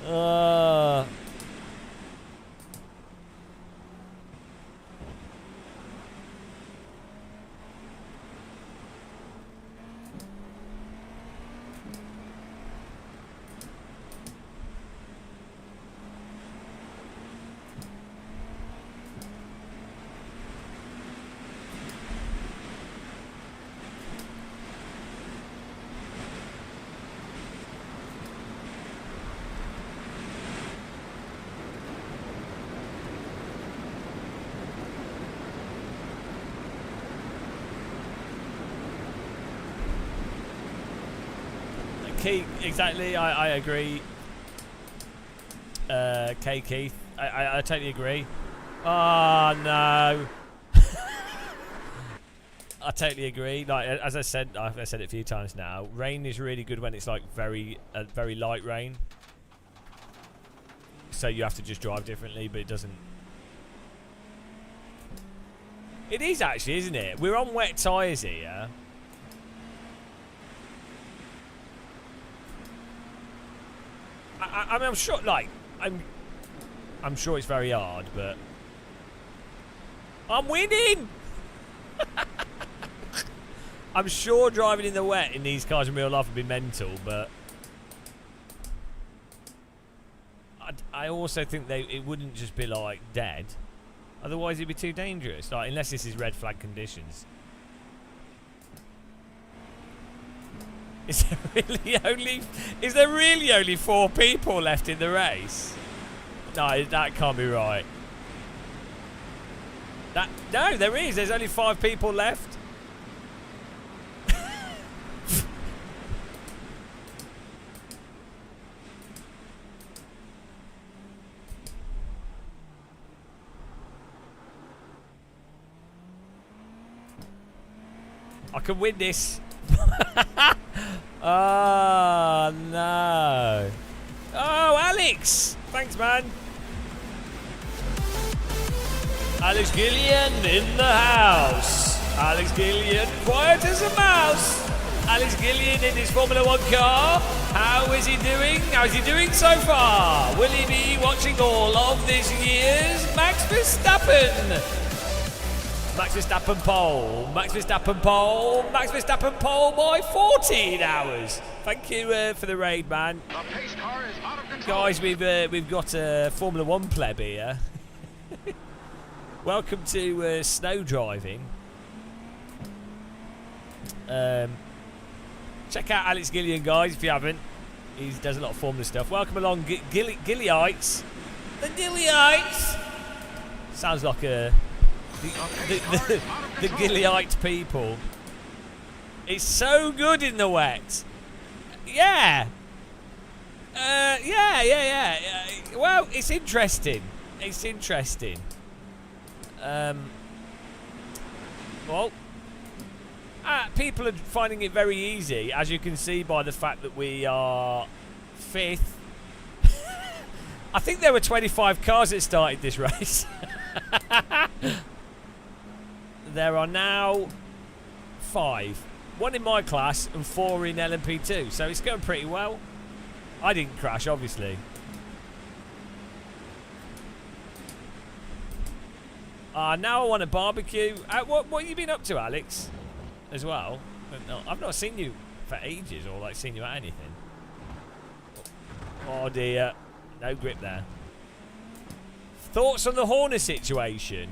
Oh. Keith, exactly. I agree. Keith, I totally agree. Oh no. I totally agree. Like as I said, I've said it a few times now. Rain is really good when it's like very light rain. So you have to just drive differently, but it doesn't. It is actually, isn't it? We're on wet tyres here. I mean, I'm sure. Like, I'm sure it's very hard, but I'm winning. I'm sure driving in the wet in these cars in real life would be mental, but I also think it wouldn't just be like dead. Otherwise, it'd be too dangerous. Like, unless this is red flag conditions. Is there really only 4 people left in the race? No, that can't be right. No, there is. There's only 5 people left. I can win this. Oh, no. Oh, Alex. Thanks, man. Alex Gillian in the house. Alex Gillian, quiet as a mouse. Alex Gillian in his Formula 1 car. How is he doing? How is he doing so far? Will he be watching all of this year's Max Verstappen? Max Verstappen pole. Max Verstappen pole. Max Verstappen pole by 14 hours. Thank you for the raid, man. The pace car is out of control. Guys, we've got a Formula 1 pleb here. Welcome to snow driving. Check out Alex Gillian, guys, if you haven't. He does a lot of Formula stuff. Welcome along, Gillyites. The Gillyites! Sounds like the Gillyite people. It's so good in the wet. Yeah. Yeah. Well, it's interesting. It's interesting. Well, people are finding it very easy, as you can see by the fact that we are 5th. I think there were 25 cars that started this race. There are now 5. 1 in my class and 4 in LMP2. So it's going pretty well. I didn't crash, obviously. Now I want a barbecue. What have you been up to, Alex? As well? I've not seen you for ages, or like seen you at anything. Oh dear. No grip there. Thoughts on the Horner situation?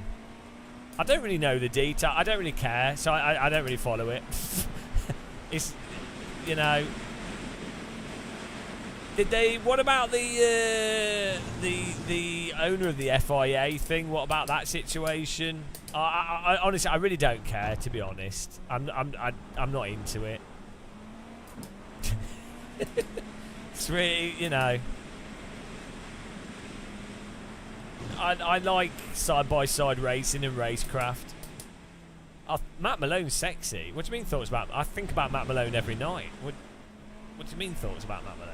I don't really know the detail. I don't really care, so I don't really follow it. It's, you know. Did they? What about the owner of the FIA thing? What about that situation? I honestly, I really don't care, to be honest. I'm not into it. It's really, you know. I like side-by-side racing and racecraft. Matt Malone's sexy. What do you mean thoughts about? I think about Matt Malone every night. What do you mean thoughts about Matt Malone?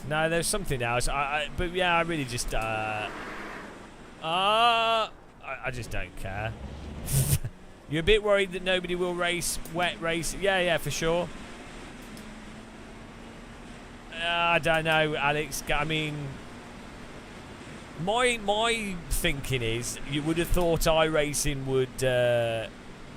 No, there's something else. But yeah, I really just I just don't care. You're a bit worried that nobody will race wet race. Yeah, for sure. I don't know, Alex. I mean, my thinking is you would have thought iRacing would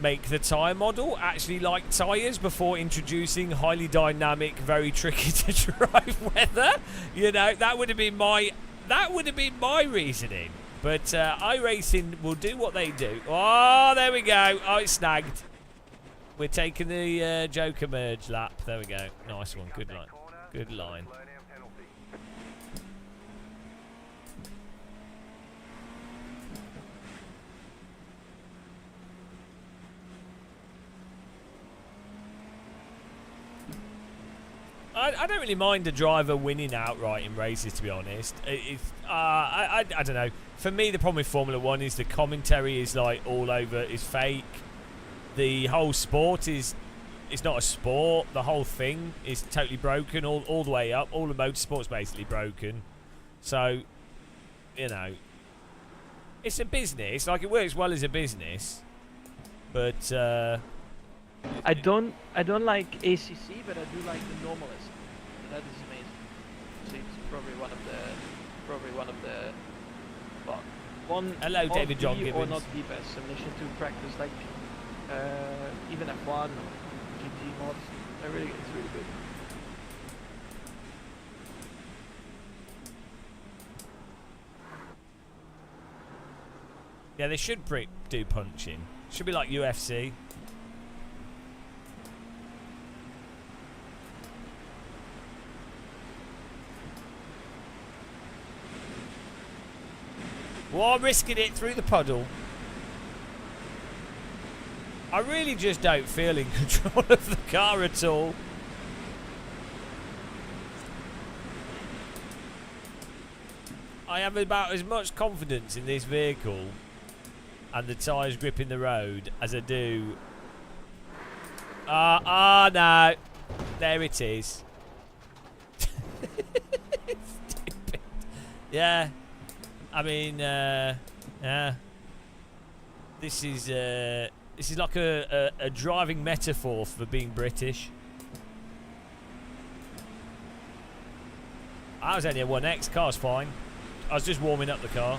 make the tyre model actually like tyres before introducing highly dynamic, very tricky to drive weather. You know, that would have been my reasoning. But iRacing will do what they do. Oh, there we go. Oh, it's snagged. We're taking the Joker merge lap. There we go. Nice one. Good line. Good line. I don't really mind a driver winning outright in races, to be honest. I don't know. For me, the problem with Formula 1 is the commentary is like all over, is fake. The whole sport is, it's not a sport. The whole thing is totally broken all the way up. All the motorsport's basically broken. So, you know, it's a business. Like, it works well as a business. But I don't like ACC, but I do like the normalist. That is amazing. So it's probably one of the well, one. Hello, of David John the, Gibbons. or not the best simulation to practice, like even F1 or GT mods. It's really good. yeah, they should do punching. Should be like UFC. Well, I'm risking it through the puddle. I really just don't feel in control of the car at all. I have about as much confidence in this vehicle and the tyres gripping the road as I do. No. There it is. Stupid. Yeah. I mean, yeah. This is like a driving metaphor for being British. I was only a 1X, car's fine. I was just warming up the car.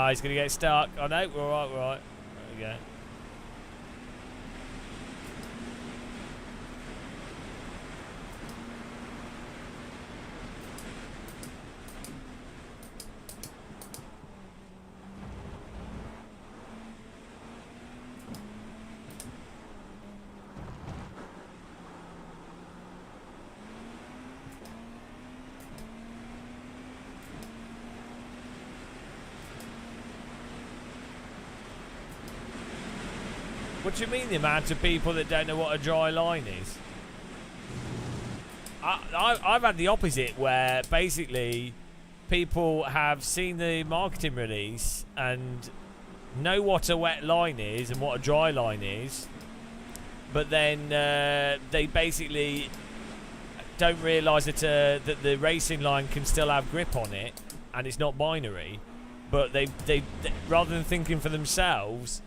he's going to get stuck. Oh, no. We're all right. We're all right. There we go. What do you mean the amount of people that don't know what a dry line is? I've had the opposite, where basically people have seen the marketing release and know what a wet line is and what a dry line is, but then they basically don't realise that the racing line can still have grip on it and it's not binary. But they rather than thinking for themselves,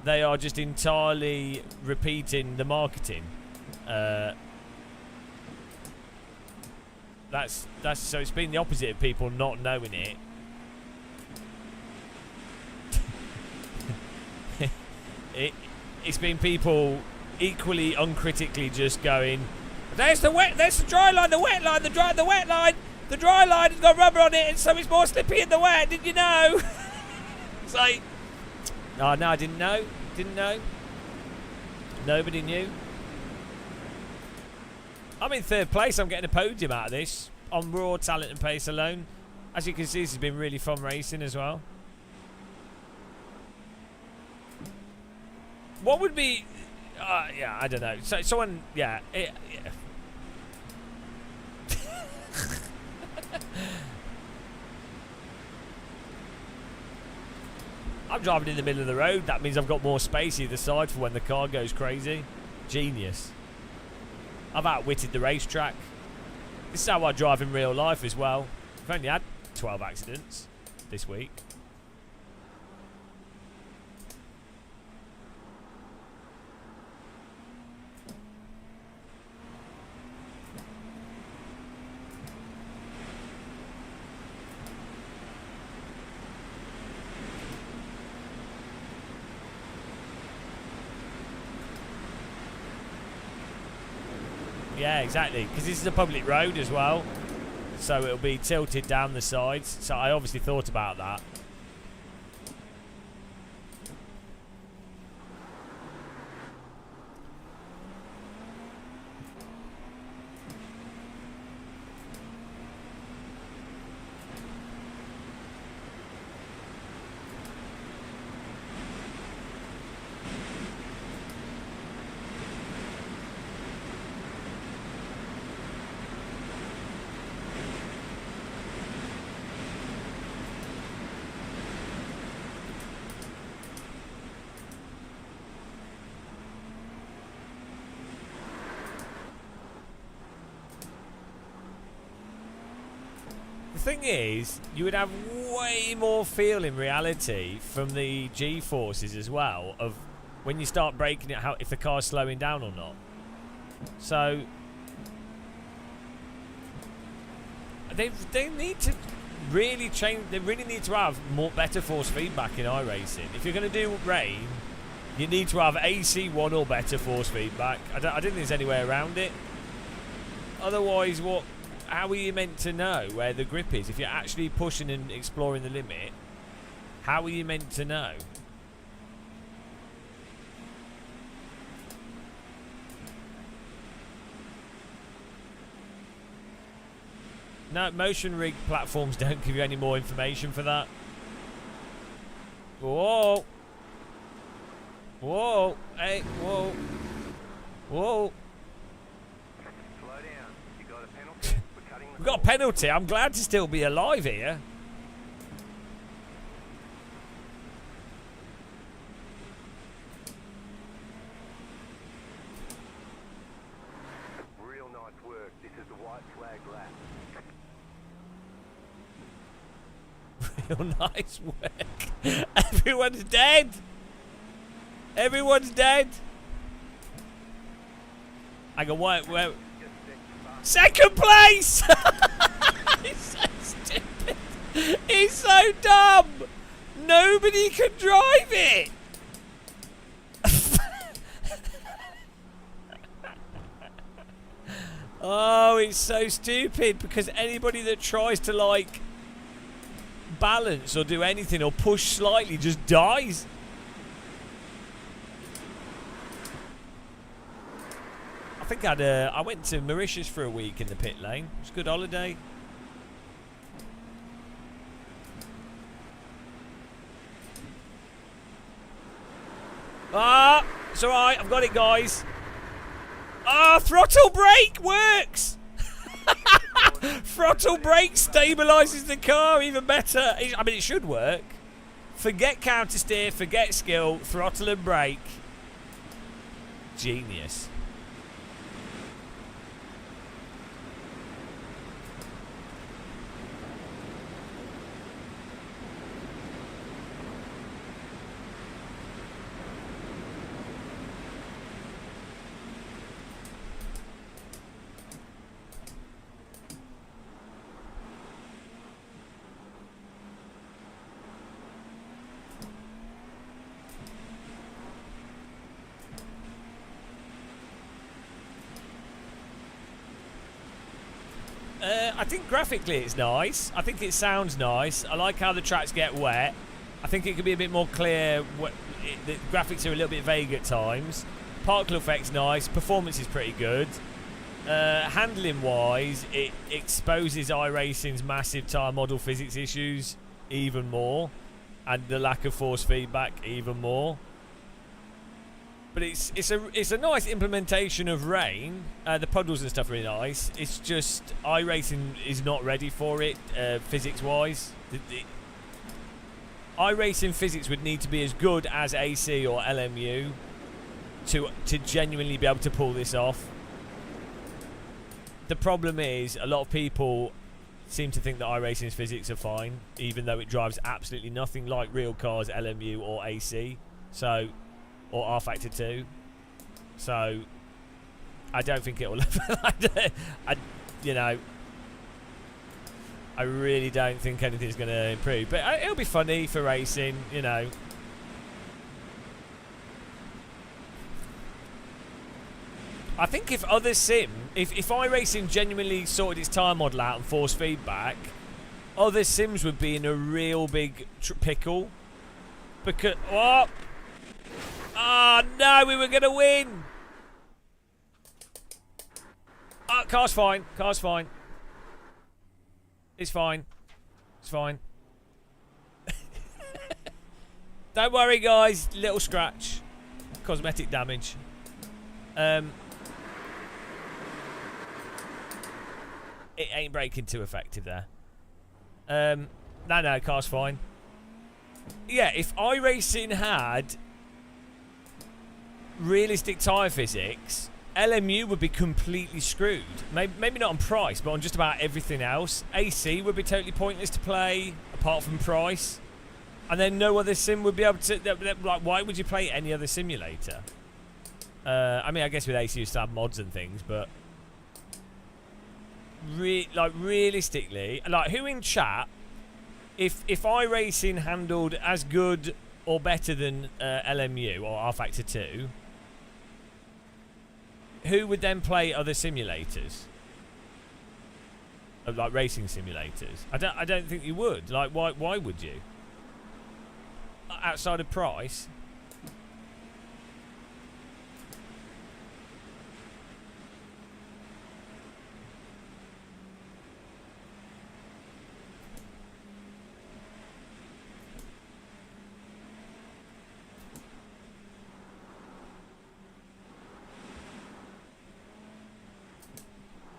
they are just entirely repeating the marketing. That's so it's been the opposite of people not knowing it. It's been people equally uncritically just going, there's the dry line, the wet line, the wet line. The dry line has got rubber on it, and so it's more slippy in the wet. Did you know? It's like, oh no, I didn't know. Didn't know. Nobody knew. I'm in third place. I'm getting a podium out of this on raw talent and pace alone. As you can see, this has been really fun racing as well. What would be? Yeah, I don't know. So someone, yeah. I'm driving in the middle of the road. That means I've got more space either side for when the car goes crazy. Genius. I've outwitted the racetrack. This is how I drive in real life as well. I've only had 12 accidents this week. Yeah, exactly, because this is a public road as well, so it'll be tilted down the sides, so I obviously thought about that. The thing is, you would have way more feel in reality from the G-forces as well of when you start braking it, how if the car's slowing down or not. So they need to really change. They really need to have better force feedback in iRacing. If you're going to do rain, you need to have AC1 or better force feedback. I don't think there's any way around it. Otherwise, how are you meant to know where the grip is? If you're actually pushing and exploring the limit, how are you meant to know? No, motion rig platforms don't give you any more information for that. Whoa. Whoa. Hey, whoa. Whoa. Slow down. You got a penalty for cutting the We've got a penalty. I'm glad to still be alive here. Real nice work. This is the white flag lap. Real nice work. Everyone's dead. Everyone's dead. Hang on, where? Second place! He's so stupid. He's so dumb. Nobody can drive it. Oh, it's so stupid because anybody that tries to like balance or do anything or push slightly just dies. I think I went to Mauritius for a week in the pit lane. It was a good holiday. Ah, it's alright, I've got it, guys. Ah, throttle brake works! Throttle brake stabilises the car even better. I mean, it should work. Forget counter steer, forget skill, throttle and brake. Genius. I think graphically it's nice. I think it sounds nice. I like how the tracks get wet. I think it could be a bit more clear. The graphics are a little bit vague at times. Particle effect's nice. Performance is pretty good. Handling wise, it exposes iRacing's massive tire model physics issues even more, and the lack of force feedback even more. But it's a nice implementation of rain. The puddles and stuff are really nice. It's just iRacing is not ready for it physics wise. iRacing physics would need to be as good as AC or LMU to genuinely be able to pull this off. The problem is a lot of people seem to think that iRacing's physics are fine, even though it drives absolutely nothing like real cars, LMU or AC. So, or R Factor 2. So, I don't think it will. I really don't think anything's going to improve. But it'll be funny for racing, you know. I think if other sim, if iRacing genuinely sorted its tire model out and force feedback, other sims would be in a real big pickle. Because what? Oh no, we were gonna win. Oh, car's fine. Car's fine. It's fine. It's fine. Don't worry, guys. Little scratch, cosmetic damage. It ain't braking too effective there. No, car's fine. Yeah, if iRacing had realistic tyre physics, LMU would be completely screwed. Maybe not on price, but on just about everything else. AC would be totally pointless to play, apart from price. And then no other sim would be able to... Like, why would you play any other simulator? I mean, I guess with AC you still have mods and things, but... realistically, like, who in chat, if iRacing handled as good or better than LMU or R Factor 2, who would then play other simulators? Like racing simulators? I don't think you would. Like, why would you? Outside of price?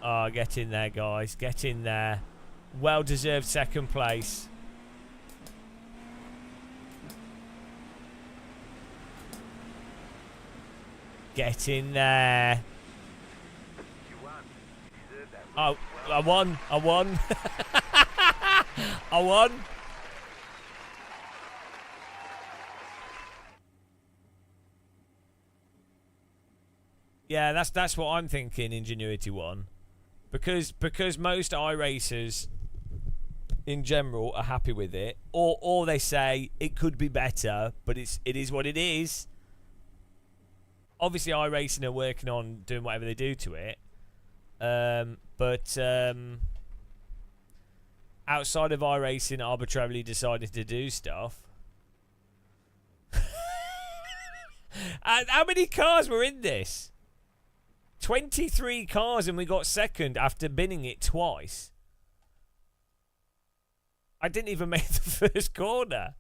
Oh, get in there, guys. Get in there. Well-deserved second place. Get in there. You won. You deserve that. Oh, I won. I won. I won. Yeah, that's what I'm thinking. Ingenuity won. Because most iRacers, in general are happy with it, or they say it could be better, but it is what it is. Obviously, iRacing are working on doing whatever they do to it, but outside of iRacing arbitrarily deciding to do stuff. And how many cars were in this? 23 cars, and we got second after binning it twice. I didn't even make the first corner.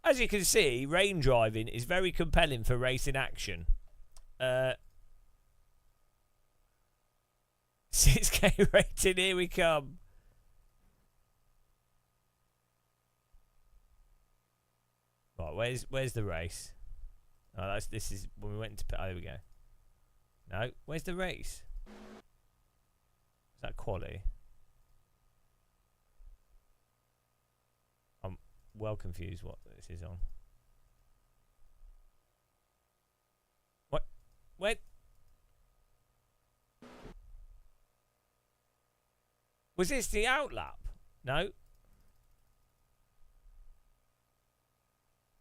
As you can see, rain driving is very compelling for racing action. 6K rating, here we come. Right, where's the race? Oh, this is when we went into. Oh, there we go. No, where's the race? Is that quali? I'm well confused what this is on. What? Where? Was this the outlap? No.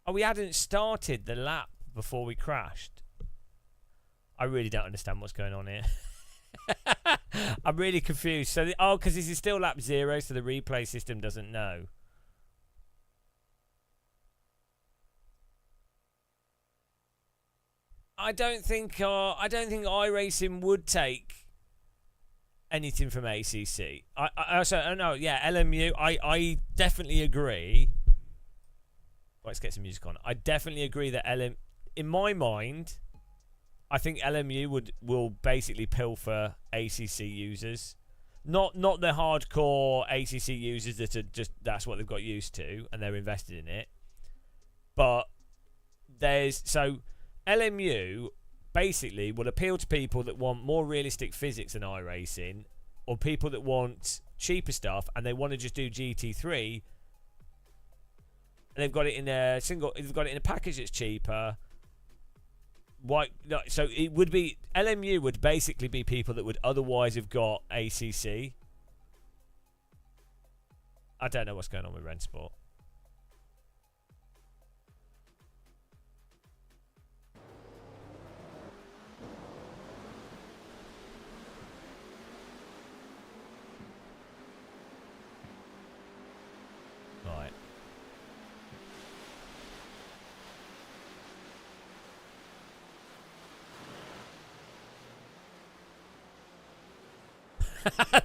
Oh, we hadn't started the lap before we crashed. I really don't understand what's going on here. I'm really confused. So, because this is still lap 0, so the replay system doesn't know. I don't think iRacing would take anything from ACC. LMU. I definitely agree. Let's get some music on. I definitely agree that in my mind, I think LMU will basically pilfer ACC users, not the hardcore ACC users that are just that's what they've got used to and they're invested in it. But LMU basically will appeal to people that want more realistic physics than iRacing, or people that want cheaper stuff and they want to just do GT3. And they've got it in a they've got it in a package that's cheaper. Why? No, so it would be LMU would basically be people that would otherwise have got ACC. I don't know what's going on with Rensport. Right.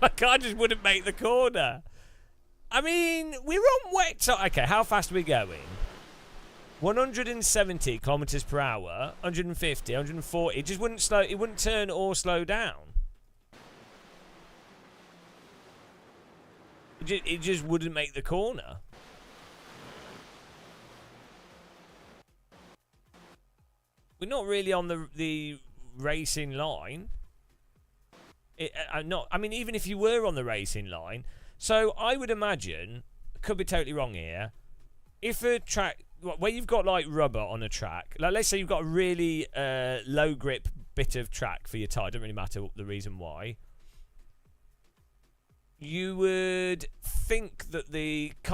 My car just wouldn't make the corner. I mean, we're on wet. Okay, how fast are we going? 170 kilometers per hour, 150, 140. It just wouldn't slow. It wouldn't turn or slow down. It just wouldn't make the corner. We're not really on the racing line. I mean, even if you were on the racing line, so I would imagine, could be totally wrong here, if a track where you've got like rubber on a track, like let's say you've got a really low grip bit of track for your tyre, doesn't really matter the reason why, you would think that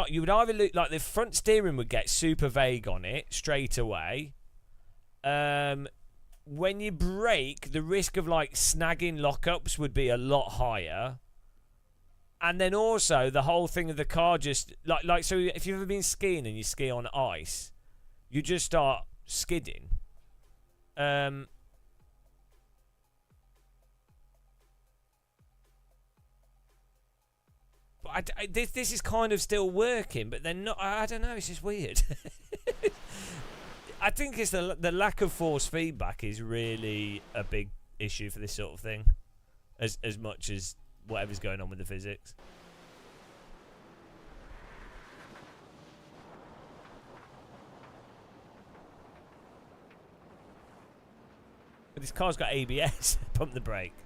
you would either look like the front steering would get super vague on it straight away. When you brake, the risk of like snagging lockups would be a lot higher. And then also the whole thing of the car just like so if you've ever been skiing and you ski on ice, you just start skidding. But this is kind of still working, but they're not. I don't know. It's just weird. I think it's the lack of force feedback is really a big issue for this sort of thing, as much as whatever's going on with the physics. But this car's got ABS. Pump the brake.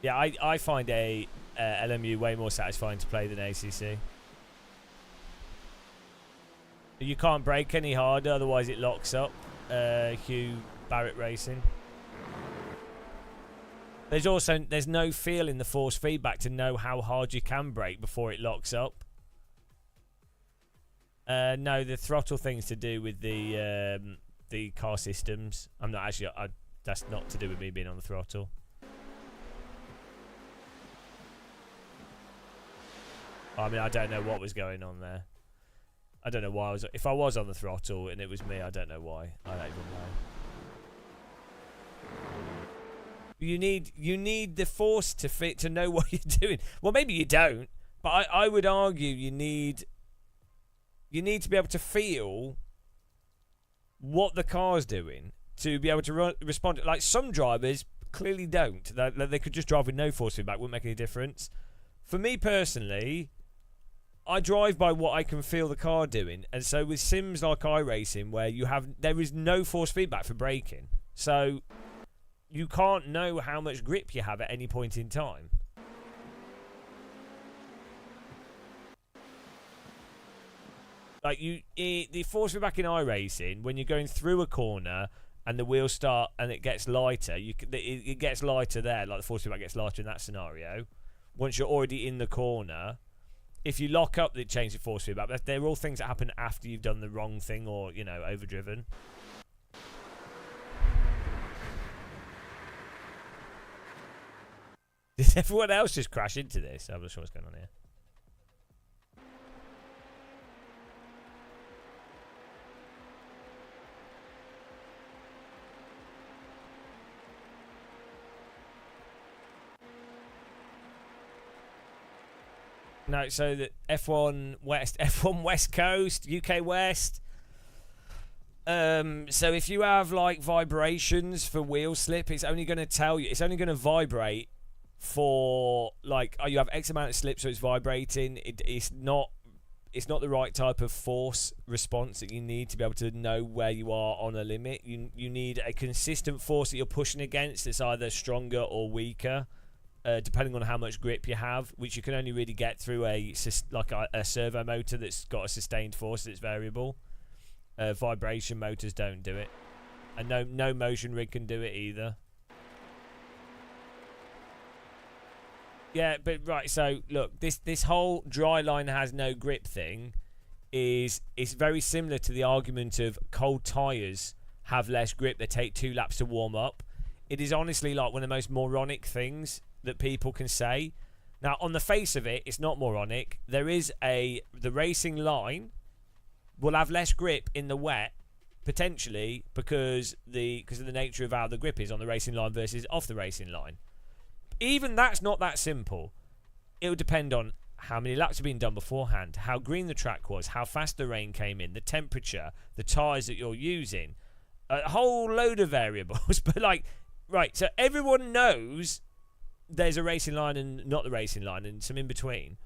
Yeah, I find LMU way more satisfying to play than ACC. You can't brake any harder, otherwise it locks up. Hugh Barrett Racing. There's no feel in the force feedback to know how hard you can brake before it locks up. No, the throttle thing's to do with the car systems. I'm not actually. That's not to do with me being on the throttle. I mean, I don't know what was going on there. I don't know why I was. If I was on the throttle and it was me, I don't know why. I don't even know. You need the force to know what you're doing. Well, maybe you don't, but I would argue you need to be able to feel what the car's doing to be able to respond. Like some drivers clearly don't. They could just drive with no force feedback, wouldn't make any difference. For me personally, I drive by what I can feel the car doing, and so with sims like iRacing, where there is no force feedback for braking, so you can't know how much grip you have at any point in time. Like the force feedback in iRacing, when you're going through a corner and the wheels start and it gets lighter, it gets lighter there. Like the force feedback gets lighter in that scenario. Once you're already in the corner, if you lock up, it changes the force feedback. But they're all things that happen after you've done the wrong thing or overdriven. Did everyone else just crash into this? I'm not sure what's going on here. No, so the F1 West Coast, UK West. So if you have like vibrations for wheel slip, it's only going to tell you. It's only going to vibrate for like, you have X amount of slip, so it's vibrating. It's not the right type of force response that you need to be able to know where you are on a limit. You need a consistent force that you're pushing against that's either stronger or weaker, depending on how much grip you have, which you can only really get through a servo motor that's got a sustained force that's variable. Vibration motors don't do it, and no motion rig can do it either. Yeah, but right, so look, this whole dry line has no grip thing is very similar to the argument of cold tyres have less grip, they take 2 laps to warm up. It is honestly like one of the most moronic things that people can say. Now, on the face of it, it's not moronic. There is the racing line will have less grip in the wet, potentially, because of the nature of how the grip is on the racing line versus off the racing line. Even that's not that simple. It would depend on how many laps have been done beforehand, how green the track was, how fast the rain came in, the temperature, the tyres that you're using, a whole load of variables. But right, so everyone knows there's a racing line and not the racing line and some in between.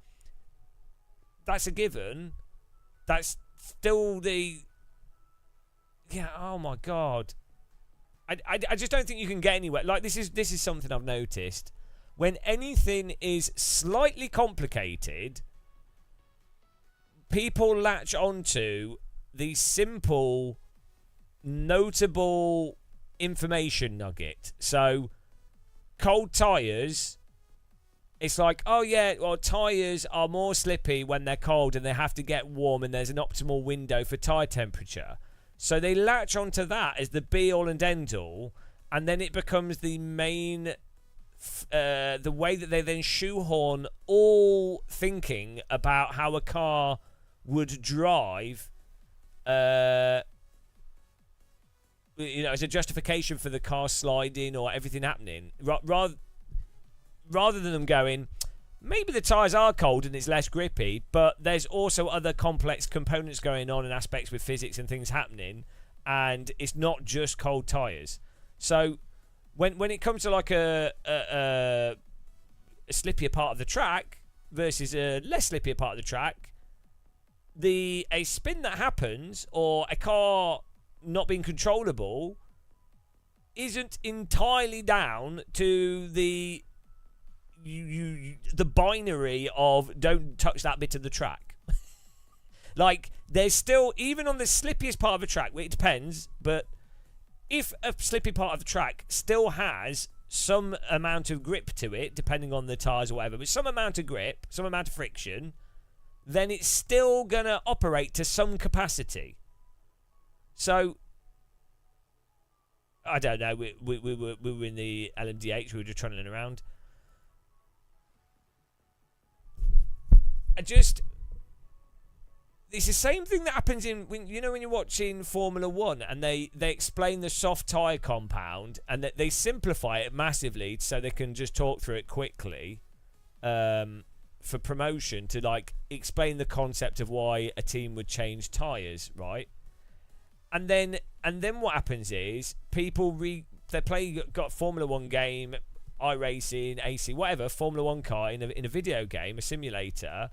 That's a given. That's still oh my god. I just don't think you can get anywhere. Like, this is something I've noticed. When anything is slightly complicated, people latch onto the simple, notable information nugget. So, cold tyres, it's like, oh yeah, well, tyres are more slippy when they're cold and they have to get warm and there's an optimal window for tyre temperature. So they latch onto that as the be-all and end-all, and then it becomes the main, the way that they then shoehorn all thinking about how a car would drive, as a justification for the car sliding or everything happening, rather than them going, maybe the tyres are cold and it's less grippy, but there's also other complex components going on and aspects with physics and things happening, and it's not just cold tyres. So when it comes to like a slippier part of the track versus a less slippier part of the track, a spin that happens or a car not being controllable isn't entirely down to the binary of don't touch that bit of the track. Like, there's still, even on the slippiest part of the track, it depends, but if a slippy part of the track still has some amount of grip to it, depending on the tyres or whatever, but some amount of grip, some amount of friction, then it's still going to operate to some capacity. So, I don't know, we were in the LMDH, we were just trundling around. It's the same thing that happens when you're watching Formula 1 and they explain the soft tyre compound and that they simplify it massively so they can just talk through it quickly for promotion to like explain the concept of why a team would change tyres, right? And then what happens is people got Formula 1 game, iRacing, AC, whatever, Formula 1 car in a video game, a simulator.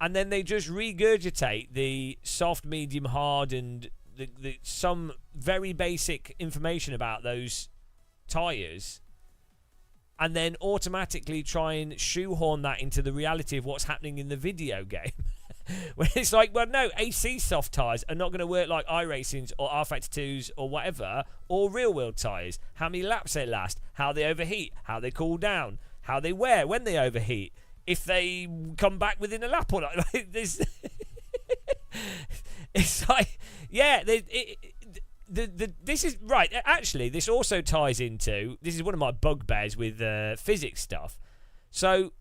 And then they just regurgitate the soft, medium, hard, and some very basic information about those tyres, and then automatically try and shoehorn that into the reality of what's happening in the video game. When it's like, well, no, AC soft tyres are not going to work like iRacing's or R-Factor 2's or whatever, or real-world tyres. How many laps they last, how they overheat, how they cool down, how they wear when they overheat, if they come back within a lap or not. It's like, yeah, this is right. Actually, this also ties into, this is one of my bugbears with physics stuff. So,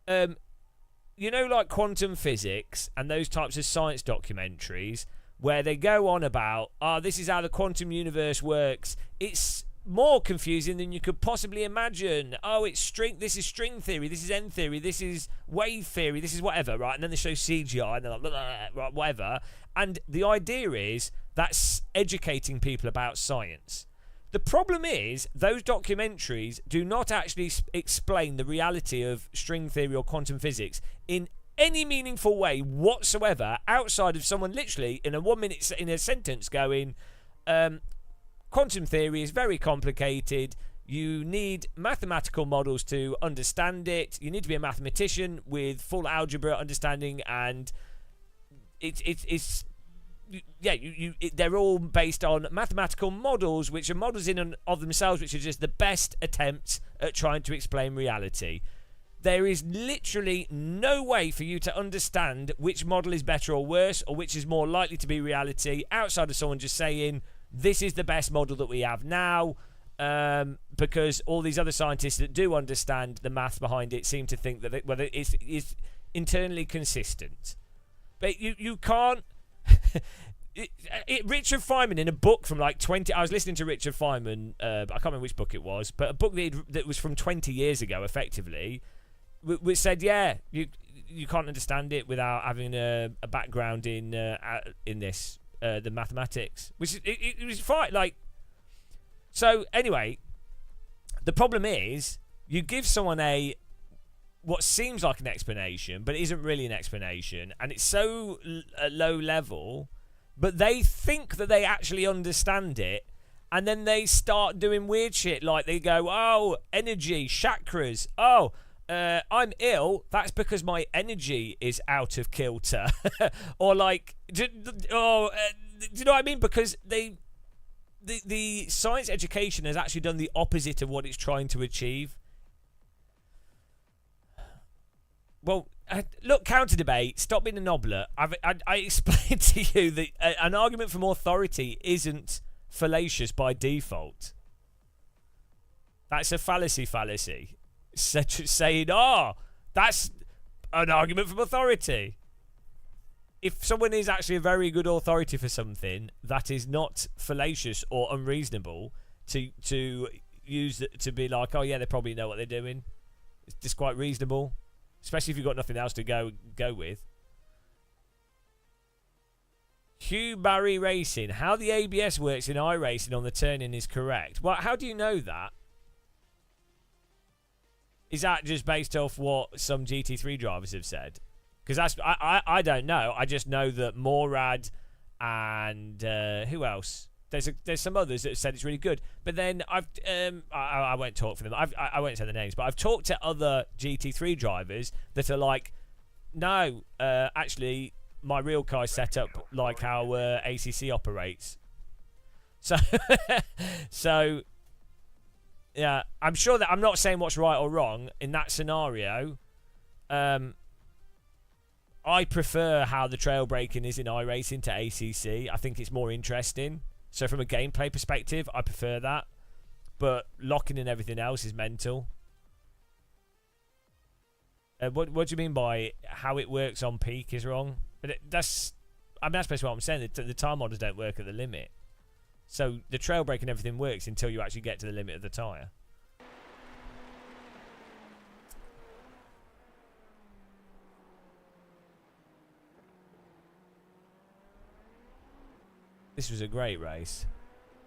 like quantum physics and those types of science documentaries where they go on about, this is how the quantum universe works. It's more confusing than you could possibly imagine. This is string theory, this is N theory, this is wave theory, this is whatever, right? And then they show CGI and they're like, blah, blah, blah, right, whatever. And the idea is that's educating people about science. The problem is those documentaries do not actually explain the reality of string theory or quantum physics in any meaningful way whatsoever, outside of someone literally in a 1 minute in a sentence going, quantum theory is very complicated. You need mathematical models to understand it. You need to be a mathematician with full algebra understanding, and they're all based on mathematical models, which are models in and of themselves, which are just the best attempts at trying to explain reality. There is literally no way for you to understand which model is better or worse, or which is more likely to be reality, outside of someone just saying, this is the best model that we have now, because all these other scientists that do understand the maths behind it seem to think that it's internally consistent. But you can't... Richard Feynman, in a book from like 20... I was listening to Richard Feynman, I can't remember which book it was, but a book that was from 20 years ago, effectively, which said, you can't understand it without having a background in this... the mathematics, which it was fine. Like, so anyway, the problem is you give someone what seems like an explanation, but it isn't really an explanation, and it's so low level, but they think that they actually understand it, and then they start doing weird shit like they go, energy, chakras, I'm ill, that's because my energy is out of kilter. Or like, do you know what I mean? Because the science education has actually done the opposite of what it's trying to achieve. Well, look, counter debate, stop being a knobbler. I explained to you that an argument from authority isn't fallacious by default. That's a fallacy. Saying, that's an argument from authority. If someone is actually a very good authority for something, that is not fallacious or unreasonable to use to be like, they probably know what they're doing. It's just quite reasonable, especially if you've got nothing else to go with. Hugh Barry Racing, how the ABS works in iRacing on the turn-in is correct. Well, how do you know that? Is that just based off what some GT3 drivers have said? Because I don't know. I just know that Morad and who else? There's some others that have said it's really good. But then I won't talk for them. I won't say the names. But I've talked to other GT3 drivers that are like, no, actually, my real car is set up like how ACC operates. So Yeah, I'm sure that I'm not saying what's right or wrong in that scenario. I prefer how the trail braking is in iRacing to ACC. I think it's more interesting. So from a gameplay perspective, I prefer that. But locking and everything else is mental. What do you mean by how it works on peak is wrong? But that's basically what I'm saying. The tire modders don't work at the limit. So the trail brake and everything works until you actually get to the limit of the tyre. This was a great race.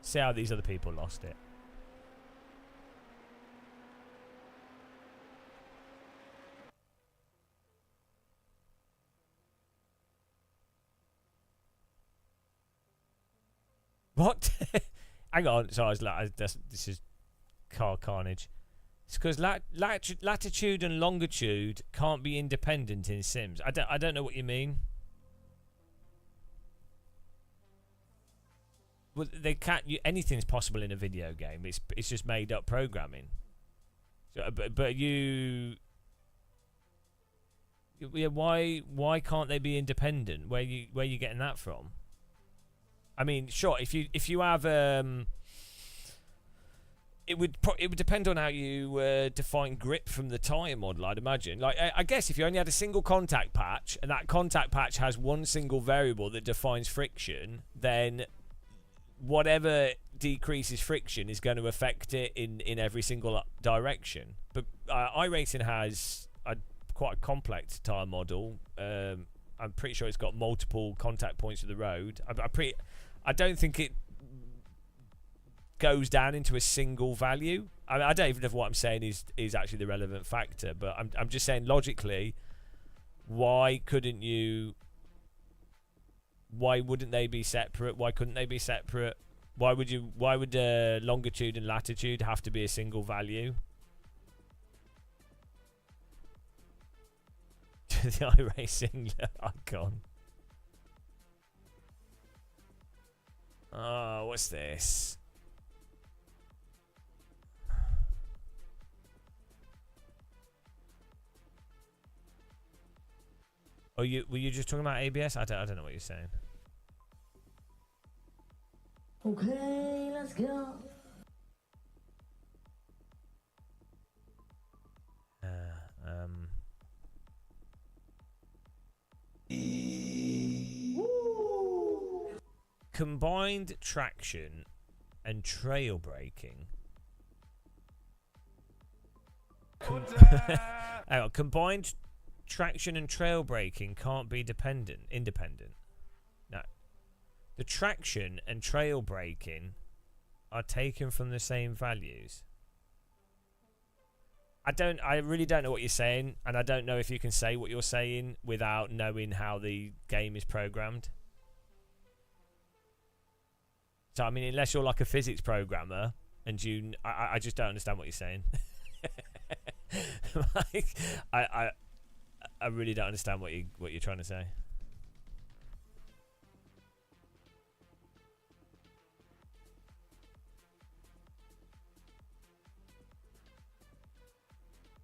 See how these other people lost it. What? Hang on. So I was like, this is car carnage. It's because latitude and longitude can't be independent in Sims. I don't know what you mean. Well, they can't. Anything's possible in a video game. It's just made up programming. So, but you. Yeah. Why can't they be independent? Where you getting that from? I mean, sure. If you have it would depend on how you define grip from the tyre model. I'd imagine. Like I guess if you only had a single contact patch and that contact patch has one single variable that defines friction, then whatever decreases friction is going to affect it in every single direction. But iRacing has quite a complex tyre model. I'm pretty sure it's got multiple contact points of the road. I don't think it goes down into a single value. I mean, I don't even know if what I'm saying is actually the relevant factor. But I'm just saying logically, why wouldn't they be separate? Why couldn't they be separate? Why would longitude and latitude have to be a single value? The iRacing icon. Oh, what's this? Oh, were you just talking about ABS? I don't know what you're saying. Okay, let's go. Combined traction and trail braking. Hang on, combined traction and trail braking can't be independent. No. The traction and trail braking are taken from the same values. I really don't know what you're saying, and I don't know if you can say what you're saying without knowing how the game is programmed. So I mean, unless you're like a physics programmer and I just don't understand what you're saying. Like, I really don't understand what you're trying to say.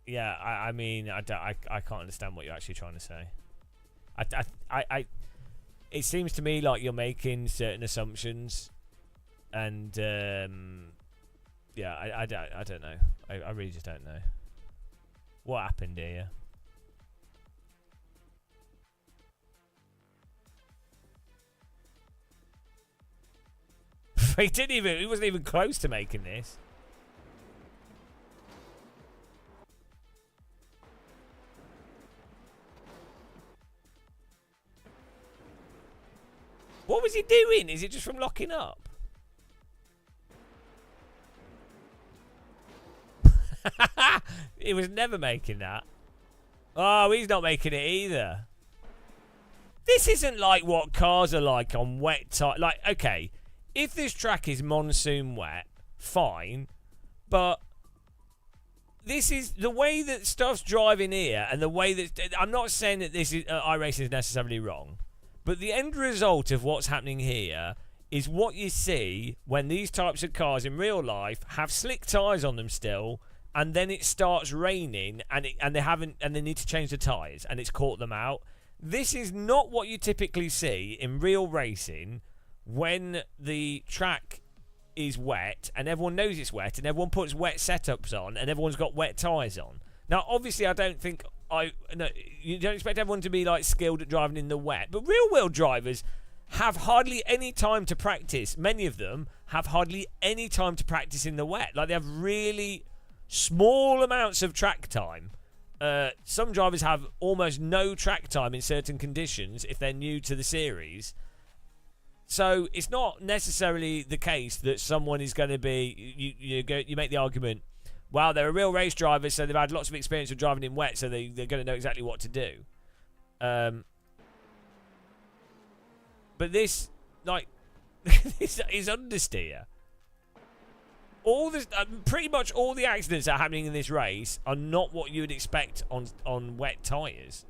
Yeah, I mean, I can't understand what you're actually trying to say. It seems to me like you're making certain assumptions, and yeah, I don't know. I really just don't know. What happened here? He wasn't even close to making this. What was he doing? Is it just from locking up? He was never making that. Oh, he's not making it either. This isn't like what cars are like on wet tyre. Like, okay, if this track is monsoon wet, fine. But this is the way that stuff's driving here, and the way that I'm not saying that this is iRacing is necessarily wrong. But the end result of what's happening here is what you see when these types of cars in real life have slick tyres on them still, and then it starts raining and they need to change the tyres and it's caught them out. This is not what you typically see in real racing when the track is wet and everyone knows it's wet and everyone puts wet setups on and everyone's got wet tyres on. Now, obviously, I don't think you don't expect everyone to be like skilled at driving in the wet, but real world drivers have hardly any time to practice. Many of them have hardly any time to practice in the wet. Like, they have really small amounts of track time. Some drivers have almost no track time in certain conditions if they're new to the series. So it's not necessarily the case that someone is going to be. You make the argument, well, they're a real race driver, so they've had lots of experience of driving in wet, so they're going to know exactly what to do. But this, like, this is understeer. All this, pretty much all the accidents that are happening in this race are not what you would expect on wet tyres.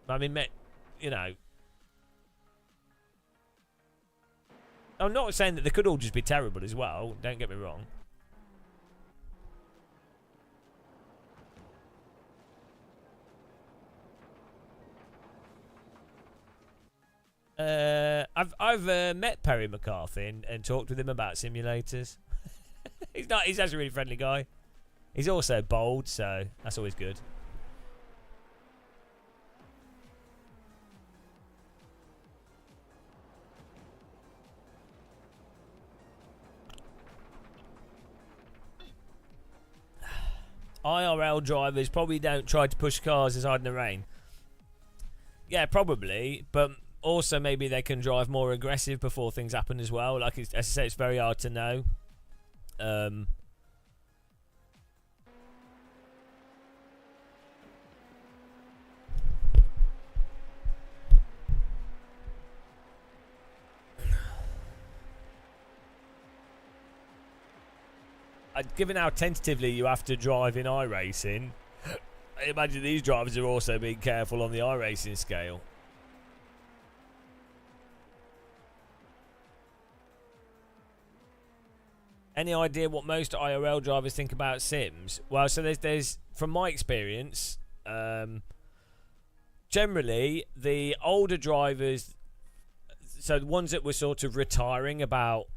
I mean, you know, I'm not saying that they could all just be terrible as well. Don't get me wrong. I've met Perry McCarthy and talked with him about simulators. He's actually a really friendly guy. He's also bold, so that's always good. IRL drivers probably don't try to push cars as hard in the rain. Yeah, probably, but also maybe they can drive more aggressive before things happen as well. Like, as I say, it's very hard to know. Given how tentatively you have to drive in iRacing, I imagine these drivers are also being careful on the iRacing scale. Any idea what most IRL drivers think about sims? Well, so there's from my experience, generally the older drivers, so the ones that were sort of retiring about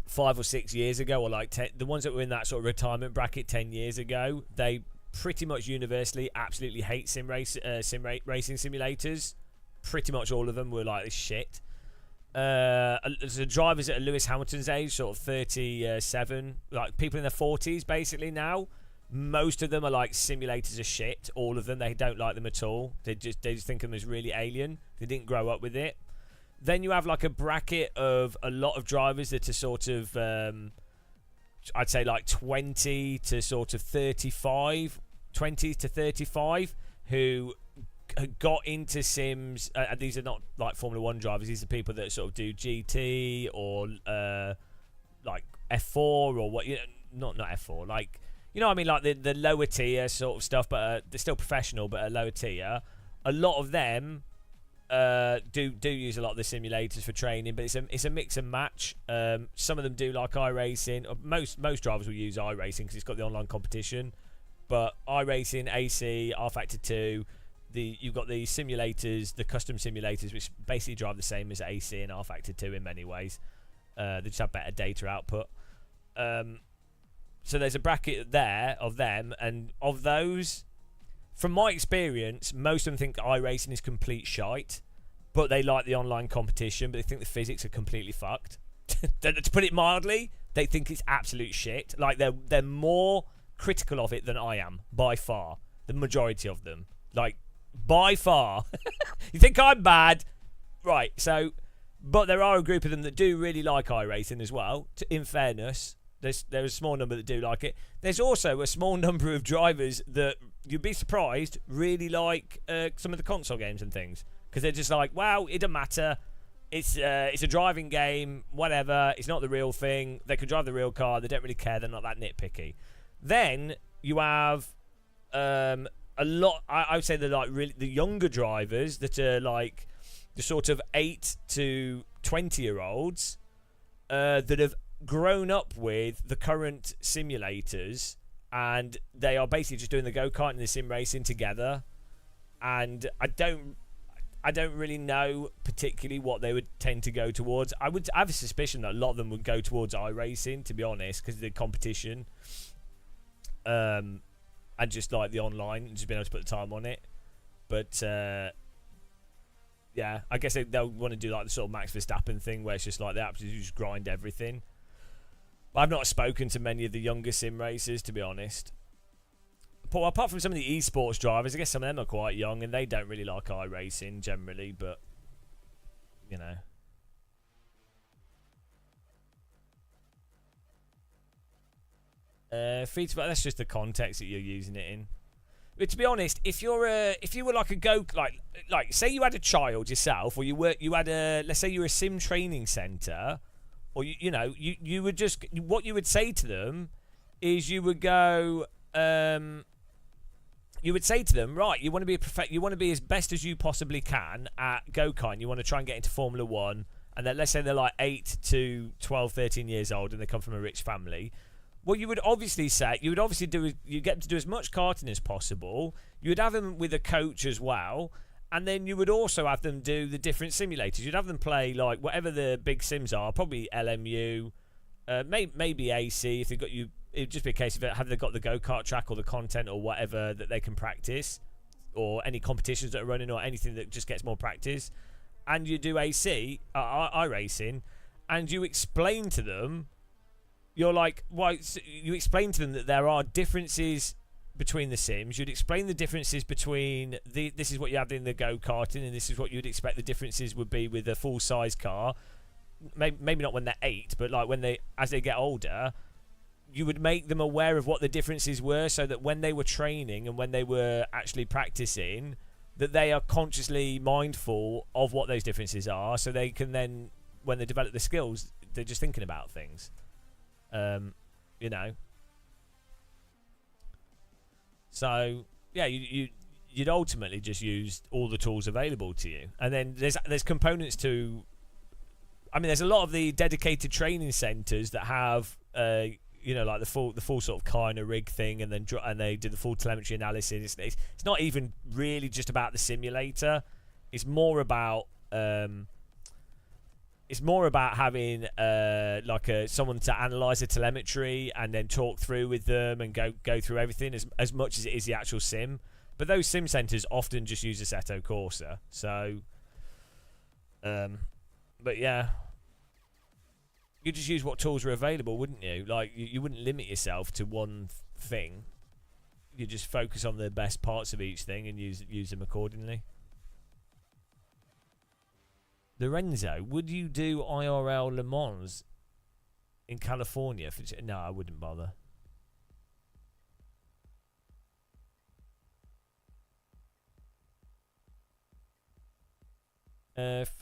5 or 6 years ago, or like the ones that were in that sort of retirement bracket 10 years ago, they pretty much universally absolutely hate racing simulators. Pretty much all of them were like this shit. The drivers at Lewis Hamilton's age, sort of 37, like people in their 40s basically now, most of them are like, simulators are shit. All of them, they don't like them at all. They just think of them as really alien. They didn't grow up with it. Then you have like a bracket of a lot of drivers that are sort of, I'd say like 20 to sort of 35, 20 to 35, who got into sims. These are not like Formula 1 drivers. These are people that sort of do GT or like F4 or what, you know, not F4, like, you know what I mean, like the lower tier sort of stuff, but they're still professional, but a lower tier. A lot of them do use a lot of the simulators for training, but it's a mix and match. Some of them do like iRacing. Most drivers will use iRacing because it's got the online competition. But iRacing, AC, R Factor 2, you've got the simulators, the custom simulators, which basically drive the same as AC and R Factor 2 in many ways. They just have better data output. So there's a bracket there of them, and of those, from my experience, most of them think iRacing is complete shite, but they like the online competition, but they think the physics are completely fucked. To put it mildly, they think it's absolute shit. Like, they're more critical of it than I am, by far. The majority of them. Like, by far. You think I'm bad? Right, so, but there are a group of them that do really like iRacing as well, in fairness. There's a small number that do like it. There's also a small number of drivers that, you'd be surprised, really like some of the console games and things, because they're just like, wow, it doesn't matter. It's a driving game, whatever. It's not the real thing. They can drive the real car. They don't really care. They're not that nitpicky. Then you have a lot. I would say they're like really the younger drivers that are like the sort of 8 to 20-year-olds that have grown up with the current simulators, and they are basically just doing the go-kart and the sim racing together. And I don't really know particularly what they would tend to go towards. I have a suspicion that a lot of them would go towards iRacing, to be honest, because of the competition, and just like the online, and just being able to put the time on it. But yeah, I guess they'll want to do like the sort of Max Verstappen thing, where it's just like they absolutely just grind everything. But I've not spoken to many of the younger sim racers, to be honest. But apart from some of the esports drivers, I guess some of them are quite young and they don't really like iRacing generally, but you know. That's just the context that you're using it in. But to be honest, if you were like like say you had a child yourself, or you had a, let's say you were a sim training center, or you would just, what you would say to them is you would go you would say to them, right, you want to be you want to be as best as you possibly can at go-kart, you want to try and get into Formula 1, and then let's say they're like 8 to 12, 13 years old and they come from a rich family. Well, you would obviously you get to do as much karting as possible. You would have them with a coach as well, and then you would also have them do the different simulators. You'd have them play like whatever the big sims are, probably LMU, maybe AC if they've got you. It'd just be a case of have they got the go-kart track or the content or whatever that they can practice, or any competitions that are running or anything that just gets more practice. And you do AC, iRacing, and you explain to them, you're like, why? You explain to them that there are differences between the sims. You'd explain the differences between this is what you have in the go-karting, and this is what you'd expect the differences would be with a full-size car. Maybe not when they're 8, but like as they get older, you would make them aware of what the differences were, so that when they were training and when they were actually practicing, that they are consciously mindful of what those differences are, so they can then, when they develop the skills, they're just thinking about things. So yeah, you'd ultimately just use all the tools available to you, and then there's components to. I mean, there's a lot of the dedicated training centers that have like the full sort of car and a rig thing, and they do the full telemetry analysis. It's not even really just about the simulator. It's more about having someone to analyze the telemetry and then talk through with them and go through everything as much as it is the actual sim. But those sim centers often just use Assetto Corsa. So, but yeah. You just use what tools are available, wouldn't you? Like, you wouldn't limit yourself to one thing. You just focus on the best parts of each thing and use them accordingly. Lorenzo, would you do IRL Le Mans in California? No, I wouldn't bother.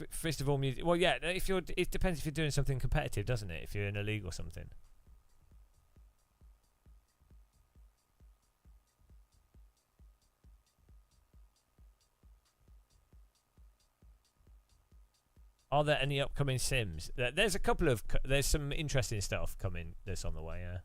First of all, music. Well, yeah. It depends if you're doing something competitive, doesn't it? If you're in a league or something. Are there any upcoming sims? There's a couple of. There's some interesting stuff coming that's on the way. Yeah.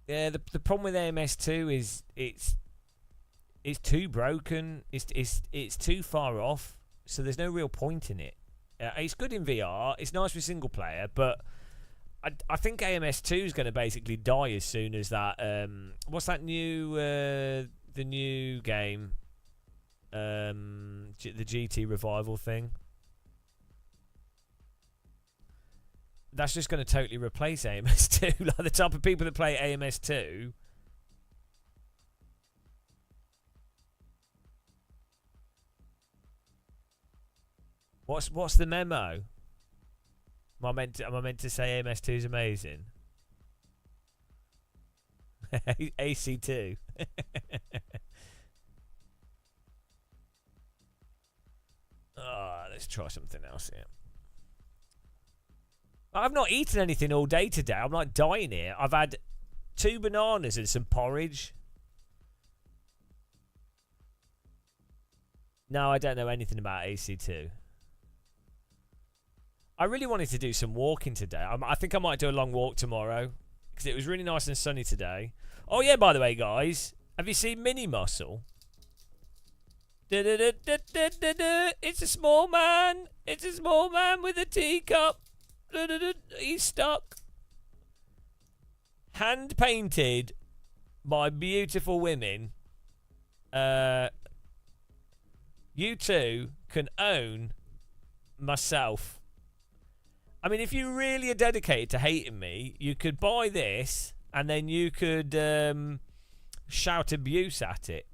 Yeah, the problem with AMS2 is it's too broken. It's too far off. So there's no real point in it. It's good in VR. It's nice for single player, but I think AMS2 is going to basically die as soon as that. What's that new the new game? The GT Revival thing. That's just going to totally replace AMS2. Like the type of people that play AMS2. What's the memo? Am I meant to say AMS2 is amazing? AC2. Let's try something else here. I've not eaten anything all day today. I'm like dying here. I've had 2 bananas and some porridge. No, I don't know anything about AC2. I really wanted to do some walking today. I think I might do a long walk tomorrow because it was really nice and sunny today. Oh, yeah, by the way, guys, have you seen Mini Muscle? It's a small man. It's a small man with a teacup. He's stuck. Hand painted by beautiful women. You two can own myself. I mean, if you really are dedicated to hating me, you could buy this and then you could shout abuse at it.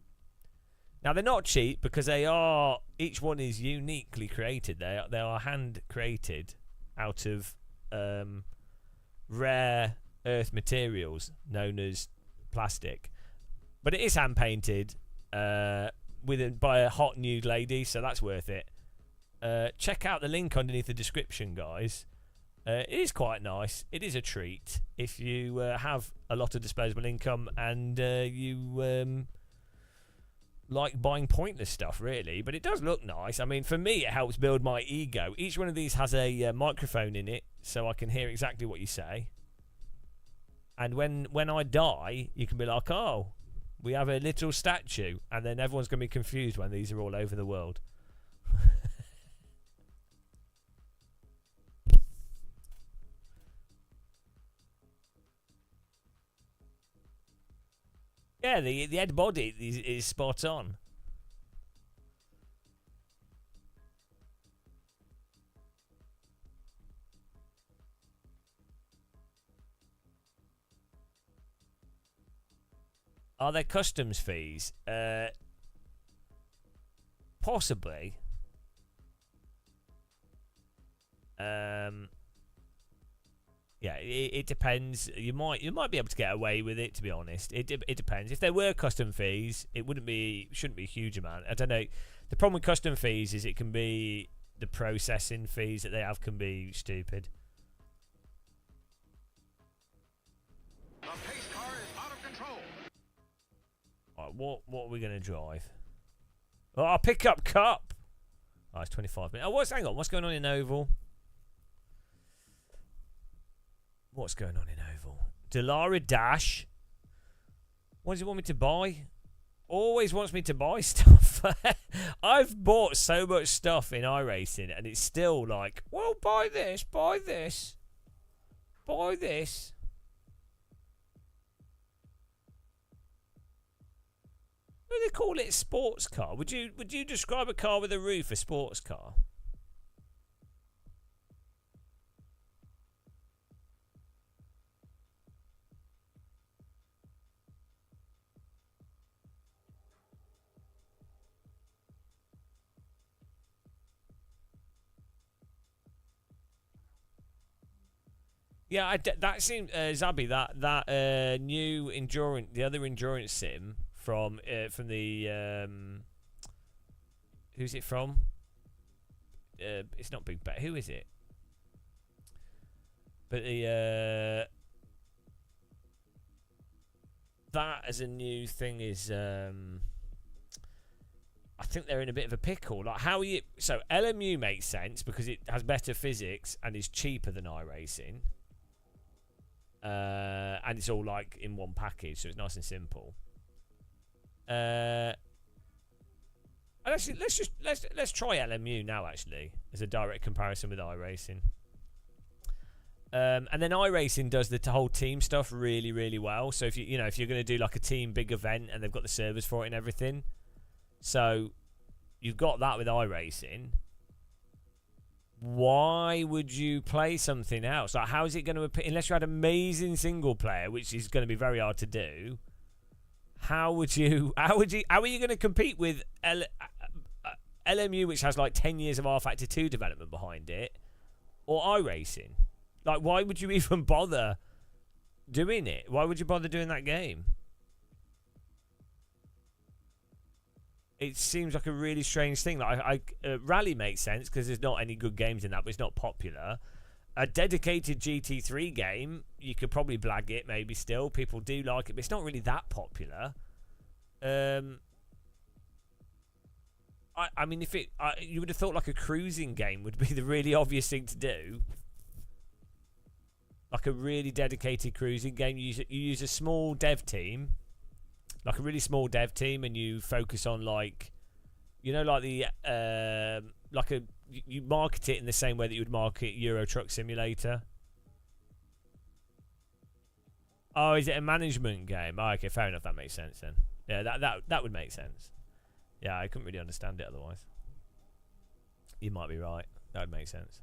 Now, they're not cheap because they are, each one is uniquely created. They are hand created out of rare earth materials known as plastic. But it is hand painted by a hot nude lady, so that's worth it. Check out the link underneath the description, guys. It is quite nice. It is a treat if you have a lot of disposable income and you like buying pointless stuff, really. But it does look nice. I mean, for me, it helps build my ego. Each one of these has a microphone in it, so I can hear exactly what you say. And when I die, you can be like, oh, we have a little statue, and then everyone's going to be confused when these are all over the world. Yeah, the head body is spot on. Are there customs fees? Possibly. Yeah, it depends. You might be able to get away with it. To be honest, it depends. If there were custom fees, it shouldn't be a huge amount. I don't know. The problem with custom fees is it can be the processing fees that they have can be stupid. The pace car is out of control. Right, what are we gonna drive? Oh, pickup cup. Oh, it's 25 minutes. Oh, hang on. What's going on in Oval? What's going on in Oval? Delara Dash. What does he want me to buy? Always wants me to buy stuff. I've bought so much stuff in iRacing, and it's still like, well, buy this, buy this, buy this. What do they call it? Sports car. Would you describe a car with a roof a sports car? Yeah, that seemed Zabby, that new endurance, the other endurance sim from the who's it from? It's not Big Bet. Who is it? But the that as a new thing is I think they're in a bit of a pickle. Like how you so LMU makes sense because it has better physics and is cheaper than iRacing. And it's all like in one package, so it's nice and simple. And actually, let's try LMU now. Actually, as a direct comparison with iRacing. And then iRacing does the whole team stuff really, really well. So if you're going to do like a team big event and they've got the servers for it and everything, so you've got that with iRacing. Why would you play something else? Like, how is it going to appear? Unless you had amazing single player, which is going to be very hard to do. How are you going to compete with LMU, which has like 10 years of R-Factor 2 development behind it, or iRacing? Like, why would you even bother doing it? Why would you bother doing that game? It seems like a really strange thing. Like, Rally makes sense because there's not any good games in that, but it's not popular. a dedicated GT3 game, you could probably blag it. Maybe still people do like it, but it's not really that popular. I mean, if it, you would have thought like a cruising game would be the really obvious thing to do. Like a really dedicated cruising game. You use a small dev team, like a really small dev team, and you focus on like, you know, like the like a you market it in the same way that you would market Euro Truck Simulator. Oh, is it a management game? Oh, okay, fair enough. That makes sense then. Yeah, that would make sense. Yeah, I couldn't really understand it otherwise. You might be right. That would make sense.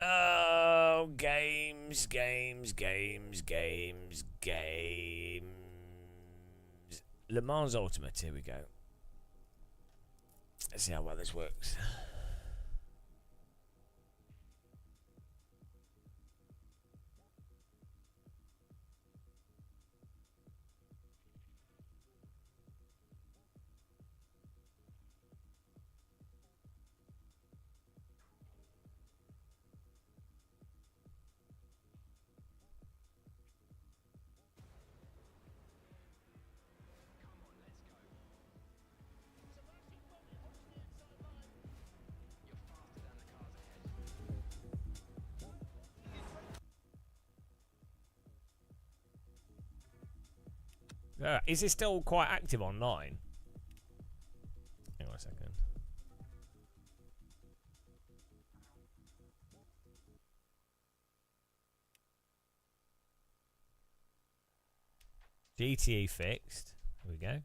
Oh, games. Le Mans Ultimate, here we go. Let's see how well this works. Is it still quite active online? Hang on a second. GTE fixed. There we go.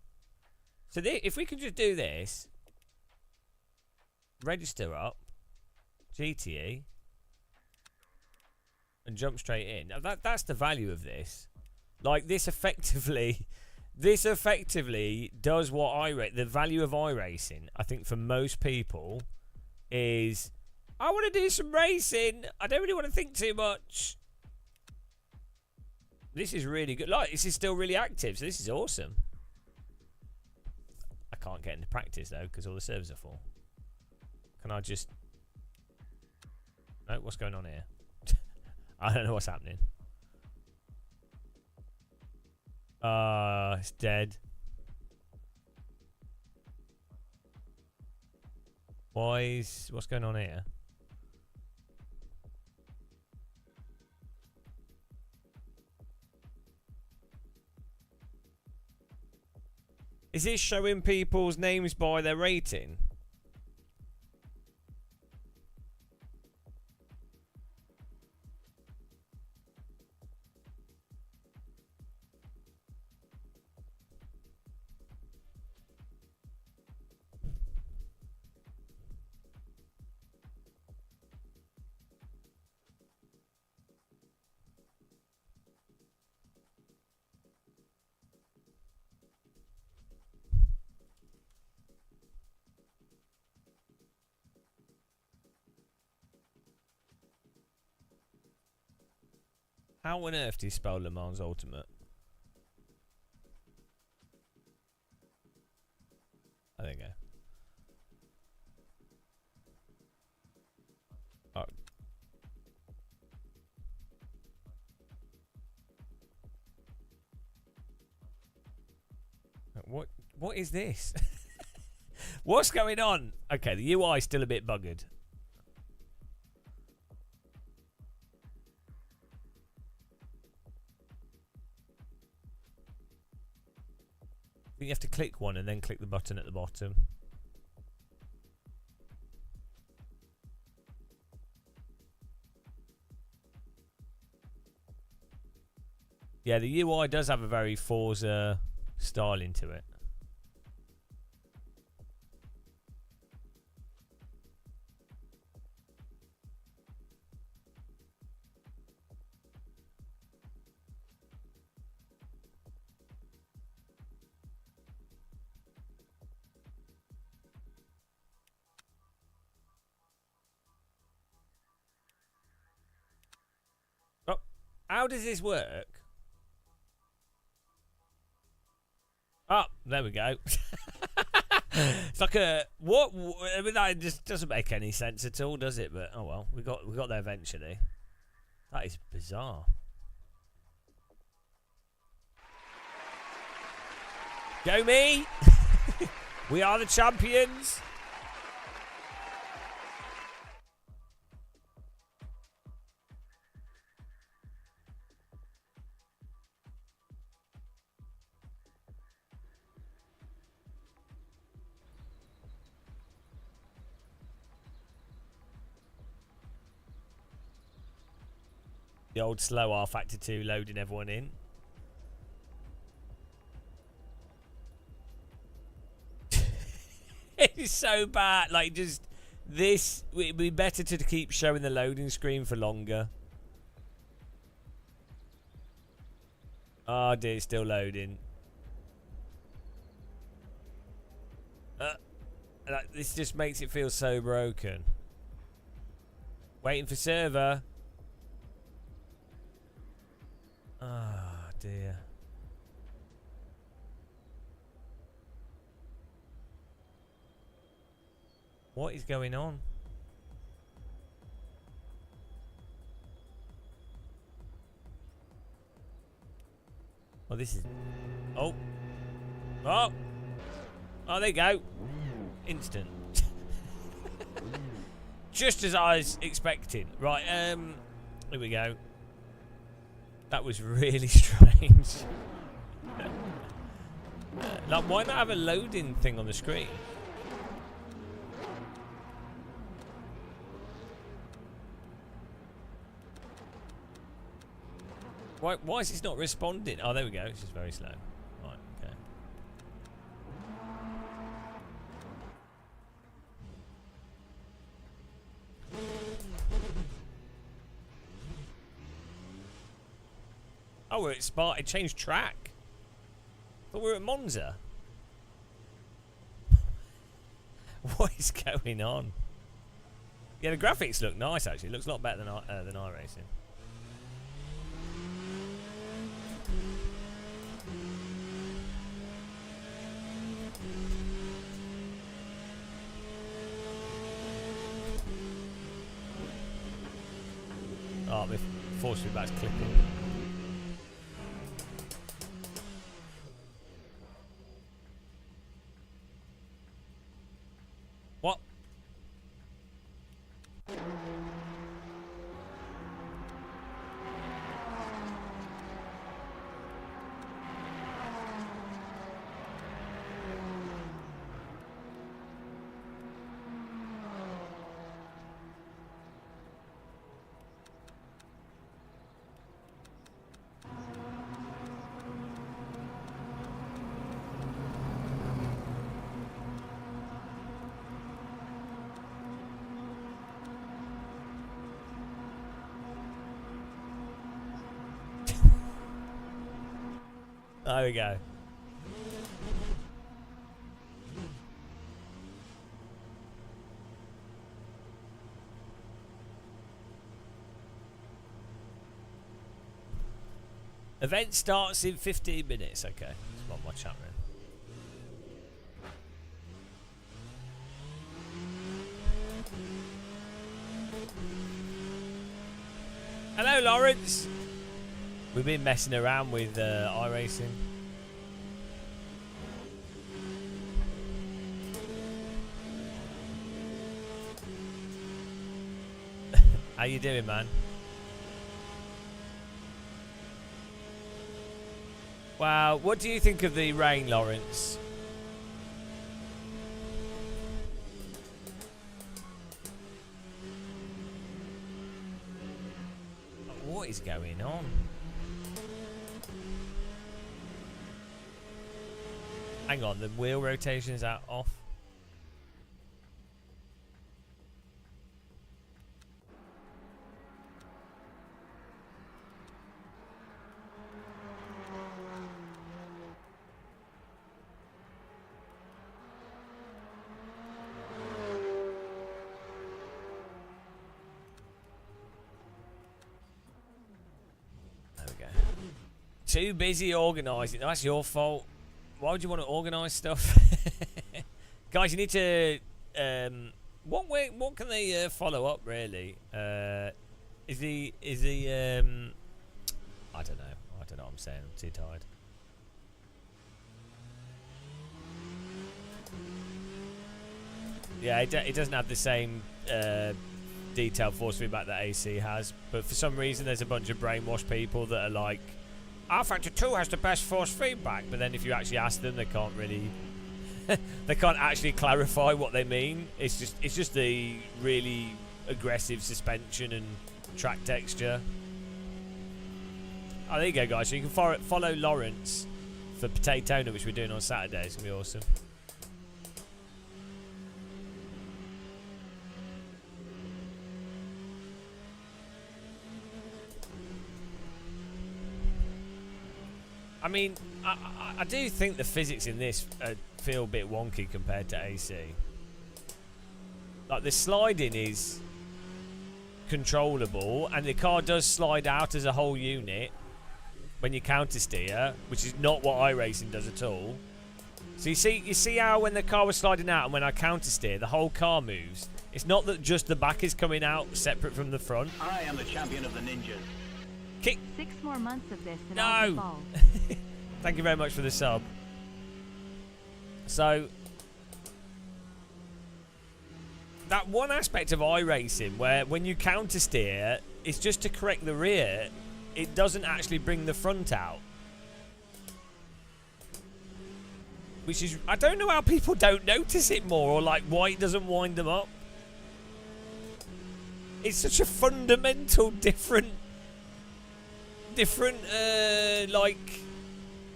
So if we could just do this, register up, GTE, and jump straight in. That's the value of this. Like this effectively does what the value of iRacing, I think for most people, is I want to do some racing. I don't really want to think too much. This is really good. Like, this is still really active, so this is awesome. I can't get into practice though because all the servers are full. Can I just? No, what's going on here? I don't know what's happening. It's dead. What's going on here? Is this showing people's names by their rating? How on earth do you spell Le Mans Ultimate? Oh, there you go. Oh. What is this? What's going on? Okay, the UI is still a bit buggered. I think you have to click one and then click the button at the bottom. Yeah, the UI does have a very Forza style into it. Oh, how does this work? Oh, there we go. It's like a what? I mean, that just doesn't make any sense at all, does it? But oh well, we got there eventually. That is bizarre. Go me! We are the champions. The old slow R factor 2 loading everyone in. It's so bad. Like, just this. It'd be better to keep showing the loading screen for longer. Oh dear, it's still loading. This just makes it feel so broken. Waiting for server. Ah, dear. What is going on? Oh, this is... Oh. Oh. Oh, there you go. Instant. Just as I was expecting. Right, here we go. That was really strange. Like, why not have a loading thing on the screen? Why is this not responding? Oh, there we go. It's just very slow. Right, okay. Oh, we're at Spa. It changed track. But we're at Monza. What is going on? Yeah, the graphics look nice, actually. It looks a lot better than iRacing. Oh, my force feedback's clipping. What? There we go. Event starts in 15 minutes. Okay, it's on my chat room. Hello, Lawrence. We've been messing around with iRacing. How you doing, man? Wow, what do you think of the rain, Lawrence? What is going on? Hang on, the wheel rotations are off. There we go. Too busy organising. That's your fault. Why would you want to organise stuff? Guys, you need to what can they follow up really? Is he I don't know what I'm saying. I'm too tired. Yeah, it doesn't have the same detailed force feedback that AC has, but for some reason there's a bunch of brainwashed people that are like, R-Factor 2 has the best force feedback, but then if you actually ask them, they can't really they can't actually clarify what they mean. It's just the really aggressive suspension and track texture. Oh, there you go, guys. So you can follow Lawrence for Potatona, which we're doing on Saturday. It's gonna be awesome. I mean, I do think the physics in this feel a bit wonky compared to AC. Like, the sliding is controllable, and the car does slide out as a whole unit when you counter steer, which is not what iRacing does at all. So you see how when the car was sliding out and when I counter steer, the whole car moves. It's not that just the back is coming out separate from the front. I am the champion of the ninjas. Kick. 6 more months of this and No. I'll be bald. Thank you very much for the sub. So, that one aspect of iRacing where when you counter steer, it's just to correct the rear, it doesn't actually bring the front out. Which is, I don't know how people don't notice it more, or like why it doesn't wind them up. It's such a fundamental different like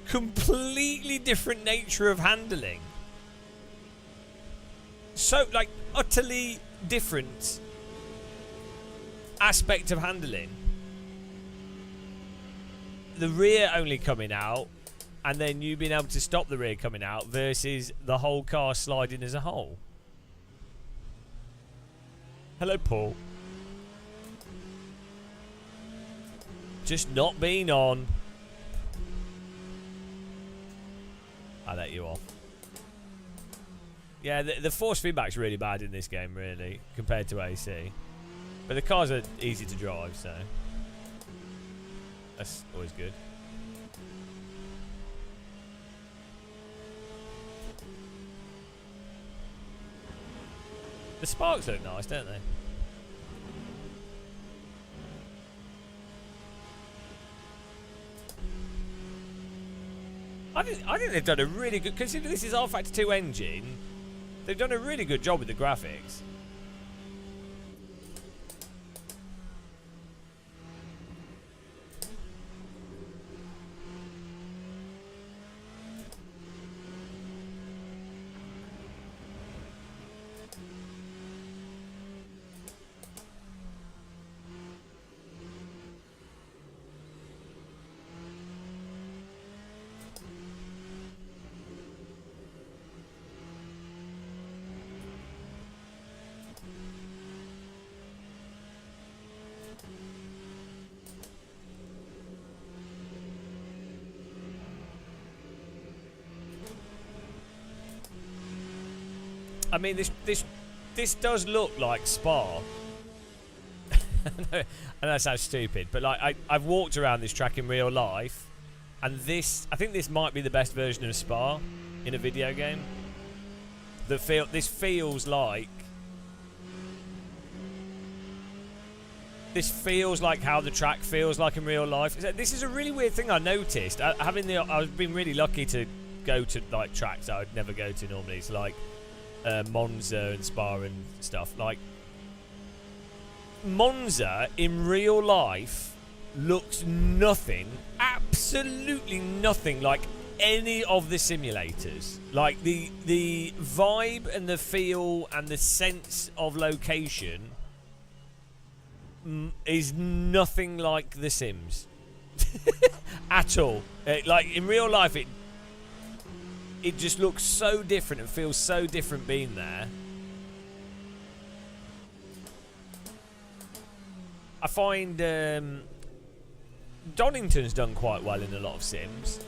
completely different nature of handling. So like utterly different aspect of handling. The rear only coming out and then you being able to stop the rear coming out versus the whole car sliding as a whole. Hello, Paul. Just not being on. I let you off. Yeah, the force feedback's really bad in this game, really, compared to AC. But the cars are easy to drive, so that's always good. The sparks look nice, don't they? I think they've done a really good, considering this is R-Factor 2 engine, they've done a really good job with the graphics. I mean, this does look like Spa. And that sounds stupid, but like I've walked around this track in real life, and I think this might be the best version of Spa in a video game. This feels like how the track feels like in real life. This is a really weird thing I noticed. I've been really lucky to go to like tracks that I'd never go to normally. It's like Monza and Spa and stuff. Like Monza in real life looks nothing, absolutely nothing like any of the simulators. Like the vibe and the feel and the sense of location is nothing like The Sims at all. Like in real life, it just looks so different and feels so different being there. I find Donington's done quite well in a lot of Sims.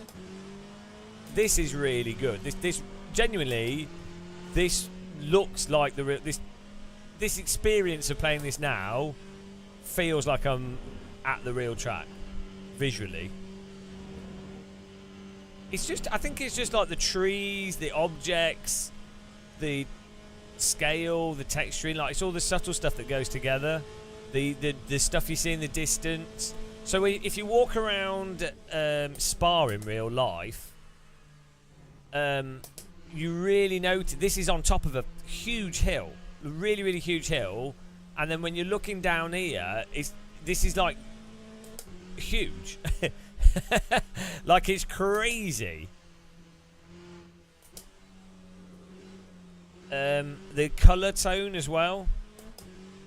This is really good. This genuinely, this looks like the this experience of playing this now feels like I'm at the real track visually. It's just, I think it's just like the trees, the objects, the scale, the texturing, like it's all the subtle stuff that goes together. The stuff you see in the distance. So if you walk around Spa in real life, you really notice this is on top of a huge hill, a really, really huge hill, and then when you're looking down here, this is like huge. Like it's crazy. The colour tone as well,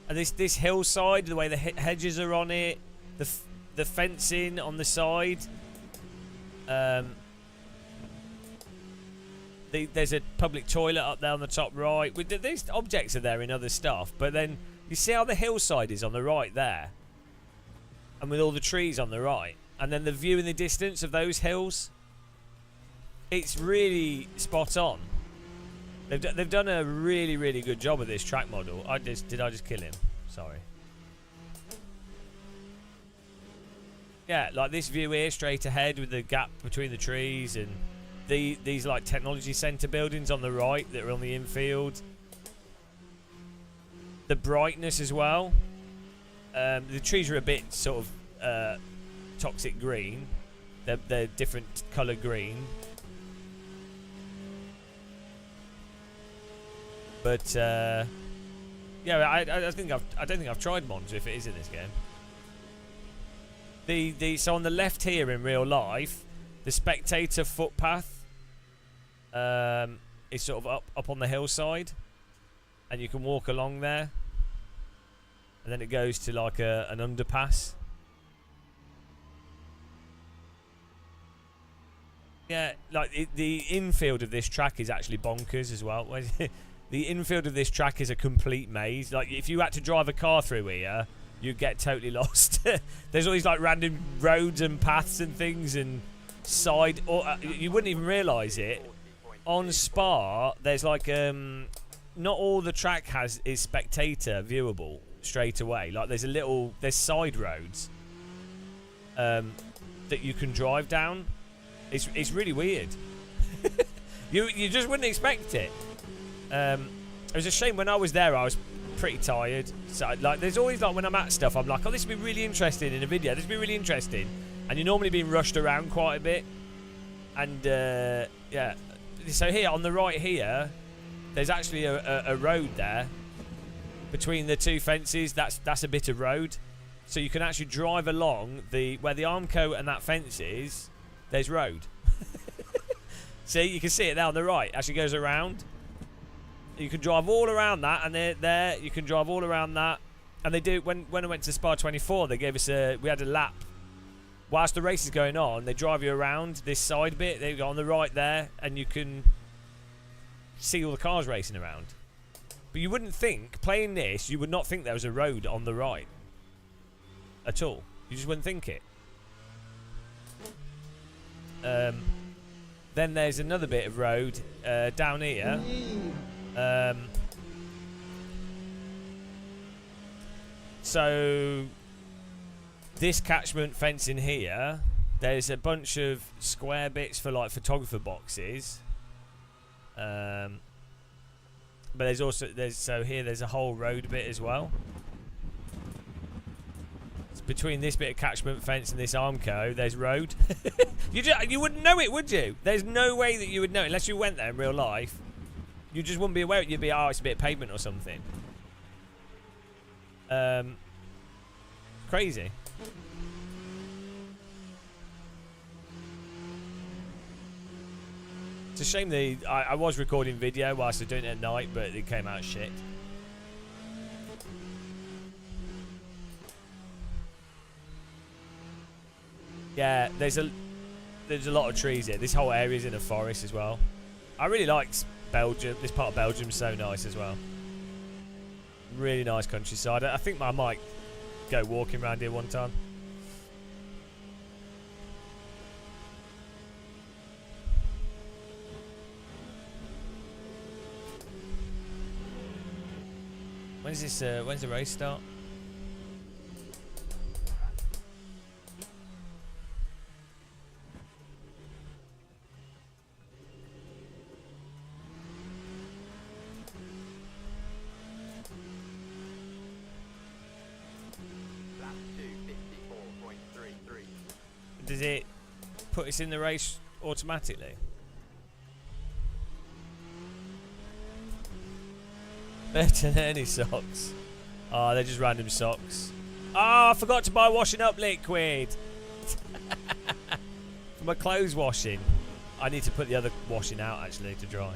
and this hillside, the way the hedges are on it, the fencing on the side. There's a public toilet up there on the top right. These objects are there in other stuff, but then you see how the hillside is on the right there, and with all the trees on the right, and then the view in the distance of those hills. It's really spot on. They've done a really, really good job of this track model. Did I just kill him? Sorry. Yeah, like this view here straight ahead with the gap between the trees, and these like technology centre buildings on the right that are on the infield. The brightness as well. The trees are a bit sort of toxic green. They're different colour green. But yeah, I don't think I've tried Monza if it is in this game. So on the left here in real life, the spectator footpath is sort of up on the hillside, and you can walk along there, and then it goes to like an underpass. Yeah, like the infield of this track is actually bonkers as well. The infield of this track is a complete maze. Like if you had to drive a car through here, you'd get totally lost. There's all these like random roads and paths and things and side, or you wouldn't even realise it. On Spa, there's like not all the track is spectator viewable straight away. Like there's side roads that you can drive down. It's really weird. You just wouldn't expect it. It was a shame when I was there. I was pretty tired. So like, there's always like when I'm at stuff, I'm like, oh, this would be really interesting in a video. This would be really interesting, and you're normally being rushed around quite a bit. And yeah, so here on the right here, there's actually a road there between the two fences. That's a bit of road, so you can actually drive along where the Armco and that fence is. There's road. See, you can see it there on the right. Actually goes around. You can drive all around that, and there you can drive all around that. And they do when I went to Spa 24, they gave us we had a lap whilst the race is going on. They drive you around this side bit. They go on the right there, and you can see all the cars racing around. But you wouldn't think playing this, you would not think there was a road on the right at all. You just wouldn't think it. Then there's another bit of road down here. So this catchment fence in here, there's a bunch of square bits for like photographer boxes. But there's also here there's a whole road bit as well. It's between this bit of catchment fence and this Armco, there's road. You wouldn't know it, would you? There's no way that you would know it unless you went there in real life. You just wouldn't be aware. You'd be, oh, it's a bit of pavement or something. Crazy. It's a shame I was recording video whilst I was doing it at night, but it came out shit. Yeah, there's a lot of trees here. This whole area is in a forest as well. I really like Belgium. This part of Belgium's so nice as well. Really nice countryside. I think I might go walking around here one time. When's this? When's the race start? Lap 2, 54.33. Does it put us in the race automatically? Better than any socks. Oh, they're just random socks. Oh, I forgot to buy washing up liquid. For my clothes washing. I need to put the other washing out actually to dry.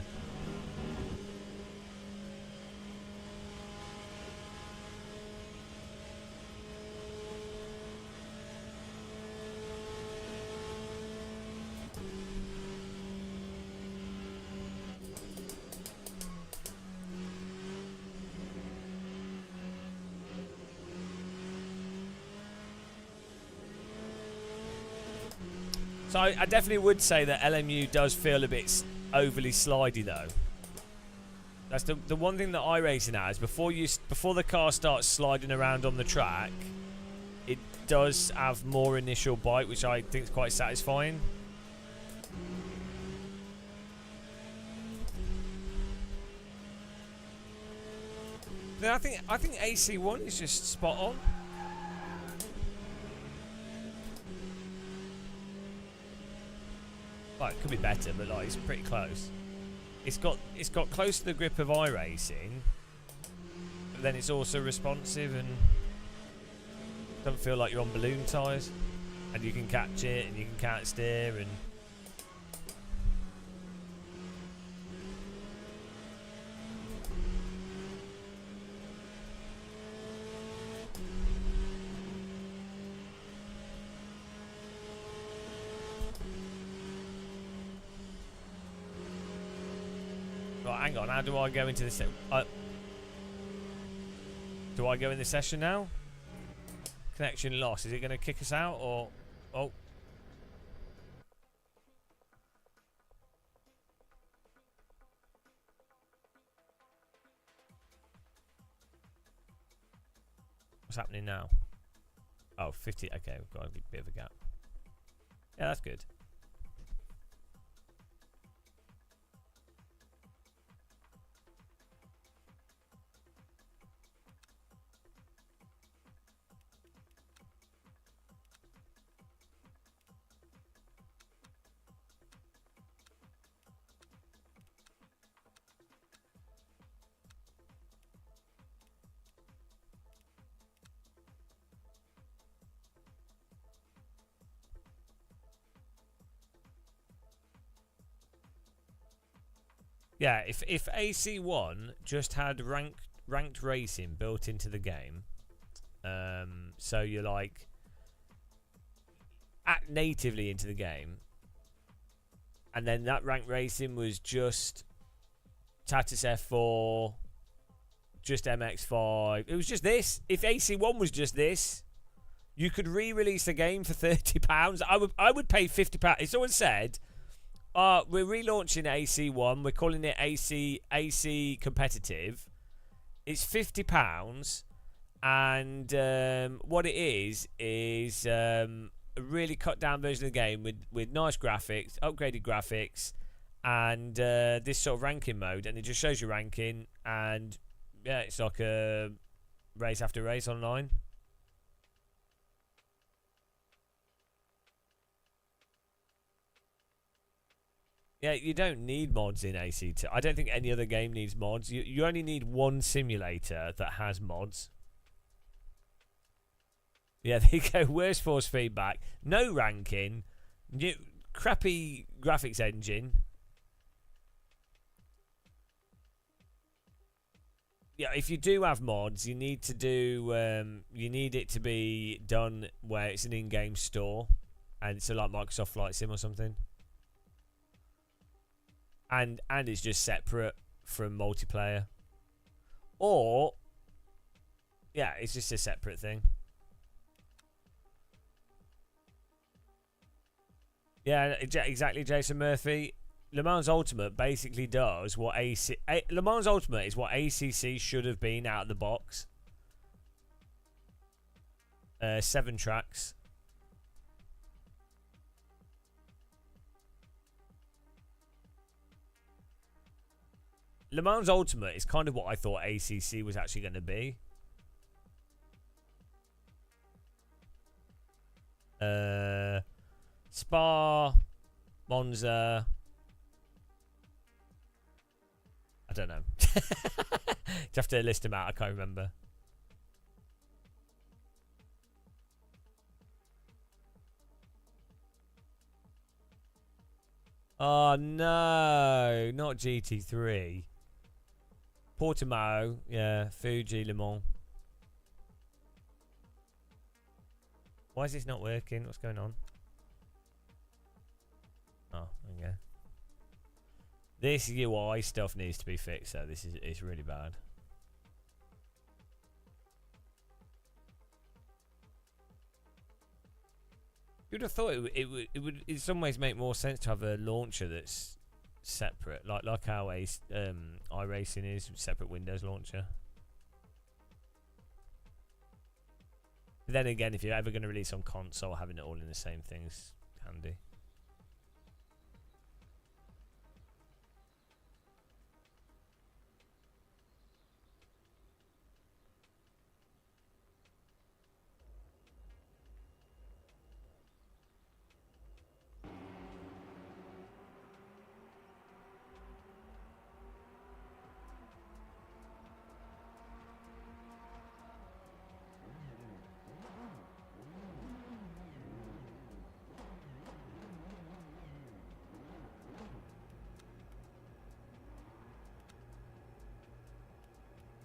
So I definitely would say that LMU does feel a bit overly slidey though. That's the one thing that iRacing has. Before the car starts sliding around on the track, it does have more initial bite, which I think is quite satisfying. Then I think AC1 is just spot on. Well, it could be better, but like it's pretty close. It's got close to the grip of iRacing, but then it's also responsive and doesn't feel like you're on balloon tyres, and you can catch it and you can counter steer and. Right, hang on. How do I go into this? Do I go in the session now? Connection lost. Is it going to kick us out or? Oh. What's happening now? Oh, 50. Okay, we've got a bit of a gap. Yeah, that's good. Yeah, if AC1 just had ranked racing built into the game, so you're like natively into the game, and then that ranked racing was just Tatus F4, just MX5. It was just this. If AC1 was just this, you could re-release the game for £30. I would pay £50. If someone said, we're relaunching AC1. We're calling it AC competitive. It's £50, and what it is a really cut down version of the game with nice graphics, upgraded graphics, and this sort of ranking mode. And it just shows your ranking, and yeah, it's like a race after race online. Yeah, you don't need mods in AC2. I don't think any other game needs mods. You only need one simulator that has mods. Yeah, there you go. Worst force feedback. No ranking. Crappy graphics engine. Yeah, if you do have mods, you need to do. You need it to be done where it's an in-game store, and so like Microsoft Flight Sim or something. And it's just separate from multiplayer. Or, yeah, it's just a separate thing. Yeah, exactly, Jason Murphy. Le Mans Ultimate basically does what Le Mans Ultimate is what ACC should have been out of the box. 7 tracks. Le Mans Ultimate is kind of what I thought ACC was actually going to be. Spa, Monza. I don't know. You have to list them out. I can't remember. Oh no, not GT3. Portimao, yeah, Fuji, Le Mans. Why is this not working? What's going on? Oh, okay. This UI stuff needs to be fixed, so this is it's really bad. You'd have thought it would in some ways make more sense to have a launcher that's separate, like how iRacing is, separate Windows launcher. But then again, if you're ever going to release on console, having it all in the same thing's handy.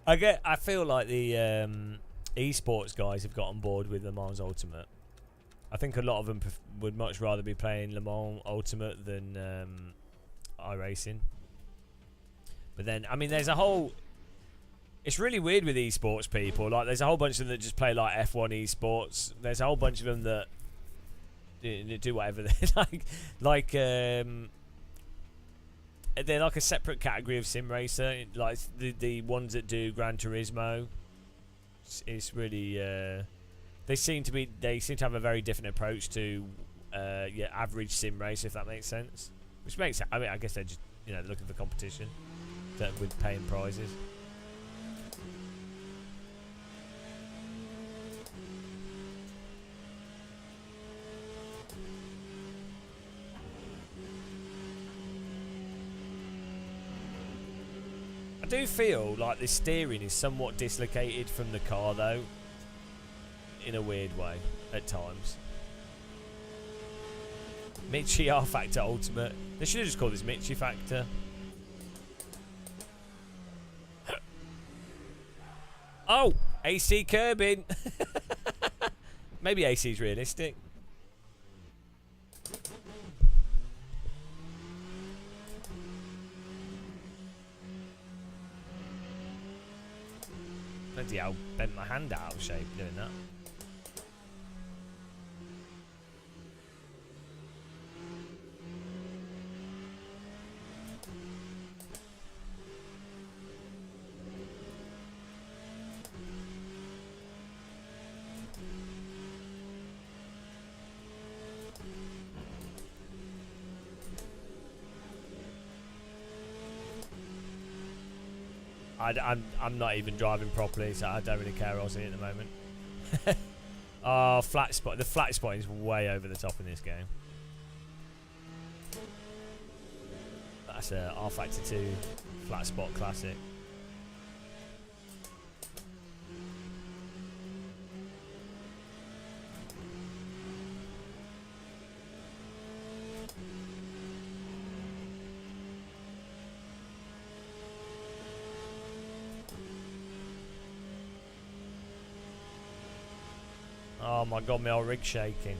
I feel like the esports guys have got on board with Le Mans Ultimate. I think a lot of them would much rather be playing Le Mans Ultimate than iRacing. But then, I mean, there's a whole... It's really weird with esports people. Like, there's a whole bunch of them that just play like F1 esports. There's a whole bunch of them that do whatever they like. They're like a separate category of sim racer, like the ones that do Gran Turismo. It's really they seem to have a very different approach to average sim racer, if that makes sense. Which makes, I mean, I guess they're just they're looking for competition with paying prizes. I do feel like the steering is somewhat dislocated from the car, though, in a weird way at times. Mitchie R Factor Ultimate. They should have just called this Mitchie Factor. Oh, AC curbing. Maybe AC is realistic. Bloody hell, bent my hand out of shape doing that. I'm not even driving properly, so I don't really care Aussie at the moment. Oh, flat spot. The flat spot is way over the top in this game. That's a R Factor 2 flat spot classic. Oh my god, my old rig's shaking.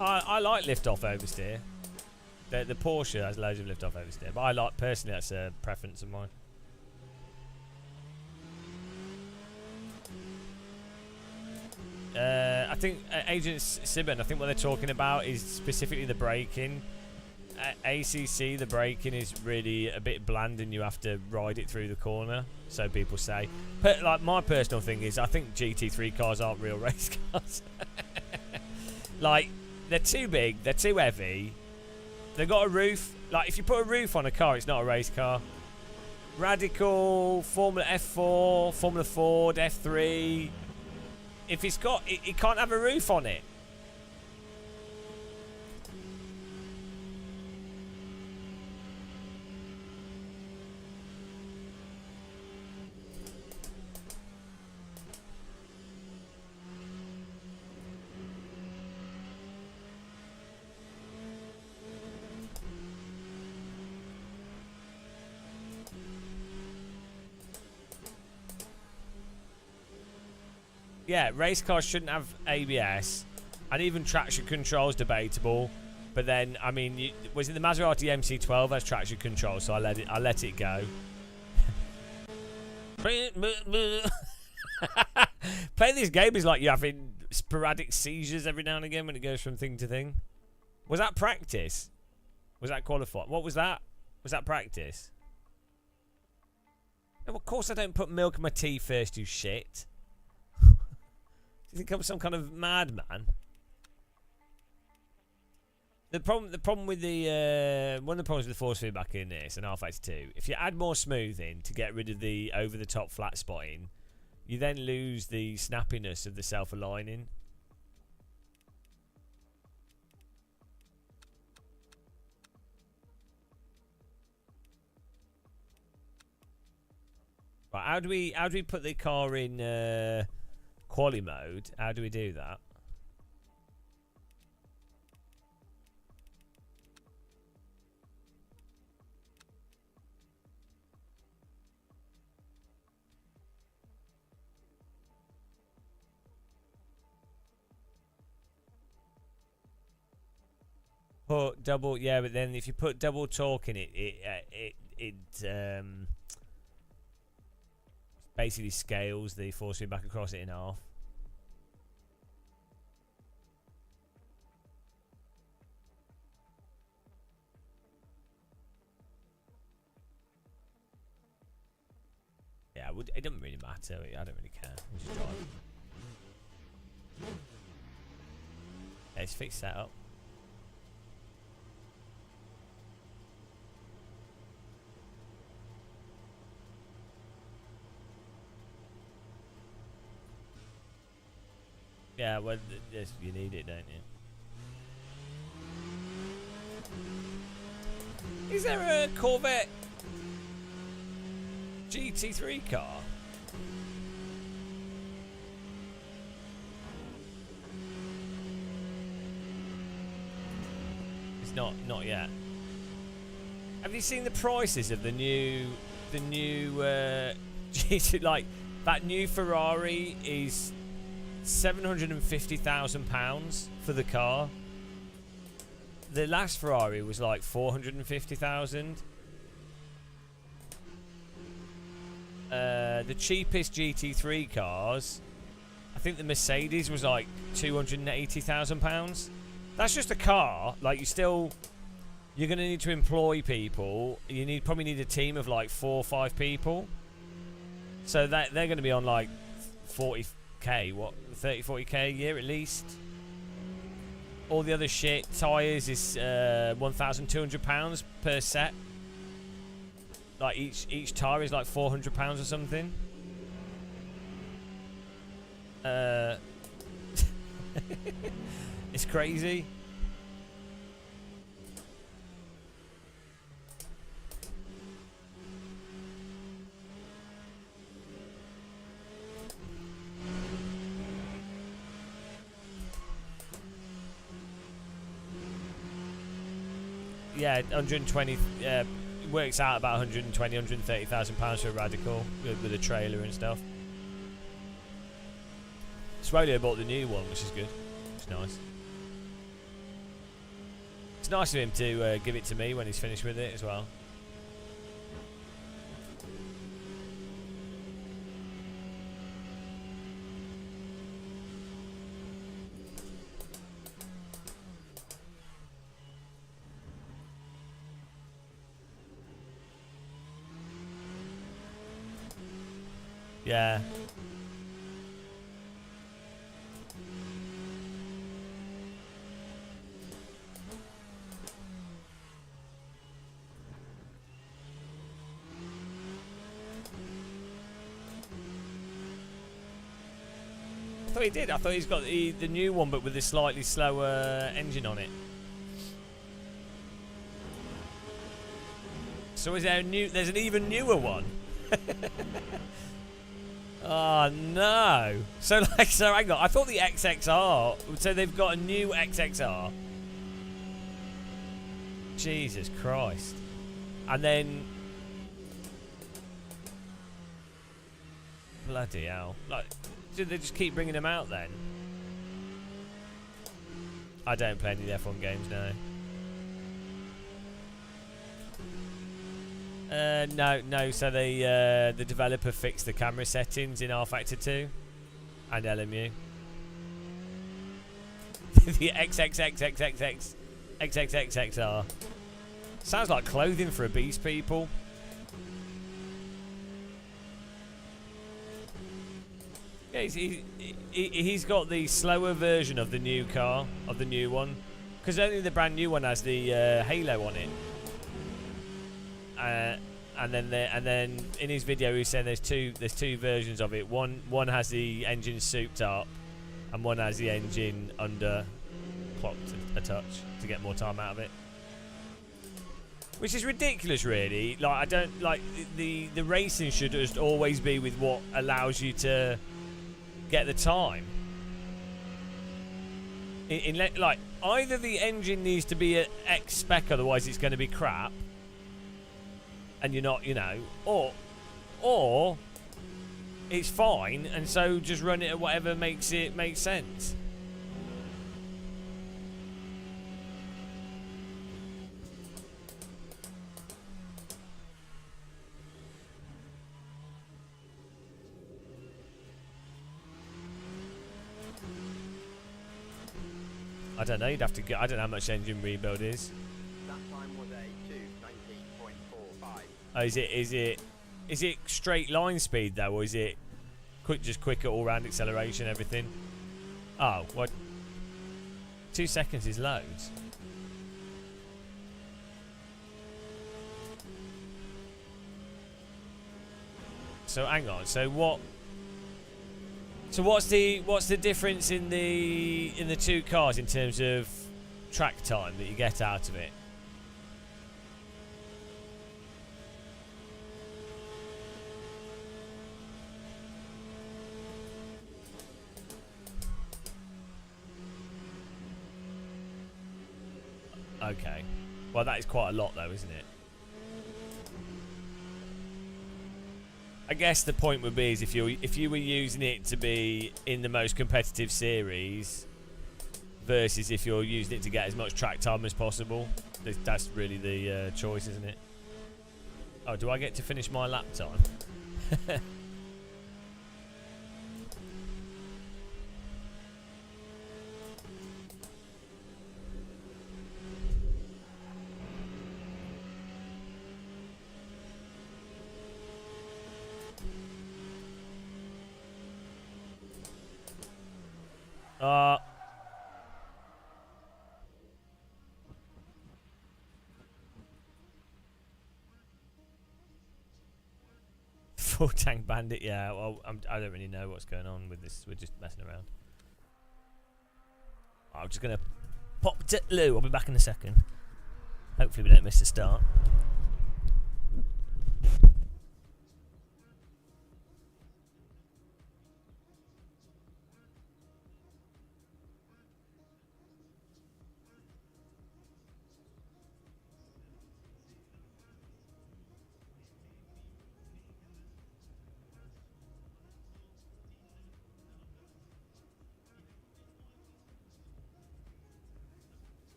I like lift-off oversteer. The Porsche has loads of lift-off oversteer, but I like, personally, that's a preference of mine. I think Agent Sibben, I think what they're talking about is specifically the braking. ACC, the braking is really a bit bland and you have to ride it through the corner, so people say. But like, my personal thing is I think GT3 cars aren't real race cars. Like, they're too big, they're too heavy, they've got a roof. Like, if you put a roof on a car, it's not a race car. Radical, Formula F4, Formula Ford, F3, if it's got, it can't have a roof on it. Yeah, race cars shouldn't have ABS, and even traction control is debatable. But then, I mean, was it the Maserati MC12 has traction control? So I let it go. Playing this game is like you're having sporadic seizures every now and again when it goes from thing to thing. Was that practice? Was that qualified? What was that? Was that practice? No, of course I don't put milk in my tea first, you shit. Do you think I'm some kind of madman? The problem with the one of the problems with the force feedback in this and R52, if you add more smoothing to get rid of the over the top flat spotting, you then lose the snappiness of the self-aligning. Right, how do we put the car in quali mode? How do we do that? Put double, yeah, but then if you put double torque in it, it basically scales the force feedback across it in half. Yeah, it doesn't really matter. I don't really care. We'll just drive. Yeah, it's fixed setup. Yeah, well, you need it, don't you? Is there a Corvette GT3 car? It's not yet. Have you seen the prices of the new GT, like that new Ferrari is £750,000 for the car. The last Ferrari was like 450,000. The cheapest GT3 cars, I think the Mercedes was like £280,000. That's just a car. Like, you're going to need to employ people. You probably need a team of like 4 or 5 people. So that they're going to be on like 40k, what, 30-40k a year at least. All the other shit, tyres is £1,200 per set. Like each tyre is like £400 or something. It's crazy. Yeah, 120 works out about 130,000 pounds for a Radical with a trailer and stuff. Swolio bought the new one, which is good. It's nice. It's nice of him to give it to me when he's finished with it as well. Yeah. I thought he did. I thought he's got the new one, but with a slightly slower engine on it. So is there a new? There's an even newer one. Oh no! So hang on. I thought the XXR. So they've got a new XXR. Jesus Christ! And then, bloody hell! Like, do they just keep bringing them out then? I don't play any of the F1 games now. No. So the developer fixed the camera settings in R Factor 2 and LMU. The XXXXXXXXXR sounds like clothing for obese people. Yeah, he's got the slower version of the new car, of the new one, because only the brand new one has the halo on it. And then in his video he said there's two versions of it. One has the engine souped up, and one has the engine under clocked a touch to get more time out of it. Which is ridiculous, really. Like, I don't like the racing should just always be with what allows you to get the time. Like, either the engine needs to be at X spec, otherwise it's going to be crap. And you're not, or it's fine, and so just run it at whatever makes it make sense. I don't know. You'd have to get. I don't know how much engine rebuild is. That time was a 2:19.45. Oh, is it straight line speed though, or is it just quicker all round acceleration, everything? Oh, what? 2 seconds is loads. So hang on. So what? So what's the difference in the two cars in terms of track time that you get out of it? Okay. Well, that is quite a lot though, isn't it? I guess the point would be is if you were using it to be in the most competitive series versus if you're using it to get as much track time as possible. That's really the choice, isn't it? Oh, do I get to finish my lap time? Full tank bandit, yeah. Well, I don't really know what's going on with this. We're just messing around. I'm just gonna pop to Lou. I'll be back in a second. Hopefully we don't miss the start.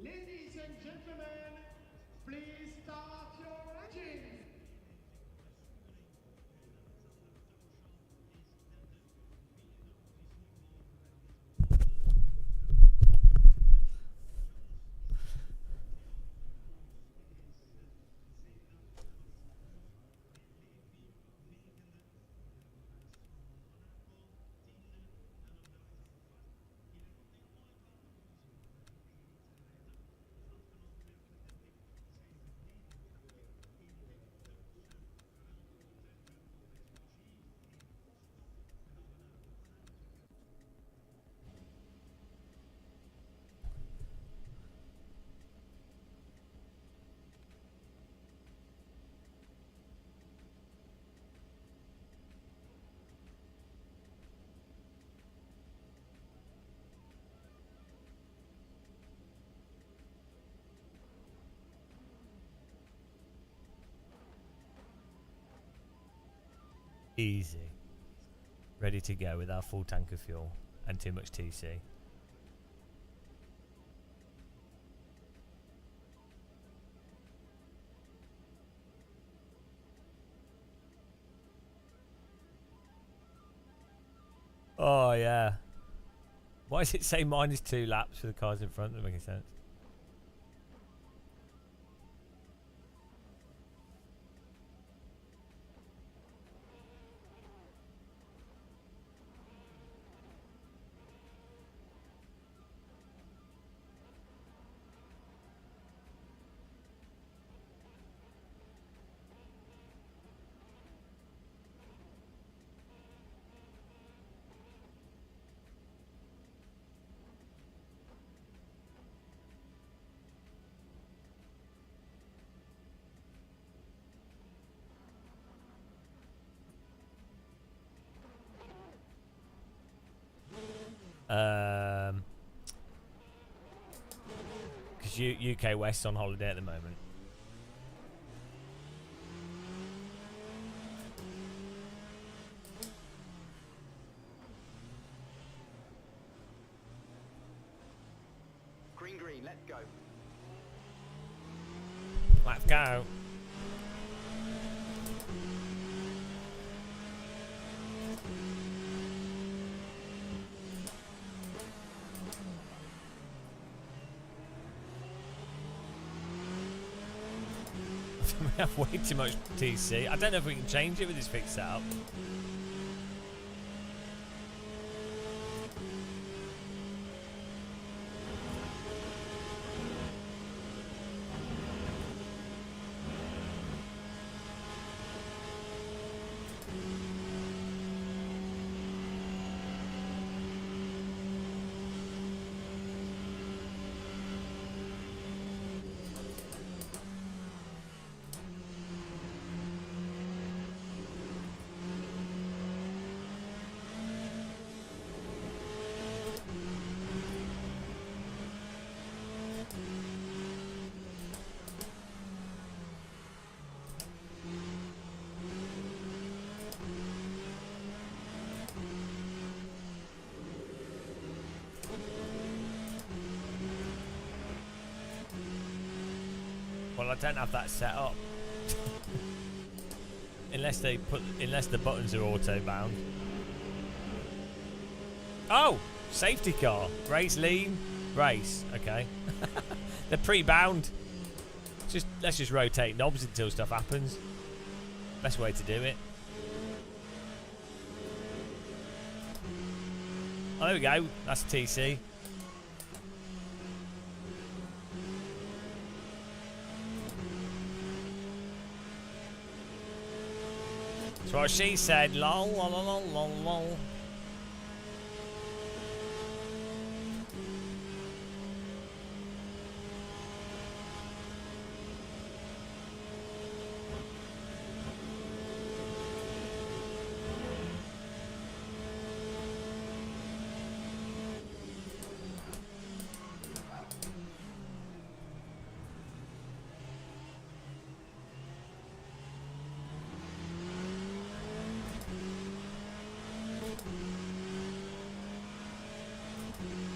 Ladies and gentlemen, please start your engine. Easy. Ready to go with our full tank of fuel and too much TC. Oh yeah. Why does it say -2 laps for the cars in front? That doesn't make any sense. Because UK West's on holiday at the moment. Green, green, let's go. Let's go. We have way too much TC. I don't know if we can change it with this fixed setup. Well, I don't have that set up. unless the buttons are auto bound. Oh, safety car, race lean, race. Okay, they're pre-bound. Let's just rotate knobs until stuff happens. Best way to do it. Oh, there we go. That's TC. That's what she said. Lol, lol, lol, lol, lol.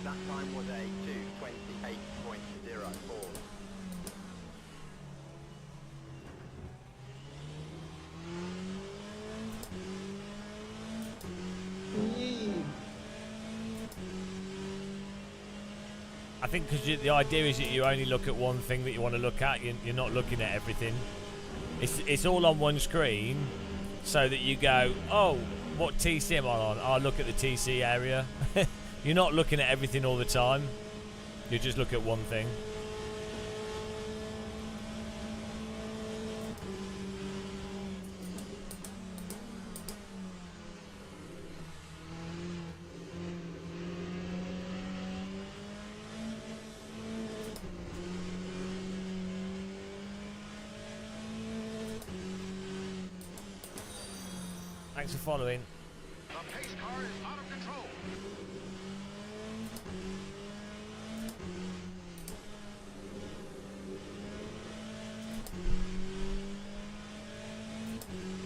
That time was a 2:28.0. think because the idea is that you only look at one thing that you want to look at. You're not looking at everything. It's all on one screen, so that you go, oh, what TC am I on? I'll look at the TC area. You're not looking at everything all the time. You just look at one thing. Thanks for following. The pace car is out of control.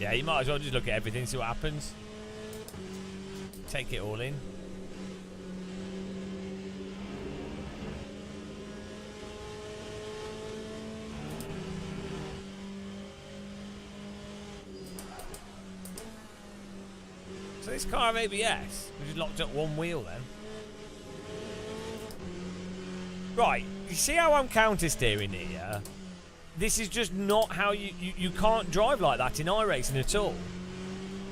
Yeah, you might as well just look at everything, see what happens. Take it all in. So this car have ABS, we just locked up one wheel then. Right, you see how I'm counter steering here? This is just not how you can't drive like that in iRacing at all.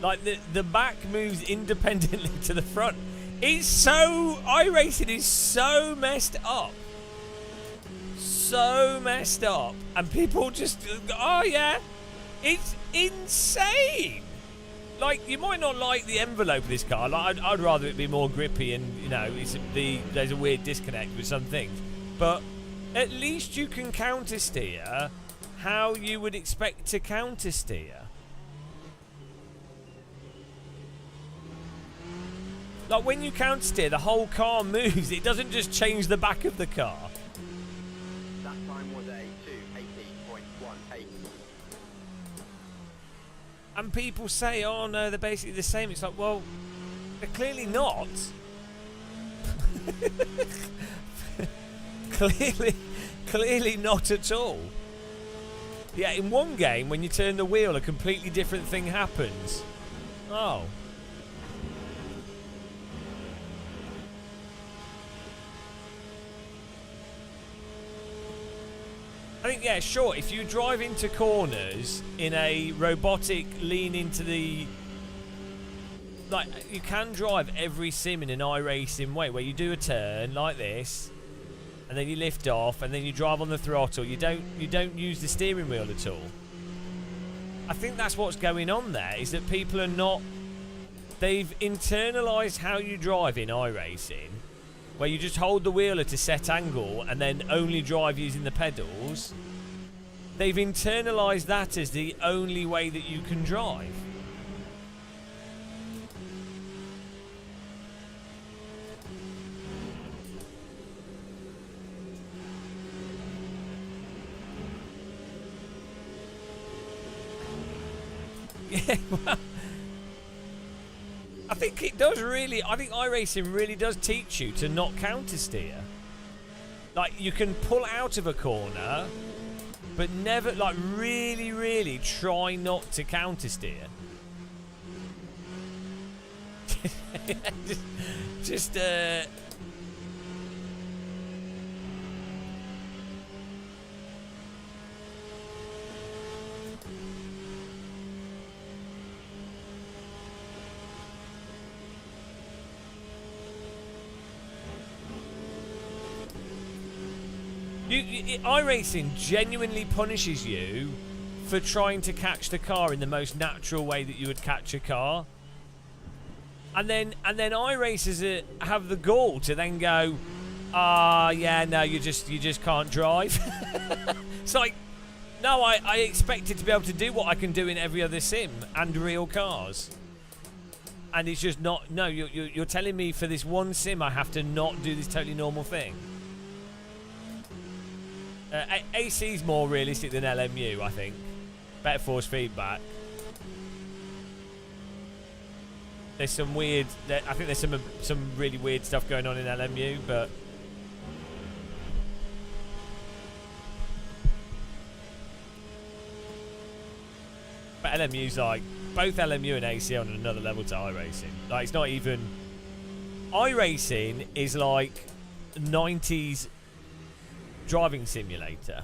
Like the back moves independently to the front. It's so, iRacing is so messed up. So messed up. And people just, oh yeah, it's insane. Like, you might not like the envelope of this car. Like, I'd rather it be more grippy and, you know, there's a weird disconnect with some things. But at least you can counter steer how you would expect to counter steer. Like, when you counter steer, the whole car moves. It doesn't just change the back of the car. That time was a 2:18.18. And people say, oh no, they're basically the same. It's like, well, they're clearly not. Clearly not at all. Yeah, in one game, when you turn the wheel, a completely different thing happens. Oh. I think, yeah, sure, if you drive into corners in a robotic lean into the... Like, you can drive every sim in an iRacing way, where you do a turn like this, and then you lift off, and then you drive on the throttle. You don't use the steering wheel at all. I think that's what's going on there, is that people are not... They've internalised how you drive in iRacing, where you just hold the wheel at a set angle and then only drive using the pedals. They've internalised that as the only way that you can drive. Yeah, well, I think it does really. I think iRacing really does teach you to not counter steer. Like, you can pull out of a corner, but never, like, really try not to counter steer. just iRacing genuinely punishes you for trying to catch the car in the most natural way that you would catch a car. And then iRacers have the gall to then go, yeah, no, you just can't drive. It's like, no, I expected to be able to do what I can do in every other sim and real cars. And it's just not, no, you're telling me for this one sim I have to not do this totally normal thing. AC's more realistic than LMU, I think. Better force feedback. There's some weird... I think there's some really weird stuff going on in LMU, but... But LMU's like... Both LMU and AC are on another level to iRacing. Like, it's not even... iRacing is like 90s driving simulator.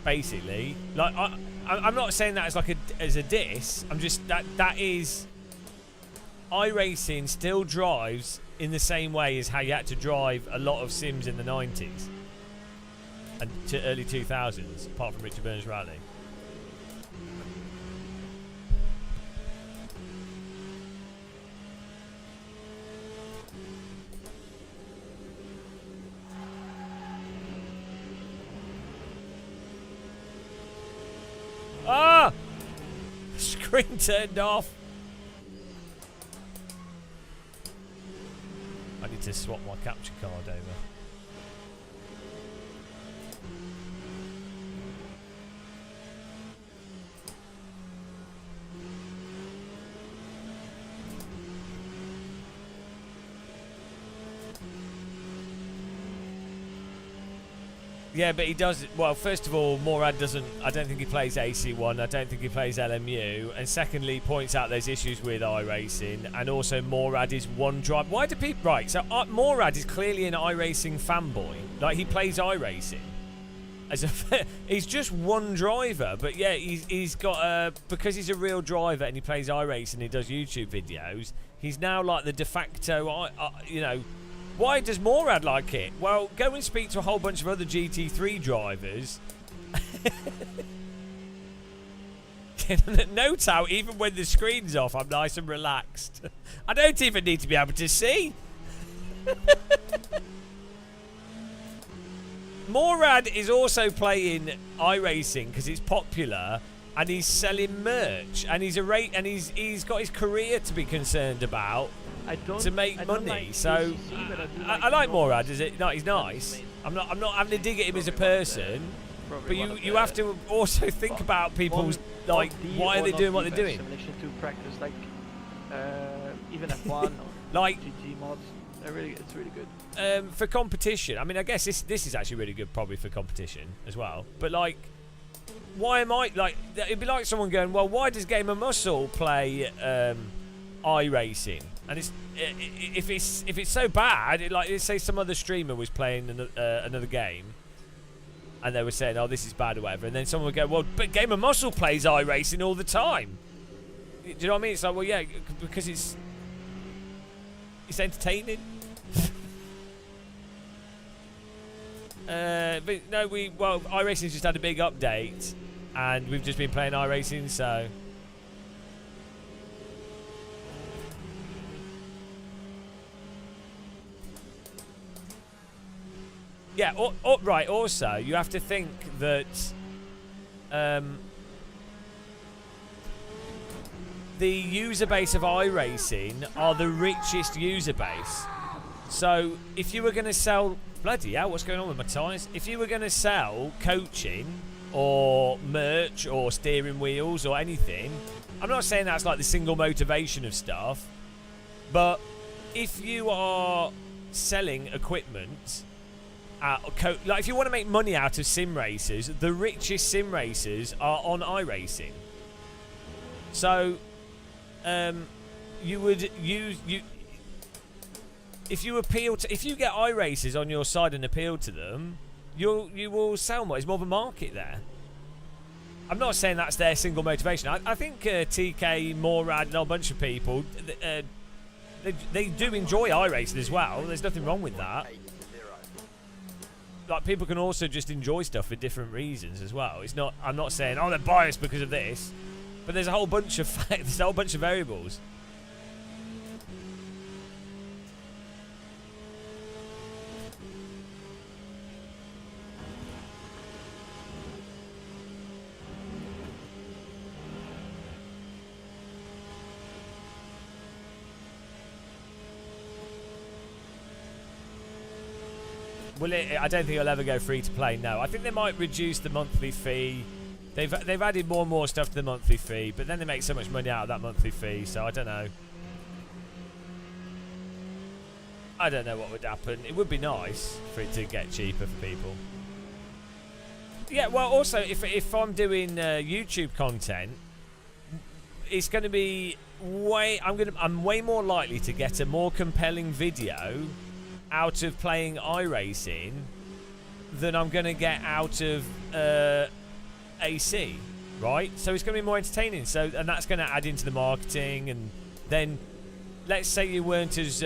Basically, like I'm not saying that as like as a diss. I'm just that is iRacing still drives in the same way as how you had to drive a lot of sims in the 90s and to early 2000s, apart from Richard Burns Rally. Ah! Screen turned off. I need to swap my capture card over. Yeah, but he does. Well, first of all, Morad doesn't. I don't think he plays AC1. I don't think he plays LMU. And secondly, he points out there's issues with iRacing. And also, Morad is one drive. Why do people? Right. So Morad is clearly an iRacing fanboy. Like he plays iRacing. As a, he's just one driver, but yeah, he's got because he's a real driver and he plays iRacing. He does YouTube videos. He's now like the de facto. You know. Why does Morad like it? Well, go and speak to a whole bunch of other GT3 drivers. Note how even when the screen's off, I'm nice and relaxed. I don't even need to be able to see. Morad is also playing iRacing because it's popular, and he's selling merch, and he's got his career to be concerned about. To make money, like so ACC, I like Morad. Is it? No, he's nice. I'm not having to dig at him as a person, but you have to also think about people's like why are they doing what they're doing. Simulation to practice like even F1 or like GT mods. It's really good. For competition. I mean, I guess this is actually really good probably for competition as well. But like, why am I like? It'd be like someone going, well, why does Game of Muscle play iRacing? And if it's so bad, like let's say some other streamer was playing another game, and they were saying, "Oh, this is bad" or whatever, and then someone would go, "Well, but Game of Muscle plays iRacing all the time." Do you know what I mean? It's like, well, yeah, because it's entertaining. But no, iRacing's just had a big update, and we've just been playing iRacing, so. Yeah, right, also, you have to think that the user base of iRacing are the richest user base. So, if you were going to sell... Bloody hell, what's going on with my tyres? If you were going to sell coaching or merch or steering wheels or anything, I'm not saying that's like the single motivation of stuff, but if you are selling equipment... like if you want to make money out of sim racers, the richest sim racers are on iRacing. So, you would use if you get iRacers on your side and appeal to them, you will sell more. There's more of a market there. I'm not saying that's their single motivation. I think TK, Morad, and a whole bunch of people, they do enjoy iRacing as well. There's nothing wrong with that. Like people can also just enjoy stuff for different reasons as well. It's not. I'm not saying they're biased because of this, but there's a whole bunch of there's a whole bunch of variables. Well, I don't think it'll ever go free to play. No, I think they might reduce the monthly fee. They've added more and more stuff to the monthly fee, but then they make so much money out of that monthly fee. So I don't know. I don't know what would happen. It would be nice for it to get cheaper for people. Yeah. Well, also if I'm doing YouTube content, it's going to be I'm way more likely to get a more compelling video out of playing iRacing than I'm going to get out of AC, right? So it's going to be more entertaining. So, and that's going to add into the marketing. And then, let's say you weren't as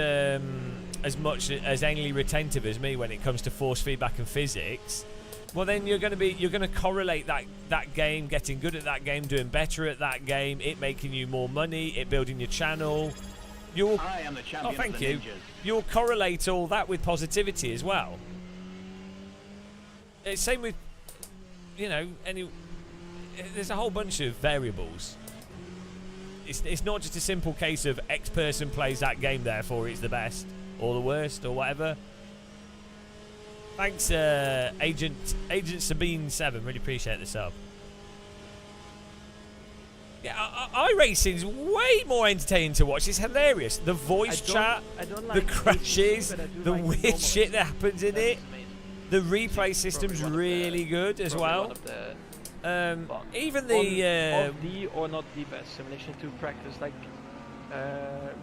much as anally retentive as me when it comes to force feedback and physics. Well, then you're going to correlate that game, getting good at that game, doing better at that game, it making you more money, it building your channel. I am the champion thank of the you. ninjas. You'll correlate all that with positivity as well. Same with, there's a whole bunch of variables. It's not just a simple case of X person plays that game, therefore it's the best or the worst or whatever. Thanks, Agent Sabine7. Really appreciate the sub. Yeah, iRacing's way more entertaining to watch. It's hilarious. The voice chat, the crashes, the weird shit that happens in it. The replay system's really good as well. Even the or not the best simulation to practice, like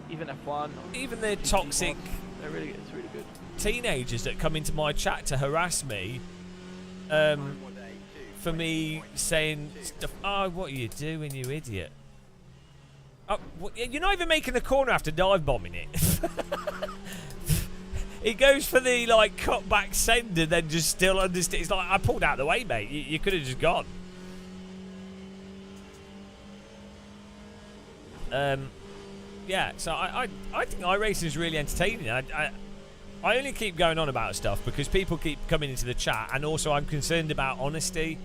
even F1. Even the toxic. It's really good. Teenagers that come into my chat to harass me for me saying stuff. Oh, what are you doing, you idiot? Oh, you're not even making the corner after dive bombing it. He goes for the cut back send and then just still understand. It's like, I pulled out of the way, mate. You could have just gone. Yeah, so I think iRacing is really entertaining. I only keep going on about stuff because people keep coming into the chat, and also I'm concerned about honesty.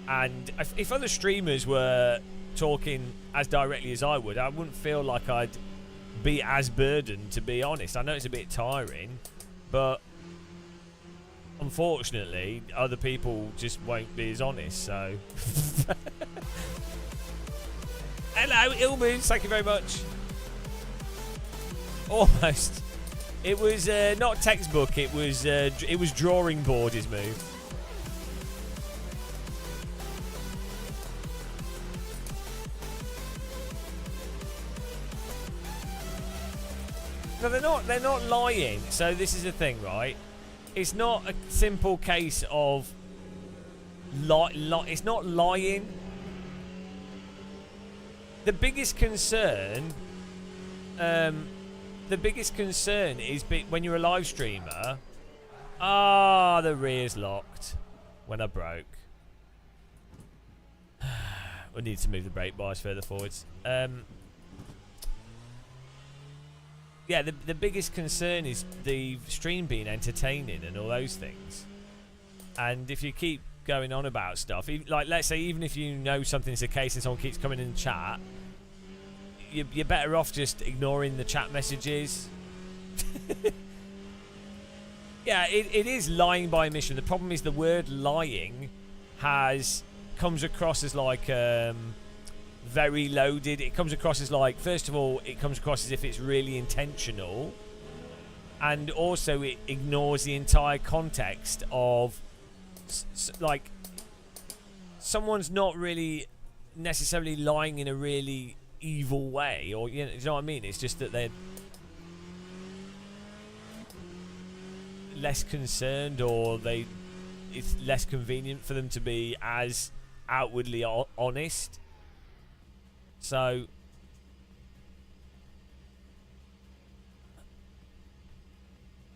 And if other streamers were talking as directly as I would, I wouldn't feel like I'd be as burdened, to be honest. I know it's a bit tiring, but unfortunately, other people just won't be as honest, so... Hello, Ilmoons, thank you very much. Almost. It was not textbook. It was drawing board. His move. No, they're not lying. So this is the thing, right? It's not a simple case of it's not lying. The biggest concern. The biggest concern is when you're a live streamer. The rear's locked when I broke. We need to move the brake bars further forwards. Yeah, the biggest concern is the stream being entertaining and all those things. And if you keep going on about stuff, like let's say even if you know something's the case and someone keeps coming in the chat, you're better off just ignoring the chat messages. Yeah, it is lying by omission. The problem is the word lying comes across as like very loaded. It comes across as like, first of all, it comes across as if it's really intentional, and also it ignores the entire context of like someone's not really necessarily lying in a really evil way, or you know what I mean. It's just that they're less concerned, or it's less convenient for them to be as outwardly honest. So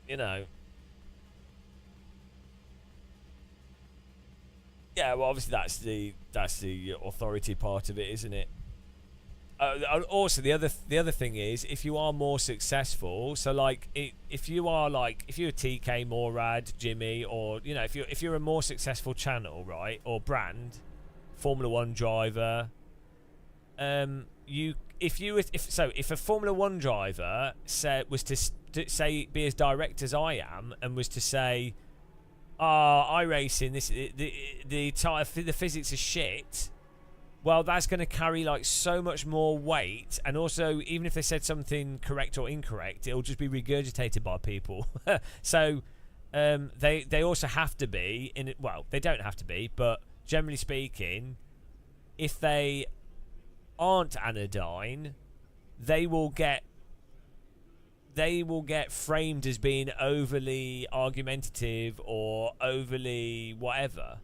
yeah, well obviously that's the authority part of it, isn't it? Also, the other thing is, if you are more successful, so like if you're TK, Morad, Jimmy, or if you're a more successful channel, right, or brand, Formula 1 driver, if a Formula 1 driver was to say be as direct as I am and was to say, iRacing, the physics is shit. Well, that's going to carry like so much more weight, and also even if they said something correct or incorrect, it'll just be regurgitated by people. So they also have to be well, they don't have to be, but generally speaking, if they aren't anodyne, they will get framed as being overly argumentative or overly whatever,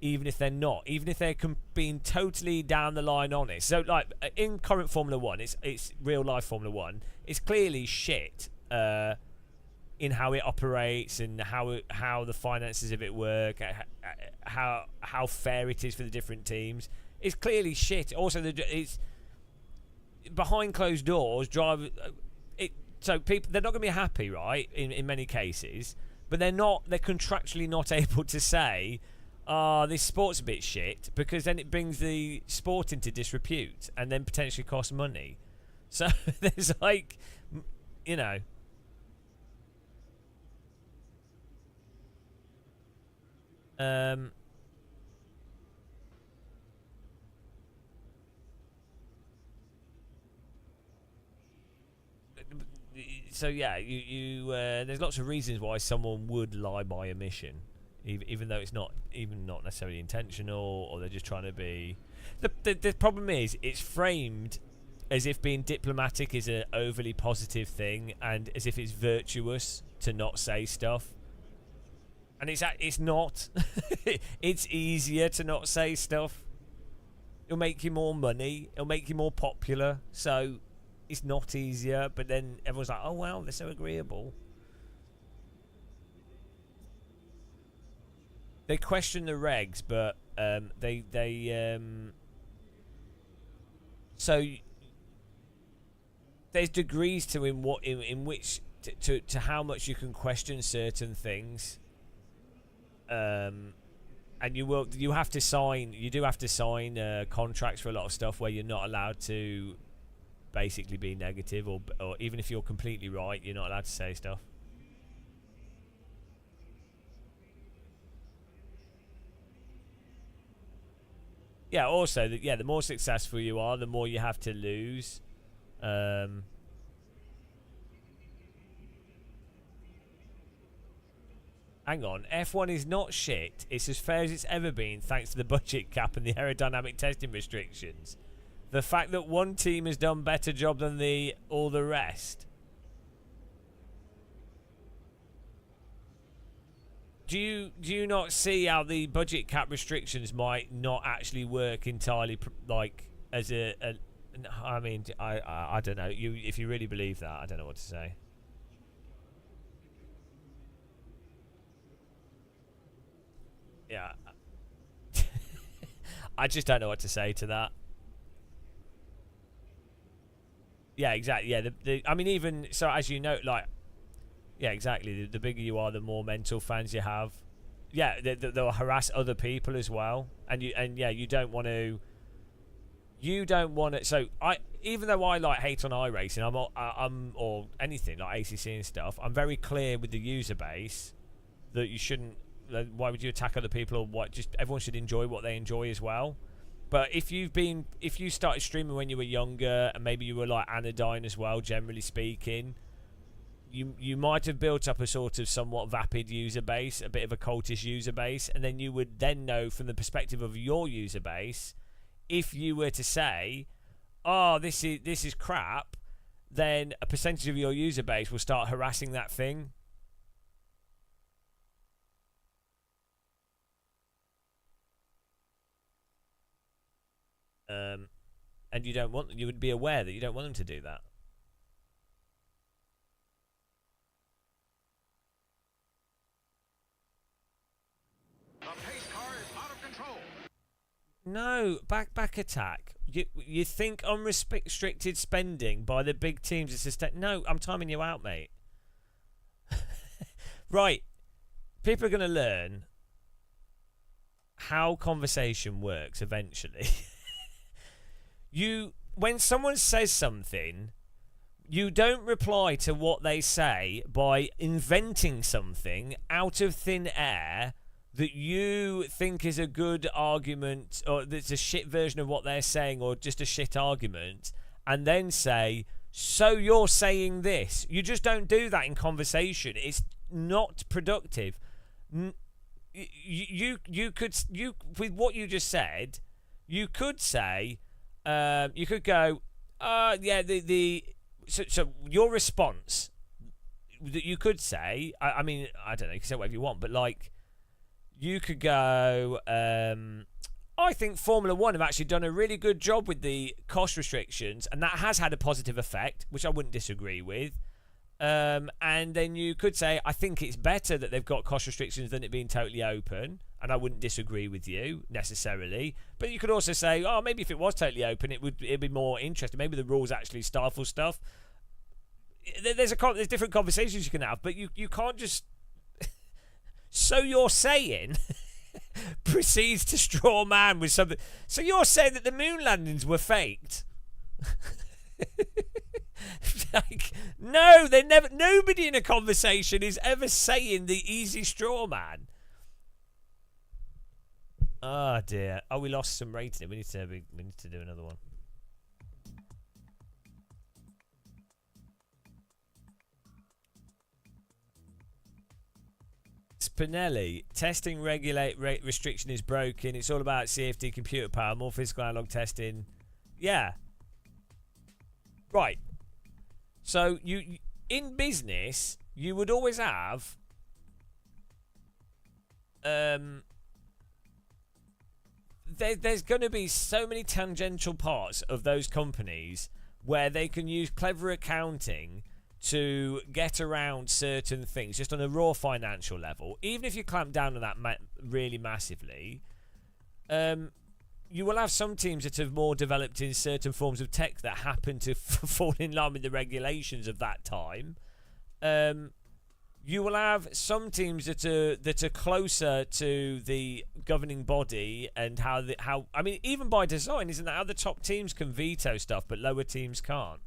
even if they're not, even if they're being totally down the line honest. So, like, in current Formula 1, it's real life Formula 1, it's clearly shit in how it operates and how the finances of it work, how fair it is for the different teams. It's clearly shit. Also, it's behind closed doors. So people, they're not going to be happy, right? In many cases, but they're contractually not able to say, this sport's a bit shit, because then it brings the sport into disrepute and then potentially costs money. So there's like, you know. So yeah, you there's lots of reasons why someone would lie by omission, even though it's not necessarily intentional, or they're just trying to be. The problem is it's framed as if being diplomatic is an overly positive thing, and as if it's virtuous to not say stuff. And it's not. It's easier to not say stuff. It'll make you more money. It'll make you more popular. So it's not easier. But then everyone's like, oh, wow, they're so agreeable. They question the regs, but so there's degrees to in which to how much you can question certain things. And you do have to sign contracts for a lot of stuff where you're not allowed to basically be negative, or even if you're completely right, you're not allowed to say stuff. Yeah, also, the more successful you are, the more you have to lose. Hang on, F1 is not shit. It's as fair as it's ever been, thanks to the budget cap and the aerodynamic testing restrictions. The fact that one team has done better job than all the rest. Do you not see how the budget cap restrictions might not actually work entirely like as I mean, I don't know. If you really believe that, I don't know what to say. Yeah. I just don't know what to say to that. Yeah, exactly. Yeah, I mean, even so, as you know, like, yeah, exactly. The bigger you are, the more mental fans you have. Yeah, they'll harass other people as well, and you don't want to. You don't want to. So even though I like hate on iRacing, I'm or anything like ACC and stuff, I'm very clear with the user base that you shouldn't. Why would you attack other people, or what? Just everyone should enjoy what they enjoy as well. But if you started streaming when you were younger, and maybe you were like anodyne as well, generally speaking, you might have built up a sort of somewhat vapid user base, a bit of a cultish user base, and then you would then know from the perspective of your user base, if you were to say, "Oh, this is crap," then a percentage of your user base will start harassing that thing. And you would be aware that you don't want them to do that. The pace car is out of control. No, back attack. You think unrestricted spending by the big teams is sustainable? No, I'm timing you out, mate. Right. People are going to learn how conversation works eventually. When someone says something, you don't reply to what they say by inventing something out of thin air that you think is a good argument, or that's a shit version of what they're saying, or just a shit argument, and then say, so you're saying this. You just don't do that in conversation. It's not productive. You could with what you just said, you could say, you could go, Yeah. So your response that you could say, I mean, I don't know, you can say whatever you want, but like, you could go, I think Formula One have actually done a really good job with the cost restrictions, and that has had a positive effect, which I wouldn't disagree with. And then you could say, I think it's better that they've got cost restrictions than it being totally open, and I wouldn't disagree with you necessarily. But you could also say, oh, maybe if it was totally open, it'd be more interesting. Maybe the rules actually stifle stuff. There's different conversations you can have, but you can't just. So you're saying proceeds to straw man with something. So you're saying that the moon landings were faked? Like, no, they never. Nobody in a conversation is ever saying the easy straw man. Oh dear. Oh, we lost some rating. We need to do another one. Spinelli, testing restriction is broken. It's all about CFD computer power, more physical analog testing. Yeah. Right. So you in business, you would always have there's going to be so many tangential parts of those companies where they can use clever accounting to get around certain things just on a raw financial level. Even if you clamp down on that really massively, you will have some teams that have more developed in certain forms of tech that happen to fall in line with the regulations of that time. You will have some teams that are closer to the governing body and how I mean, even by design, isn't that how the top teams can veto stuff but lower teams can't?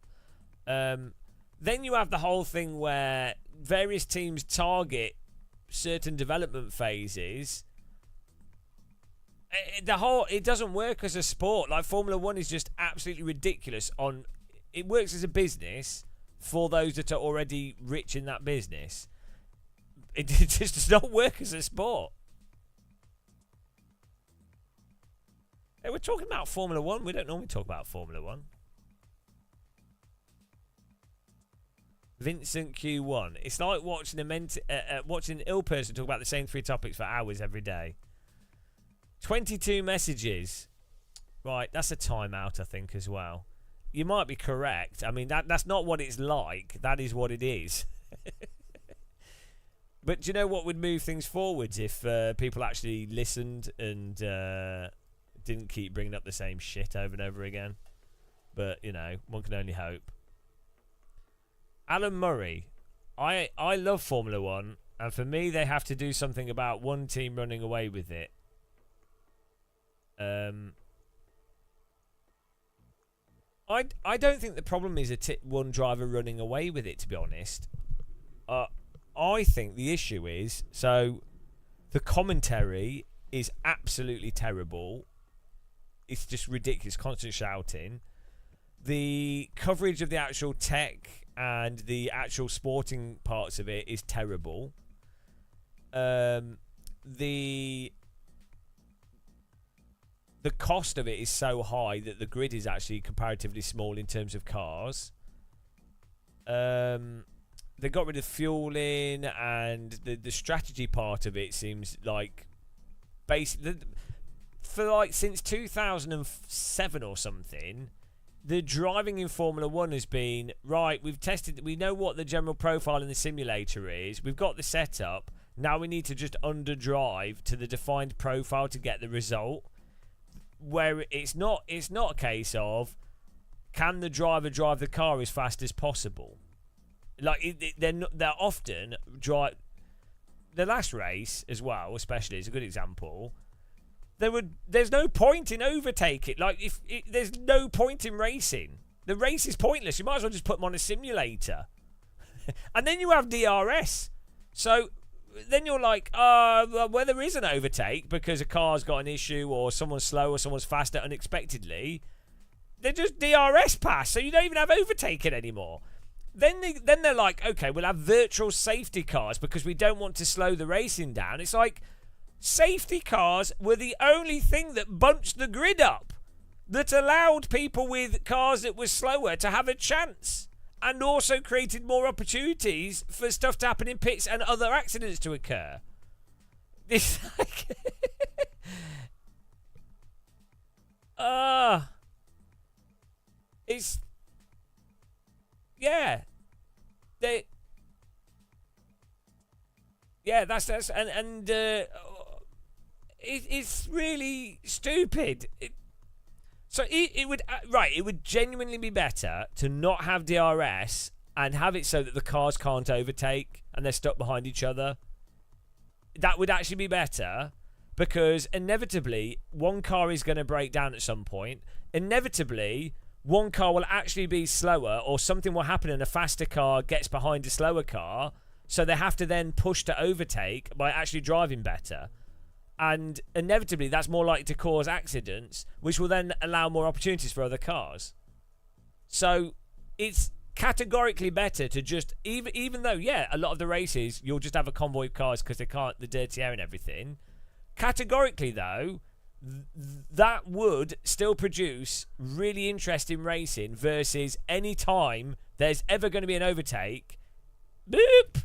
Then you have the whole thing where various teams target certain development phases. It doesn't work as a sport. Like, Formula One is just absolutely ridiculous. It works as a business for those that are already rich in that business. It just does not work as a sport. Hey, we're talking about Formula One. We don't normally talk about Formula One. Vincent Q1. It's like watching watching an ill person talk about the same 3 topics for hours every day. 22 messages. Right, that's a timeout, I think, as well. You might be correct. I mean, that's not what it's like. That is what it is. But do you know what would move things forwards if people actually listened and didn't keep bringing up the same shit over and over again? But, you know, one can only hope. Alan Murray. I love Formula One, and for me, they have to do something about one team running away with it. I don't think the problem is one driver running away with it, to be honest. I think the issue is, so the commentary is absolutely terrible. It's just ridiculous, constant shouting. The coverage of the actual tech and the actual sporting parts of it is terrible. The cost of it is so high that the grid is actually comparatively small in terms of cars. They got rid of fueling, and the strategy part of it seems like since 2007 or something, the driving in Formula One has been, right, we've tested, we know what the general profile in the simulator is, we've got the setup, now we need to just underdrive to the defined profile to get the result. Where it's not a case of, can the driver drive the car as fast as possible? Like, they're often drive. The last race as well, especially, is a good example. There's no point in overtaking. Like, there's no point in racing. The race is pointless. You might as well just put them on a simulator. And then you have DRS. So then you're like, well, there is an overtake because a car's got an issue or someone's slow or someone's faster unexpectedly. They just DRS pass, so you don't even have overtaking anymore. Then they're like, okay, we'll have virtual safety cars because we don't want to slow the racing down. It's like, safety cars were the only thing that bunched the grid up. that allowed people with cars that were slower to have a chance, and also created more opportunities for stuff to happen in pits and other accidents to occur. This like it's yeah. That's it's really stupid. It would it would genuinely be better to not have DRS and have it so that the cars can't overtake and they're stuck behind each other. That would actually be better, because inevitably one car is going to break down at some point. Inevitably one car will actually be slower, or something will happen and a faster car gets behind a slower car, so they have to then push to overtake by actually driving better. And inevitably that's more likely to cause accidents, which will then allow more opportunities for other cars. So it's categorically better to just, even though, yeah, a lot of the races you'll just have a convoy of cars because they can't, the dirty air and everything. Categorically though, that would still produce really interesting racing, versus any time there's ever going to be an overtake. Boop!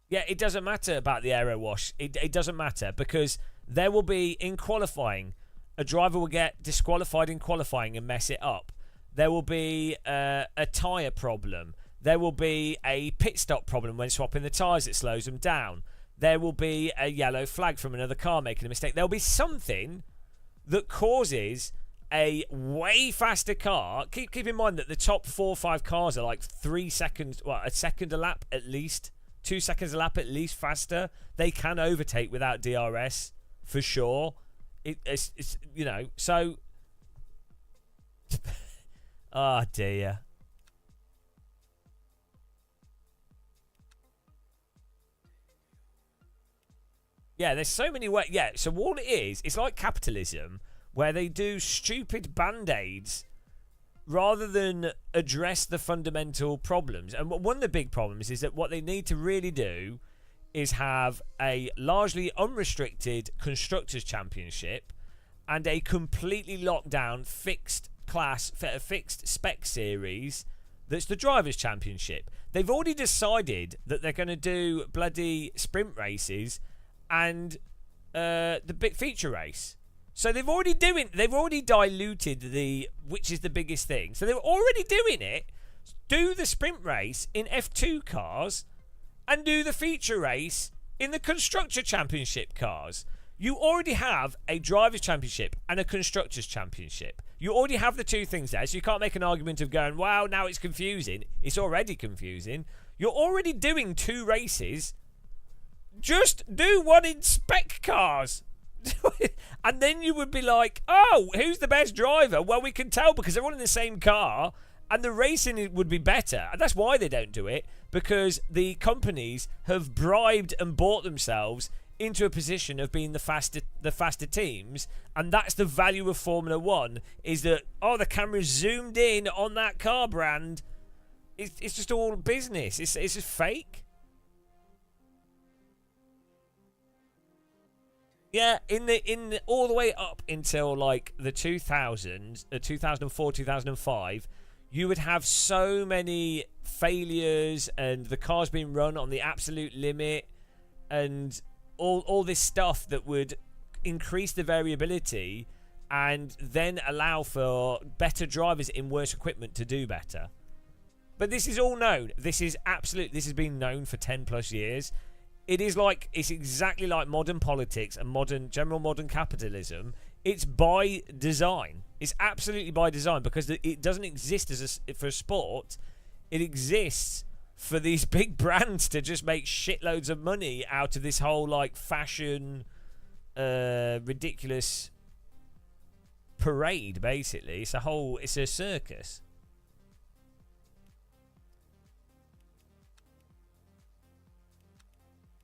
Yeah, it doesn't matter about the aero wash. It doesn't matter, because there will be, in qualifying, a driver will get disqualified in qualifying and mess it up. There will be a tyre problem. There will be a pit stop problem when swapping the tyres that slows them down. There will be a yellow flag from another car making a mistake. There'll be something that causes a way faster car. Keep in mind that the top 4 or 5 cars are like 3 seconds, well, a second a lap at least. 2 seconds a lap at least faster. They can overtake without DRS for sure. It's you know, so oh dear. Yeah, there's so many ways. Yeah, so all it is, it's like capitalism, where they do stupid band-aids rather than address the fundamental problems. And one of the big problems is that what they need to really do is have a largely unrestricted Constructors' Championship and a completely locked down fixed class, fixed spec series that's the Drivers' Championship. They've already decided that they're going to do bloody sprint races and the big feature race. So they've already diluted which is the biggest thing. So they're already doing it. Do the sprint race in F2 cars and do the feature race in the Constructor Championship cars. You already have a Drivers' Championship and a Constructors' Championship. You already have the two things there, so you can't make an argument of going, wow, now it's confusing. It's already confusing. You're already doing 2 races. Just do one in spec cars. And then you would be like, oh, who's the best driver? Well, we can tell because they're all in the same car, and the racing would be better. And that's why they don't do it, because the companies have bribed and bought themselves into a position of being the faster teams. And that's the value of Formula 1, is that, oh, the camera's zoomed in on that car brand. It's just all business. It's just fake. Yeah, in the all the way up until like the 2000s, 2004, 2005, you would have so many failures and the cars being run on the absolute limit and all this stuff that would increase the variability and then allow for better drivers in worse equipment to do better. But this is all known. This has been known for 10 plus years. It's exactly like modern politics and general modern capitalism. It's by design. It's absolutely by design, because it doesn't exist for a sport. It exists for these big brands to just make shitloads of money out of this whole like fashion, ridiculous parade. Basically, it's a circus.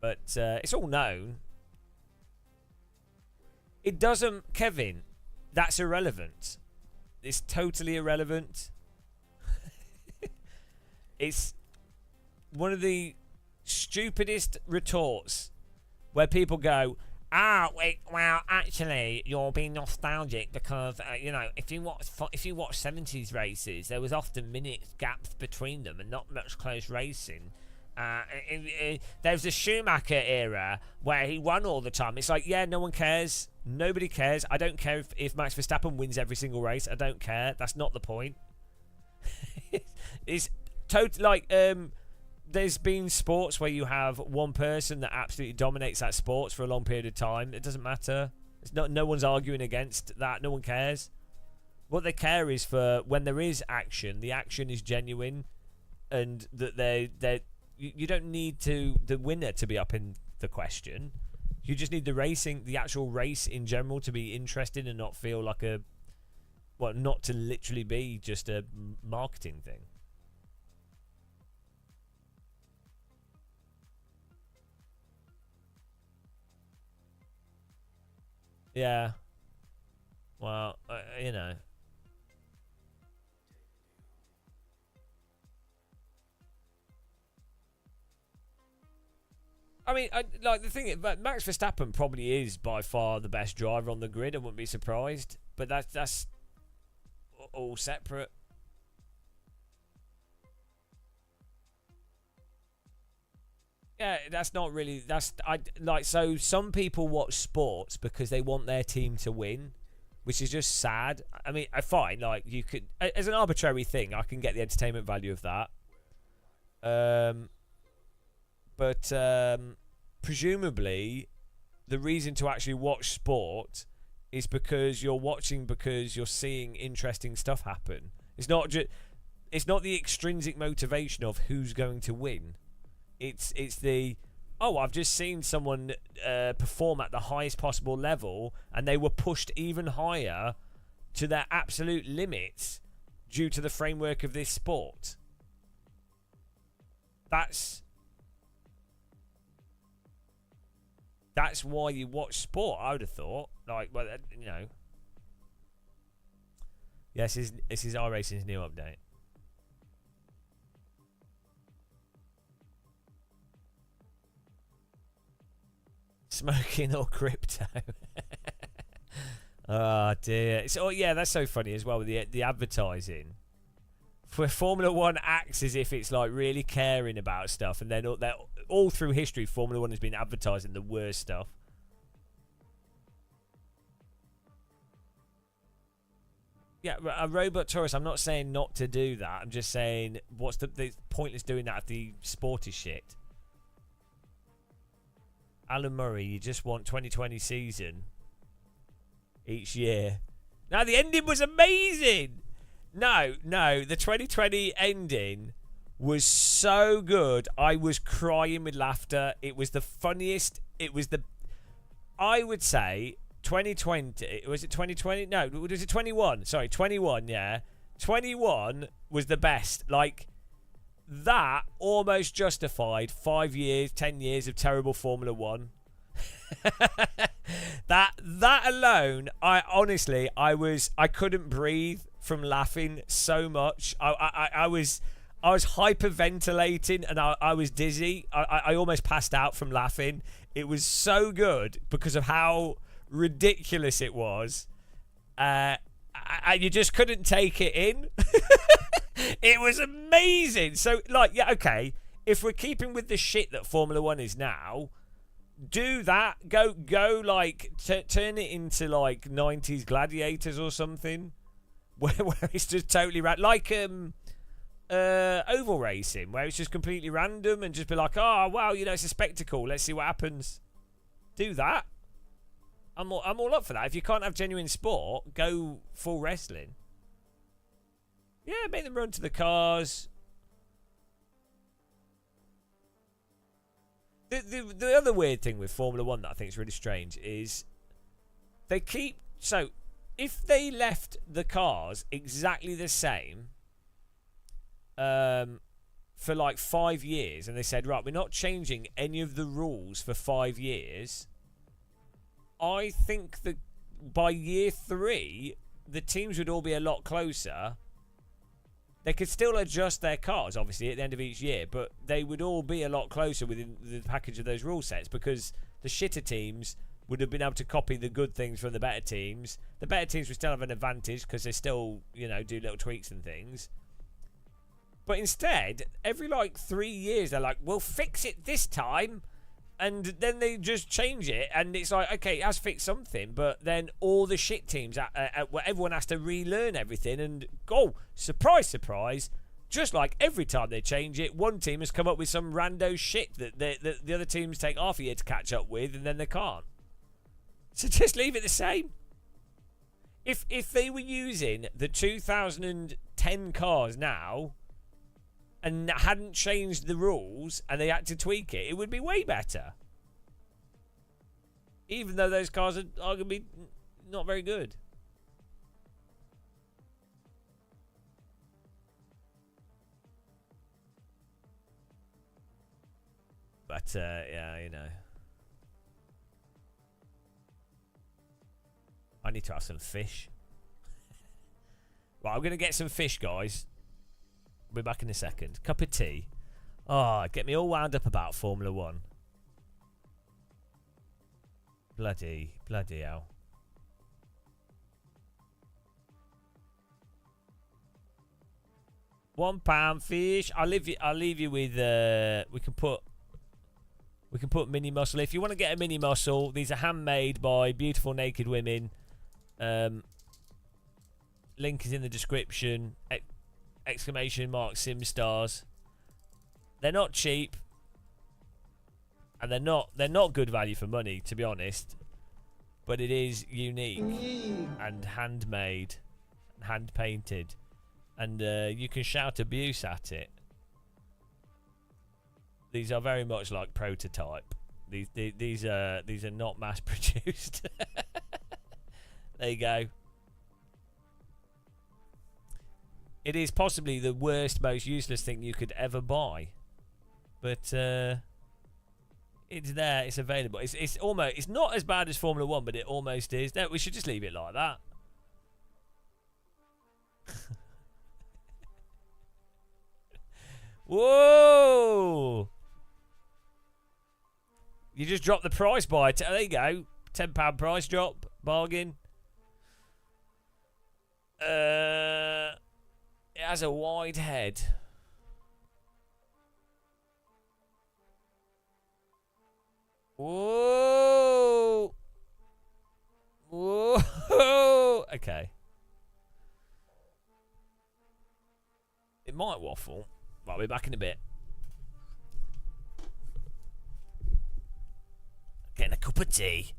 But it's all known. It doesn't... Kevin, that's irrelevant. It's totally irrelevant. It's one of the stupidest retorts where people go, wait, well, actually, you're being nostalgic because you know, if you watch 70s races, there was often minute gaps between them and not much close racing. There was the Schumacher era where he won all the time. It's like, yeah, no one cares. Nobody cares. I don't care if Max Verstappen wins every single race. I don't care. That's not the point. It's totally like there's been sports where you have one person that absolutely dominates that sport for a long period of time. It doesn't matter. It's not. No one's arguing against that. No one cares. What they care is for when there is action. The action is genuine, and that you don't need the winner to be up in the question. You just need the actual race in general to be interesting and not feel like not to literally be just a marketing thing. Yeah. Well, you know. I mean, like the thing is, Max Verstappen probably is by far the best driver on the grid. I wouldn't be surprised, but that's all separate. Yeah, that's not really. So some people watch sports because they want their team to win, which is just sad. I mean, I find like you could, as an arbitrary thing, I can get the entertainment value of that. But presumably, the reason to actually watch sport is because you're watching because you're seeing interesting stuff happen. It's not the extrinsic motivation of who's going to win. It's the I've just seen someone perform at the highest possible level, and they were pushed even higher to their absolute limits due to the framework of this sport. That's why you watch sport, I would have thought. Like, well, you know. Yes, this is iRacing's new update. Smoking or crypto? Oh dear. Yeah, that's so funny as well with the advertising. Where Formula One acts as if it's like really caring about stuff, and then all through history, Formula One has been advertising the worst stuff. Yeah, a robot tourist. I'm not saying not to do that. I'm just saying what's the pointless doing that if the sport is shit. Alan Murray, you just want 2020 season each year. Now the ending was amazing. No, the 2020 ending was so good. I was crying with laughter. It was the funniest. I would say 2020. Was it 2020? No, was it 21? Sorry, 21. Yeah, 21 was the best. Like that almost justified 5 years, 10 years of terrible Formula One. that alone, I couldn't breathe from laughing so much. I was hyperventilating and I was dizzy. I almost passed out from laughing. It was so good because of how ridiculous it was. You just couldn't take it in. It was amazing. So, like, yeah, okay. If we're keeping with the shit that Formula One is now, do that. Go, like, turn it into, like, 90s Gladiators or something. Where it's just totally like, oval racing, where it's just completely random and just be like, oh, wow, you know, it's a spectacle. Let's see what happens. Do that. I'm all up for that. If you can't have genuine sport, go full wrestling. Yeah, make them run to the cars. The other weird thing with Formula One that I think is really strange is they keep... So, if they left the cars exactly the same for like 5 years and they said, right, we're not changing any of the rules for 5 years, I think that by year 3, the teams would all be a lot closer. They could still adjust their cars, obviously, at the end of each year, but they would all be a lot closer within the package of those rule sets because the shitter teams would have been able to copy the good things from the better teams. The better teams would still have an advantage because they still, you know, do little tweaks and things. But instead, every like 3 years, they're like, we'll fix it this time. And then they just change it. And it's like, okay, it has fixed something. But then all the shit teams, everyone has to relearn everything. And, oh, surprise, surprise. Just like every time they change it, one team has come up with some rando shit that the other teams take half a year to catch up with. And then they can't. So just leave it the same. If they were using the 2010 cars now and hadn't changed the rules and they had to tweak it, it would be way better. Even though those cars are going to be not very good. But, yeah, you know. I need to have some fish. Right, I'm going to get some fish, guys. We'll be back in a second. Cup of tea. Oh, get me all wound up about Formula 1. Bloody hell. £1 fish. I'll leave you with we can put mini mussel. If you want to get a mini mussel, these are handmade by beautiful naked women. Link is in the description. Exclamation mark SimStars. They're not cheap, and they're not good value for money, to be honest. But it is unique and handmade, and hand painted, and you can shout abuse at it. These are very much like prototype. These are not mass produced. There you go. It is possibly the worst, most useless thing you could ever buy, but it's there. It's available. It's almost. It's not as bad as Formula 1, but it almost is. No, we should just leave it like that. Whoa! You just dropped the price by. There you go. £10 price drop. Bargain. It has a wide head. Whoa! Whoa! Okay. It might waffle. Right, we'll be back in a bit. Getting a cup of tea.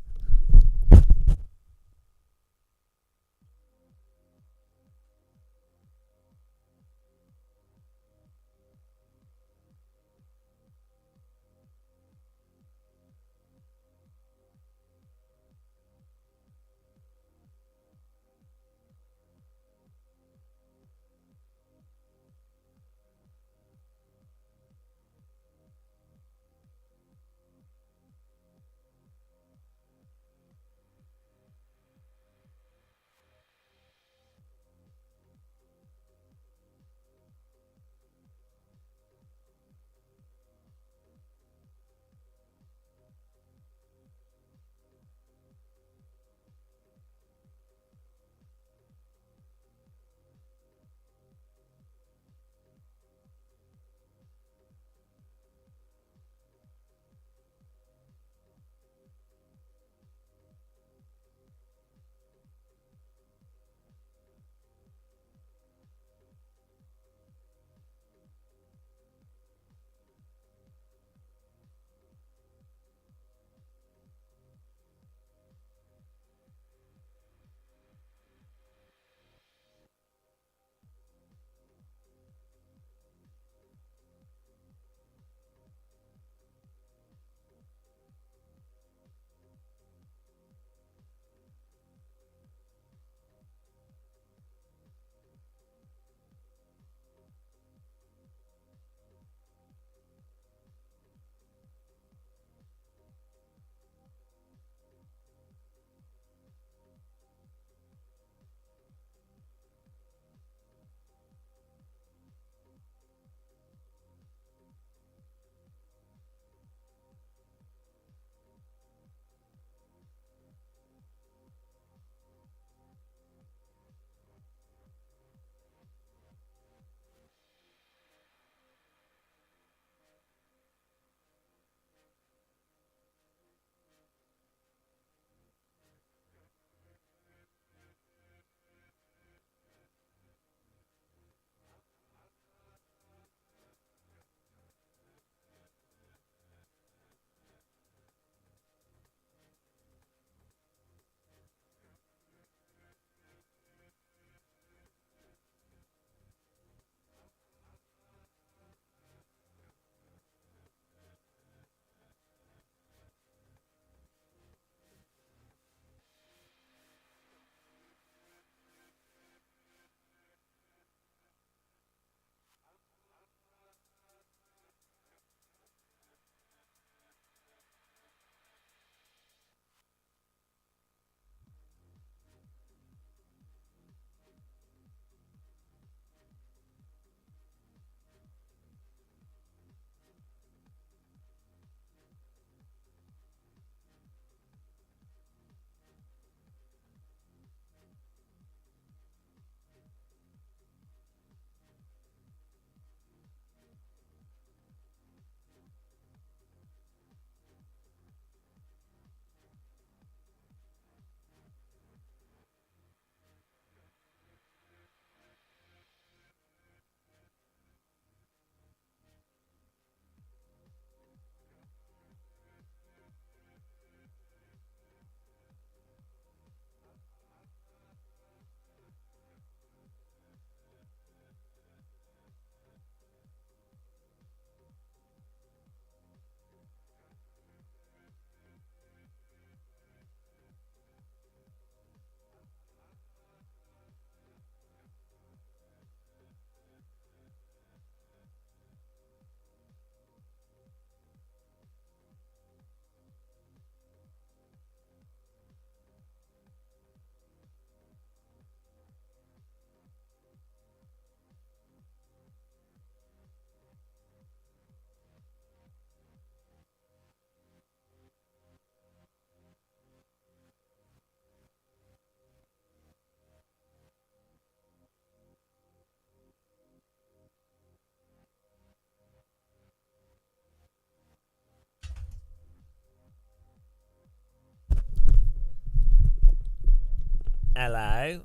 Hello.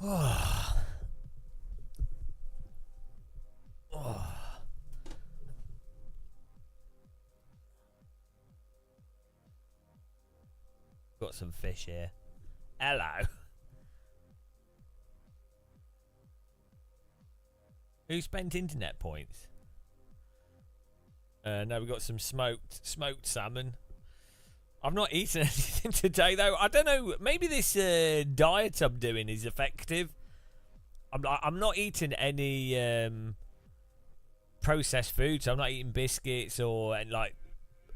Oh. Oh. Got some fish here. Hello. Who spent internet points? Now we've got some smoked salmon. I've not eaten anything today though. I don't know. Maybe this diet I'm doing is effective. I'm not eating any processed foods. I'm not eating biscuits or like.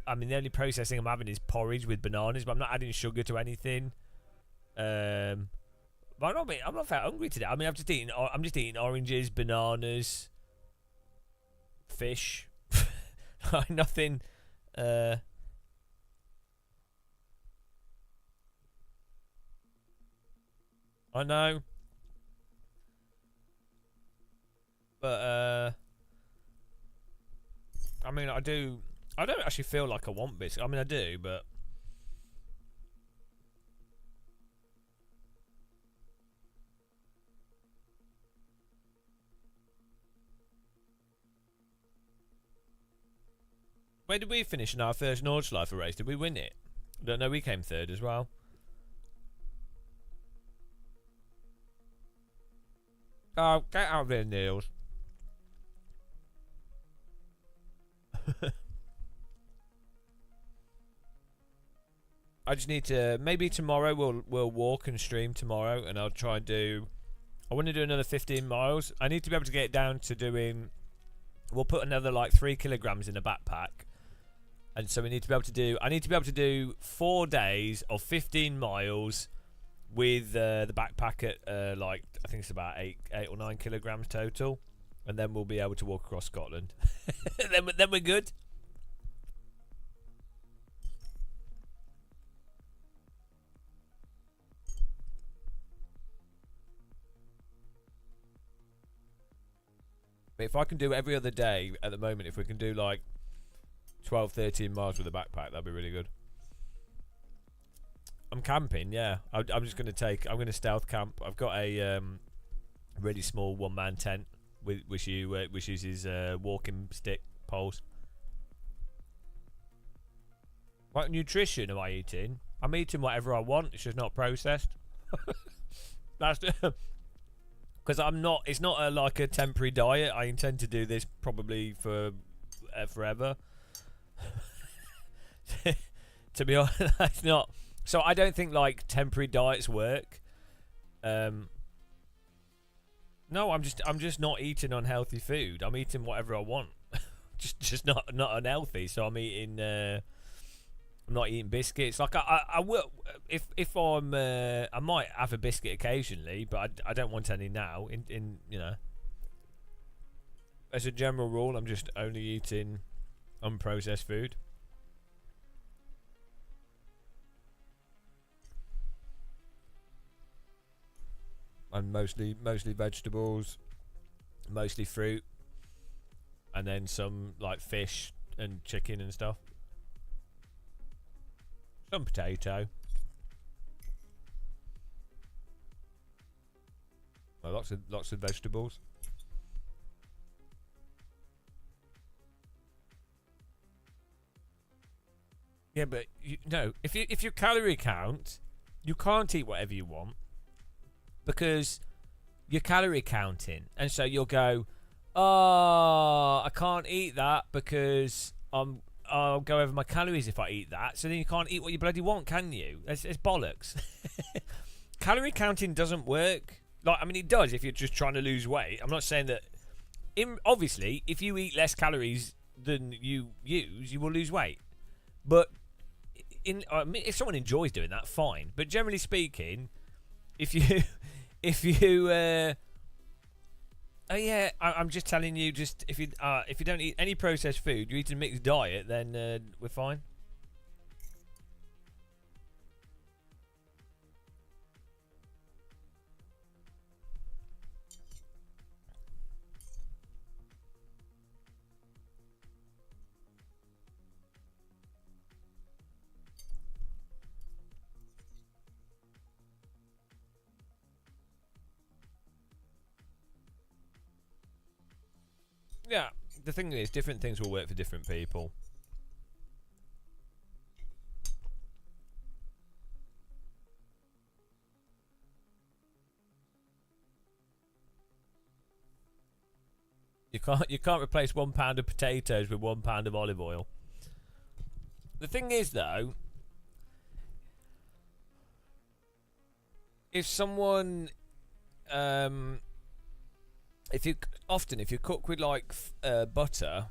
I mean, the only processing I'm having is porridge with bananas, but I'm not adding sugar to anything. But I'm not that hungry today. I mean, I'm just eating oranges, bananas, fish. Nothing. I know. But I mean, I don't actually feel like I want biscuits. I mean, I do, but where did we finish in our first Nordschleife race? Did we win it? I don't know. We came third as well. Oh, get out of there, Niels. I just need to. Maybe tomorrow we'll walk and stream tomorrow, and I'll try and do. I want to do another 15 miles. I need to be able to get it down to doing. We'll put another like 3 kilograms in a backpack, and so we need to be able to do. I need to be able to do 4 days of 15 miles with the backpack at like I think it's about 8 or 9 kilograms total, and then we'll be able to walk across Scotland. then we're good. But if I can do every other day at the moment, if we can do like 12, 13 miles with a backpack, that'd be really good. I'm camping, yeah. I'm just going to take... I'm going to stealth camp. I've got a really small one-man tent which uses walking stick poles. What nutrition am I eating? I'm eating whatever I want. It's just not processed. That's... Because I'm not... It's not like a temporary diet. I intend to do this probably for forever. To be honest, it's not... So I don't think like temporary diets work. No, I'm just not eating unhealthy food. I'm eating whatever I want. just not unhealthy. So I'm eating. I'm not eating biscuits. Like I will if I'm. I might have a biscuit occasionally, but I don't want any now. In you know. As a general rule, I'm just only eating unprocessed food. And mostly vegetables, mostly fruit, and then some like fish and chicken and stuff. Some potato. Well, lots of vegetables. Yeah, but if you calorie count, you can't eat whatever you want. Because you're calorie counting, and so you'll go, oh, I can't eat that because I'll go over my calories if I eat that. So then you can't eat what you bloody want, can you? It's bollocks. Calorie counting doesn't work. Like, I mean, it does if you're just trying to lose weight. I'm not saying that. Obviously, if you eat less calories than you use, you will lose weight. But if someone enjoys doing that, fine. But generally speaking, if you oh yeah, I'm just telling you, just if you don't eat any processed food, you eat a mixed diet, then we're fine. the thing is, different things will work for different people. You can't replace 1 pound of potatoes with 1 pound of olive oil. The thing is, though, if someone, if you cook with like butter,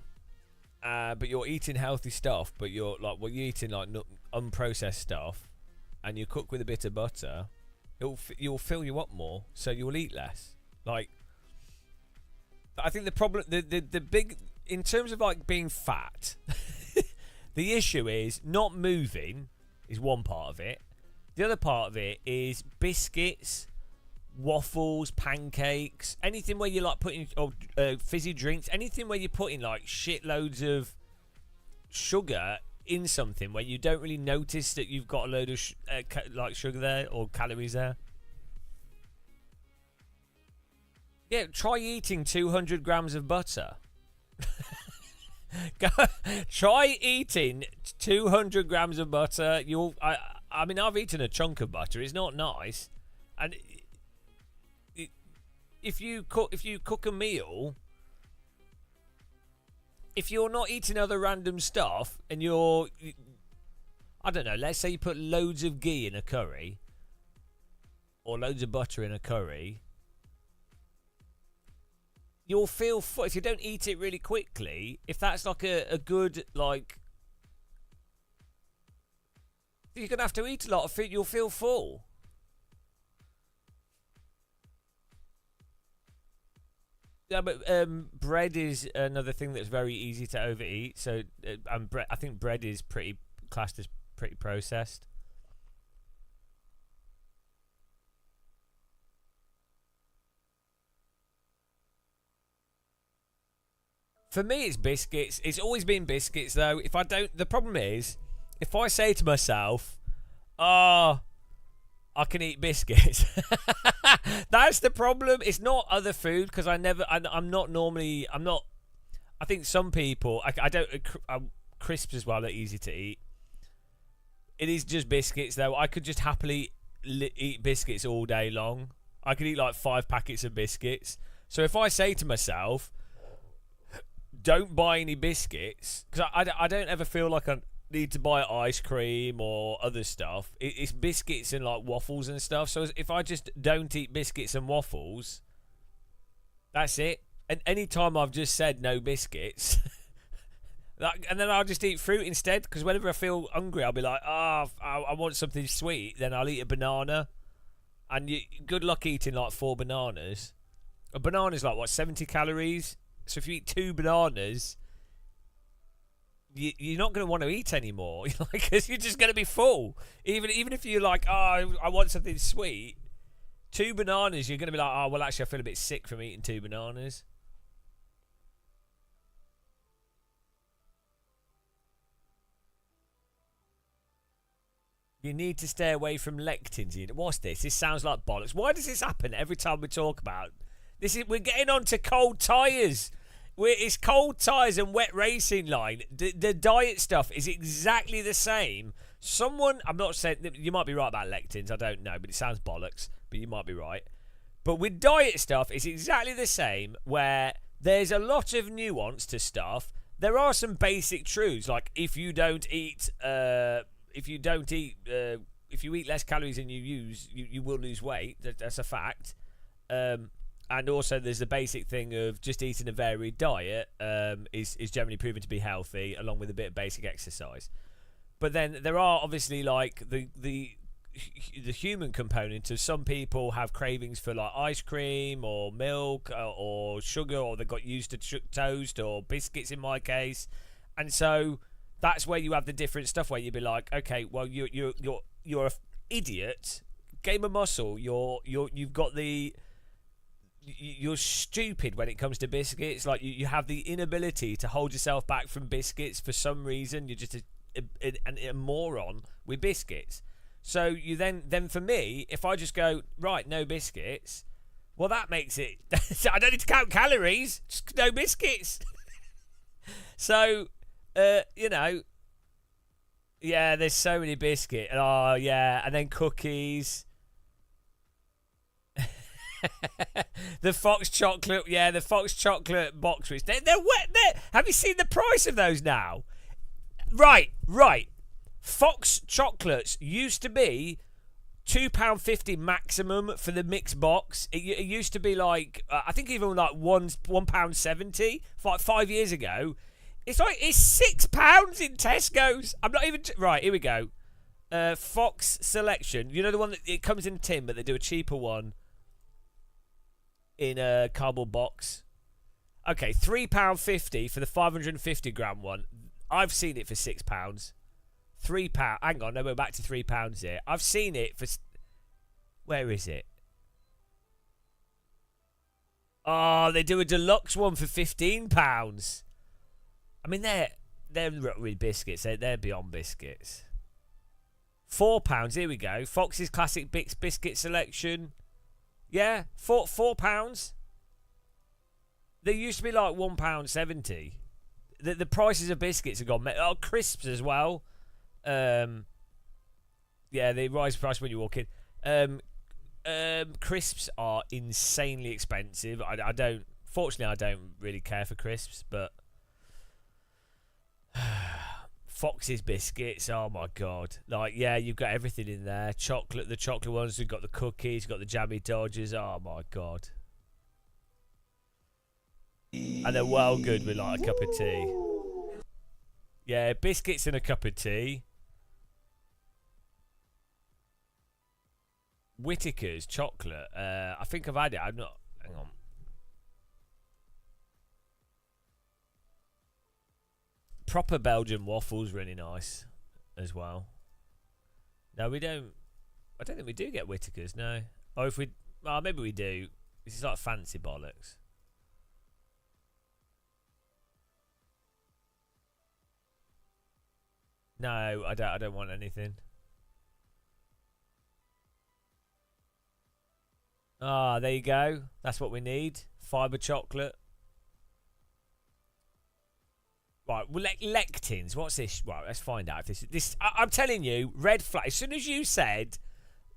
but you're eating healthy stuff, but you're eating like unprocessed stuff, and you cook with a bit of butter, you'll fill you up more, so you'll eat less. Like, I think the problem, the big, in terms of like being fat, the issue is not moving is one part of it. The other part of it is biscuits, waffles, pancakes, anything where you're like putting fizzy drinks, anything where you're putting like shitloads of sugar in something where you don't really notice that you've got a load of like sugar there or calories there. Yeah, try eating 200 grams of butter. Try eating 200 grams of butter. I mean, I've eaten a chunk of butter. It's not nice. And if you cook a meal, if you're not eating other random stuff, and I don't know, let's say you put loads of ghee in a curry, or loads of butter in a curry, you'll feel full. If you don't eat it really quickly, if that's like a good, like, you're going to have to eat a lot of food, you'll feel full. Yeah, but bread is another thing that's very easy to overeat. So, I think bread is classed as pretty processed. For me, it's biscuits. It's always been biscuits, though. The problem is, if I say to myself, I can eat biscuits. That's the problem. It's not other food, because I think some people, crisps as well are easy to eat. It is just biscuits, though. I could just happily eat biscuits all day long. I could eat like 5 packets of biscuits. So if I say to myself, don't buy any biscuits, because I don't ever feel like I need to buy ice cream or other stuff. It's biscuits and like waffles and stuff. So if I just don't eat biscuits and waffles, that's it. And any time I've just said no biscuits, and then I'll just eat fruit instead, because whenever I feel hungry, I'll be like, I want something sweet. Then I'll eat a banana, and good luck eating like 4 bananas. A banana's like, what, 70 calories? So if you eat 2 bananas, you're not going to want to eat anymore, because you're just going to be full. Even if you're like, I want something sweet, 2 bananas, you're going to be like, well, actually, I feel a bit sick from eating 2 bananas. You need to stay away from lectins. What's this? This sounds like bollocks. Why does this happen every time we talk about this? We're getting on to cold tyres. It's cold tyres and wet racing line. The diet stuff is exactly the same. I'm not saying, you might be right about lectins, I don't know, but it sounds bollocks, but you might be right. But with diet stuff, it's exactly the same, where there's a lot of nuance to stuff. There are some basic truths, like if you eat less calories than you use, you will lose weight. That's a fact. And also, there's the basic thing of just eating a varied diet is generally proven to be healthy, along with a bit of basic exercise. But then there are obviously like the human component of some people have cravings for like ice cream or milk or sugar, or they got used to toast or biscuits in my case, and so that's where you have the different stuff where you'd be like, okay, well you're an idiot, gain a muscle, you're stupid when it comes to biscuits. Like you have the inability to hold yourself back from biscuits for some reason. You're just a moron with biscuits. So you then for me, if I just go, right, no biscuits, well, that makes it I don't need to count calories, just no biscuits. So, you know, yeah, there's so many biscuits. Oh, yeah, and then cookies. The Fox chocolate, yeah, the Fox chocolate box rich. They're wet. Have you seen the price of those now? Right. Fox chocolates used to be £2.50 maximum for the mixed box. It used to be like I think even like £1.70 like 5 years ago. It's £6 in Tesco's. I'm not even right. Here we go. Fox Selection. You know the one that it comes in a tin, but they do a cheaper one in a cardboard box. Okay, £3.50 for the 550-gram one. I've seen it for £6. £3. Hang on, no, we're back to £3 here. I've seen it for. Where is it? Oh, they do a deluxe one for £15. I mean, they're with biscuits. They're beyond biscuits. £4. Here we go. Fox's Classic Bix Biscuit Selection. Yeah, £4. They used to be like £1.70. The prices of biscuits have gone. Oh, crisps as well. Yeah, they rise price when you walk in. Crisps are insanely expensive. Fortunately, I don't really care for crisps, but Fox's biscuits, oh my god. Like, yeah, you've got everything in there. The chocolate ones, you've got the cookies, you've got the jammy dodgers, oh my god. And they're well good with like a cup of tea. Yeah, biscuits and a cup of tea. Whittaker's chocolate. I think I've had it. I'm not. Hang on. Proper Belgian waffles, really nice as well. No, we don't. I don't think we do get Whittaker's. No. Or if we, well, maybe we do. This is like fancy bollocks. No, I don't want anything. Ah, there you go. That's what we need. Fibre chocolate. Right, well, lectins. What's this? Right, let's find out if this. I'm telling you, red flag. As soon as you said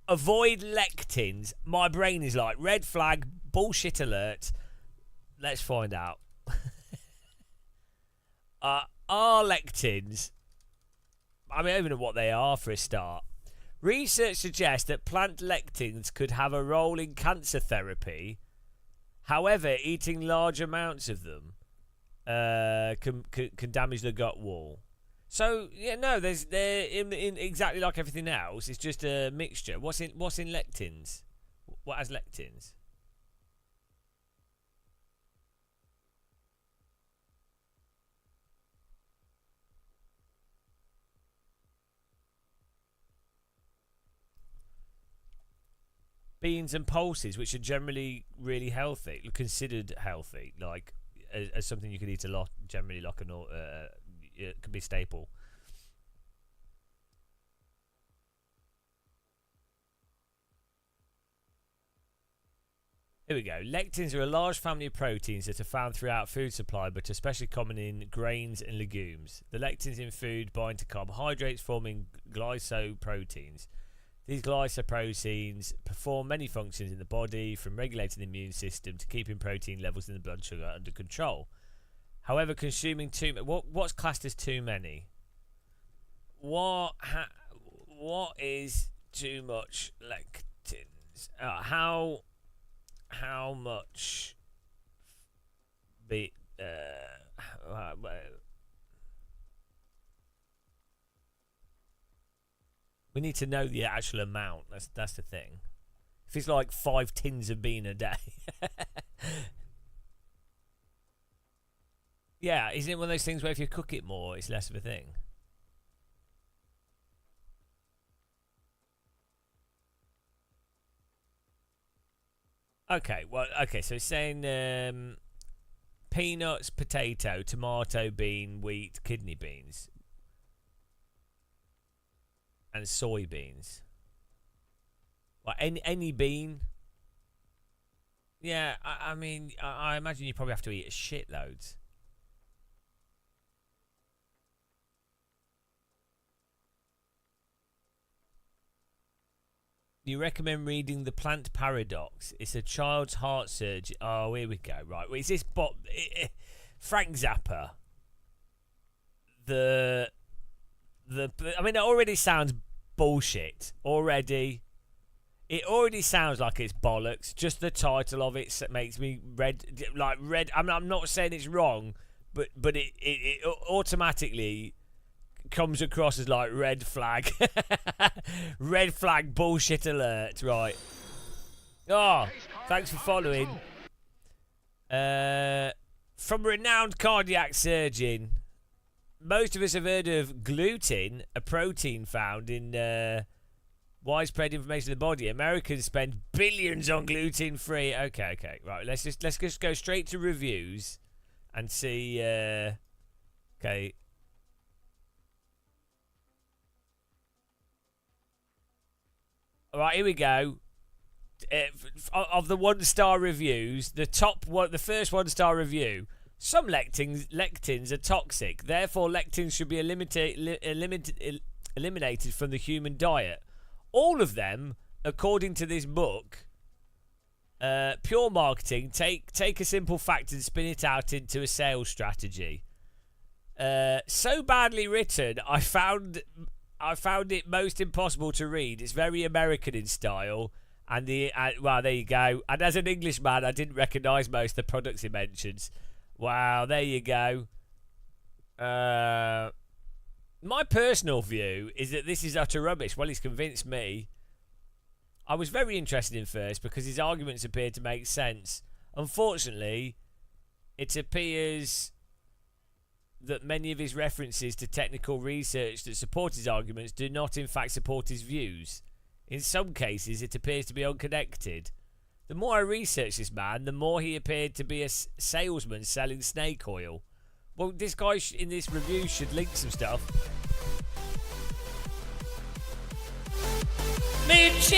avoid lectins, my brain is like red flag, bullshit alert. Let's find out. Are lectins? I mean, I don't even know what they are for a start. Research suggests that plant lectins could have a role in cancer therapy. However, eating large amounts of them can damage the gut wall. So yeah, no, they're in exactly like everything else. It's just a mixture. What's in lectins? What has lectins? Beans and pulses, which are generally really healthy, considered healthy, like as something you could eat a lot. Generally, like it could be a staple. Here we go. Lectins are a large family of proteins that are found throughout food supply, but especially common in grains and legumes. The lectins in food bind to carbohydrates, forming glycoproteins. These glycoproteins perform many functions in the body, from regulating the immune system to keeping protein levels in the blood sugar under control. However, consuming what's classed as too many? What is too much lectins? How much? We need to know the actual amount. That's the thing. If it's like 5 tins of bean a day. Yeah, isn't it one of those things where if you cook it more, it's less of a thing? Okay, well, okay, so it's saying peanuts, potato, tomato, bean, wheat, kidney beans. And soybeans. Like any bean. Yeah, I mean, I imagine you probably have to eat a shitloads. You recommend reading The Plant Paradox. It's a child's heart surgery. Oh, here we go. Right. Is this Frank Zappa? I mean, it already sounds bullshit. It already sounds like it's bollocks. Just the title of it makes me red. I'm not saying it's wrong, but it automatically comes across as like red flag. Red flag bullshit alert. Right. Oh, thanks for following. From renowned cardiac surgeon. Most of us have heard of gluten, a protein found in widespread information in the body. Americans spend billions on gluten-free. Okay. Right, let's just go straight to reviews and see. Okay. All right, here we go. Of the 1-star reviews, the first 1-star review. Some lectins are toxic. Therefore, lectins should be eliminated from the human diet. All of them, according to this book, pure marketing. Take a simple fact and spin it out into a sales strategy. So badly written, I found it most impossible to read. It's very American in style. And well, there you go. And as an Englishman, I didn't recognise most of the products he mentions. Wow, there you go. My personal view is that this is utter rubbish. Well, he's convinced me. I was very interested in first because his arguments appeared to make sense. Unfortunately, it appears that many of his references to technical research that support his arguments do not in fact support his views. In some cases, it appears to be unconnected. The more I researched this man, the more he appeared to be a salesman selling snake oil. Well, this guy in this review should link some stuff. Michi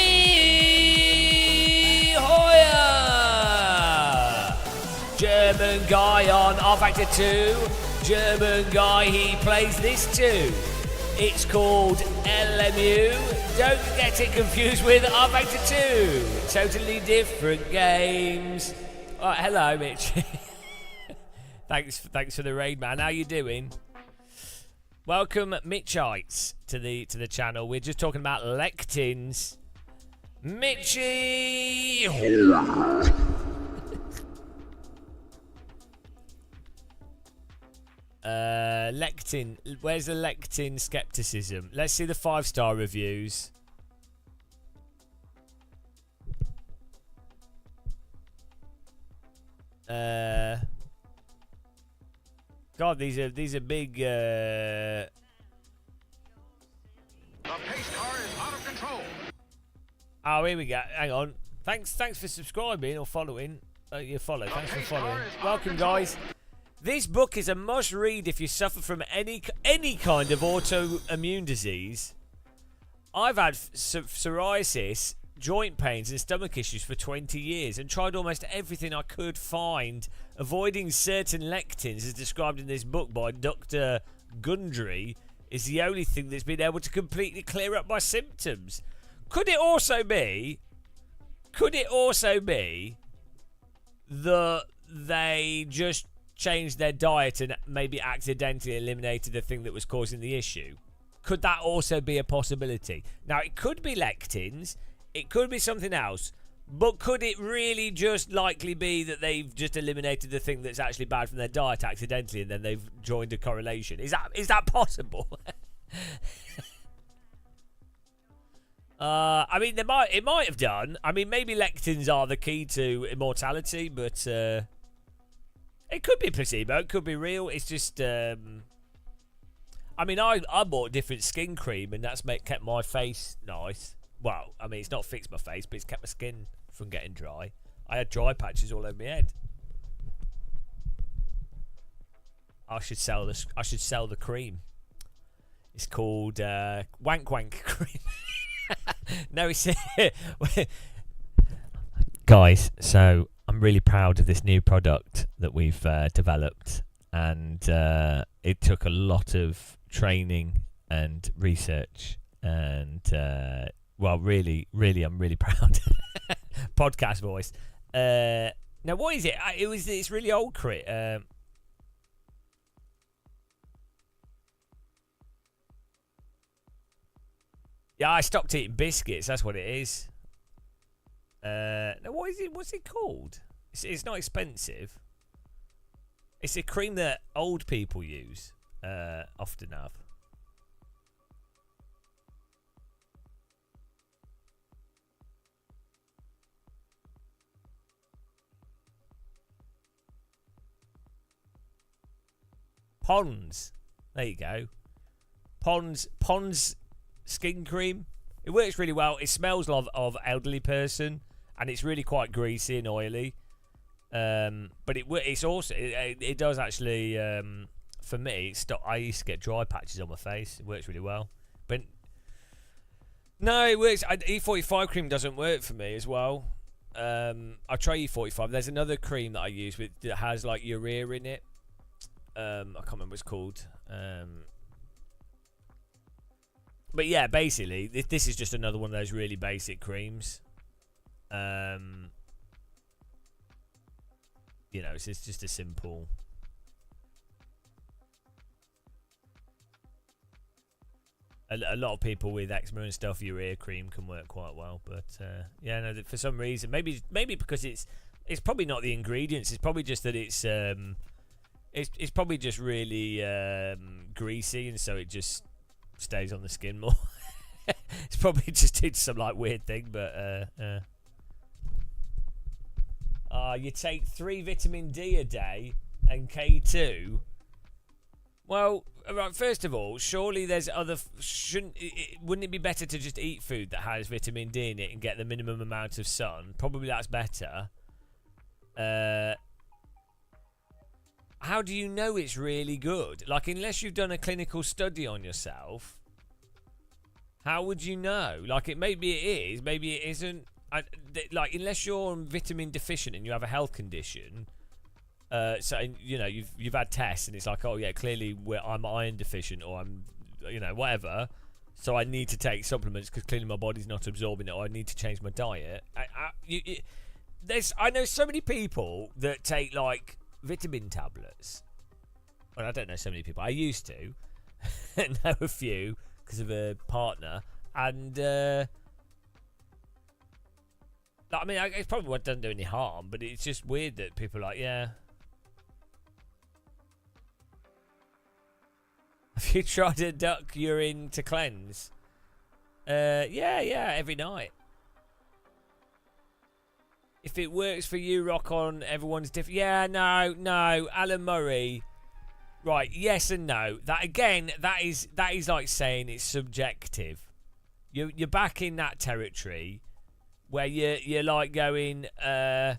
Hoyer! German guy on R-Factor 2. German guy he plays this too. It's called LMU. Don't get it confused with R-Factor 2. Totally different games. All right, hello, Mitch. Thanks for the raid, man. How you doing? Welcome, Mitchites, to the channel. We're just talking about lectins. Mitchy. Lectin. Where's the lectin skepticism? Let's see the 5-star reviews. God, these are big. The pace car is out of control. Oh, here we go. Hang on. Thanks for subscribing or following. You follow. Thanks for following. Welcome, guys. This book is a must-read if you suffer from any kind of autoimmune disease. I've had psoriasis, joint pains and stomach issues for 20 years and tried almost everything I could find. Avoiding certain lectins, as described in this book by Dr. Gundry, is the only thing that's been able to completely clear up my symptoms. Could it also be that they just changed their diet and maybe accidentally eliminated the thing that was causing the issue? Could that also be a possibility? Now, it could be lectins, it could be something else, but could it really just likely be that they've just eliminated the thing that's actually bad from their diet accidentally and then they've joined a correlation? Is that possible? I mean, it might have done. I mean, maybe lectins are the key to immortality, but it could be placebo, it could be real. It's just, I mean, I bought different skin cream and that's kept my face nice. Well, I mean, it's not fixed my face, but it's kept my skin from getting dry. I had dry patches all over my head. I should sell the cream. It's called Wank Wank cream. No, it's guys. So I'm really proud of this new product that we've developed, and it took a lot of training and research, and Well, really, I'm really proud. Podcast voice. Now, what is it? It's really old crit. Yeah, I stopped eating biscuits. That's what it is. Now, what is it? What's it called? It's not expensive. It's a cream that old people use. Often have. Pond's. There you go. Pond's skin cream. It works really well. It smells of elderly person, and it's really quite greasy and oily. But it's also it does actually. For me, I used to get dry patches on my face. It works really well. But no, it works. E45 cream doesn't work for me as well. I try E45. There's another cream that I use that has like urea in it. I can't remember what it's called. But yeah, basically, this is just another one of those really basic creams. You know, it's just a simple. A lot of people with eczema and stuff, urea cream can work quite well. But yeah, no, for some reason, maybe because it's probably not the ingredients. It's probably just that it's probably just really greasy, and so it just stays on the skin more. It's probably just did some like weird thing, but you take 3 vitamin D a day and K2. Well, right, first of all, surely there's other. Wouldn't it be better to just eat food that has vitamin D in it and get the minimum amount of sun? Probably that's better. How do you know it's really good? Like, unless you've done a clinical study on yourself, how would you know? Like, maybe it is, maybe it isn't. Like, unless you're vitamin deficient and you have a health condition, so you know you've had tests and it's like, oh yeah, clearly I'm iron deficient or I'm, you know, whatever. So I need to take supplements because clearly my body's not absorbing it, or I need to change my diet. I know so many people that take like vitamin tablets. Well, I don't know so many people. I used to know a few because of a partner, and I mean, it's probably what doesn't do any harm, but it's just weird that people are like, yeah. Have you tried a duck urine to cleanse? Yeah, every night. If it works for you, rock on. Everyone's different. Yeah, no. Alan Murray. Right, yes and no. That again, that is like saying it's subjective. You're back in that territory where you're like going, it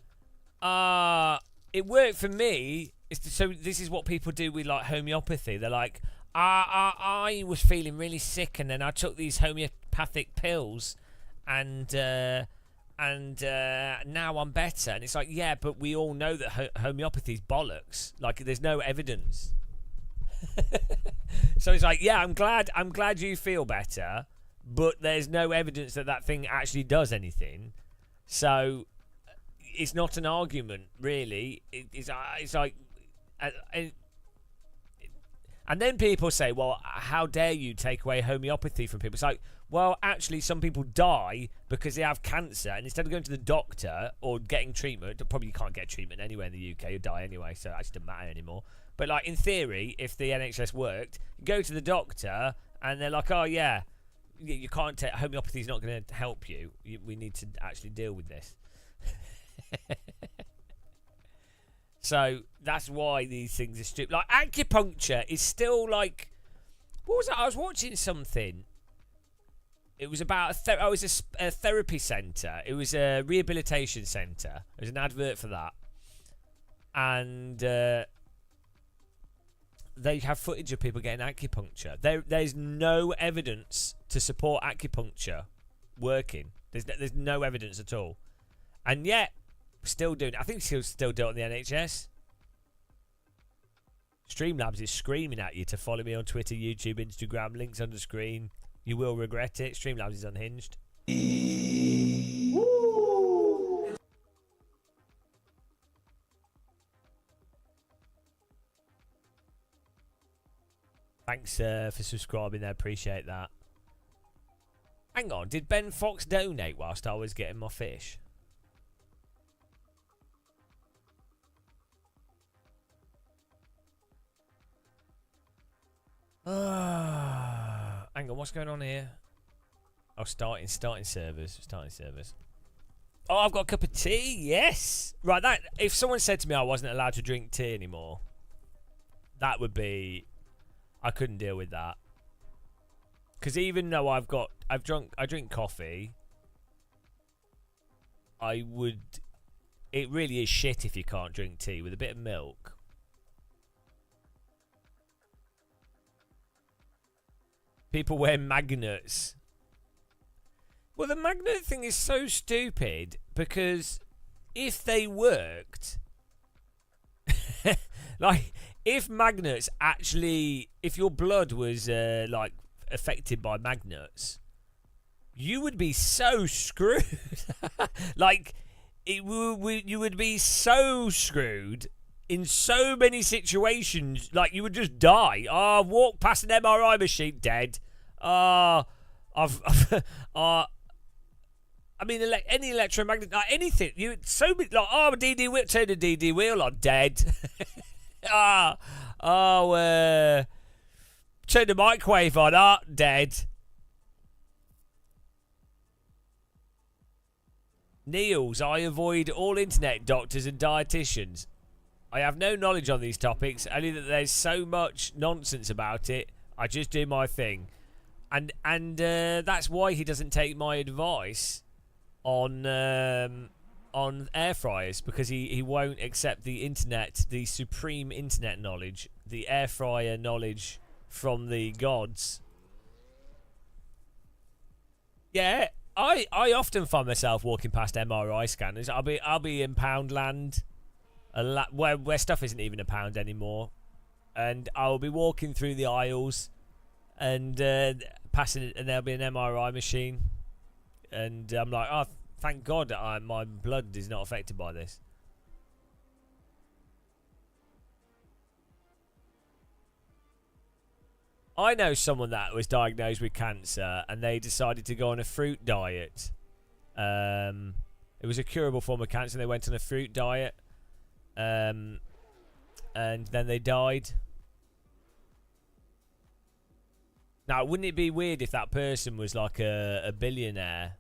worked for me. So this is what people do with like homeopathy. They're like, I was feeling really sick, and then I took these homeopathic pills, and now I'm better. And it's like, yeah, but we all know that homeopathy's bollocks. Like, there's no evidence. So it's like, yeah, I'm glad you feel better, but there's no evidence that thing actually does anything. So it's not an argument, really. It's like, and then people say, well, how dare you take away homeopathy from people? It's like, well, actually, some people die because they have cancer, and instead of going to the doctor or getting treatment, probably you can't get treatment anywhere in the UK, you die anyway, so it actually doesn't matter anymore. But like, in theory, if the NHS worked, you go to the doctor, and they're like, oh yeah, you can't take, homeopathy's not going to help you. We need to actually deal with this. So that's why these things are stupid. Like, acupuncture is still like, what was that? I was watching something. It was about it was a therapy centre. It was a rehabilitation centre. There was an advert for that, and they have footage of people getting acupuncture. There's no evidence to support acupuncture working. There's no evidence at all, and yet still doing it. I think she'll still do it on the NHS. Streamlabs is screaming at you to follow me on Twitter, YouTube, Instagram. Links on the screen. You will regret it. Streamlabs is unhinged. Thanks for subscribing there, appreciate that. Hang on, did Ben Fox donate whilst I was getting my fish? Hang on, what's going on here? Oh, starting servers. Oh, I've got a cup of tea, yes! Right, that if someone said to me I wasn't allowed to drink tea anymore, that would be... I couldn't deal with that. Because even though I drink coffee, I would... It really is shit if you can't drink tea with a bit of milk. People wear magnets. Well, the magnet thing is so stupid because if they worked... like... If magnets actually, if your blood was like affected by magnets, you would be so screwed. Like, you would be so screwed in so many situations. Like, you would just die. Oh, I've walked past an MRI machine, dead. I mean, any electromagnet, like anything. You so like, oh, DD wheel, turn the DD wheel on, dead. turn the microwave on, dead. Niels, I avoid all internet doctors and dietitians. I have no knowledge on these topics, only that there's so much nonsense about it. I just do my thing. And that's why he doesn't take my advice on air fryers, because he won't accept the internet, the supreme internet knowledge, the air fryer knowledge from the gods. Yeah, I often find myself walking past MRI scanners. I'll be in Poundland, where stuff isn't even a pound anymore, and I'll be walking through the aisles and passing it, and there'll be an MRI machine, and I'm like, oh, thank God my blood is not affected by this. I know someone that was diagnosed with cancer and they decided to go on a fruit diet. It was a curable form of cancer. They went on a fruit diet, and then they died. Now, wouldn't it be weird if that person was like a billionaire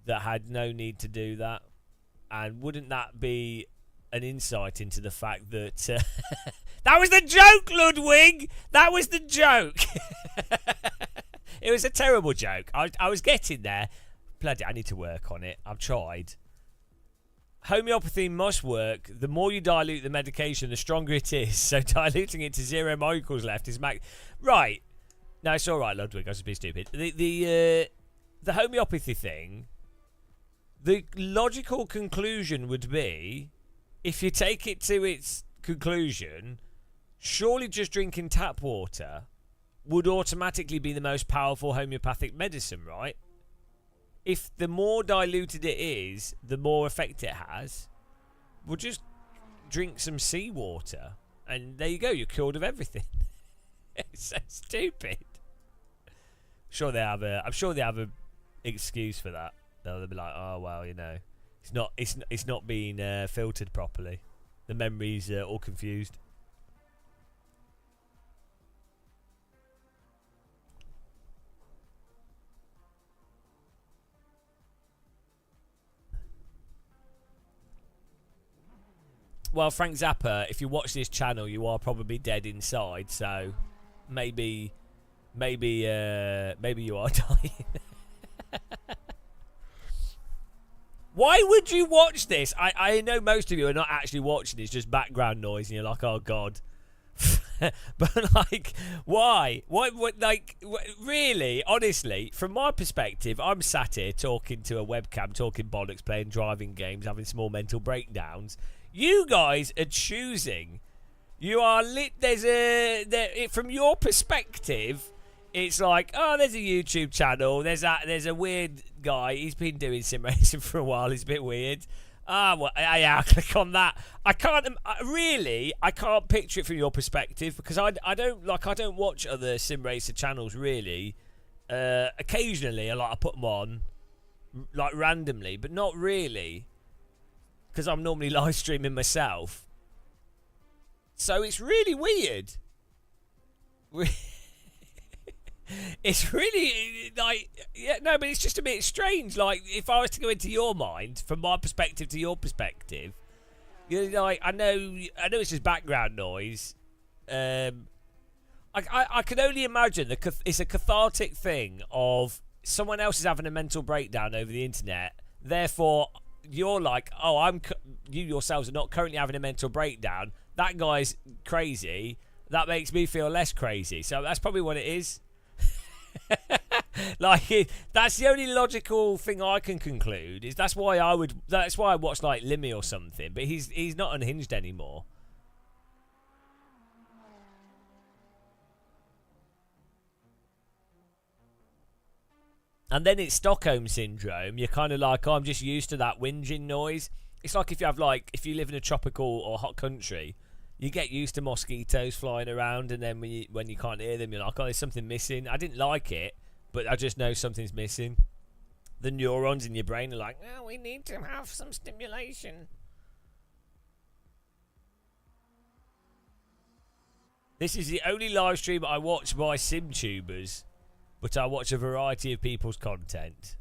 that had no need to do that? And wouldn't that be an insight into the fact that... that was the joke, Ludwig! That was the joke! It was a terrible joke. I was getting there. Bloody, I need to work on it. I've tried. Homeopathy must work. The more you dilute the medication, the stronger it is. So diluting it to 0 molecules left is... Right. No, it's all right, Ludwig. I was just being stupid. The homeopathy thing... The logical conclusion would be, if you take it to its conclusion, surely just drinking tap water would automatically be the most powerful homeopathic medicine, right? If the more diluted it is, the more effect it has, we'll just drink some seawater, and there you go, you're cured of everything. It's so stupid. I'm sure they have a excuse for that. They'll be like, oh well, you know, it's not being filtered properly. The memory's all confused. Well, Frank Zappa, if you watch this channel, you are probably dead inside. So maybe you are dying. Why would you watch this? I know most of you are not actually watching. It's just background noise, and you're like, oh god. But like, why? Really? Honestly, from my perspective, I'm sat here talking to a webcam, talking bollocks, playing driving games, having small mental breakdowns. You guys are choosing. You are lit. From your perspective, it's like, oh, there's a YouTube channel. There's a weird guy. He's been doing sim racing for a while. He's a bit weird. Well, yeah, I'll click on that. I can't I can't picture it from your perspective because I don't watch other sim racer channels really. Occasionally, I put them on, like randomly, but not really, because I'm normally live streaming myself. So it's really weird. It's really like, yeah, no, but it's just a bit strange. Like, if I was to go into your mind, from my perspective to your perspective, you're like, I know it's just background noise. I can only imagine it's a cathartic thing of someone else is having a mental breakdown over the internet. Therefore, you're like, oh, you yourselves are not currently having a mental breakdown. That guy's crazy. That makes me feel less crazy. So that's probably what it is. Like, that's the only logical thing I can conclude. That's why I watch like Limmy or something. But he's not unhinged anymore. And then it's Stockholm syndrome. You're kind of like, oh, I'm just used to that whinging noise. It's like if you live in a tropical or hot country, you get used to mosquitoes flying around, and then when you can't hear them, you're like, oh, there's something missing. I didn't like it, but I just know something's missing. The neurons in your brain are like, oh, we need to have some stimulation. This is the only live stream I watch by SimTubers, but I watch a variety of people's content.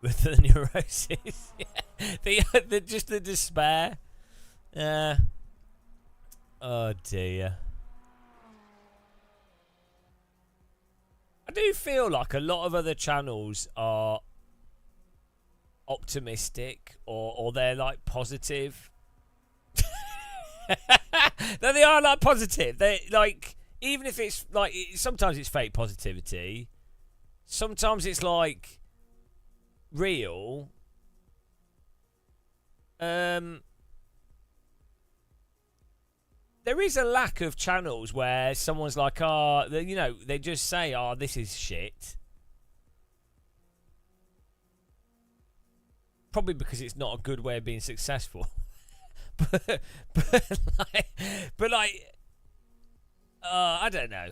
With the neurosis. Just the despair. Oh dear. I do feel like a lot of other channels are optimistic or they're like positive. No, they are like positive. They like, even if it's like, sometimes it's fake positivity. Sometimes it's like real. There is a lack of channels where someone's like, they just say, oh, this is shit. Probably because it's not a good way of being successful. but I don't know.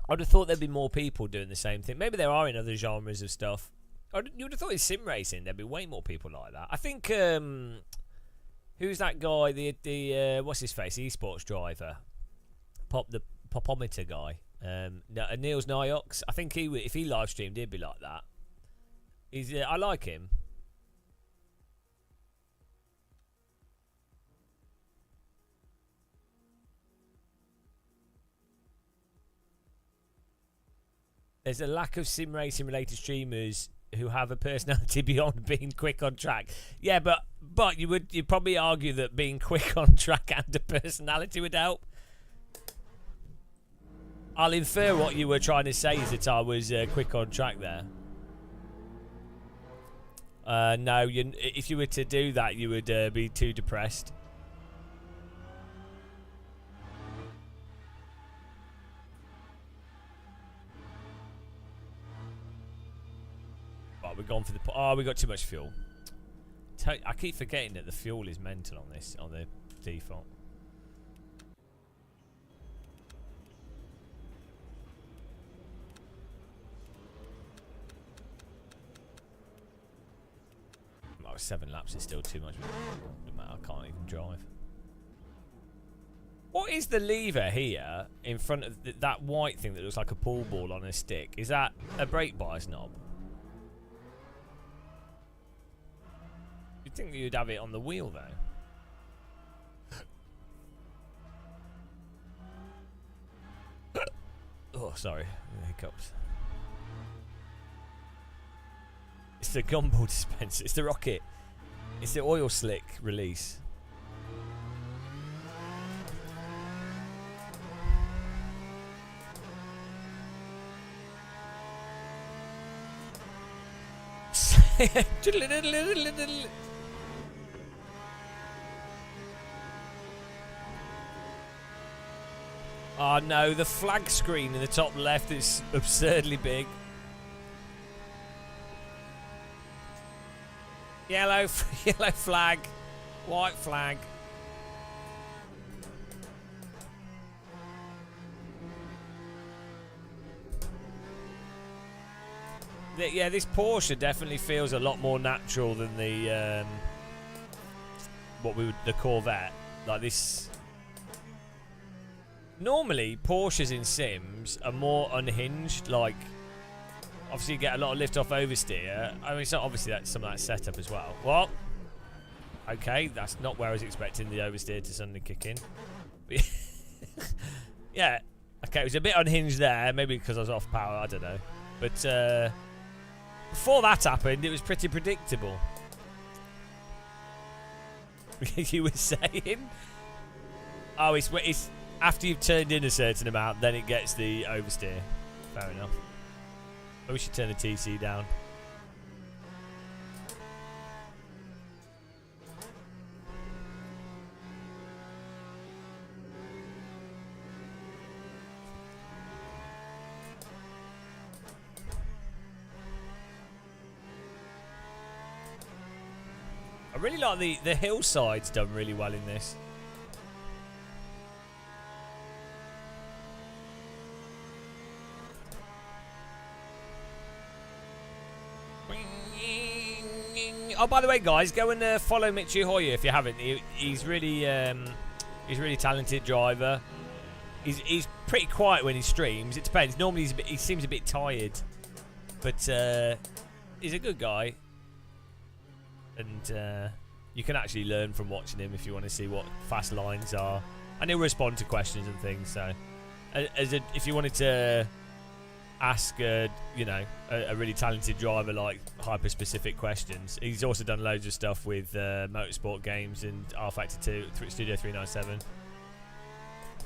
I'd have thought there'd be more people doing the same thing. Maybe there are in other genres of stuff. You would have thought in sim racing there'd be way more people like that. I think who's that guy? The what's his face? The esports driver, the popometer guy. Niels Niox. I think if he live streamed, he'd be like that. I like him. There's a lack of sim racing related streamers who have a personality beyond being quick on track. Yeah, but you'd probably argue that being quick on track and a personality would help. I'll infer what you were trying to say is that I was quick on track there. No, if you were to do that, you would be too depressed. We're gone for we got too much fuel. I keep forgetting that the fuel is mental on the default. Oh, 7 laps is still too much. I can't even drive. What is the lever here in front of that white thing that looks like a pool ball on a stick? Is that a brake bias knob? You'd think you'd have it on the wheel, though. Oh, sorry. Hiccups. It's the gumball dispenser. It's the rocket. It's the oil slick release. Oh no, the flag screen in the top left is absurdly big. Yellow flag, white flag. Yeah, this Porsche definitely feels a lot more natural than the the Corvette. Like this. Normally, Porsches in sims are more unhinged. Like, obviously, you get a lot of lift off oversteer. I mean, so obviously that's some of that setup as well. What? Okay, that's not where I was expecting the oversteer to suddenly kick in. Yeah. Okay, it was a bit unhinged there. Maybe because I was off power. I don't know. But before that happened, it was pretty predictable. You were saying? Oh, it's after you've turned in a certain amount, then it gets the oversteer. Fair enough. Maybe we should turn the TC down. I really like the hillside's done really well in this. Oh, by the way, guys, go and follow Mitchy Hoyer if you haven't. He's really talented driver. He's pretty quiet when he streams. It depends. Normally he seems a bit tired, but he's a good guy, and you can actually learn from watching him if you want to see what fast lines are, and he'll respond to questions and things. So, if you wanted to ask a really talented driver like hyper specific questions, he's also done loads of stuff with motorsport games and R Factor 2 Studio 397.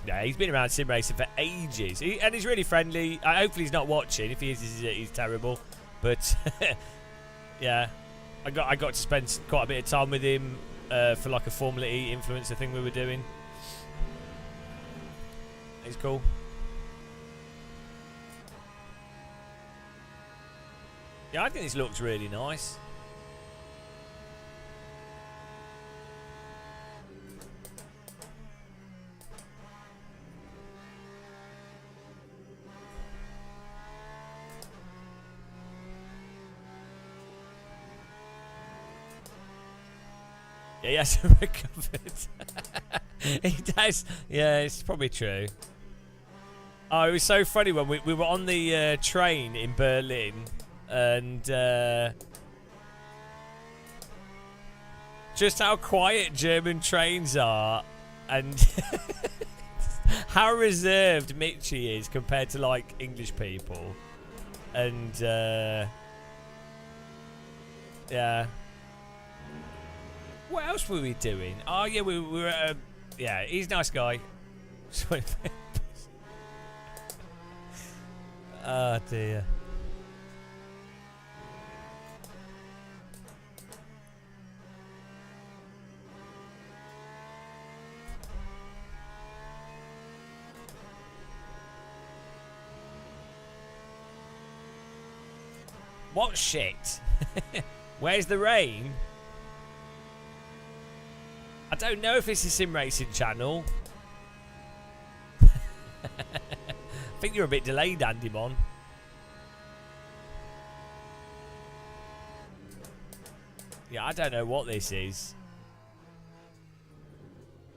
Yeah, he's been around sim racing for ages, and he's really friendly. Hopefully he's not watching. If he is, he's terrible. But yeah, I got to spend quite a bit of time with him for like a Formula E influencer thing we were doing. He's cool. Yeah, I think this looks really nice. Yeah, he hasn't recovered. He does. Yeah, it's probably true. Oh, it was so funny when we were on the train in Berlin. And just how quiet German trains are, and how reserved Mitchie is compared to like English people, and yeah. What else were we doing? Oh yeah, we were at yeah, he's a nice guy. Oh dear. What shit? Where's the rain? I don't know if it's a sim racing channel. I think you're a bit delayed, Andy Mon. Yeah, I don't know what this is.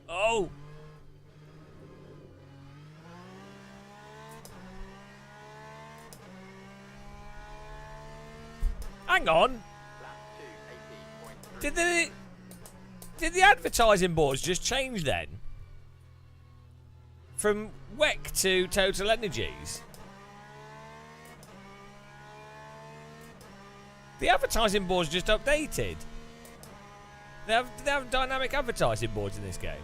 Oh! Hang on. Did the advertising boards just change then? From WEC to Total Energies? The advertising boards just updated. They have dynamic advertising boards in this game.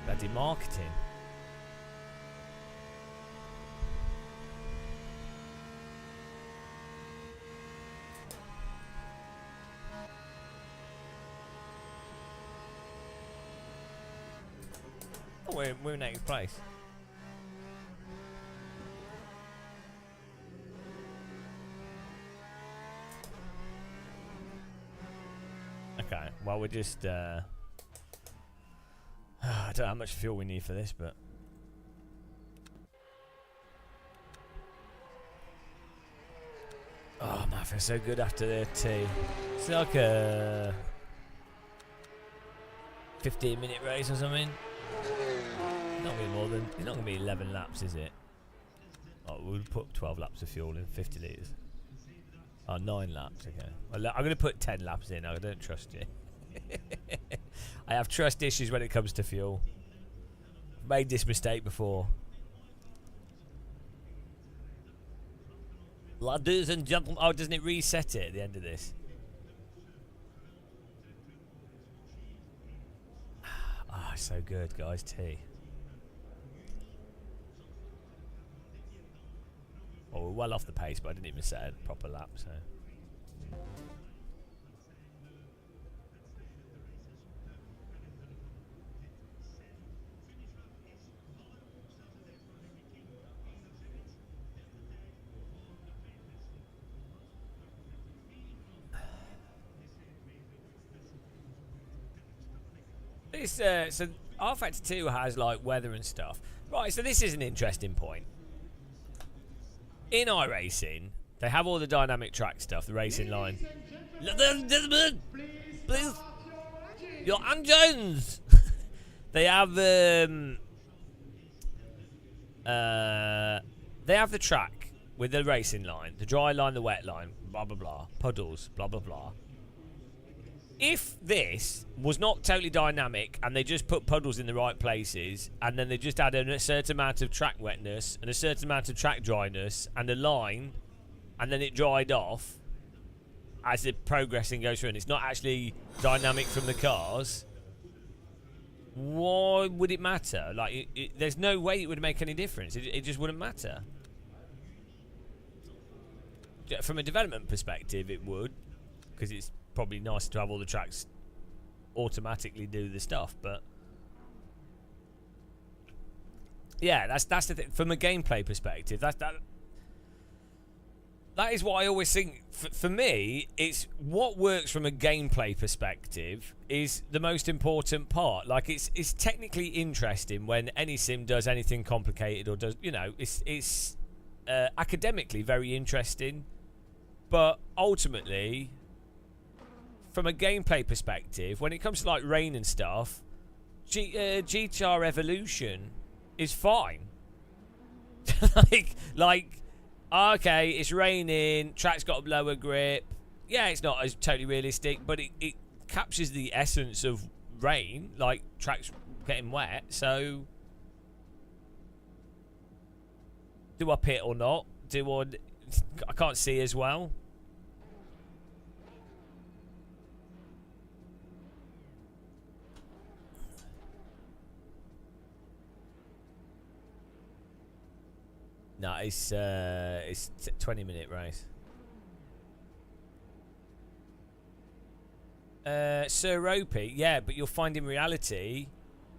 Bloody marketing. we're in 8th place. Okay, well we're just I don't know how much fuel we need for this, but oh man, I feel so good after the tea. It's like a 15-minute race or something. It's not gonna be more than. It's not gonna be 11 laps, is it? Oh, we'll put 12 laps of fuel in, 50 litres. Oh, 9 laps. Okay. Well, I'm gonna put 10 laps in. I don't trust you. I have trust issues when it comes to fuel. I've made this mistake before. Ladies and gentlemen, oh, doesn't it reset it at the end of this? Ah, so good, guys. Tea. Oh, we're well off the pace, but I didn't even set a proper lap, so. This, so R Factor 2 has like weather and stuff. Right, so this is an interesting point. In iRacing, they have all the dynamic track stuff, the racing line. Please, your engines. They have they have the track with the racing line, the dry line, the wet line, blah blah blah, puddles, blah blah blah. If this was not totally dynamic and they just put puddles in the right places and then they just added a certain amount of track wetness and a certain amount of track dryness and a line and then it dried off as the progressing goes through and it's not actually dynamic from the cars, why would it matter? Like, there's no way it would make any difference. It just wouldn't matter. From a development perspective, it would, because it's probably nice to have all the tracks automatically do the stuff, but yeah, that's the thing. From a gameplay perspective, that is what I always think. For me, it's what works from a gameplay perspective is the most important part. Like, it's technically interesting when any sim does anything complicated or does, you know, it's academically very interesting, but ultimately, from a gameplay perspective, when it comes to like rain and stuff, GTR Evolution is fine. like, okay, it's raining, track's got a lower grip. Yeah, it's not as totally realistic, but it captures the essence of rain, like tracks getting wet. So, do I pit or not? I can't see as well. No, it's 20-minute race. Sir Ropey, yeah, but you'll find in reality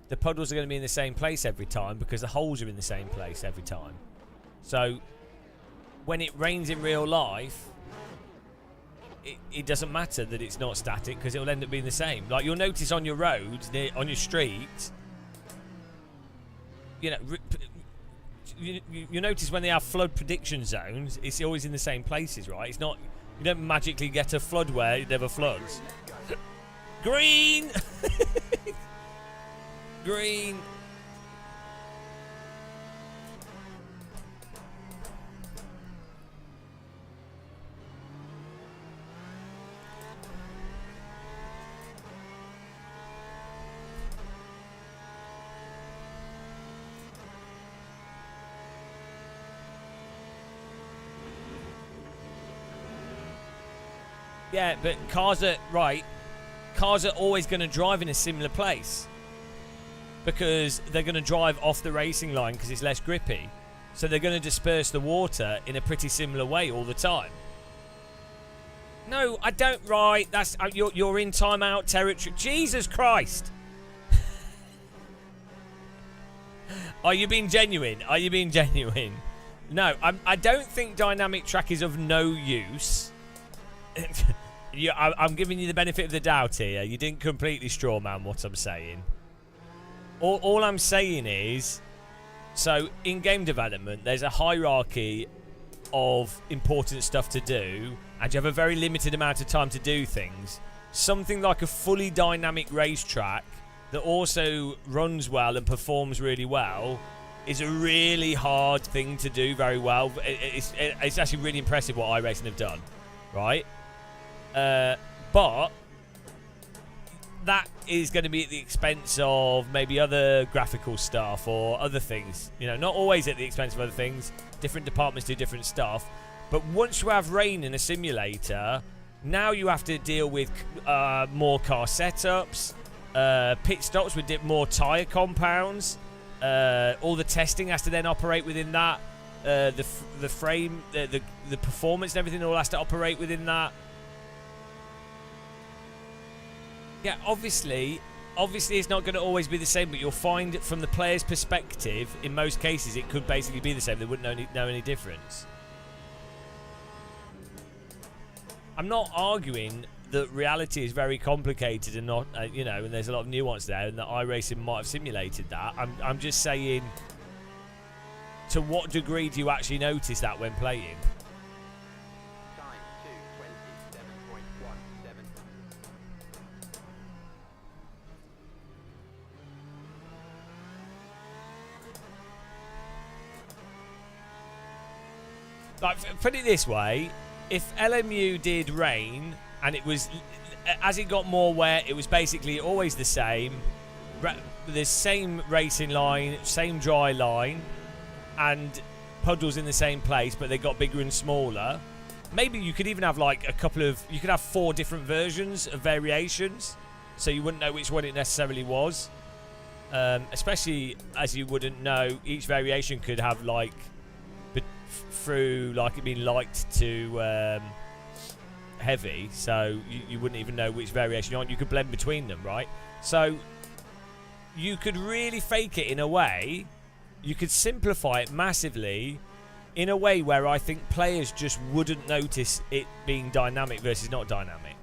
the puddles are going to be in the same place every time because the holes are in the same place every time. So when it rains in real life, it doesn't matter that it's not static because it'll end up being the same. Like, you'll notice on your roads, on your streets, you know, you notice when they have flood prediction zones, it's always in the same places, right? It's not, you don't magically get a flood where it never floods. Green! Green! Yeah, but cars are always going to drive in a similar place because they're going to drive off the racing line because it's less grippy. So they're going to disperse the water in a pretty similar way all the time. No, I don't. Right, that's you're in timeout territory. Jesus Christ! Are you being genuine? Are you being genuine? No, I don't think dynamic track is of no use. I'm giving you the benefit of the doubt here. You didn't completely straw man what I'm saying. All I'm saying is, so in game development, there's a hierarchy of important stuff to do, and you have a very limited amount of time to do things. Something like a fully dynamic racetrack that also runs well and performs really well is a really hard thing to do very well. It's actually really impressive what iRacing have done, right? But that is going to be at the expense of maybe other graphical stuff or other things. You know, not always at the expense of other things. Different departments do different stuff. But once you have rain in a simulator, now you have to deal with more car setups, pit stops with more tyre compounds. All the testing has to then operate within that. The frame, the performance and everything all has to operate within that. Yeah, obviously it's not going to always be the same, but you'll find from the player's perspective, in most cases, it could basically be the same. They wouldn't know any difference. I'm not arguing that reality is very complicated and not, you know, and there's a lot of nuance there, and that iRacing might have simulated that. I'm just saying, to what degree do you actually notice that when playing? Time 2:27.17. Like, put it this way, if LMU did rain and it was, as it got more wet, it was basically always the same. The same racing line, same dry line, and puddles in the same place, but they got bigger and smaller. Maybe you could even have like you could have 4 different versions of variations, so you wouldn't know which one it necessarily was. Especially as you wouldn't know, each variation could have like, through like it being light to heavy, so you wouldn't even know which variation you're on. You could blend between them, right? So you could really fake it in a way. You could simplify it massively in a way where I think players just wouldn't notice it being dynamic versus not dynamic.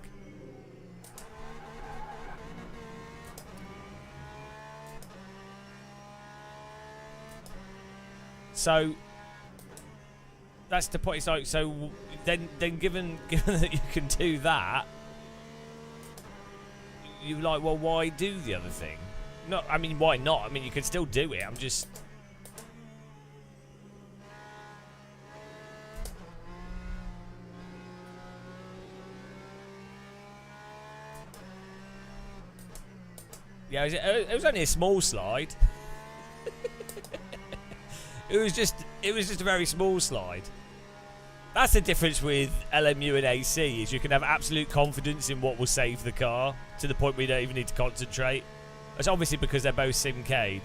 So that's the point. It's like, so then given that you can do that, you're like, well, why do the other thing? No, I mean, why not? I mean, you can still do it. I'm just... Yeah, it was only a small slide. It was just a very small slide. That's the difference with LMU and AC, is you can have absolute confidence in what will save the car to the point where you don't even need to concentrate. It's obviously because they're both Simcade.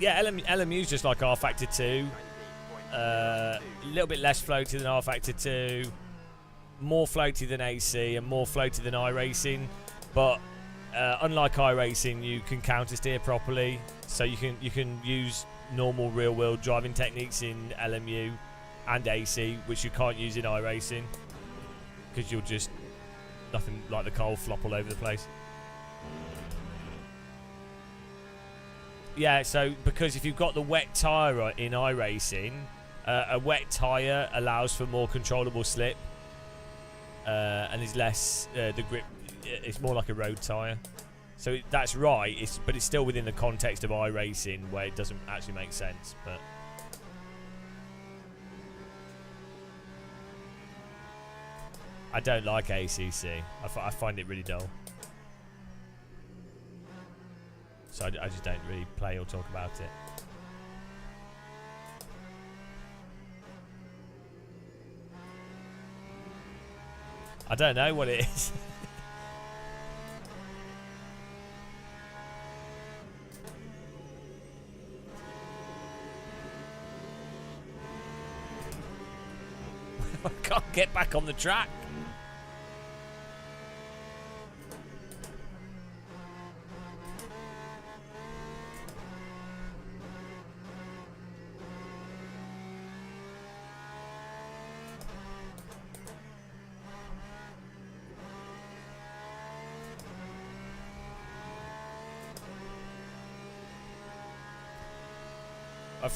Yeah, LMU's just like R Factor 2. A little bit less floaty than R Factor 2. More floaty than AC and more floaty than iRacing. But unlike iRacing, you can counter steer properly. So you can use normal real world driving techniques in LMU and AC, which you can't use in iRacing. Because you'll just... nothing like the car will flop all over the place. Yeah, so because if you've got the wet tyre in iRacing, a wet tyre allows for more controllable slip and is less, the grip, it's more like a road tyre. So that's right, but it's still within the context of iRacing where it doesn't actually make sense. But I don't like ACC. I find it really dull. So I just don't really play or talk about it. I don't know what it is. I can't get back on the track.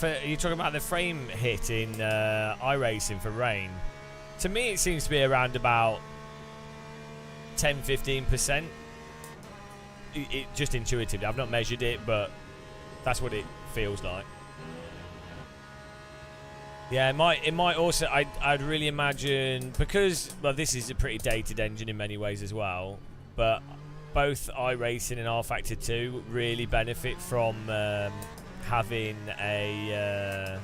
You're talking about the frame hit in iRacing for rain. To me, it seems to be around about 10-15%. It just intuitively. I've not measured it, but that's what it feels like. Yeah, it might also. I'd really imagine, because this is a pretty dated engine in many ways as well. But both iRacing and rFactor 2 really benefit from having a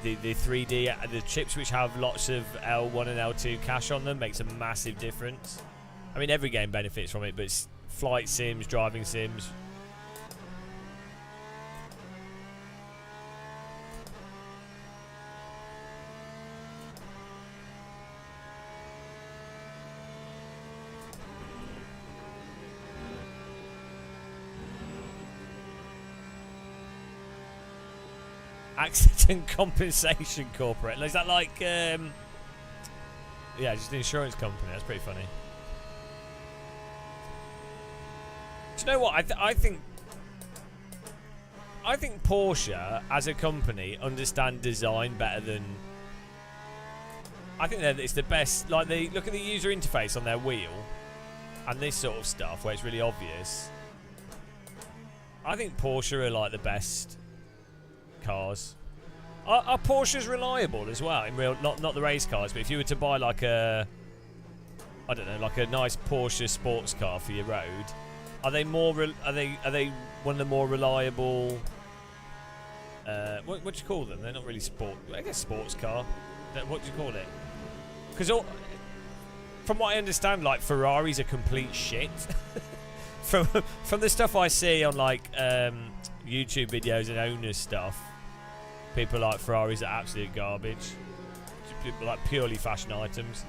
the 3D, the chips which have lots of L1 and L2 cache on them makes a massive difference. I mean, every game benefits from it, but it's flight sims, driving sims. Accident Compensation Corporate. Is that like, yeah, just an insurance company? That's pretty funny. Do you know what? I think Porsche as a company understand design better than. I think that it's the best. Like, they look at the user interface on their wheel and this sort of stuff where it's really obvious. I think Porsche are like the best cars. Are Porsches reliable as well in real, not the race cars, but if you were to buy like a, I don't know, like a nice Porsche sports car for your road, are they more are they one of the more reliable, what do you call them? They're not really sport, I guess sports car. What do you call it? Because from what I understand, like, Ferraris are complete shit. from the stuff I see on like YouTube videos and owners stuff, people like Ferraris are absolute garbage. Like purely fashion items.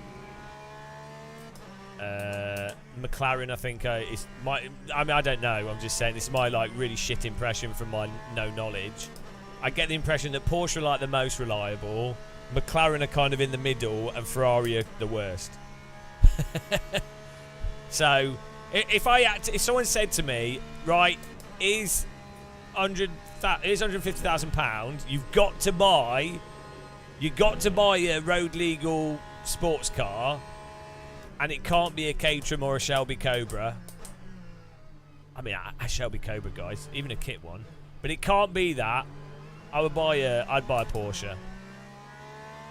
McLaren, I think, is my. I mean, I don't know. I'm just saying this is my like really shit impression from my no knowledge. I get the impression that Porsche are like the most reliable, McLaren are kind of in the middle, and Ferrari are the worst. So, if someone said to me, right, is £150,000, you've got to buy a road legal sports car, and it can't be a Caterham or a Shelby Cobra. I mean, a Shelby Cobra, guys, even a kit one, but it can't be that. I'd buy a Porsche,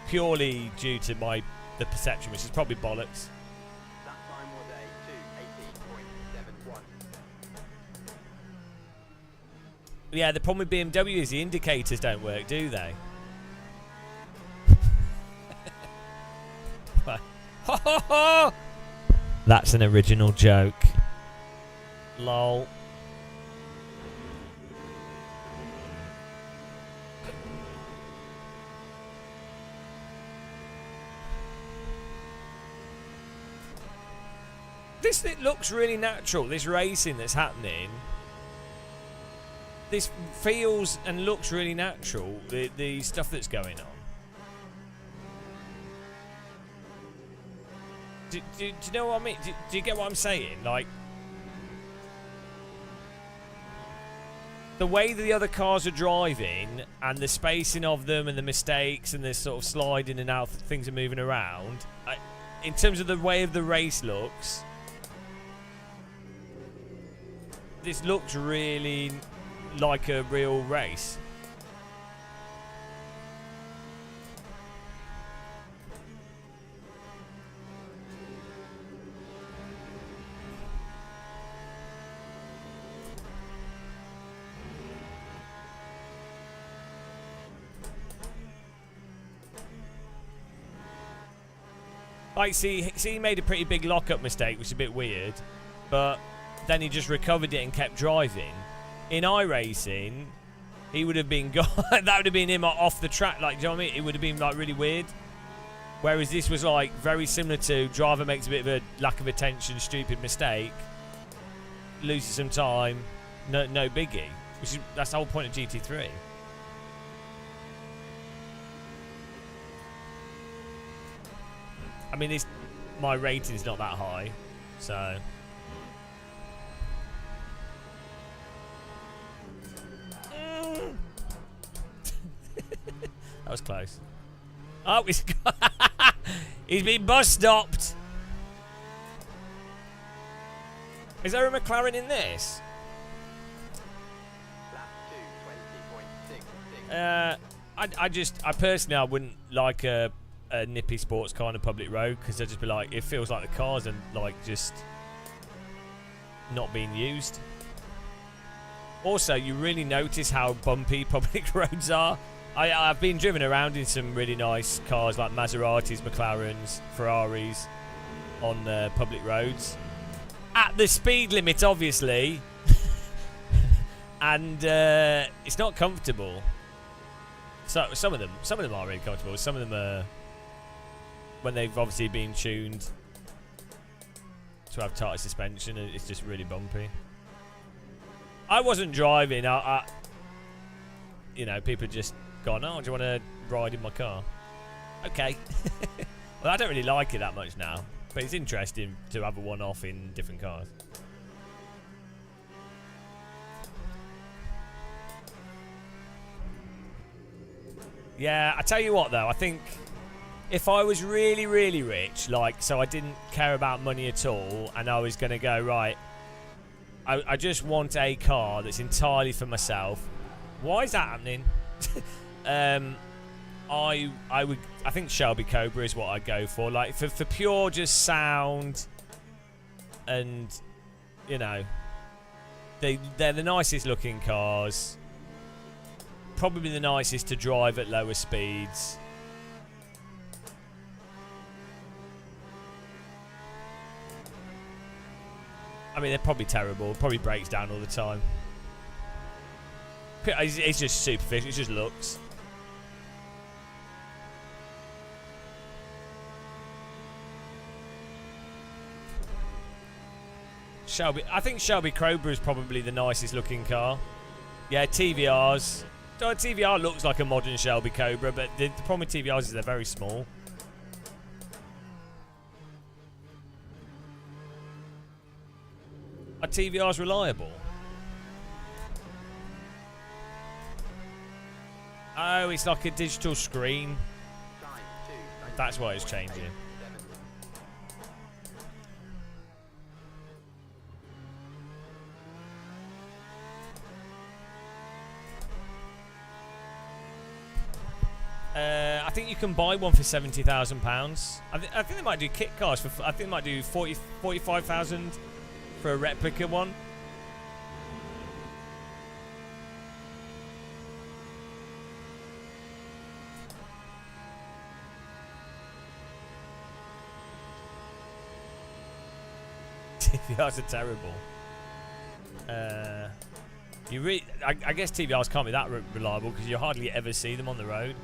purely due to the perception, which is probably bollocks. That time was a 2:18.71. Yeah, the problem with BMW is the indicators don't work, do they? That's an original joke. Lol. It looks really natural, this racing that's happening. This feels and looks really natural, the stuff that's going on. Do you know what I mean? Do you get what I'm saying? Like, the way the other cars are driving and the spacing of them and the mistakes and the sort of sliding and how things are moving around, in terms of the way of the race looks, this looks really like a real race. Like, see, he made a pretty big lock-up mistake, which is a bit weird, but then he just recovered it and kept driving. In iRacing, he would have been gone. That would have been him off the track. Like, do you know what I mean? It would have been like really weird. Whereas this was like very similar to driver makes a bit of a lack of attention, stupid mistake, loses some time, no biggie. That's the whole point of GT3. I mean, my rating's not that high, so. That was close. Oh, he's been bus stopped. Is there a McLaren in this? I personally, I wouldn't like a nippy sports car on a public road because I'd just be like, it feels like the cars are like just not being used. Also, you really notice how bumpy public roads are. I've been driven around in some really nice cars like Maseratis, McLarens, Ferraris on public roads. At the speed limit, obviously. And it's not comfortable. So some of them are really comfortable. Some of them are, when they've obviously been tuned to have tighter suspension, it's just really bumpy. I wasn't driving. You know, people just gone, oh, do you want to ride in my car? Okay. Well, I don't really like it that much now, but it's interesting to have a one-off in different cars. Yeah, I tell you what though, I think if I was really, really rich, like, so I didn't care about money at all, and I was going to go, right, I just want a car that's entirely for myself. Why is that happening? I think Shelby Cobra is what I'd go for. Like, for pure just sound, and, you know, they're the nicest looking cars. Probably the nicest to drive at lower speeds. I mean, they're probably terrible. Probably breaks down all the time. It's just superficial. It's just looks. I think Shelby Cobra is probably the nicest looking car. Yeah, TVRs. TVR looks like a modern Shelby Cobra, but the problem with TVRs is they're very small. Are TVRs reliable? Oh, it's like a digital screen. That's why it's changing. I think you can buy one for £70,000. I think they might do kit cars for. I think they might do 45,000 for a replica one. TVRs are terrible. You really, I guess TVRs can't be that reliable because you hardly ever see them on the road.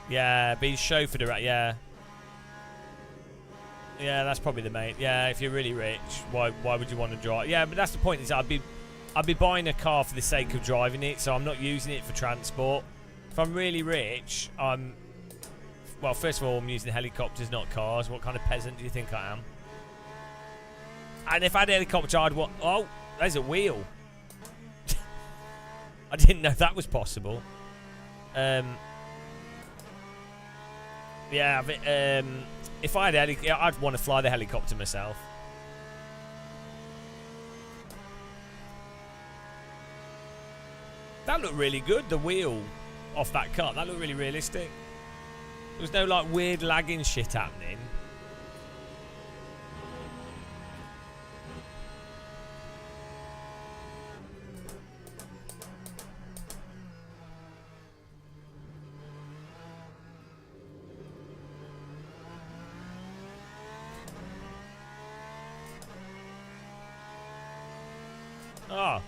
Yeah, be chauffeured around. Yeah, that's probably the main. Yeah, if you're really rich, why would you want to drive? Yeah, but that's the point. Is I'd be buying a car for the sake of driving it, so I'm not using it for transport. If I'm really rich, well, first of all, I'm using helicopters, not cars. What kind of peasant do you think I am? And if I had a helicopter, I'd want. Oh, there's a wheel. I didn't know that was possible. Yeah, but, if I had I'd want to fly the helicopter myself. That looked really good, the wheel off that cut. That looked really realistic. There was no like weird lagging shit happening. Oh.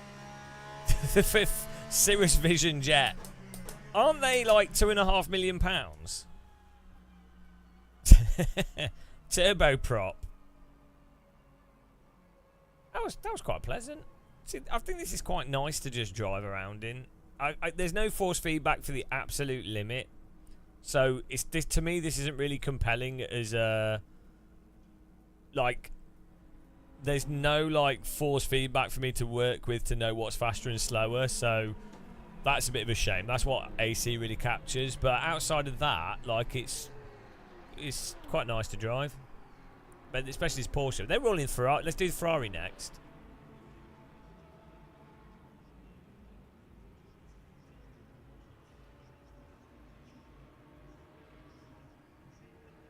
The fifth Cirrus Vision jet. Aren't they like £2.5 million? Turboprop. That was quite pleasant. See, I think this is quite nice to just drive around in. There's no force feedback for the absolute limit, so to me this isn't really compelling as a like. There's no like force feedback for me to work with to know what's faster and slower, so that's a bit of a shame. That's what AC really captures, but outside of that, like it's quite nice to drive. But especially this Porsche. They're rolling Ferrari. Let's do the Ferrari next.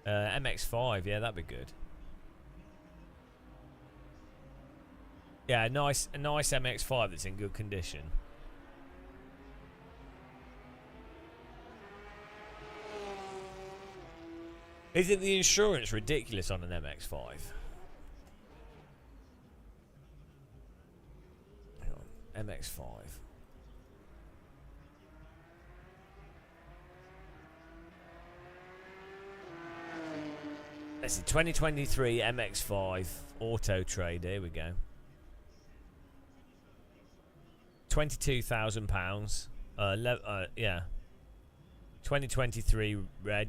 MX-5, yeah, that'd be good. Yeah, a nice MX-5 that's in good condition. Isn't the insurance ridiculous on an MX-5? Hang on, MX-5. Let's see, 2023 MX-5 Auto Trade. Here we go. £22,000. Yeah. 2023 reg.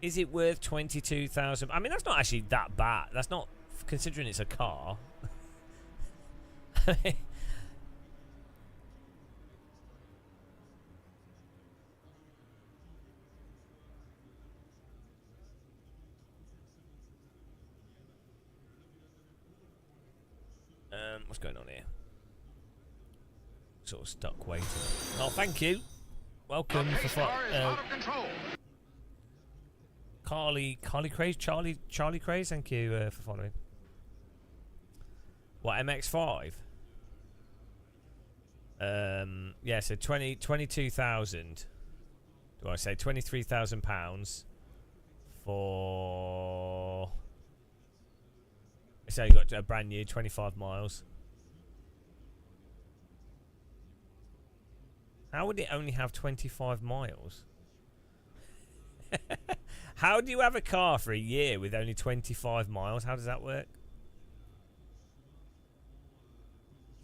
Is it worth 22,000? I mean, that's not actually that bad. That's not, considering it's a car. What's going on here? Sort of stuck waiting. Oh, thank you. Welcome for Carly Craze, Charlie Craze. Thank you for following. What, MX-5? Yeah, so 22,000. Do I say £23,000 for? So you got a brand new 25 miles. How would it only have 25 miles? How do you have a car for a year with only 25 miles? How does that work?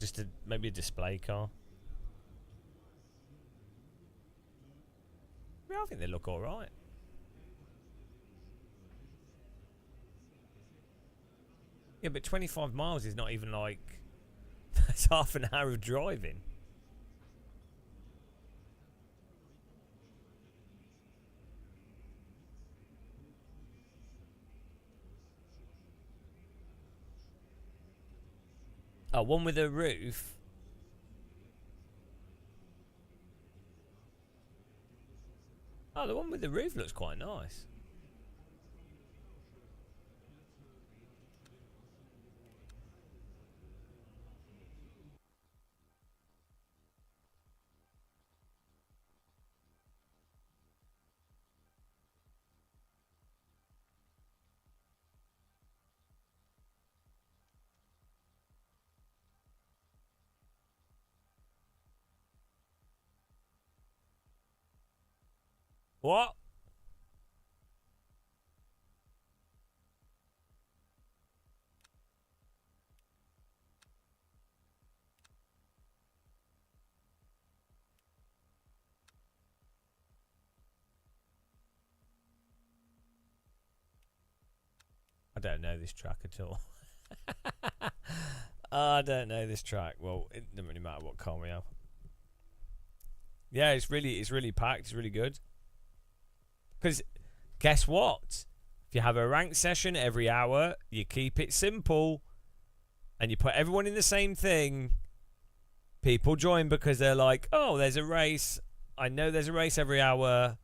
Just maybe a display car. Yeah, I think they look alright. Yeah, but 25 miles is not even like... That's half an hour of driving. Oh, one with a roof. Oh, the one with the roof looks quite nice. What? I don't know this track at all. I don't know this track. Well, it doesn't really matter what car we have. Yeah, it's really packed. It's really good. Because guess what? If you have a ranked session every hour, you keep it simple. and you put everyone in the same thing, people join because they're like, oh, there's a race. I know there's a race every hour.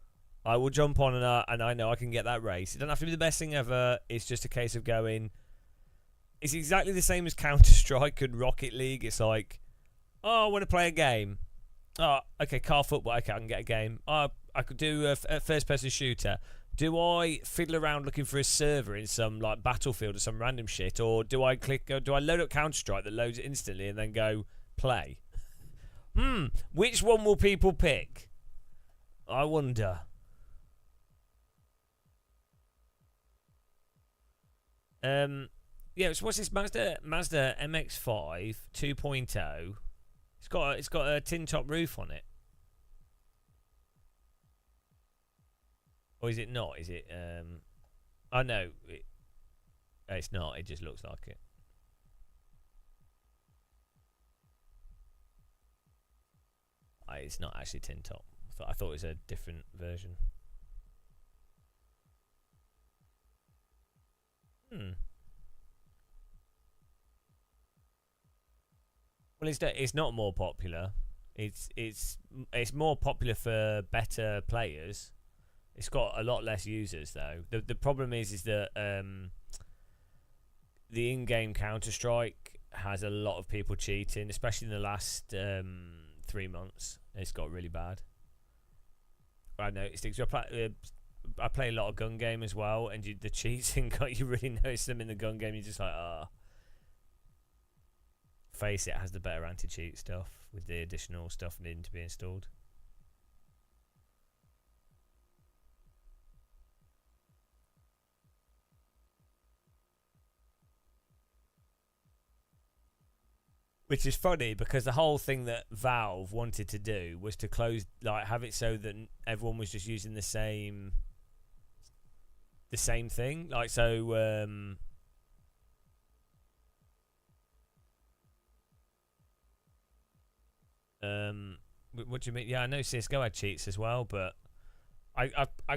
I will jump on and I know I can get that race. It doesn't have to be the best thing ever. It's just a case of going. It's exactly the same as Counter-Strike and Rocket League. It's like, oh, I want to play a game. Oh, okay, car football. Okay, I can get a game. Oh, I could do a first-person shooter. Do I fiddle around looking for a server in some like Battlefield or some random shit, or do I load up Counter-Strike that loads it instantly and then go play? Which one will people pick? I wonder. Yeah, so what's this Mazda MX-5 2.0? It's got a tin top roof on it. Or is it not? Is it oh no, it's not. It just looks like it. It's not actually tin top. I thought it was a different version. Well, it's not more popular. It's more popular for better players. It's got a lot less users though. The problem is that the in-game Counter-Strike has a lot of people cheating, especially in the last 3 months. It's got really bad. I noticed it. I play a lot of gun game as well, and the cheating you really notice them in the gun game. You're just like, Face it has the better anti-cheat stuff with the additional stuff needing to be installed. Which is funny because the whole thing that Valve wanted to do was to close, like, have it so that everyone was just using the same thing. Like, so, what do you mean? Yeah, I know CSGO had cheats as well, but I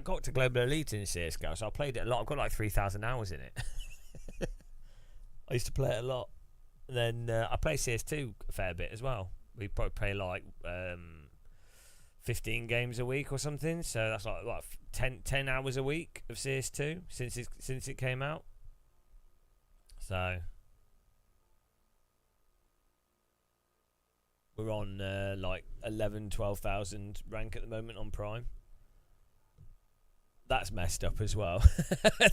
got to Global Elite in CSGO, so I played it a lot. I've got like 3,000 hours in it. I used to play it a lot. And then I play CS2 a fair bit as well. We probably play like 15 games a week or something. So that's like what, 10 hours a week of CS2 since it came out. So we're on like 12,000 rank at the moment on Prime. That's messed up as well.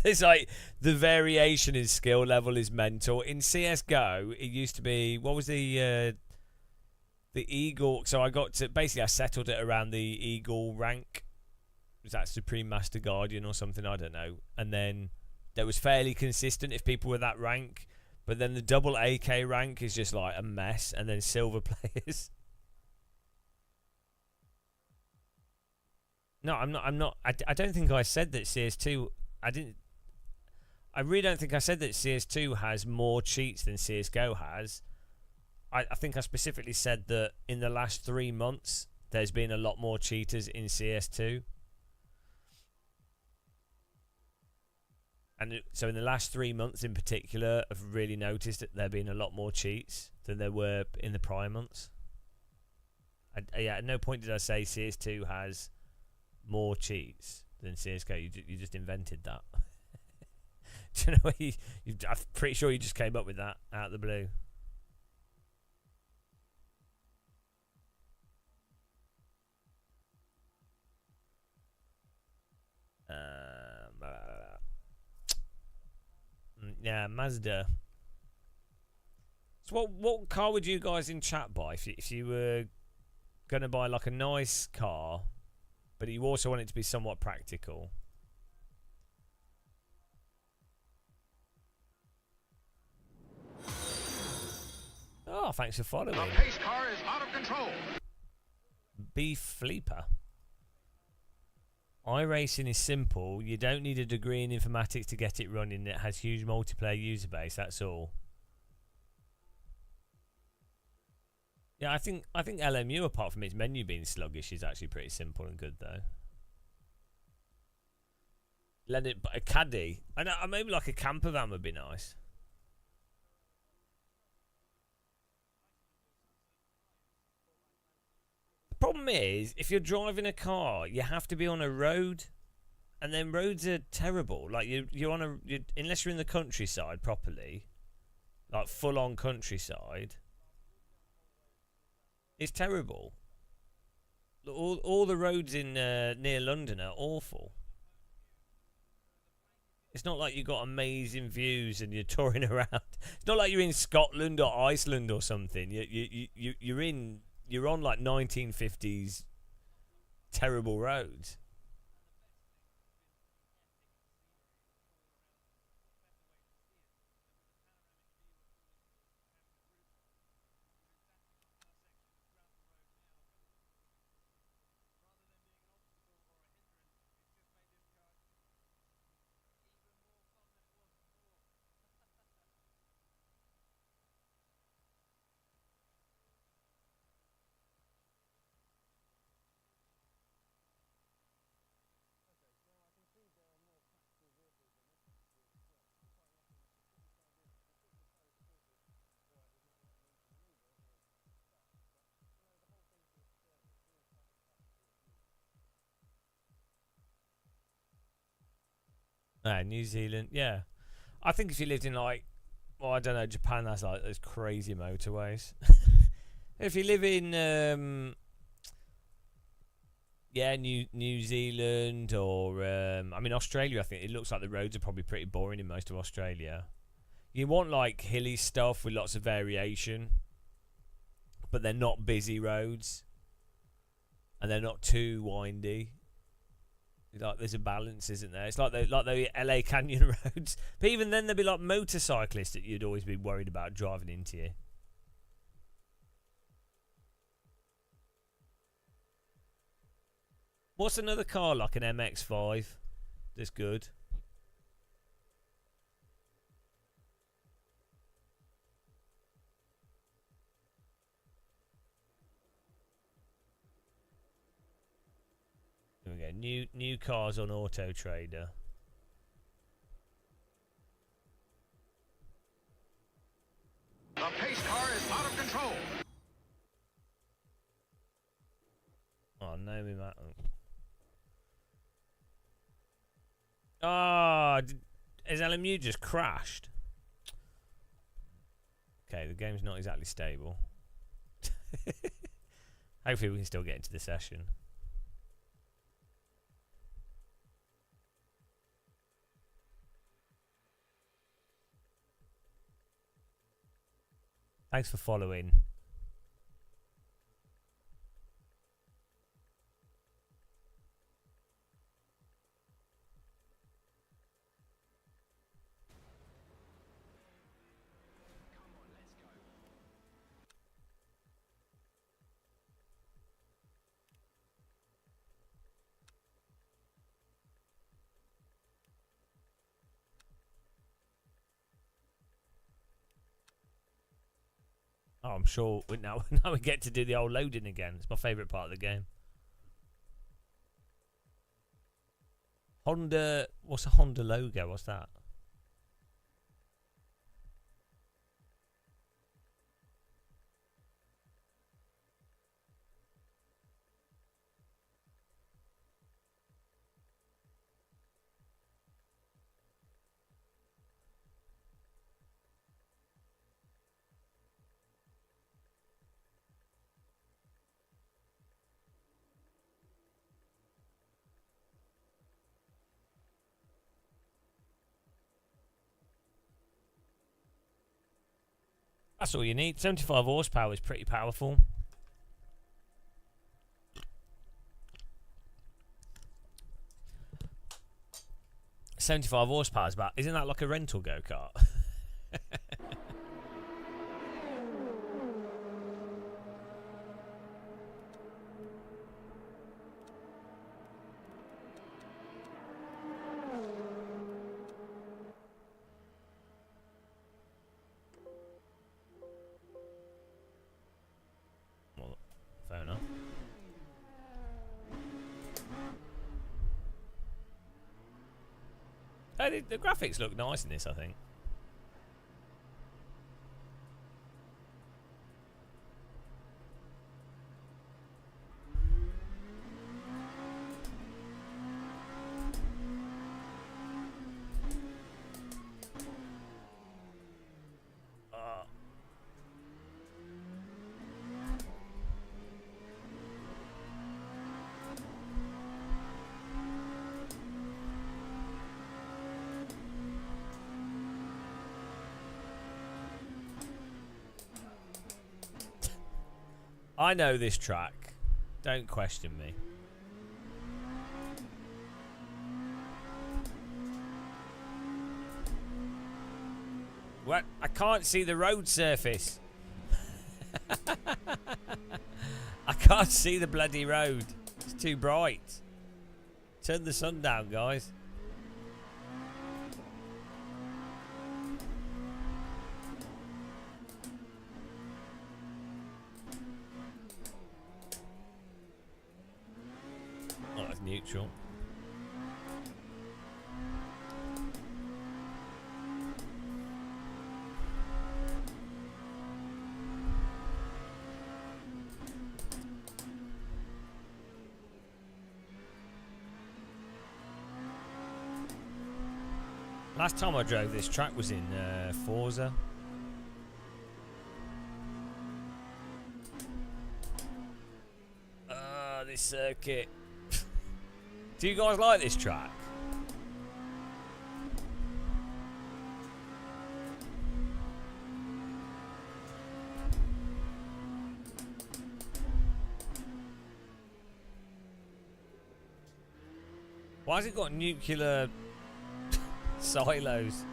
It's like the variation in skill level is mental. In CSGO, it used to be, what was the Eagle? So I settled it around the Eagle rank. Was that Supreme Master Guardian or something? I don't know. And then that was fairly consistent if people were that rank. But then the double AK rank is just like a mess. And then silver players. No, I'm not. I don't think I said that CS2. I really don't think I said that CS2 has more cheats than CSGO has. I think I specifically said that in the last 3 months, there's been a lot more cheaters in CS2. And so in the last 3 months in particular, I've really noticed that there have been a lot more cheats than there were in the prior months. Yeah, at no point did I say CS2 has more cheats than CSGO. You just invented that. Do you know? I'm pretty sure you just came up with that out of the blue. Yeah, Mazda. So what car would you guys in chat buy if you were gonna buy like a nice car? But you also want it to be somewhat practical. Oh, thanks for following. The pace car is out of control. Beef Fleeper. iRacing is simple. You don't need a degree in informatics to get it running. It has huge multiplayer user base. That's all. Yeah, I think LMU, apart from its menu being sluggish, is actually pretty simple and good though. Let it, but a caddy. I know, maybe like a camper van would be nice. problem is, if you're driving a car, you have to be on a road, and then roads are terrible. Like unless you're in the countryside properly, like full on countryside, it's terrible. All the roads in near London are awful. It's not like you've got amazing views and you're touring around. It's not like you're in Scotland or Iceland or something. You're on like 1950s terrible roads. New Zealand, yeah. I think if you lived in like, well, I don't know, Japan has like those crazy motorways. If you live in, New Zealand or I mean Australia, I think it looks like the roads are probably pretty boring in most of Australia. You want like hilly stuff with lots of variation, but they're not busy roads, and they're not too windy. Like there's a balance, isn't there? It's like the LA Canyon roads, but even then there'd be like motorcyclists that you'd always be worried about driving into you. What's another car like an MX-5 that's good? There we go. New cars on Auto Trader. The pace car is out of control. Oh no, we might. Ah, has LMU just crashed? Okay, the game's not exactly stable. Hopefully we can still get into the session. Thanks for following. Oh, I'm sure now we get to do the old loading again. It's my favourite part of the game. Honda, what's a Honda logo? What's that? That's all you need. 75 horsepower is pretty powerful. $75 horsepower is about. Isn't that like a rental go kart? Well, fair enough. The graphics look nice in this, I think. I know this track. Don't question me. What? I can't see the road surface. I can't see the bloody road. It's too bright. Turn the sun down, guys. Oh, that's neutral. Last time I drove this track was in Forza. This circuit. Do you guys like this track? Why has it got nuclear silos?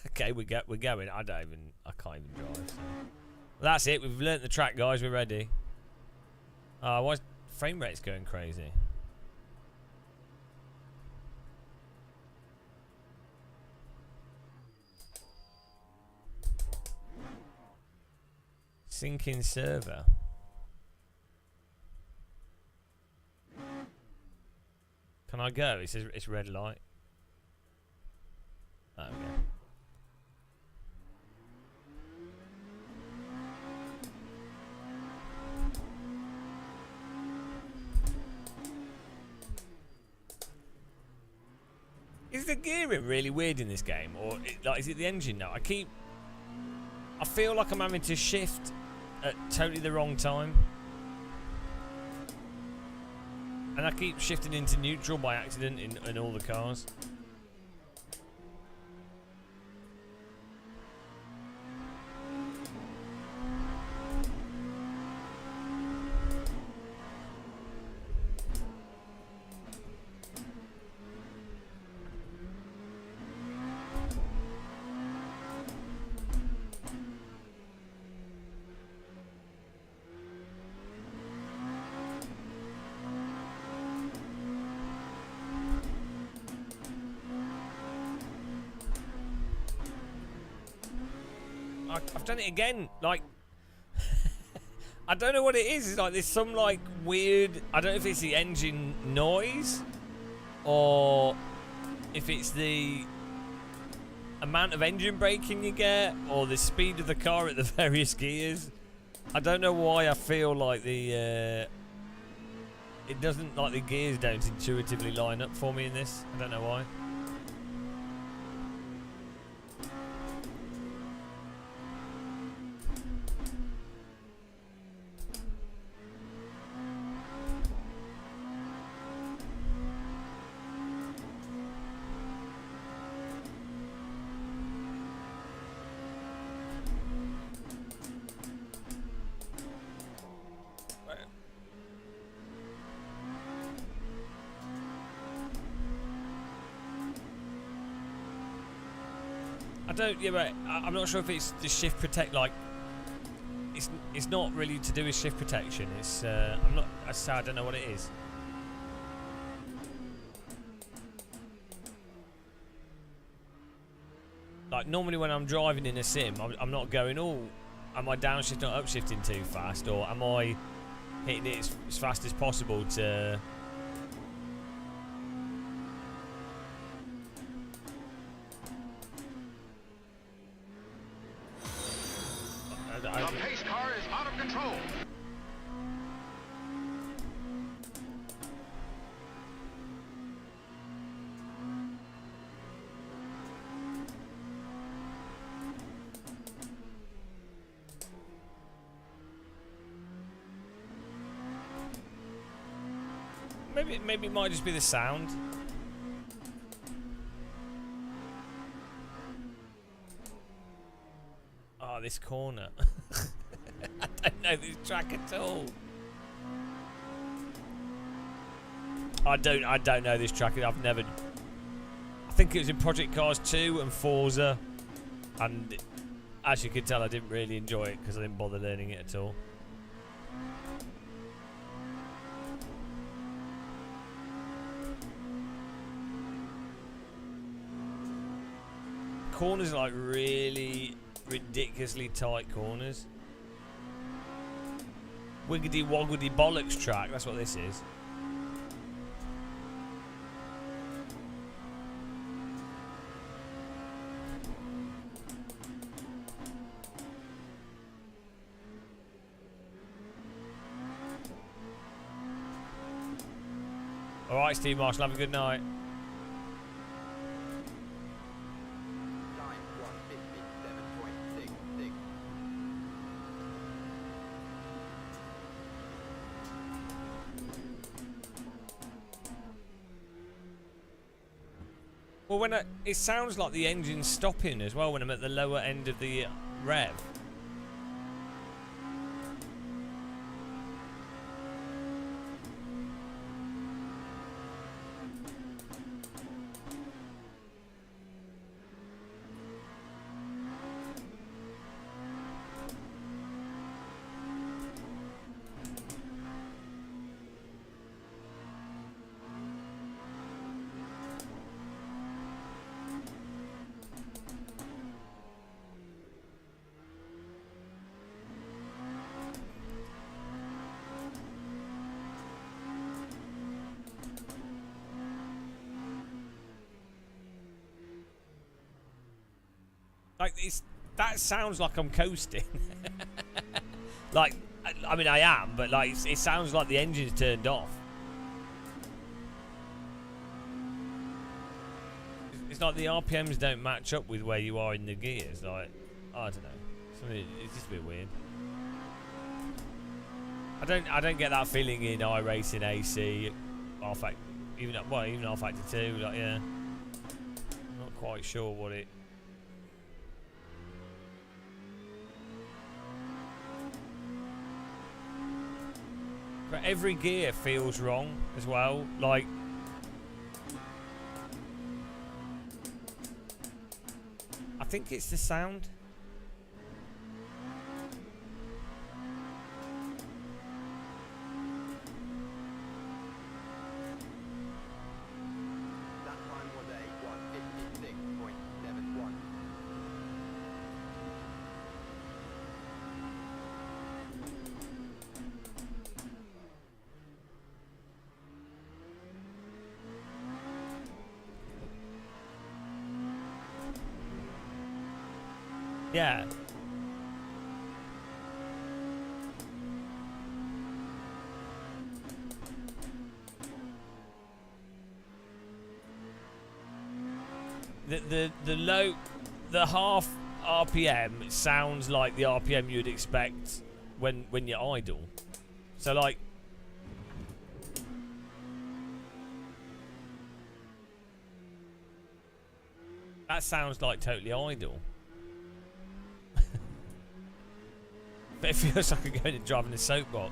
Okay, we're going. I can't even drive. So. That's it. We've learnt the track, guys. We're ready. Why frame rate's going crazy? Syncing server. Can I go? It says it's red light. Oh, okay. Is the gearing really weird in this game, or is it the engine now? I feel like I'm having to shift at totally the wrong time, and I keep shifting into neutral by accident in all the cars. I've done it again. Like, I don't know what it is. It's like there's some like weird. I don't know if it's the engine noise or if it's the amount of engine braking you get or the speed of the car at the various gears. I don't know why I feel like it doesn't, like the gears don't intuitively line up for me in this. I don't know why. Yeah, but I'm not sure if it's the shift protect. Like, it's not really to do with shift protection. It's I don't know what it is. Like normally when I'm driving in a sim, I'm not going, oh, am I downshifting or upshifting too fast, or am I hitting it as fast as possible to. The pace car is out of control. Maybe it might just be the sound. this corner. I don't know this track at all. I don't know this track. I've never. I think it was in Project Cars 2 and Forza, and as you can tell, I didn't really enjoy it because I didn't bother learning it at all. Corners are like really ridiculously tight corners. Wiggity woggity bollocks track, that's what this is. Alright, Steve Marshall, have a good night. Time 157.66. Well, it sounds like the engine's stopping as well when I'm at the lower end of the rev. Like that sounds like I'm coasting. Like, I mean I am, but like it sounds like the engine's turned off. It's like the RPMs don't match up with where you are in the gears. Like, I don't know. It's just a bit weird. I don't get that feeling in iRacing AC, even R-Factor 2. Like, yeah, I'm not quite sure what it. But every gear feels wrong as well. Like, I think it's the sound. That time was a 156.71. Yeah. The half RPM sounds like the RPM you'd expect when you're idle. So like, that sounds like totally idle. But it feels like I'm going to drive in a soapbox.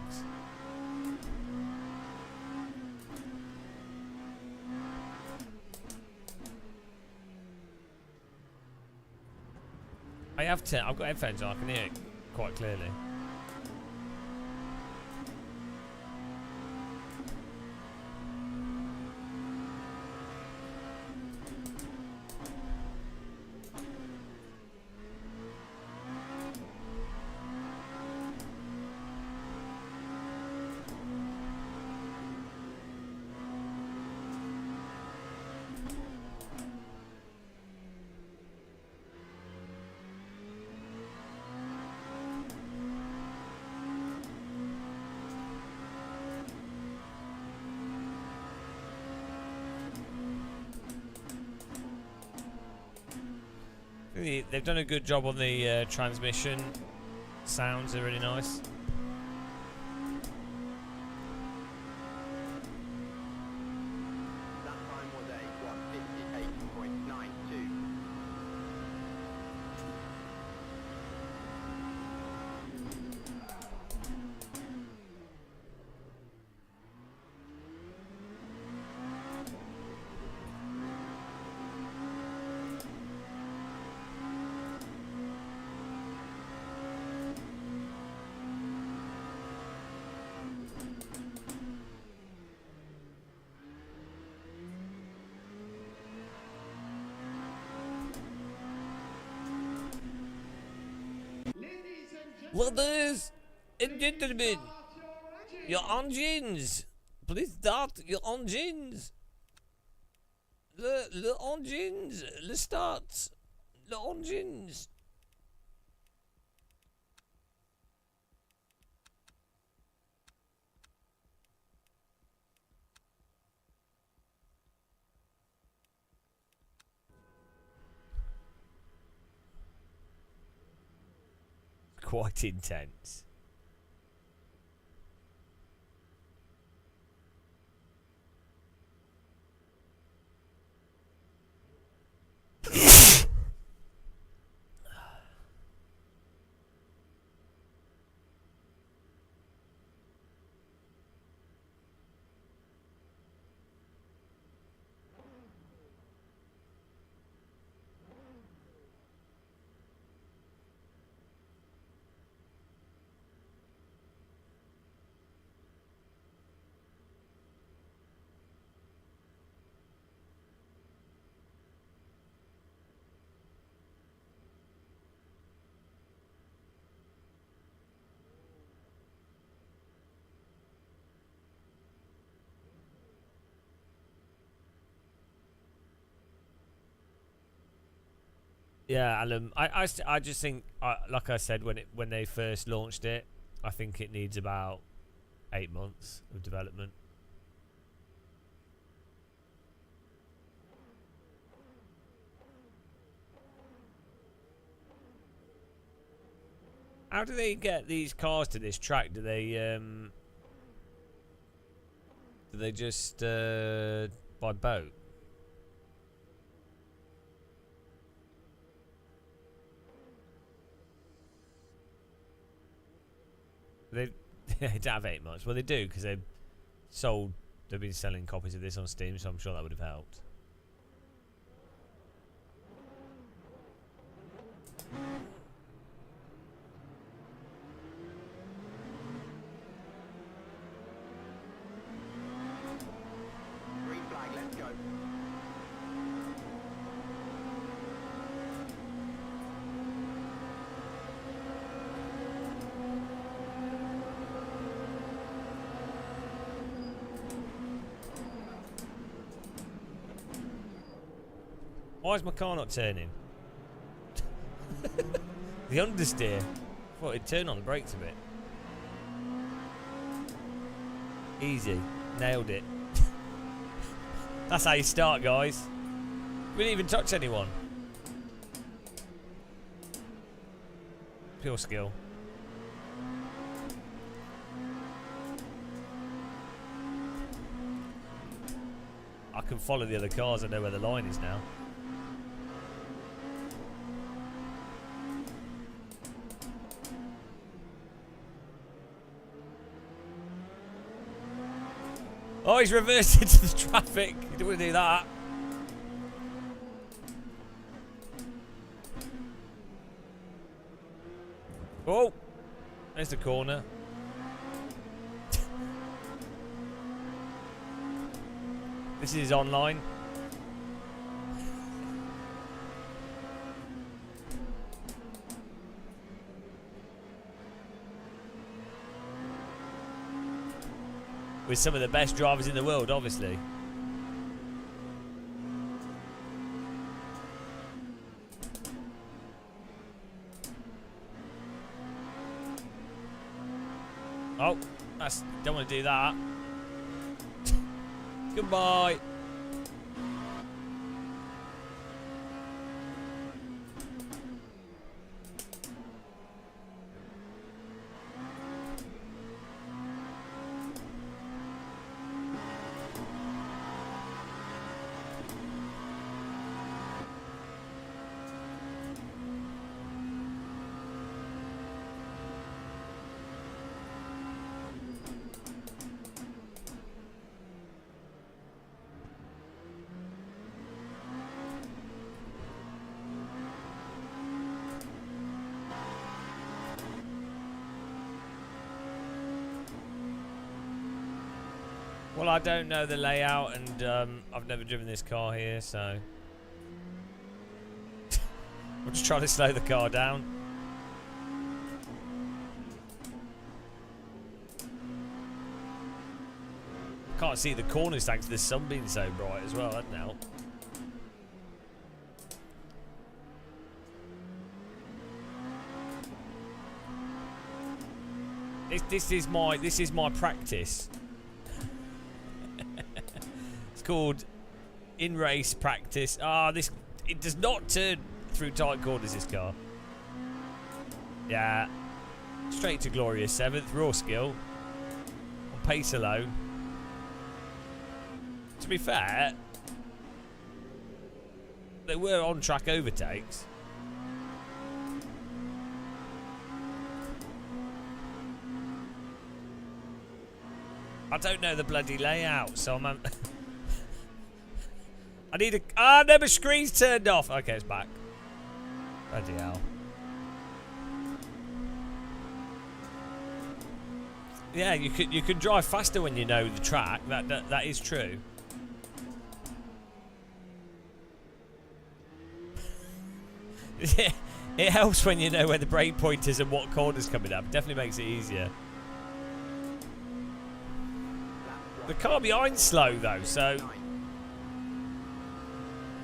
I've got headphones on, I can hear it quite clearly. They've done a good job on the transmission. Sounds are really nice. That time was a 158.92. Ladies and gentlemen, your engines. Please start your engines. The engines. Let's start. The engines. Quite intense. Yeah, Alan. I just think, like I said when they first launched it, I think it needs about 8 months of development. How do they get these cars to this track? Do they just by boat? They don't have 8 months. Well, they do because they've been selling copies of this on Steam, so I'm sure that would have helped. Green flag, let's go. Why is my car not turning? The understeer. I thought it'd turn on the brakes a bit. Easy. Nailed it. That's how you start, guys. We didn't even touch anyone. Pure skill. I can follow the other cars. I know where the line is now. Oh, he's reversed into the traffic. You don't want to do that. Oh, there's the corner. This is online. With some of the best drivers in the world, obviously. Oh, don't want to do that. Goodbye. Well, I don't know the layout, and I've never driven this car here, so I'm just trying to slow the car down. can't see the corners thanks to the sun being so bright as well. That now. This is my practice. It's called in race practice. It does not turn through tight corners, this car. Yeah. Straight to glorious 7th, raw skill. On pace alone. To be fair, they were on track overtakes. I don't know the bloody layout, so I'm... I need a... no, my screen's turned off. Okay, it's back. Bloody hell. Yeah, you can drive faster when you know the track. That is true. It helps when you know where the brake point is and what corner's coming up. Definitely makes it easier. The car behind's slow though, so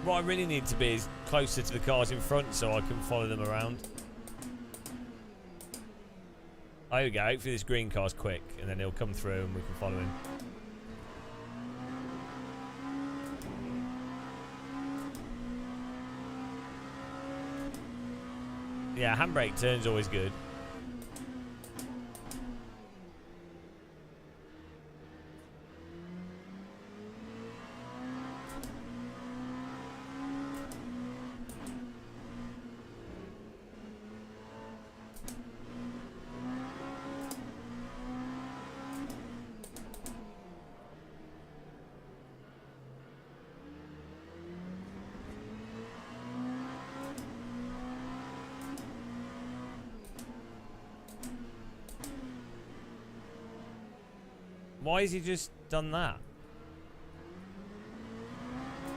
what I really need to be is closer to the cars in front so I can follow them around. There we go. Hopefully this green car's quick and then he'll come through and we can follow him. Yeah, handbrake turn's always good. Why has he just done that?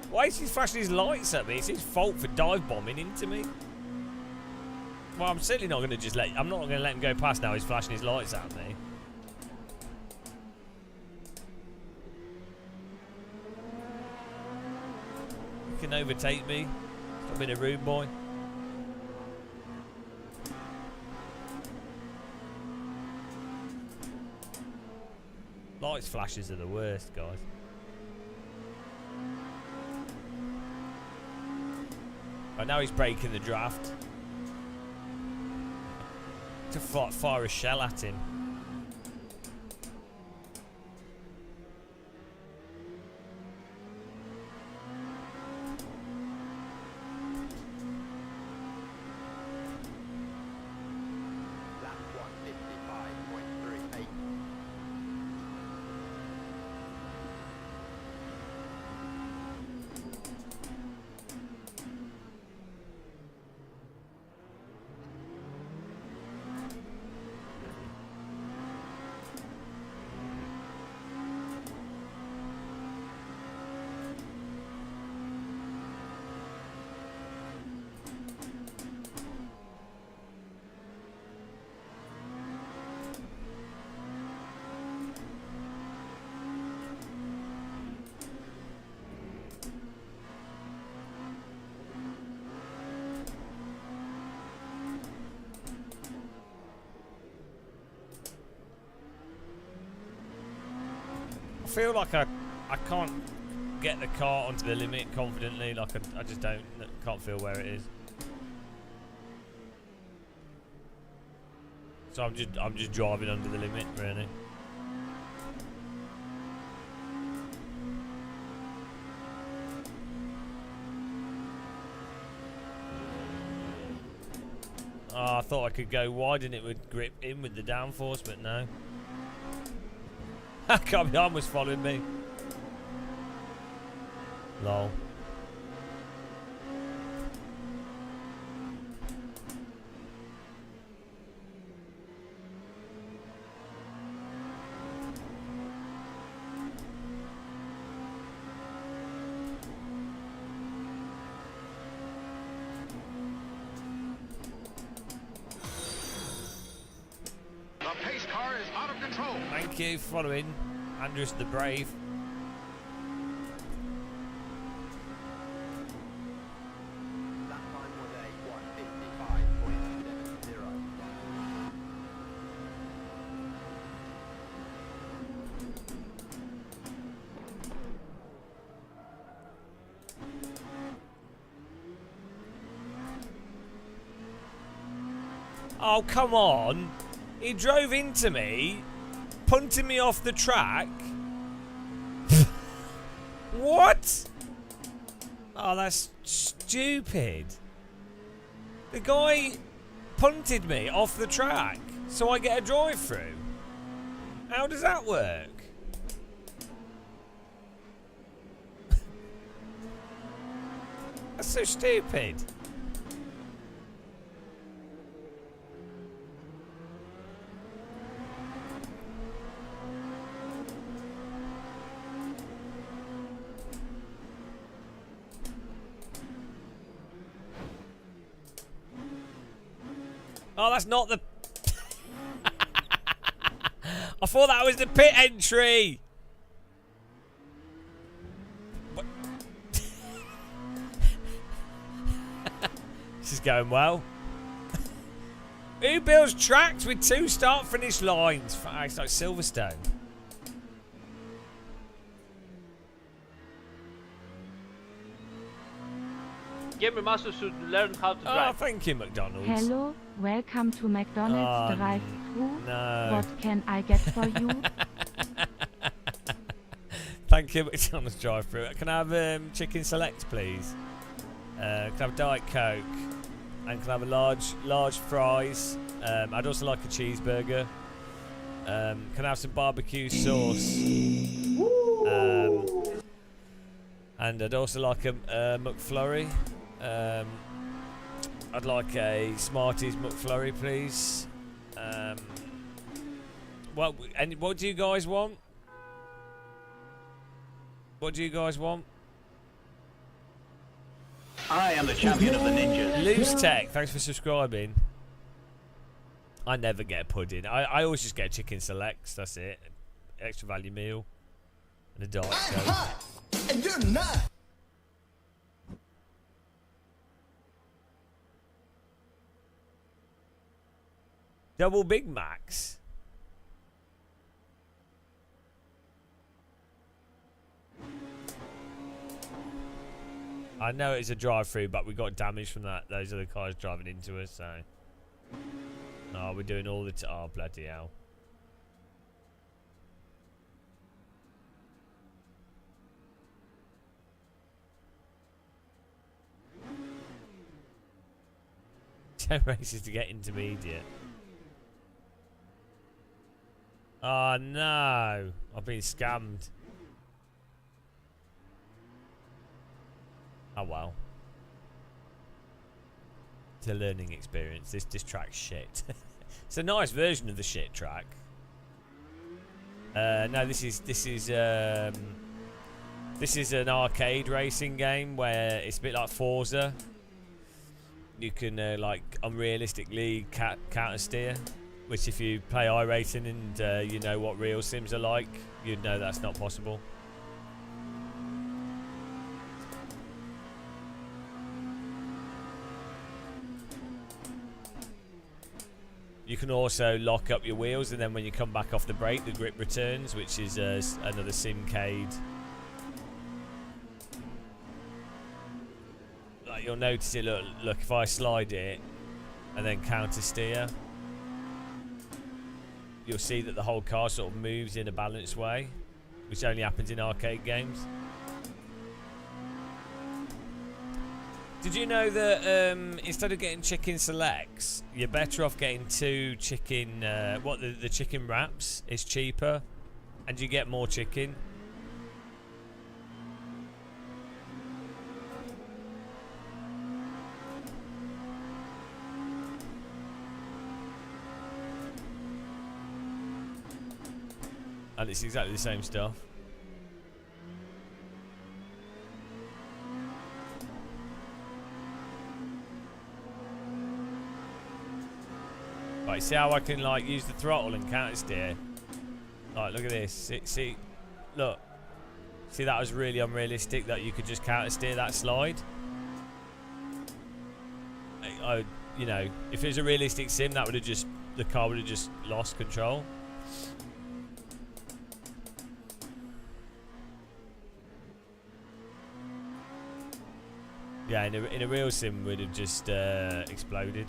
Why is he flashing his lights at me? It's his fault for dive bombing into me. Well, I'm certainly not going to just I'm not going to let him go past now. He's flashing his lights at me. You can overtake me. Stop being a rude boy. Lights flashes are the worst, guys. Right, now he's breaking the draft. To fire a shell at him. Lap 155.38. I feel like I can't get the car onto the limit confidently. Like I just can't feel where it is. So I'm just driving under the limit, really. Oh, I thought I could go wide and it would grip in with the downforce, but no. That car behind was following me. Lol. The pace car is out of control. Thank you for following, Andrews the Brave. Oh, come on. He drove into me, punting me off the track. What? Oh, that's stupid. The guy punted me off the track so I get a drive through. How does that work? That's so stupid. Oh, that's not the... I thought that was the pit entry. What? This is going well. Who builds tracks with 2 start-finish lines? It's like Silverstone. Gamer Master should learn how to Oh, drive. thank you, McDonald's. Hello, welcome to McDonald's drive-thru. No. What can I get for you? Thank you, McDonald's drive-thru. Can I have chicken select, please? Can I have Diet Coke? And can I have a large fries? I'd also like a cheeseburger. Can I have some barbecue sauce? And I'd also like a McFlurry. I'd like a Smarties McFlurry, please. What do you guys want? What do you guys want? I am the champion of the ninjas. Loose Tech, thanks for subscribing. I never get a pudding. I always just get a chicken selects. That's it. Extra value meal and a Diet Coke. And you're not. Double Big Macs. I know it's a drive-through, but we got damage from those other cars driving into us. So, no, we're doing all the oh bloody hell! 10 races to get intermediate. Oh no, I've been scammed. Oh well. It's a learning experience. This track's shit. It's a nice version of the shit track. No, this is an arcade racing game where it's a bit like Forza. You can like unrealistically counter steer, which if you play iRacing and you know what real sims are like, you'd know that's not possible. You can also lock up your wheels, and then when you come back off the brake, the grip returns, which is another simcade. Like you'll notice it. Look, if I slide it and then counter steer, you'll see that the whole car sort of moves in a balanced way, which only happens in arcade games. Did you know that instead of getting chicken selects, you're better off getting 2 chicken, the chicken wraps is cheaper and you get more chicken. And it's exactly the same stuff. Right, see how I can like use the throttle and counter steer? Like, look at this. See, look. See, that was really unrealistic that you could just counter steer that slide. You know, if it was a realistic sim, that would have just, the car would have just lost control. Yeah, in a real sim, would have just exploded.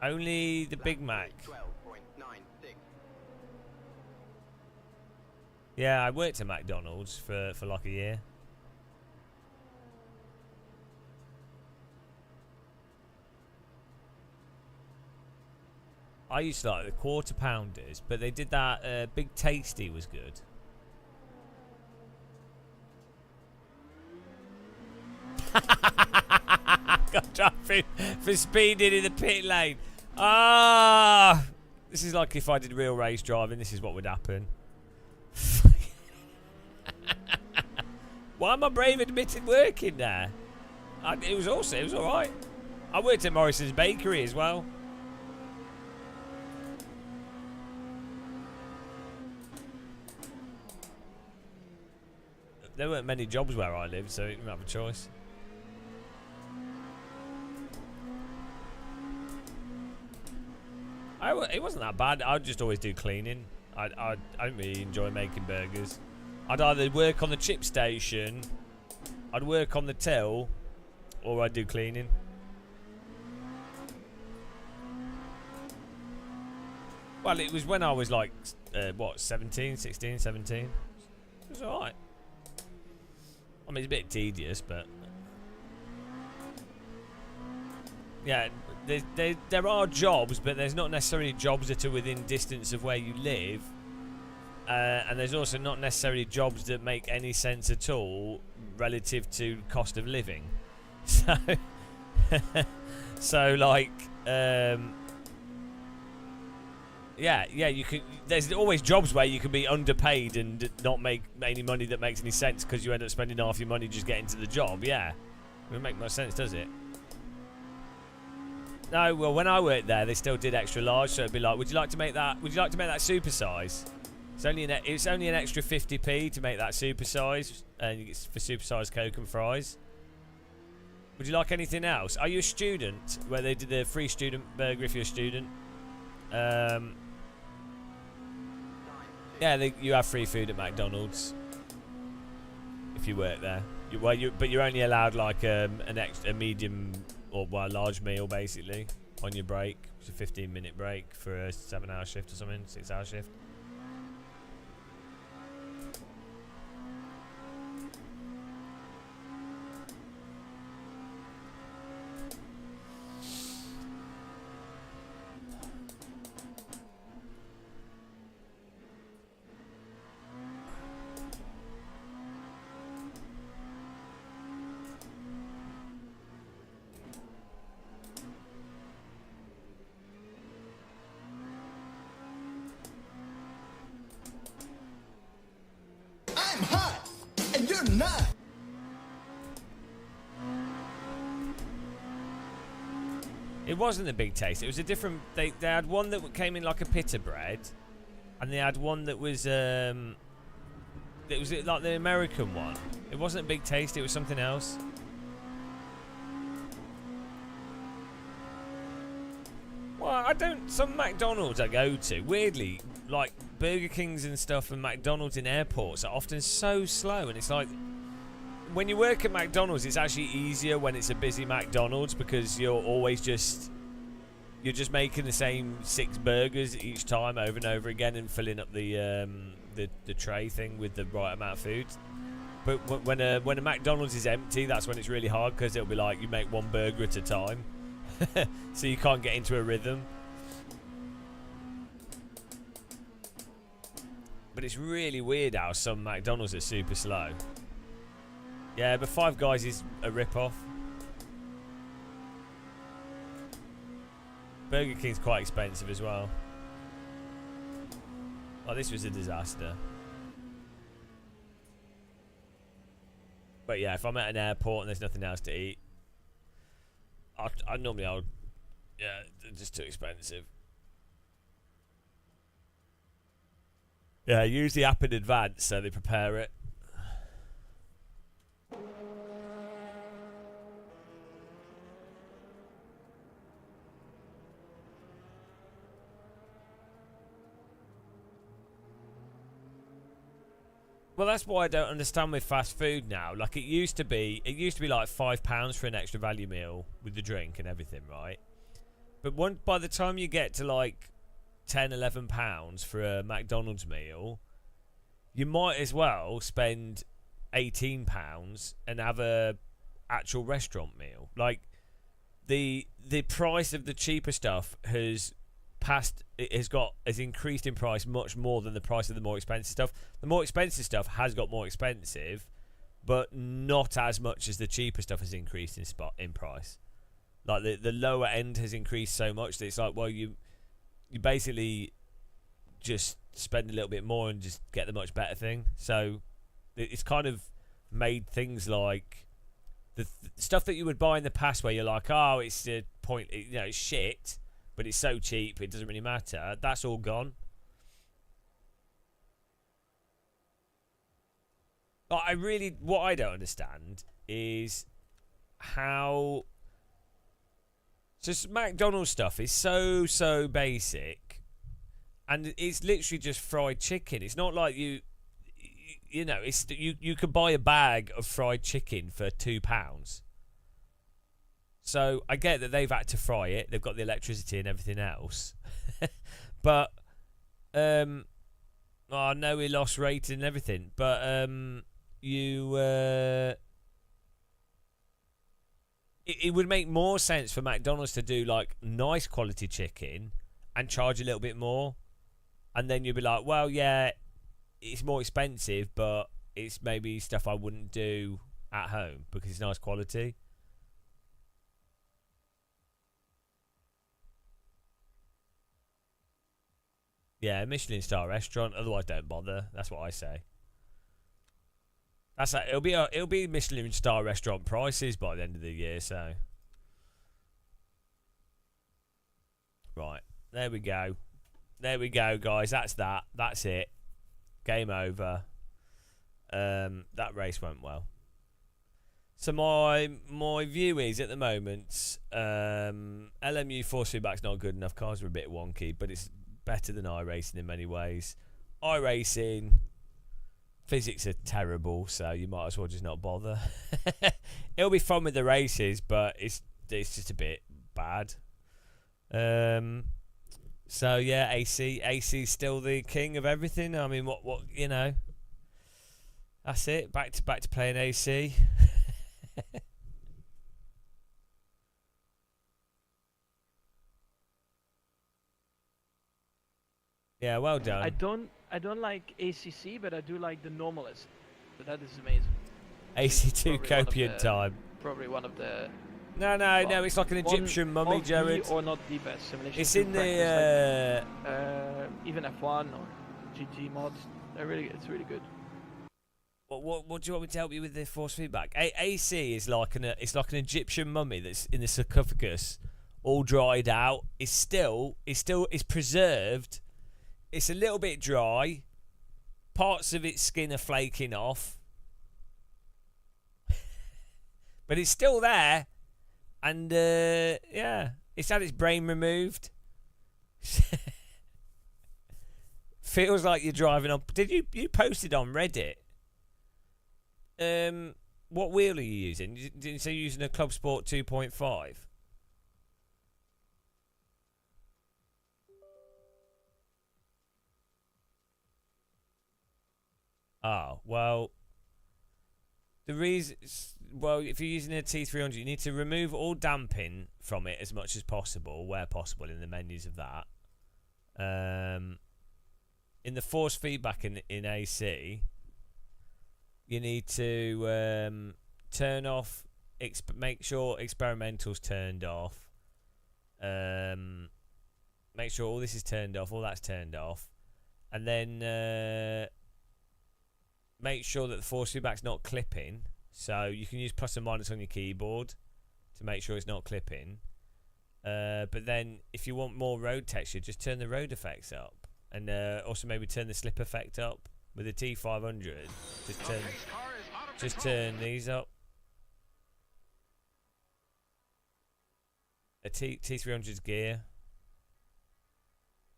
Only the Big Mac. 12.96. Yeah, I worked at McDonald's for like a year. I used to like the quarter pounders, but they did that Big Tasty was good. Got traffic for speeding in the pit lane. Ah, this is like if I did real race driving. This is what would happen. Why am I brave admitting working there? It was awesome. It was all right. I worked at Morrison's Bakery as well. There weren't many jobs where I lived, so you didn't have a choice. It wasn't that bad. I'd just always do cleaning. I don't really enjoy making burgers. I'd either work on the chip station, I'd work on the till, or I'd do cleaning. Well, it was when I was like, what, 17, 16, 17? It was alright. I mean, it's a bit tedious, but... Yeah, there are jobs, but there's not necessarily jobs that are within distance of where you live. And there's also not necessarily jobs that make any sense at all relative to cost of living. So, so like, yeah, you can. There's always jobs where you can be underpaid and not make any money that makes any sense because you end up spending half your money just getting to the job. Yeah, it doesn't make much sense, does it? No, well, when I worked there, they still did extra large, so it'd be like, would you like to make that? Would you like to make that super size? It's only an extra 50p to make that super size, and you get for super size Coke and fries. Would you like anything else? Are you a student? Where they did the free student burger if you're a student. Yeah, you have free food at McDonald's if you work there. But you're only allowed like a medium or a large meal basically on your break. It's a 15-minute break for a 7-hour shift or something, 6-hour shift. I'm hot, and you're not. It wasn't a big taste. It was a different. They had one that came in like a pita bread, and they had one that was it was like the American one. It wasn't a big taste. It was something else. Well, I don't. Some McDonald's I go to, weirdly, like Burger Kings and stuff, and McDonald's in airports are often so slow, and it's like when you work at McDonald's, it's actually easier when it's a busy McDonald's because you're just making the same 6 burgers each time over and over again and filling up the tray thing with the right amount of food. But when a McDonald's is empty, that's when it's really hard because it'll be like you make 1 burger at a time. So you can't get into a rhythm. But it's really weird how some McDonald's are super slow. Yeah, but Five Guys is a rip-off. Burger King's quite expensive as well. Oh, this was a disaster. But yeah, if I'm at an airport and there's nothing else to eat, I normally yeah, they're just too expensive. Yeah, use the app in advance so they prepare it. Well, that's why I don't understand with fast food now. Like it used to be like £5 for an extra value meal with the drink and everything, right? But by the time you get to like 10, 11 pounds for a McDonald's meal, you might as well spend 18 pounds and have a actual restaurant meal. Like the price of the cheaper stuff has increased in price much more than the price of the more expensive stuff. The more expensive stuff has got more expensive, but not as much as the cheaper stuff has increased in price. Like the lower end has increased so much that it's like, well, you basically just spend a little bit more and just get the much better thing. So it's kind of made things like the stuff that you would buy in the past where you're like, oh, it's the point, it's shit, but it's so cheap it doesn't really matter. That's all gone. But what I don't understand is how just McDonald's stuff is so basic, and it's literally just fried chicken. It's not like you could buy a bag of fried chicken for £2. So I get that they've had to fry it. They've got the electricity and everything else, but I know we lost rating and everything, but it would make more sense for McDonald's to do like nice quality chicken and charge a little bit more, and then you'd be like, well, yeah, it's more expensive, but it's maybe stuff I wouldn't do at home because it's nice quality. Yeah, Michelin star restaurant. Otherwise, don't bother. That's what I say. It'll be Michelin star restaurant prices by the end of the year. So, right, there we go, guys. That's that. That's it. Game over. That race went well. So my view is at the moment, LMU force feedback's not good enough. Cars are a bit wonky, but it's better than iRacing in many ways. iRacing physics are terrible, so you might as well just not bother. It'll be fun with the races, but it's just a bit bad. So yeah, AC's still the king of everything. I mean, what that's it. Back to playing AC. Yeah, well done. I don't like ACC, but I do like the normalist. So that is amazing. AC2 copian time. Probably one of the. No, it's like an Egyptian mummy, Jared. Or not the best simulation. It's in the even F1 or GT mods. It's really good. What do you want me to help you with the force feedback? AC is like an Egyptian mummy that's in the sarcophagus, all dried out. It's preserved. It's a little bit dry. Parts of its skin are flaking off. But it's still there. And, yeah. It's had its brain removed. Feels like you're driving on... Did you post it on Reddit? What wheel are you using? Did you say you're using a Club Sport 2.5? Oh, well, the reason... Well, if you're using a T300, you need to remove all damping from it as much as possible, where possible, in the menus of that. In the force feedback in AC, you need to turn off... make sure experimental's turned off. Make sure all this is turned off, all that's turned off. And then... make sure that the force feedback's not clipping. So you can use plus and minus on your keyboard to make sure it's not clipping. But then if you want more road texture, just turn the road effects up. And also maybe turn the slip effect up with the T500. Just turn these up. A T300's gear.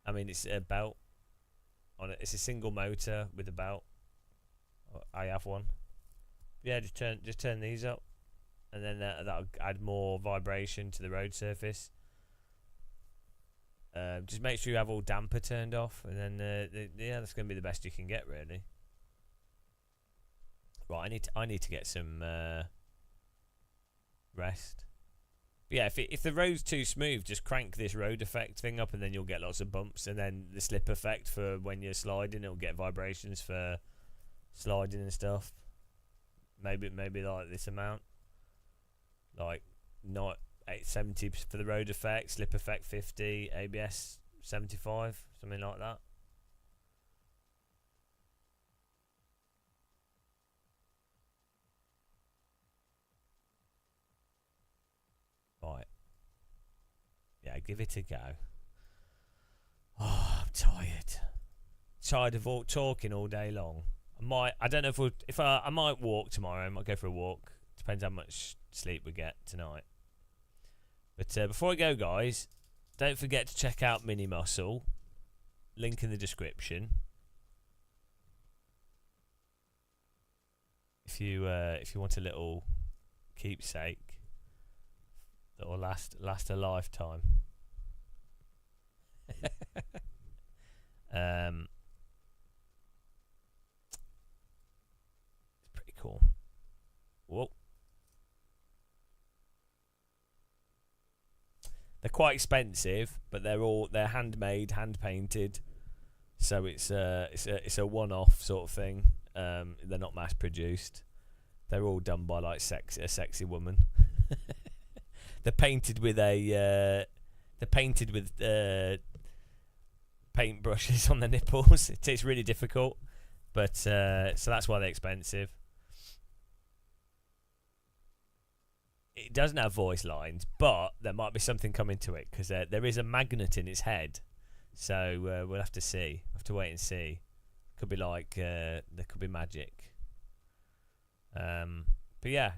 I mean, it's a belt on it. It's a single motor with a belt. I have one. Yeah, just turn these up, and then that'll add more vibration to the road surface. Just make sure you have all damper turned off, and then yeah, that's going to be the best you can get, really. Right, I need to get some rest. But yeah, if the road's too smooth, just crank this road effect thing up, and then you'll get lots of bumps, and then the slip effect for when you're sliding, it'll get vibrations for sliding and stuff. Maybe like this amount, like not 870 for the road effect, slip effect 50, ABS 75, something like that. Right. Yeah, give it a go. Oh, I'm tired. Tired of talking all day long. I don't know if I might walk tomorrow. I might go for a walk. Depends how much sleep we get tonight. But before I go, guys, don't forget to check out Mini Muscle. Link in the description. If you want a little keepsake that will last a lifetime. It's pretty cool. Whoa. They're quite expensive, but they're handmade, hand painted, so it's a one-off sort of thing. They're not mass produced. They're all done by like a sexy woman. They're painted with paint brushes on the nipples. It's really difficult, but so that's why they're expensive. It doesn't have voice lines, but there might be something coming to it, because there is a magnet in its head. So we'll have to see. We'll have to wait and see. Could be like there could be magic. But yeah.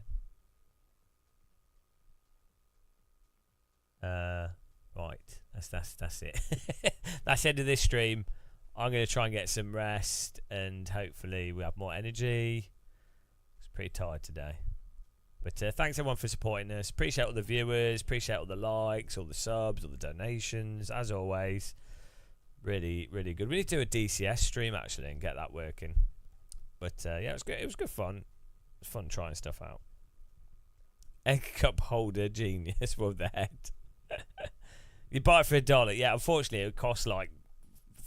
Right. That's it. That's the end of this stream. I'm gonna try and get some rest, and hopefully we have more energy. It's pretty tired today. But thanks everyone for supporting us. Appreciate all the viewers. Appreciate all the likes, all the subs, all the donations. As always, really, really good. We need to do a DCS stream actually and get that working. But yeah, it was good. It was good fun. It was fun trying stuff out. Egg cup holder genius with the head. You buy it for $1. Yeah, unfortunately, it would cost like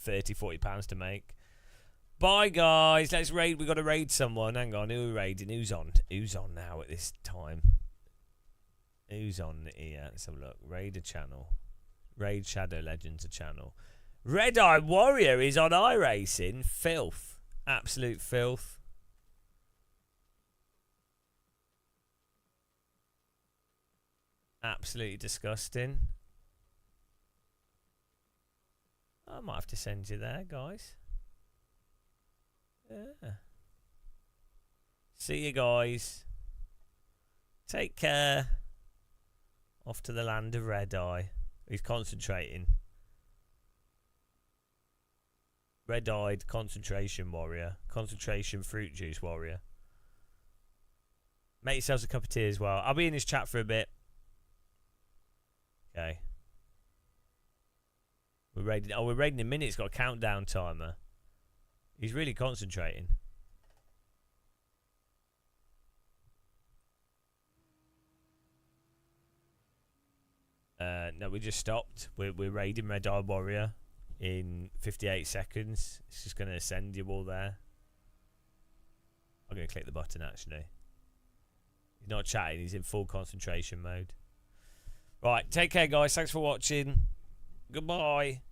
£30-40 to make. Bye, guys. Let's raid. We got to raid someone. Hang on. Who are we raiding? Who's on? Who's on now at this time? Who's on here? Let's have a look. Raid a channel. Raid Shadow Legends a channel. Red Eye Warrior is on iRacing. Filth. Absolute filth. Absolutely disgusting. I might have to send you there, guys. Yeah. See you guys. Take care. Off to the land of Red Eye. He's concentrating. Red-eyed concentration warrior. Concentration fruit juice warrior. Make yourselves a cup of tea as well. I'll be in his chat for a bit. Okay. We're raiding. Oh, we're raiding in a minute. It's got a countdown timer. He's really concentrating. No, we just stopped. We're raiding Red Eye Warrior in 58 seconds. It's just going to send you all there. I'm going to click the button, actually. He's not chatting. He's in full concentration mode. Right, take care, guys. Thanks for watching. Goodbye.